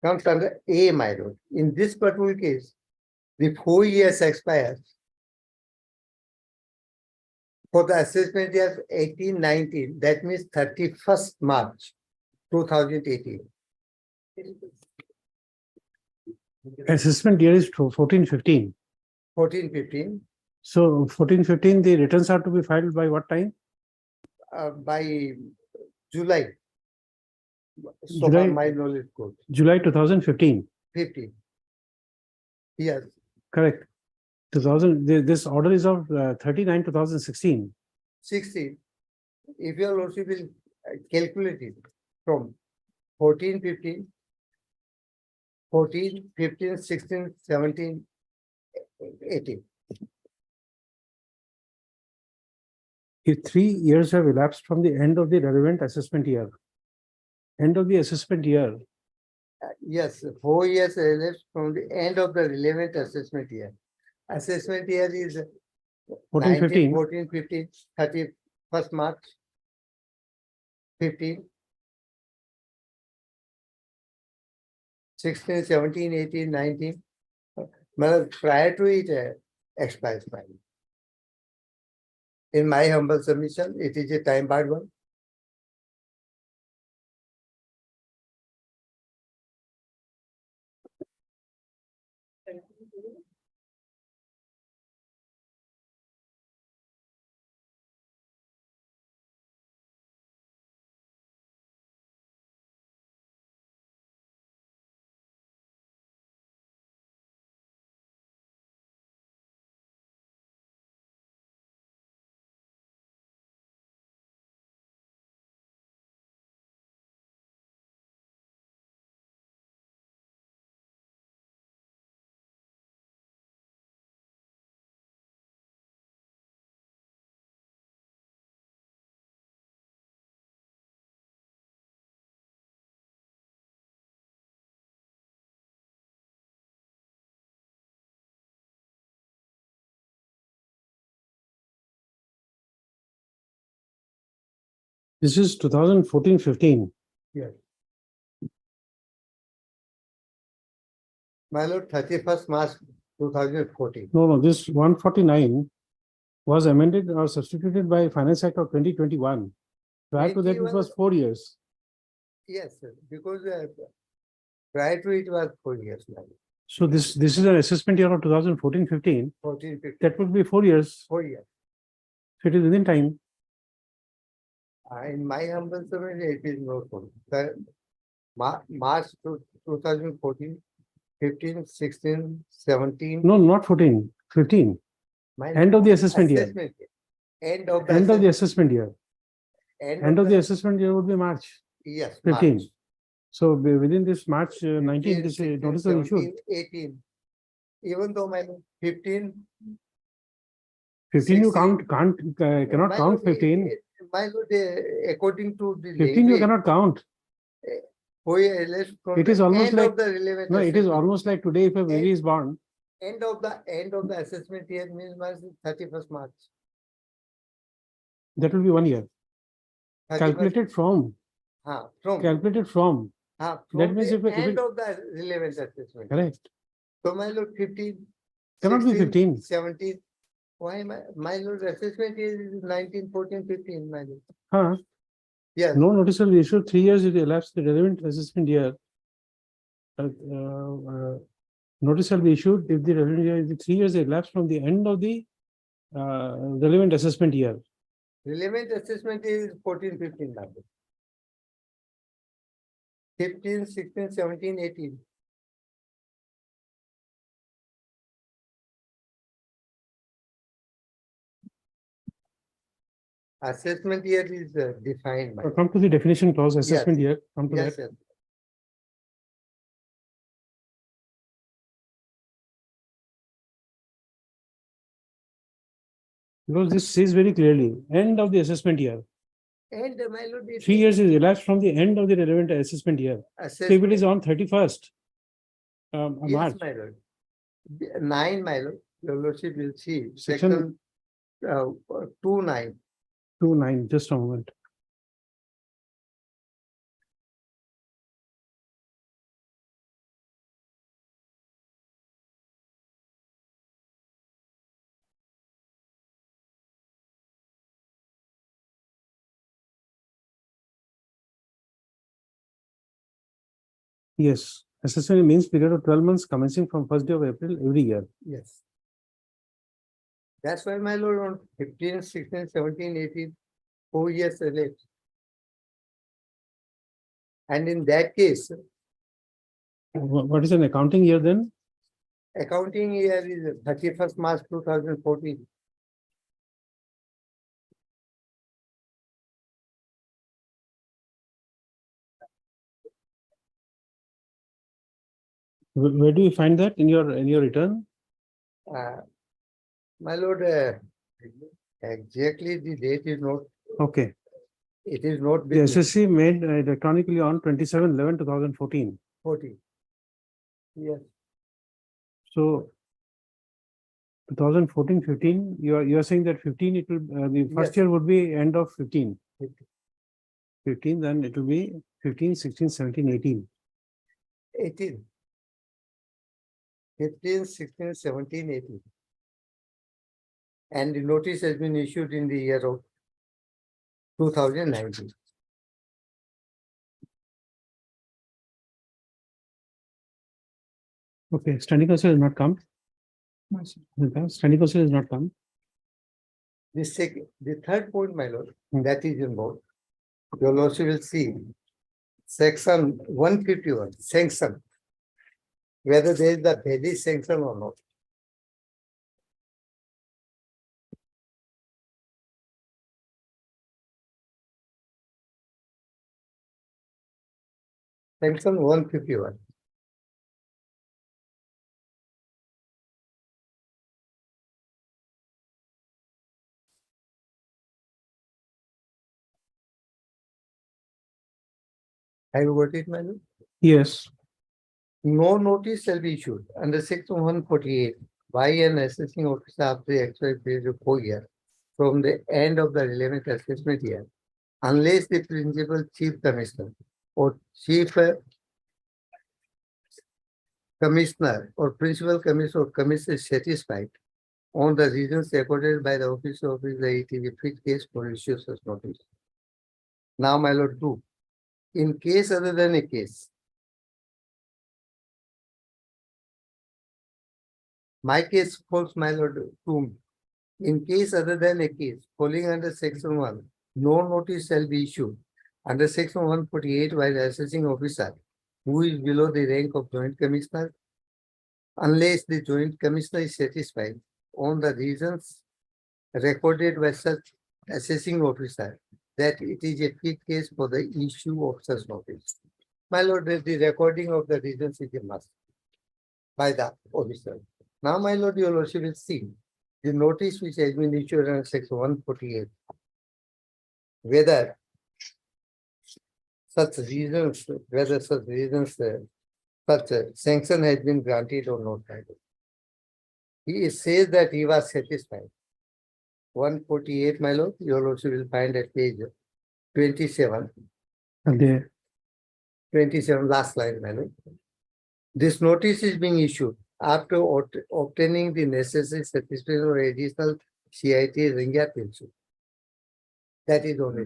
[SPEAKER 14] comes under A, my lord. In this particular case, the 4 years expires for the assessment year 18-19, that means 31st March 2018.
[SPEAKER 2] Assessment year is 14-15.
[SPEAKER 14] 14-15,
[SPEAKER 2] So 14-15, the returns are to be filed by what time?
[SPEAKER 14] by July. So
[SPEAKER 2] July.
[SPEAKER 14] far my knowledge goes,
[SPEAKER 2] July 2015.
[SPEAKER 14] 15. Yes,
[SPEAKER 2] Correct. 2000. This order is of 39-2016.
[SPEAKER 14] 16. If your lordship will calculate it from 14-15, 14-15, 16, 17, 18.
[SPEAKER 2] If 3 years have elapsed from the end of the relevant assessment year. End of the assessment year.
[SPEAKER 14] Yes, 4 years elapsed from the end of the relevant assessment year. Assessment year is
[SPEAKER 2] 14-15.
[SPEAKER 14] 14-15, 31st March 15, 16, 17, 18, 19. Prior to it expires by. In my humble submission, it is a time barred one.
[SPEAKER 2] This is 2014-15.
[SPEAKER 14] Yes. My lord, 31st March 2014.
[SPEAKER 2] No, this 149 was amended or substituted by Finance Act of 2021. Prior to that, it was 4 years.
[SPEAKER 14] Yes, sir, because prior to it was 4 years. My lord.
[SPEAKER 2] So this is an assessment year of 2014-15.
[SPEAKER 14] 14, 15,
[SPEAKER 2] That would be 4 years.
[SPEAKER 14] 4 years.
[SPEAKER 2] So it is within time.
[SPEAKER 1] In my humble opinion, it is not so. March 2014, 15, 16, 17.
[SPEAKER 2] No, not 14, 15.
[SPEAKER 1] My
[SPEAKER 2] End of the assessment year.
[SPEAKER 1] assessment. End of the
[SPEAKER 2] End of the
[SPEAKER 1] assessment.
[SPEAKER 2] assessment year.
[SPEAKER 1] End
[SPEAKER 2] End of the assessment year would be March
[SPEAKER 1] yes,
[SPEAKER 2] 15.
[SPEAKER 1] March.
[SPEAKER 2] So within this March 19, this
[SPEAKER 1] 16,
[SPEAKER 2] notice was issued.
[SPEAKER 1] 17, 18. Even though my 15.
[SPEAKER 2] 15 you
[SPEAKER 1] 16.
[SPEAKER 2] cannot
[SPEAKER 1] My
[SPEAKER 2] count
[SPEAKER 1] lord,
[SPEAKER 2] 15.
[SPEAKER 1] My lord, according to the
[SPEAKER 2] 15 you
[SPEAKER 1] language,
[SPEAKER 2] cannot count.
[SPEAKER 1] from
[SPEAKER 2] It is
[SPEAKER 1] the
[SPEAKER 2] almost
[SPEAKER 1] end
[SPEAKER 2] like,
[SPEAKER 1] of the relevant
[SPEAKER 2] no, it is
[SPEAKER 1] assessment.
[SPEAKER 2] almost like today if a baby is born,
[SPEAKER 1] End of the assessment year means March 31st March.
[SPEAKER 2] that will be 1 year.
[SPEAKER 1] 31st
[SPEAKER 2] Calculated from,
[SPEAKER 1] from
[SPEAKER 2] calculated from,
[SPEAKER 1] from
[SPEAKER 2] means
[SPEAKER 1] the
[SPEAKER 2] if
[SPEAKER 1] end
[SPEAKER 2] it,
[SPEAKER 1] of the relevant assessment.
[SPEAKER 2] correct.
[SPEAKER 1] So my lord 15.
[SPEAKER 2] Cannot be
[SPEAKER 1] 16,
[SPEAKER 2] 15.
[SPEAKER 1] 17. Why my lord assessment is 19, 14, 15, my lord.
[SPEAKER 2] Huh?
[SPEAKER 1] Yes.
[SPEAKER 2] No notice will be issued 3 years it elapsed the relevant assessment year. Notice shall be issued if the relevant year, the 3 years elapsed from the end of the relevant assessment year.
[SPEAKER 1] Relevant assessment is 14, 15, my lord. 15, 16, 17, 18. Assessment year is defined by.
[SPEAKER 2] Come to the definition clause, assessment year, come to
[SPEAKER 1] Yes,
[SPEAKER 2] that.
[SPEAKER 1] sir.
[SPEAKER 2] Because this says very clearly, end of the assessment year.
[SPEAKER 1] And my lord.
[SPEAKER 2] 3 years is elapsed from the end of the relevant assessment year. So if it is on 31st
[SPEAKER 1] Yes,
[SPEAKER 2] March,
[SPEAKER 1] my lord. 9, my lord. Your lordship will see
[SPEAKER 2] Section-
[SPEAKER 1] section 2(9).
[SPEAKER 2] 2(9), just a moment. Yes, assessment means period of 12 months commencing from first day of April every year.
[SPEAKER 1] Yes. That's why my lord on 15, 16, 17, 18, 4 years late. And in that case,
[SPEAKER 2] What is an accounting year then?
[SPEAKER 1] accounting year is 31st March 2014.
[SPEAKER 2] Where do you find that in your return?
[SPEAKER 1] My lord, exactly the date is not,
[SPEAKER 2] Okay.
[SPEAKER 1] it is not
[SPEAKER 2] The
[SPEAKER 1] with
[SPEAKER 2] SSC made electronically on 27/11/2014.
[SPEAKER 1] 40. Yes,
[SPEAKER 2] So 2014-15, you are saying that 15 it will the first
[SPEAKER 1] Yes.
[SPEAKER 2] year would be end of 15.
[SPEAKER 1] 15.
[SPEAKER 2] 15, then it will be 15, 16, 17, 18.
[SPEAKER 1] 18. 15, 16, 17, 18. And the notice has been issued in the year of 2019.
[SPEAKER 2] Okay, standing council has not come. Standing council has not come.
[SPEAKER 1] The third point, my lord,
[SPEAKER 2] Hmm.
[SPEAKER 1] that is involved. Your lordship will see section 151, sanction. Whether there is the valid sanction or not. Section 151. Have you got it, my lord?
[SPEAKER 2] Yes.
[SPEAKER 1] No notice shall be issued under section 148 by an assessing officer after the actual period of 4 years from the end of the relevant assessment year, unless the principal chief commissioner or chief commissioner or principal commissioner or commissioner is satisfied on the reasons accorded by the office of the it is a fit case for issue such notice. Now, my lord, 2. In case other than a case, my case falls, my lord, 2. In case other than a case falling under section 1,
[SPEAKER 14] no notice shall be issued under section 148 by the assessing officer who is below the rank of joint commissioner unless the joint commissioner is satisfied on the reasons recorded by such assessing officer that it is a fit case for the issue of such notice. My lord, the recording of the reasons is a must by the officer. Now, my lord, your lordship will see the notice which has been issued under section 148. Whether such reasons, such a sanction has been granted or not. He says that he was satisfied. 148, my lord, your lordship will find at page 27.
[SPEAKER 2] And there,
[SPEAKER 14] 27, last line, my lord. This notice is being issued after obtaining the necessary satisfaction or additional CIT Ringyat issue. That is only.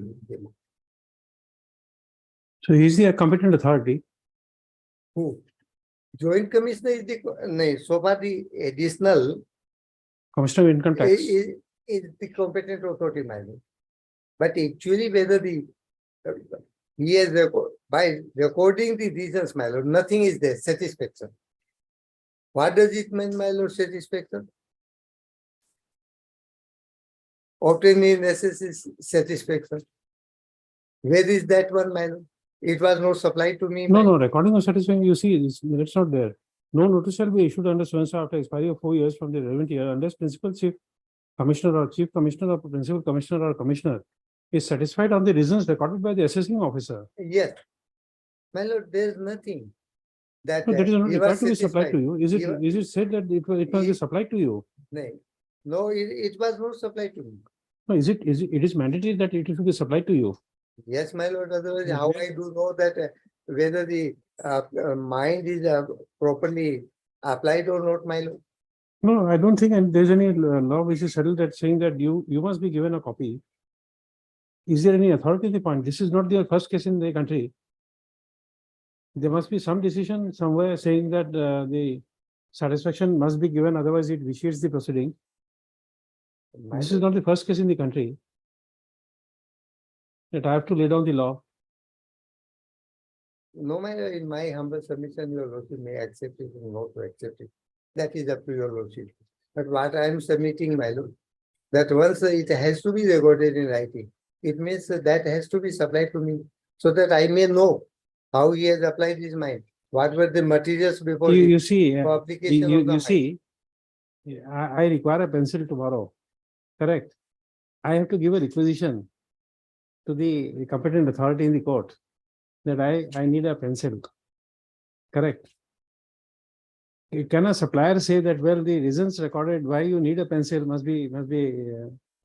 [SPEAKER 2] so he's the competent authority.
[SPEAKER 14] Who? Joint Commissioner is the, no, so far the additional
[SPEAKER 2] Commissioner of Income Tax.
[SPEAKER 14] is the competent authority, my lord. But actually whether the, he has, by recording the reasons, my lord, nothing is there, satisfaction. What does it mean, my lord, satisfaction? Obtaining necessary satisfaction. Where is that one, my lord? It was not supplied to me.
[SPEAKER 2] No,
[SPEAKER 14] my-
[SPEAKER 2] no, recording of satisfaction, you see, it's not there. No notice shall be issued under so after expiry of 4 years from the relevant year unless principal chief commissioner or chief commissioner or principal commissioner or commissioner is satisfied on the reasons recorded by the assessing officer.
[SPEAKER 14] Yes. My lord, there is nothing. That
[SPEAKER 2] No, that is not
[SPEAKER 14] he
[SPEAKER 2] required
[SPEAKER 14] was
[SPEAKER 2] to be supplied to
[SPEAKER 14] satisfied.
[SPEAKER 2] you. Is it said that it must be supplied to you?
[SPEAKER 14] No, it was not supplied to me.
[SPEAKER 2] No, it is mandatory that it should be supplied to you.
[SPEAKER 14] Yes, my lord, otherwise how I do know that whether the mind is properly applied or not, my lord?
[SPEAKER 2] No, I don't think and there's any law which is settled that saying that you must be given a copy. Is there any authority in the point? This is not the first case in the country. There must be some decision somewhere saying that the satisfaction must be given, otherwise it vitiates the proceeding.
[SPEAKER 14] My
[SPEAKER 2] This is not the first case in the country that I have to lay down the law.
[SPEAKER 14] No, my lord, in my humble submission, your lordship may accept it or not to accept it. That is up to your lordship. But what I am submitting, my lord, that once it has to be recorded in writing, it means that has to be supplied to me so that I may know how he has applied his mind. What were the materials before
[SPEAKER 2] You
[SPEAKER 14] it
[SPEAKER 2] see,
[SPEAKER 14] for application of the
[SPEAKER 2] you
[SPEAKER 14] mind.
[SPEAKER 2] see, I require a pencil tomorrow, correct? I have to give a requisition to the competent authority in the court that I need a pencil, correct? Can a supplier say that, well, the reasons recorded why you need a pencil must be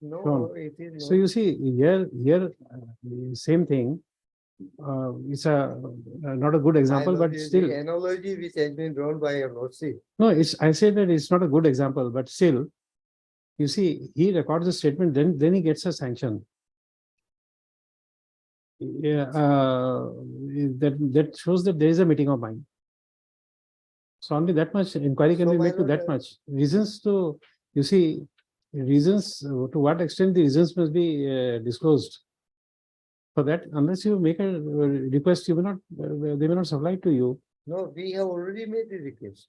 [SPEAKER 14] No,
[SPEAKER 2] shown.
[SPEAKER 14] it is
[SPEAKER 2] So you see, here, the same thing. It's not a good example, but still,
[SPEAKER 14] The analogy which has been drawn by your lordship.
[SPEAKER 2] no, I say that it's not a good example, but still, you see, he records a statement, then he gets a sanction. Yeah, that shows that there is a meeting of mind. So only that much inquiry can
[SPEAKER 14] So
[SPEAKER 2] be
[SPEAKER 14] my
[SPEAKER 2] made to
[SPEAKER 14] lord,
[SPEAKER 2] that much. Reasons to, you see, reasons, to what extent the reasons must be disclosed. For that, unless you make a request, you may not, they may not supply to you.
[SPEAKER 14] No, we have already made the request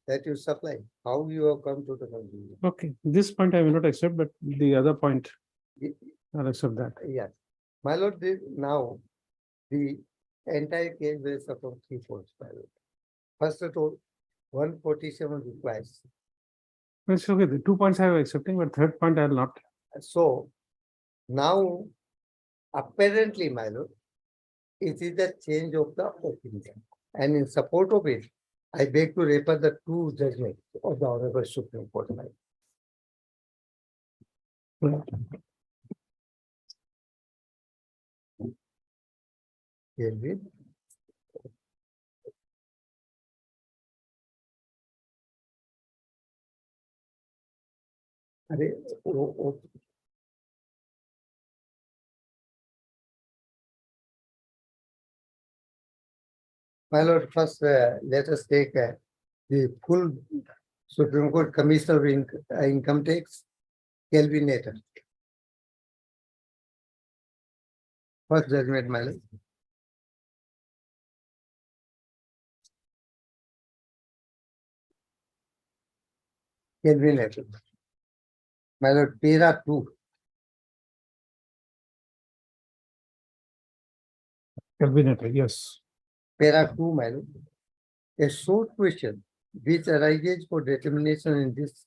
[SPEAKER 14] that you supply. How you have come to the conclusion?
[SPEAKER 2] Okay, this point I will not accept, but the other point, I'll accept that.
[SPEAKER 14] Yes. My lord, now the entire case is upon 3 points, my lord. First of all, 147 requires.
[SPEAKER 2] It's okay, the 2 points I am accepting, but third point I will not.
[SPEAKER 14] So now, apparently, my lord, it is a change of the opinion. And in support of it, I beg to refer the 2 judgments of the Honorable Supreme Court. My lord. Kelvin. My lord, first let us take the full Supreme Court Commissioner of Income Tax, Kelvin Natter. First judgment, my lord. Kelvin letter. My lord, para 2.
[SPEAKER 2] Cabinet, yes.
[SPEAKER 14] Para 2, my lord. A short question which arises for determination in this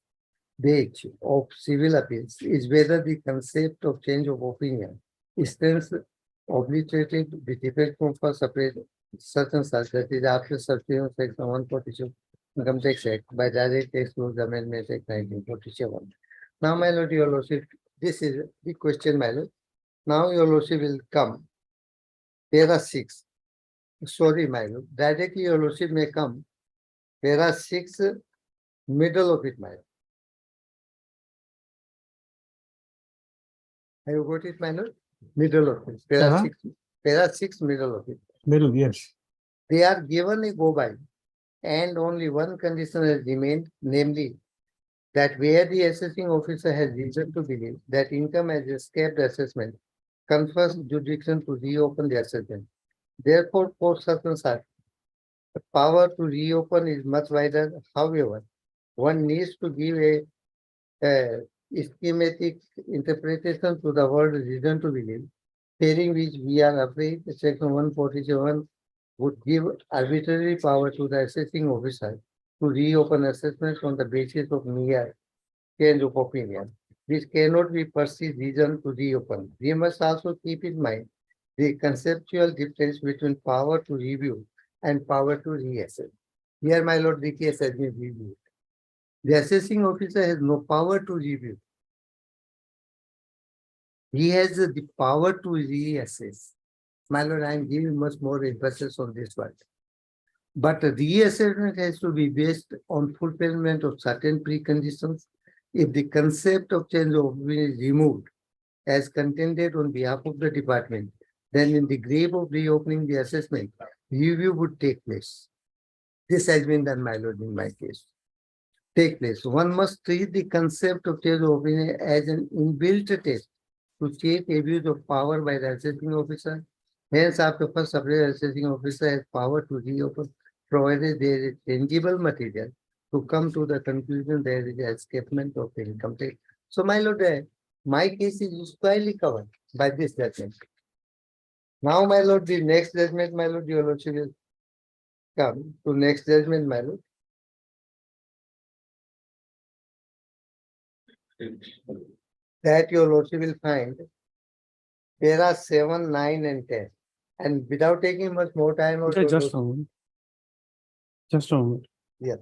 [SPEAKER 14] stage of civil appeals is whether the concept of change of opinion stands obliterated with effect from first separate such and such, that is after subsequent section 142 Income Tax Act by Direct Tax Rules Amendment Act 1947. Now, my lord, your lordship, this is the question, my lord. Now, your lordship will come. Para 6. Sorry, my lord. Directly, your lordship may come. Para 6, middle of it, my lord. Have you got it, my lord? Middle of it. Para 6, middle of it.
[SPEAKER 2] Middle, yes.
[SPEAKER 14] They are given a go by, and only one condition has remained, namely that where the assessing officer has reason to believe that income has escaped assessment, confers jurisdiction to reopen the assessment. Therefore, for certain such, the power to reopen is much wider. However, one needs to give a schematic interpretation to the word reason to believe, failing which we are afraid section 147 would give arbitrary power to the assessing officer to reopen assessments on the basis of mere change of opinion. This cannot be perceived reason to reopen. We must also keep in mind the conceptual difference between power to review and power to reassess. Here, my lord, the case has been reviewed. The assessing officer has no power to review. He has the power to reassess. My lord, I am giving much more emphasis on this one. But the reassessment has to be based on fulfillment of certain preconditions. If the concept of change of opinion is removed as contended on behalf of the department, then in the grave of reopening the assessment, review would take place. This has been done, my lord, in my case. Take place. One must treat the concept of change of opinion as an inbuilt test to check abuse of power by the assessing officer. Hence, after first separate assessing officer has power to reopen, provided there is tangible material to come to the conclusion there is escapement of the income tax. So, my lord, my case is squarely covered by this judgment. Now, my lord, the next judgment, my lord, your lordship will come to next judgment, my lord. That your lordship will find para 7, 9, and 10. And without taking much more time,
[SPEAKER 2] Okay, just a moment. Just a moment.
[SPEAKER 14] Yeah.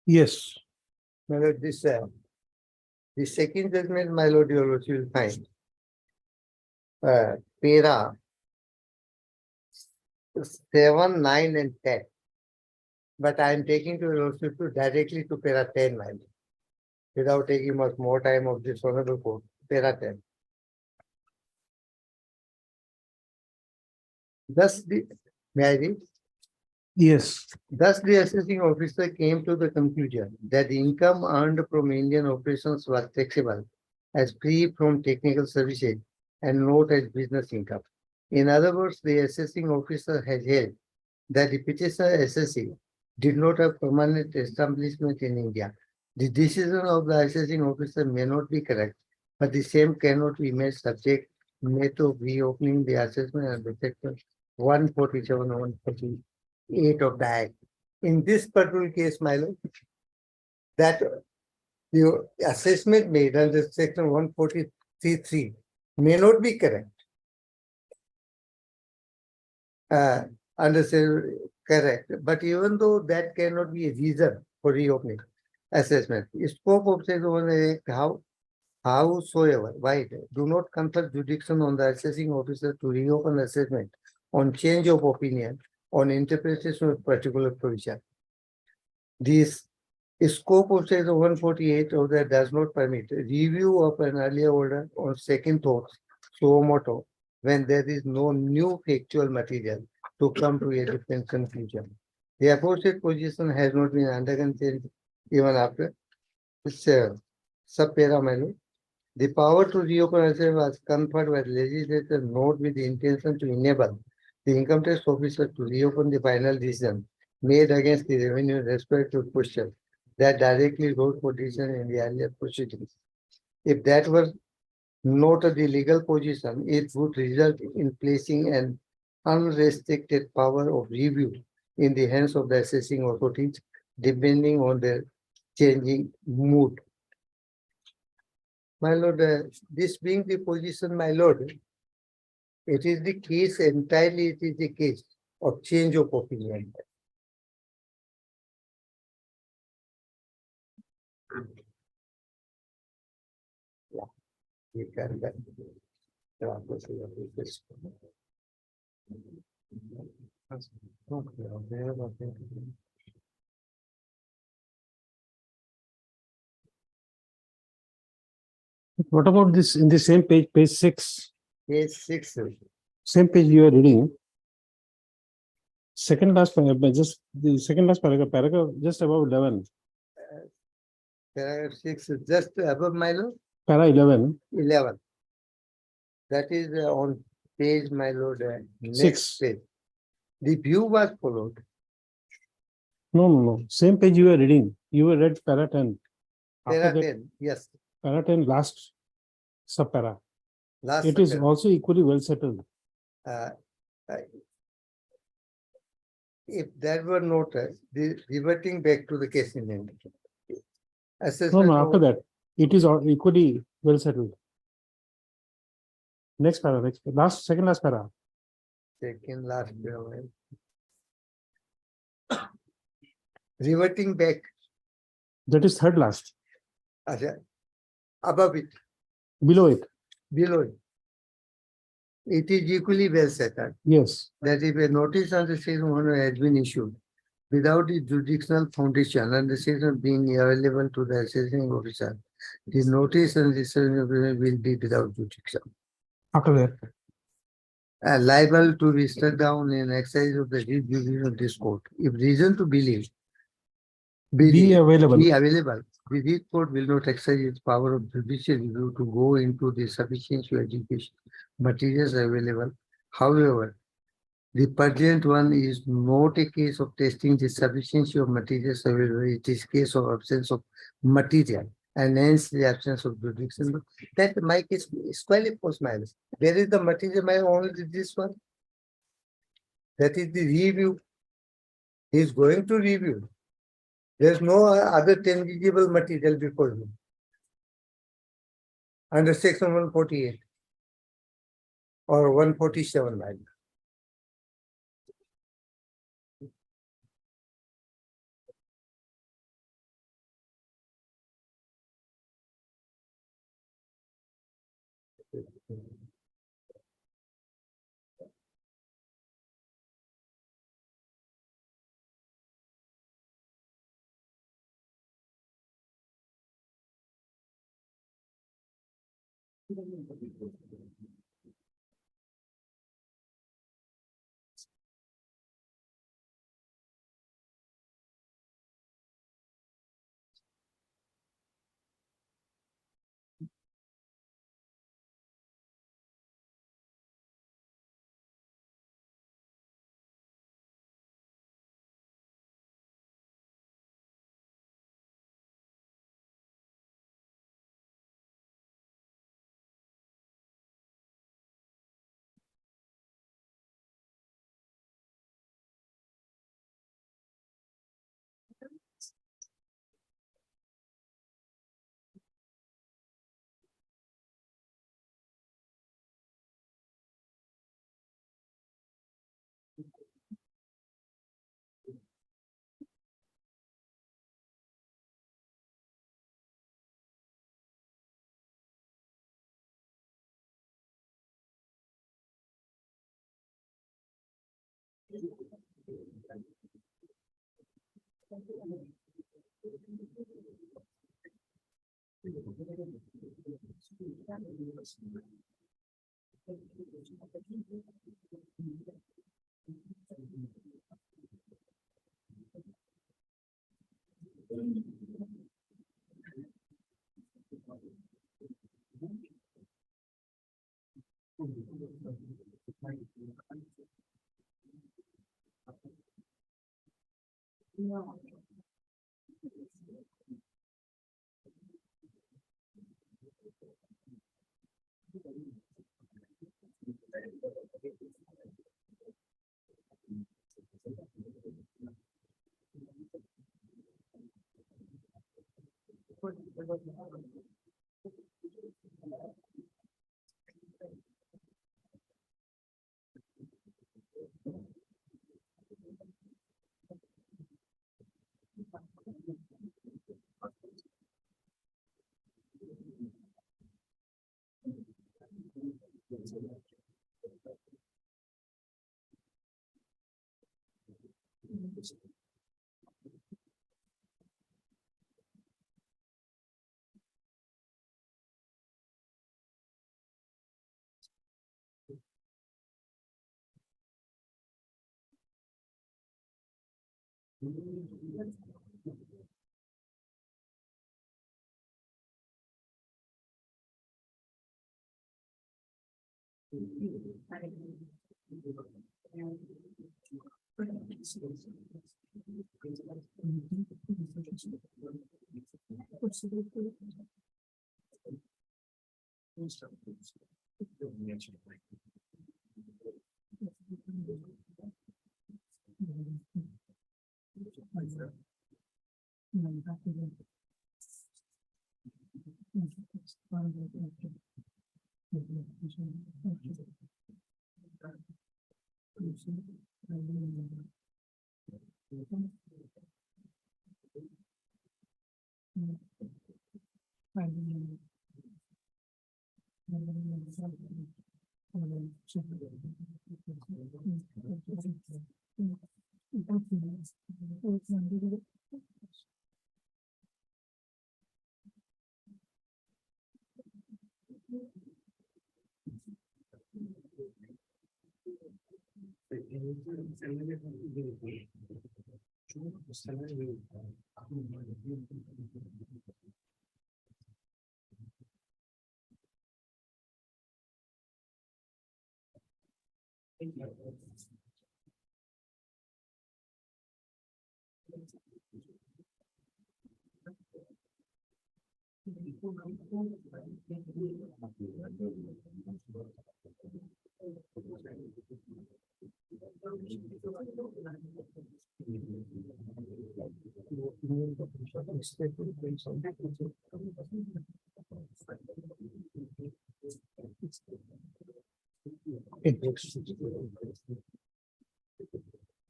[SPEAKER 2] Yes.
[SPEAKER 14] My lord, this the second judgment, my lord, your lordship will find para 7, 9, and 10. But I am taking to your lordship to directly to para 10, my lord, without taking much more time of this honorable court. Para 10.
[SPEAKER 1] Thus the, may I read?
[SPEAKER 2] Yes,
[SPEAKER 1] Thus, the assessing officer came to the conclusion that the income earned from Indian operations was taxable as free from technical services and not as business income. In other words, the assessing officer has held that the petitioner assessee did not have permanent establishment in India. The decision of the assessing officer may not be correct, but the same cannot be made subject to reopening the assessment under section 147 or 148 of the Act. In this particular case, my lord, that the assessment made under section 143.3 may not be correct. Correct, but even though that cannot be a reason for reopening assessment, scope of section howsoever wide do not confer jurisdiction on the assessing officer to reopen assessment on change of opinion on interpretation of particular provision. This scope of section 148 of that does not permit review of an earlier order on second thoughts suo motu when there is no new factual material to come to a different conclusion. The aforesaid position has not been undergone change even after this subpara, my lord. The power to reopen assessment was conferred by the legislature not with the intention to enable the income tax officer to reopen the final decision made against the revenue in respect to question that directly wrote for decision in the earlier proceedings. If that were not the legal position, it would result in placing an unrestricted power of review in the hands of the assessing authorities, depending on their changing mood. My lord, this being the position, my lord, it is the case entirely, it is the case of change of opinion. Yeah, you can.
[SPEAKER 2] what about this in the same page, page 6,
[SPEAKER 1] Page 6.
[SPEAKER 2] same page you are reading? Second last paragraph, just the second last paragraph, just above 11,
[SPEAKER 1] Paragraph 6 is just above my lord.
[SPEAKER 2] para 11,
[SPEAKER 1] 11. That is on page, my lord, next
[SPEAKER 2] 6.
[SPEAKER 1] page. The view was followed.
[SPEAKER 2] No, same page you are reading. You were read para 10. After
[SPEAKER 1] Para
[SPEAKER 2] that,
[SPEAKER 1] 10, yes.
[SPEAKER 2] para 10 last subpara.
[SPEAKER 1] Last
[SPEAKER 2] It is
[SPEAKER 1] paragraph.
[SPEAKER 2] also equally well settled.
[SPEAKER 1] Uh, if that were noted, the reverting back to the case in hand.
[SPEAKER 2] No,
[SPEAKER 1] Assessment
[SPEAKER 2] after
[SPEAKER 1] of-
[SPEAKER 2] that, it is equally well settled. Next para, last, second last para.
[SPEAKER 1] Second last paragraph. Reverting back,
[SPEAKER 2] That is third last,
[SPEAKER 1] above it,
[SPEAKER 2] below it.
[SPEAKER 1] below it. It is equally well settled
[SPEAKER 2] Yes.
[SPEAKER 1] that if a notice on the section 1 has been issued without the jurisdictional foundation and the section being available to the assessing officer, the notice and the assessing officer will be without jurisdiction.
[SPEAKER 2] After that,
[SPEAKER 1] Liable to be struck down in exercise of the jurisdiction of this court. If reason to believe
[SPEAKER 2] be available.
[SPEAKER 1] the Reed Court will not exercise its power of judicial review to go into the sufficiency of education materials available. However, the present one is not a case of testing the sufficiency of materials available. It is case of absence of material and hence the absence of jurisdiction. That my case is squarely post minus. Where is the material? My only this one. That is the review. He is going to review. There is no other tangible material before him. Under section 148 or 147, right?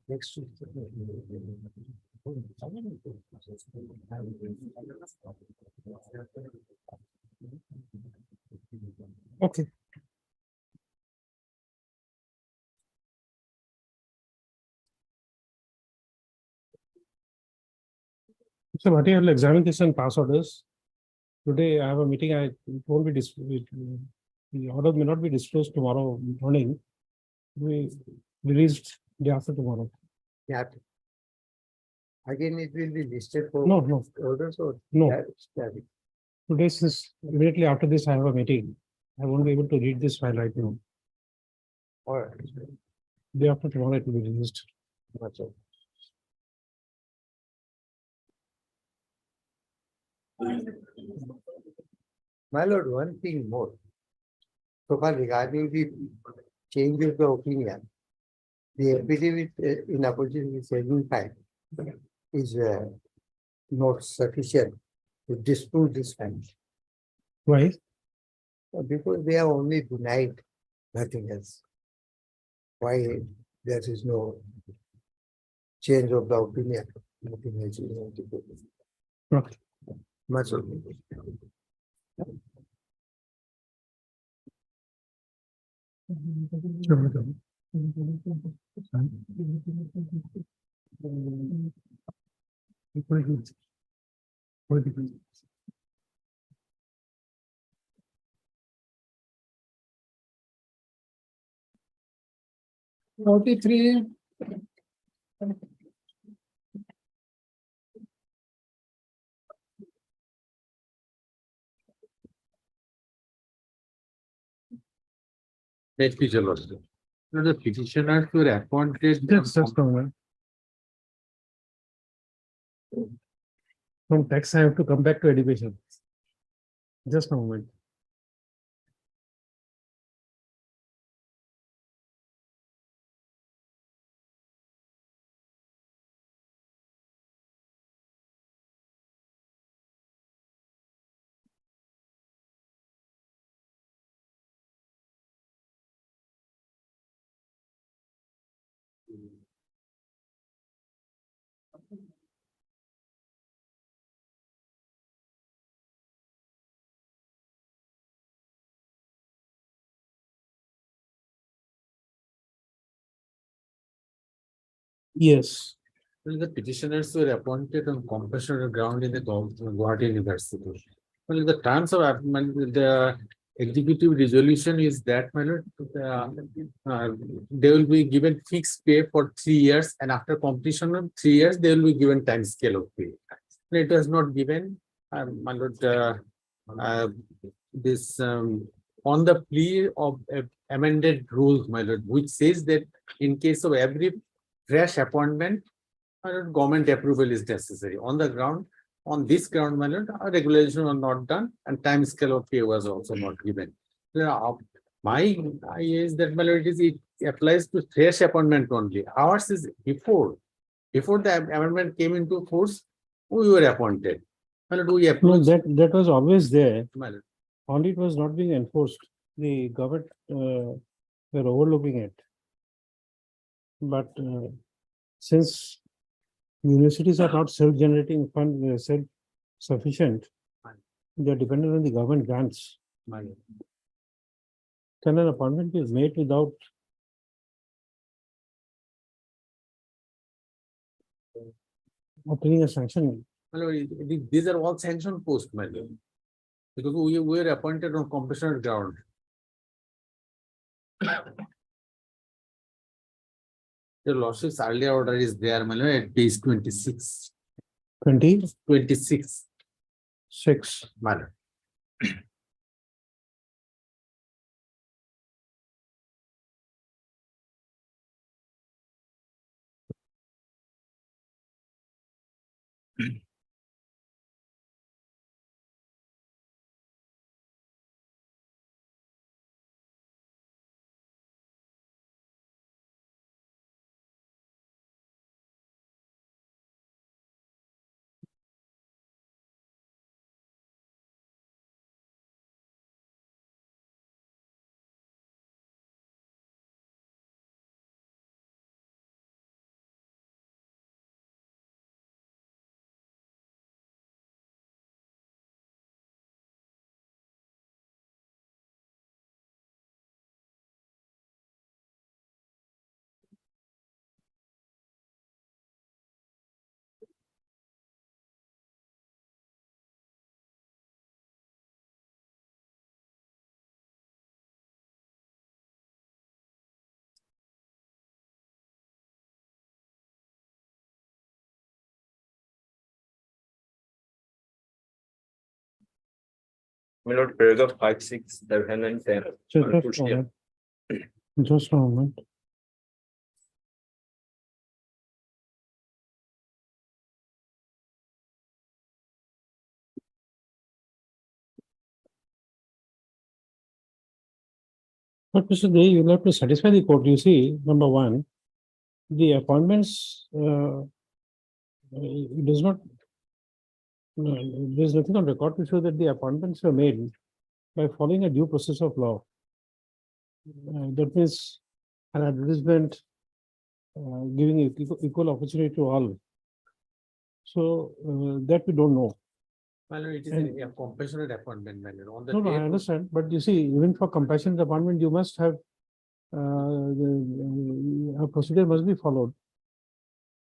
[SPEAKER 2] Next. Okay. So Bhatti, I'll examine this and pass orders. Today I have a meeting. It won't be the order may not be disclosed tomorrow morning. We released day after tomorrow.
[SPEAKER 1] Yeah. Again, it will be listed for.
[SPEAKER 2] No.
[SPEAKER 1] Orders or.
[SPEAKER 2] No. Today is immediately after this, I have a meeting. I won't be able to read this file right now.
[SPEAKER 1] All right.
[SPEAKER 2] Day after tomorrow, it will be released.
[SPEAKER 1] That's all. My lord, one thing more. So far regarding the change of the opinion, the affidavit in opposition with 75 is not sufficient to disprove this fact.
[SPEAKER 2] Why?
[SPEAKER 1] Because they are only denied, nothing else. Why there is no change of the opinion? Nothing else is going to do.
[SPEAKER 2] Okay.
[SPEAKER 1] Much.
[SPEAKER 2] Sure.
[SPEAKER 11] Forty-three.
[SPEAKER 10] Let me tell you. The petitioners were appointed.
[SPEAKER 2] Just a moment. From tax, I have to come back to education. Just a moment. Yes.
[SPEAKER 10] Well, the petitioners were appointed on compassionate ground in the Guwahati University. Well, the terms of appointment, the executive resolution is that, my lord, they will be given fixed pay for 3 years, and after completion of 3 years, they will be given time scale of pay. It was not given, my lord, this on the plea of amended rules, my lord, which says that in case of every fresh appointment, my lord, government approval is necessary. On the ground, on this ground, my lord, our regulation was not done and time scale of pay was also not given. My idea is that, my lord, it applies to fresh appointment only. Ours is before the amendment came into force, we were appointed. My lord, we
[SPEAKER 2] No,
[SPEAKER 10] approached.
[SPEAKER 2] that was always there.
[SPEAKER 10] My lord.
[SPEAKER 2] Only it was not being enforced. The government were overlooking it. But since universities are not self-generating fund, self-sufficient, they are dependent on the government grants.
[SPEAKER 10] My lord.
[SPEAKER 2] Can an appointment be made without obtaining a sanction?
[SPEAKER 10] My lord, these are all sanctioned posts, my lord. Because we were appointed on compassionate ground. The lordship's earlier order is there, my lord, at page 26. 26,
[SPEAKER 2] 6.
[SPEAKER 10] my lord.
[SPEAKER 12] My lord, paragraph 5, 6, 7, and 10.
[SPEAKER 2] Just a moment. But Mr. Dey, you will have to satisfy the court. You see, number one, the appointments, it does not, there's nothing on record to show that the appointments were made by following a due process of law. That means an advertisement giving equal opportunity to all. So that we don't know.
[SPEAKER 10] My lord, it is a compassionate appointment, my lord. On the
[SPEAKER 2] No, I
[SPEAKER 10] day of-
[SPEAKER 2] understand, but you see, even for compassionate appointment, you must have a procedure must be followed.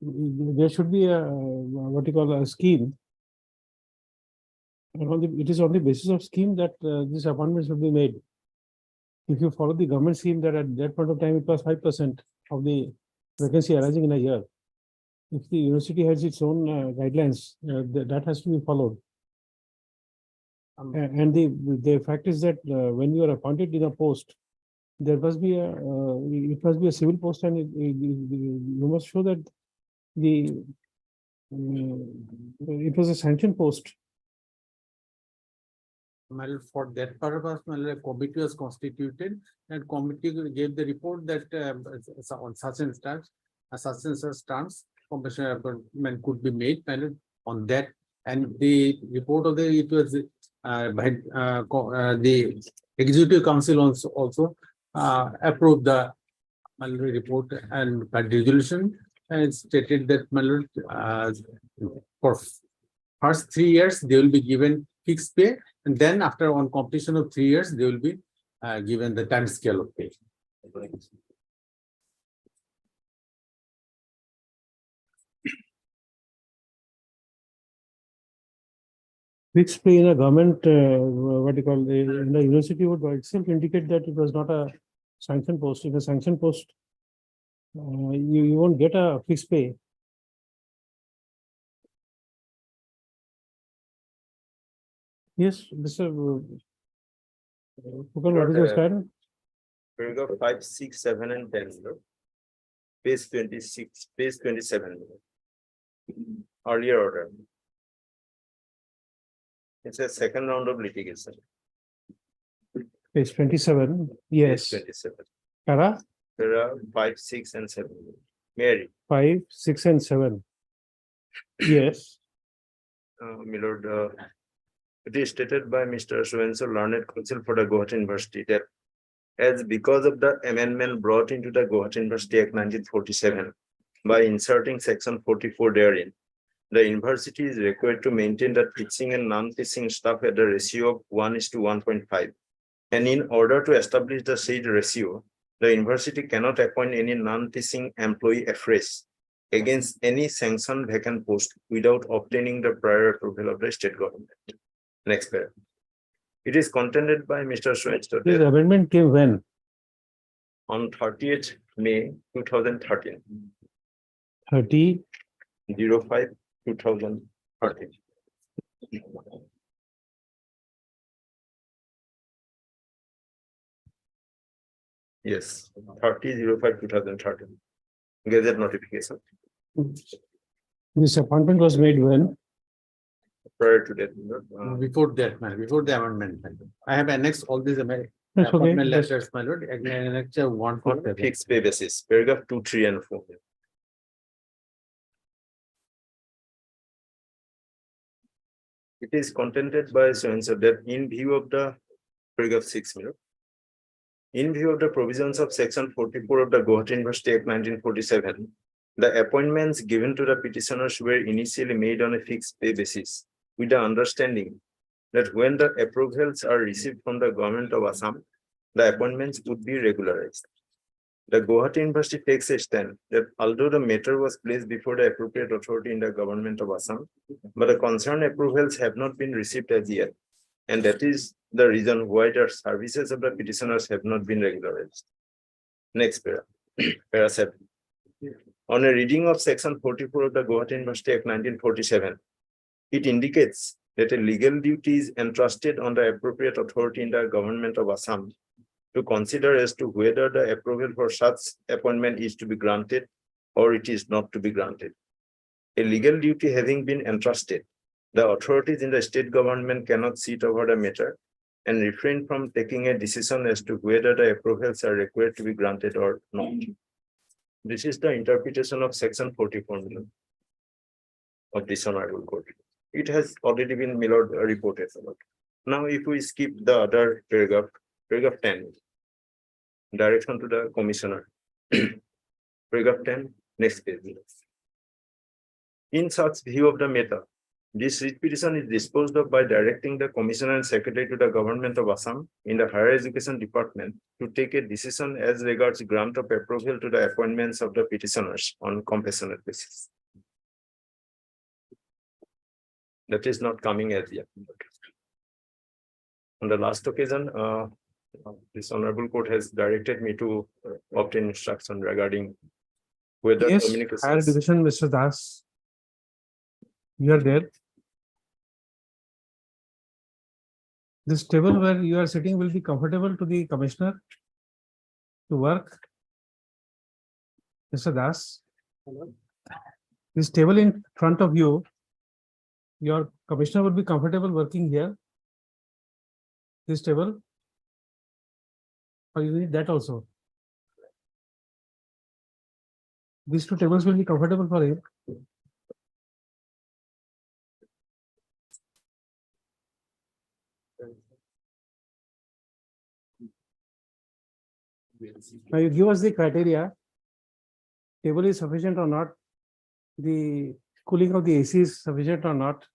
[SPEAKER 2] There should be a what you call a scheme. And it is on the basis of scheme that this appointment should be made. If you follow the government scheme that at that point of time it was 5% of the vacancy arising in a year. If the university has its own guidelines, that has to be followed. And the fact is that when you are appointed in a post, there must be it must be a civil post, and you must show that it was a sanctioned post.
[SPEAKER 8] Well, for that purpose, well, a committee was constituted and committee gave the report that on such instance, such terms, commission appointment could be made on that. And the report of it was the executive council also approved the report and by resolution and stated that for first 3 years they will be given fixed pay, and then after on completion of 3 years they will be given the time scale of pay.
[SPEAKER 2] Fixed pay in a government, what you call in the university would itself indicate that it was not a sanctioned post. In a sanctioned post, you won't get a fixed pay. Yes, Mr. Pukul, what is your stand?
[SPEAKER 12] Paragraph 5, 6, 7, and 10. Page 26, page 27. Earlier order. It's a second round of litigation.
[SPEAKER 2] Page 27. Yes.
[SPEAKER 12] Page 27.
[SPEAKER 2] Para
[SPEAKER 12] There are 5, 6, and 7. Mary.
[SPEAKER 2] 5, 6, and 7. Yes.
[SPEAKER 12] My lord, it is stated by Mr. So-and-so learned counsel for the Guwahati University that as because of the amendment brought into the Guwahati University Act 1947 by inserting section 44 therein, the university is required to maintain the teaching and non-teaching staff at the ratio of 1:1.5. And in order to establish the said ratio, the university cannot appoint any non-teaching employee afresh against any sanctioned vacant post without obtaining the prior approval of the state government. Next paragraph. It is contended by Mr. So-and-so
[SPEAKER 2] This amendment came when?
[SPEAKER 12] on 30th May 2013.
[SPEAKER 2] 30.
[SPEAKER 12] 05/2013. Yes, 30/05/2013. Gazette notification
[SPEAKER 2] This appointment was made when?
[SPEAKER 12] prior to that.
[SPEAKER 8] Before that, before the amendment. I have annexed all these
[SPEAKER 2] That's okay.
[SPEAKER 8] appointment letters, my lord, annex 1
[SPEAKER 12] On
[SPEAKER 8] for
[SPEAKER 12] a fixed pay basis, paragraph 2, 3, and 4. It is contended by so-and-so that in view of the paragraph 6, in view of the provisions of section 44 of the Guwahati University Act 1947, the appointments given to the petitioners were initially made on a fixed pay basis, with the understanding that when the approvals are received from the government of Assam, the appointments would be regularized. The Guwahati University takes a stand that although the matter was placed before the appropriate authority in the government of Assam, but the concerned approvals have not been received as yet, and that is the reason why the services of the petitioners have not been regularized. Next paragraph, para 7. On a reading of section 44 of the Guwahati University Act 1947, it indicates that a legal duty is entrusted on the appropriate authority in the government of Assam to consider as to whether the approval for such appointment is to be granted or it is not to be granted. A legal duty having been entrusted, the authorities in the state government cannot sit over the matter and refrain from taking a decision as to whether the approvals are required to be granted or not. This is the interpretation of section 44 of this honorable court. It has already been reported about. Now, if we skip the other paragraph, paragraph 10, direction to the commissioner. Paragraph 10, next page. In such view of the matter, This writ petition is disposed of by directing the Commissioner and Secretary to the Government of Assam in the Higher Education Department to take a decision as regards grant of approval to the appointments of the petitioners on compassionate basis. That is not coming as yet. On the last occasion, this honorable court has directed me to obtain instruction regarding whether
[SPEAKER 2] Yes, higher
[SPEAKER 12] communications.
[SPEAKER 2] education, Mr. Das. You are there. This table where you are sitting will be comfortable to the commissioner to work. Mr. Das. This table in front of you, your commissioner would be comfortable working here. This table. Or you need that also. These two tables will be comfortable for him. Now you give us the criteria. Table is sufficient or not? The cooling of the AC is sufficient or not?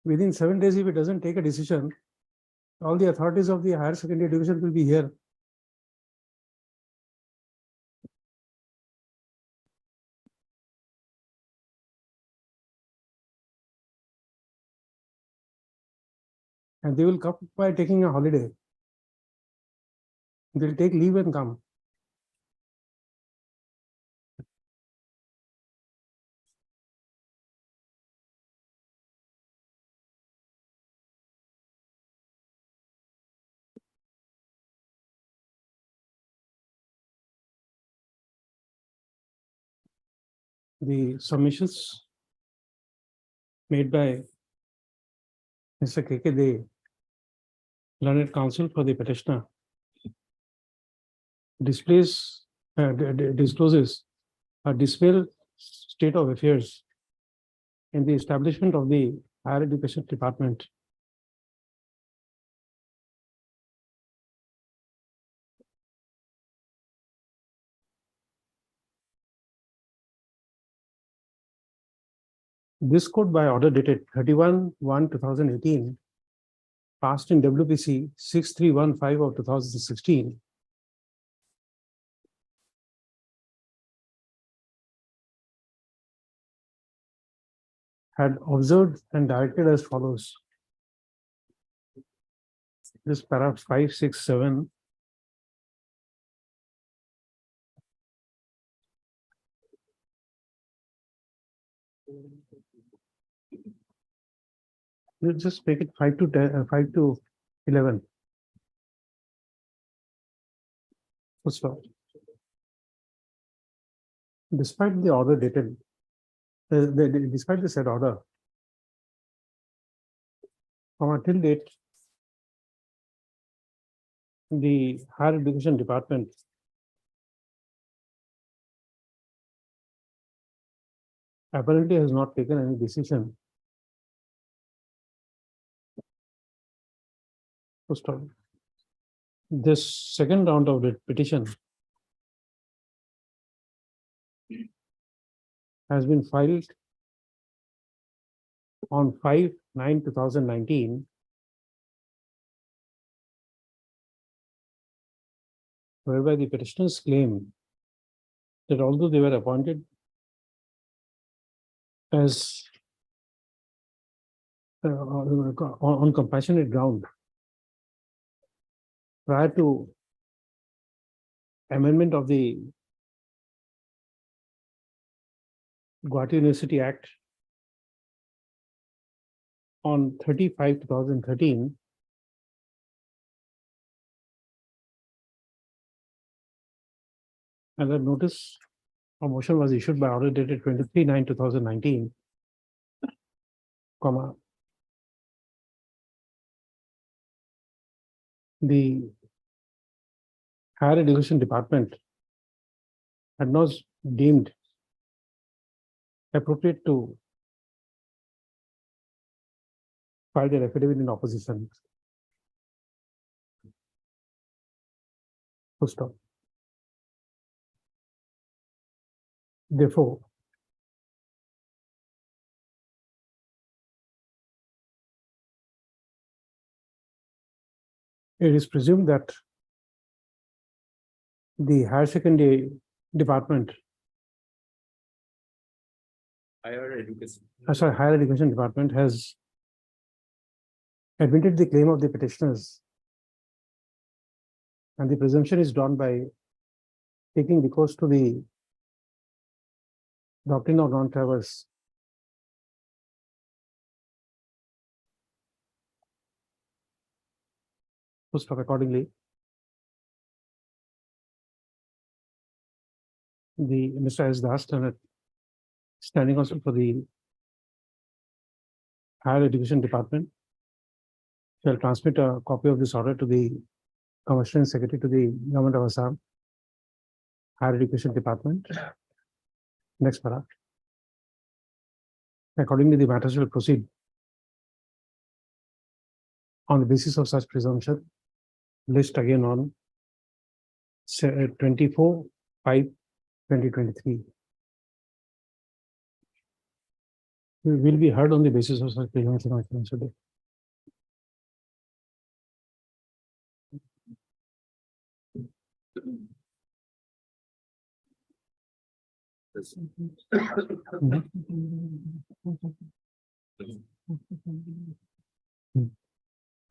[SPEAKER 2] Within 7 days, if it doesn't take a decision, all the authorities of the higher secondary education will be here. And they will come by taking a holiday. They'll take leave and come. The submissions made by Mr. K.K. De, learned counsel for the petitioner, discloses a dismal state of affairs in the establishment of the higher education department. This court by order dated 31/1/2018, passed in WPC 6315 of 2016, had observed and directed as follows. This paragraph 5, 6, 7. You just make it 5 to 10, 5 to 11. Full stop. Despite the order dated, despite the said order, from until date, the higher education department apparently has not taken any decision. First of all, this second round of the petition has been filed on 5/9/2019, whereby the petitioners claim that although they were appointed as on compassionate ground prior to amendment of the Guwahati University Act on 30/5/2013, and the notice of motion was issued by order dated 23/9/2019, comma, the higher education department had not deemed appropriate to file their affidavit in opposition. Full stop. Therefore, it is presumed that the higher secondary department,
[SPEAKER 12] Higher education.
[SPEAKER 2] higher education department has admitted the claim of the petitioners, and the presumption is drawn by taking recourse to the doctrine of non-traverse. To stop accordingly. The Mr. S. Das, standing also for the Higher Education Department, shall transmit a copy of this order to the Commissioner and Secretary to the Government of Assam, Higher Education Department. Next paragraph. Accordingly, the matters will proceed on the basis of such presumption. List again on 24/5/2023. We will be heard on the basis of such presumption on financial day.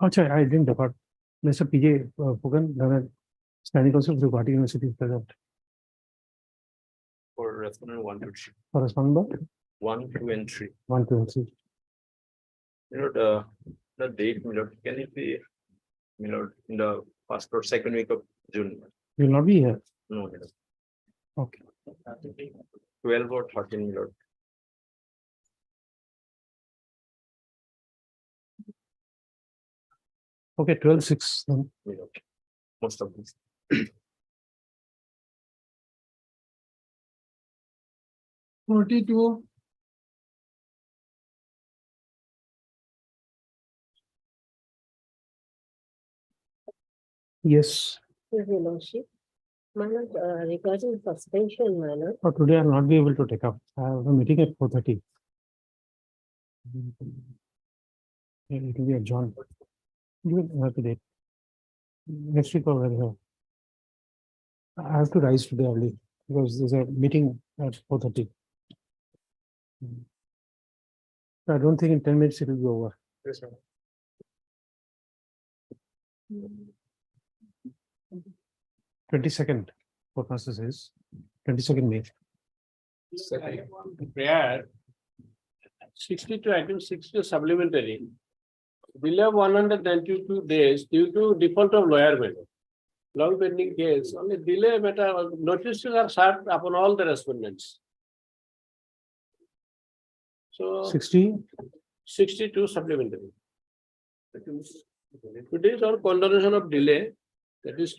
[SPEAKER 2] Acha, I didn't depart. Mr. PJ Phukan, standing counsel for Guwahati University is present.
[SPEAKER 12] For respondent 1 to 3.
[SPEAKER 2] For respondent
[SPEAKER 12] 1, 2, and 3.
[SPEAKER 2] 1, 2, and 3.
[SPEAKER 12] The date, my lord, can it be, my lord, in the first or second week of June?
[SPEAKER 2] Will not be here.
[SPEAKER 12] No, my lord.
[SPEAKER 2] Okay.
[SPEAKER 12] 12 or 13, my lord.
[SPEAKER 2] Okay, 12/6 then.
[SPEAKER 12] My lord. Most of these.
[SPEAKER 2] Yes.
[SPEAKER 7] Your Lordship, my lord, regarding suspension, my lord,
[SPEAKER 2] For today, I'll not be able to take up. I have a meeting at 4:30. It will be adjourned. You will have to date. Next week or whatever. I have to rise today early because there's a meeting at 4:30. I don't think in 10 minutes it will be over.
[SPEAKER 5] Yes, sir.
[SPEAKER 2] 22nd, what master says, 22nd May.
[SPEAKER 10] Prayer 62 item 60 supplementary. Delay of 192 days due to default of lawyer matter. Long pending case, only delay matter, notices are served upon all the respondents. So 62 supplementary. It is on condonation of delay, that is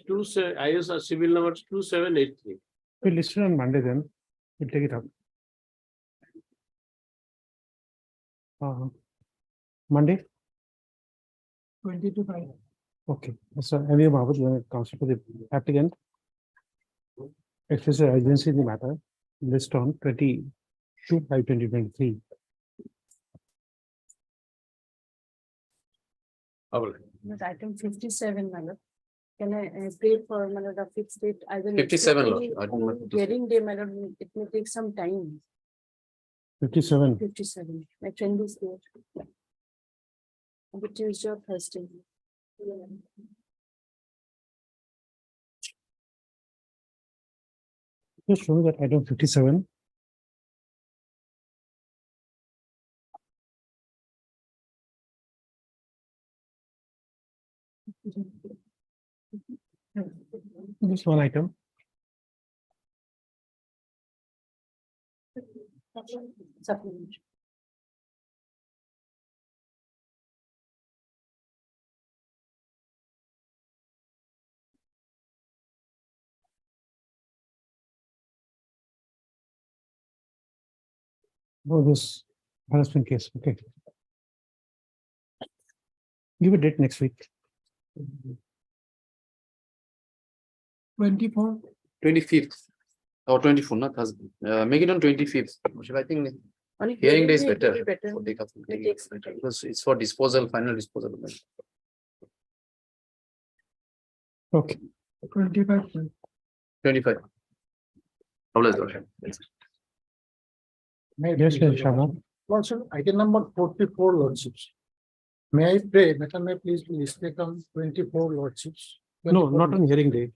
[SPEAKER 10] IS civil number 2783.
[SPEAKER 2] We'll list it on Monday then. We'll take it up. Monday? 20 to 5. Okay, so MU Babu, counsel for the applicant. Express urgency in the matter, list on 22/5/2023.
[SPEAKER 4] But item 57, my lord. Can I pray for my lord a fixed date? I will.
[SPEAKER 12] 57, lord.
[SPEAKER 4] Hearing day, my lord, it may take some time.
[SPEAKER 2] 57.
[SPEAKER 4] 57, my friend is there. The Tuesday or Thursday.
[SPEAKER 2] Just show me that item 57. Just one item.
[SPEAKER 4] Supplement.
[SPEAKER 2] Oh, this harassment case, okay. Give a date next week.
[SPEAKER 10] 25th.
[SPEAKER 8] or 24, not Thursday. Make it on 25th. I think hearing day is better. For take up- Because it's for disposal, final disposal.
[SPEAKER 2] Okay. 25.
[SPEAKER 8] 25.
[SPEAKER 2] Yes, Mr. Sharma.
[SPEAKER 11] Also, item number 44 lordships. May I pray, Madam, may please list on 24 lordships?
[SPEAKER 2] No, not on hearing day.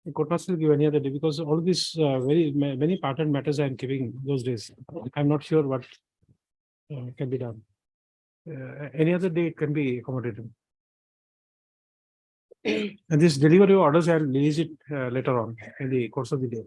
[SPEAKER 2] The court must give any other day because all these many pattern matters I am giving those days. I'm not sure what can be done. Any other day it can be accommodated. And this delivery orders, I'll release it later on in the course of the day.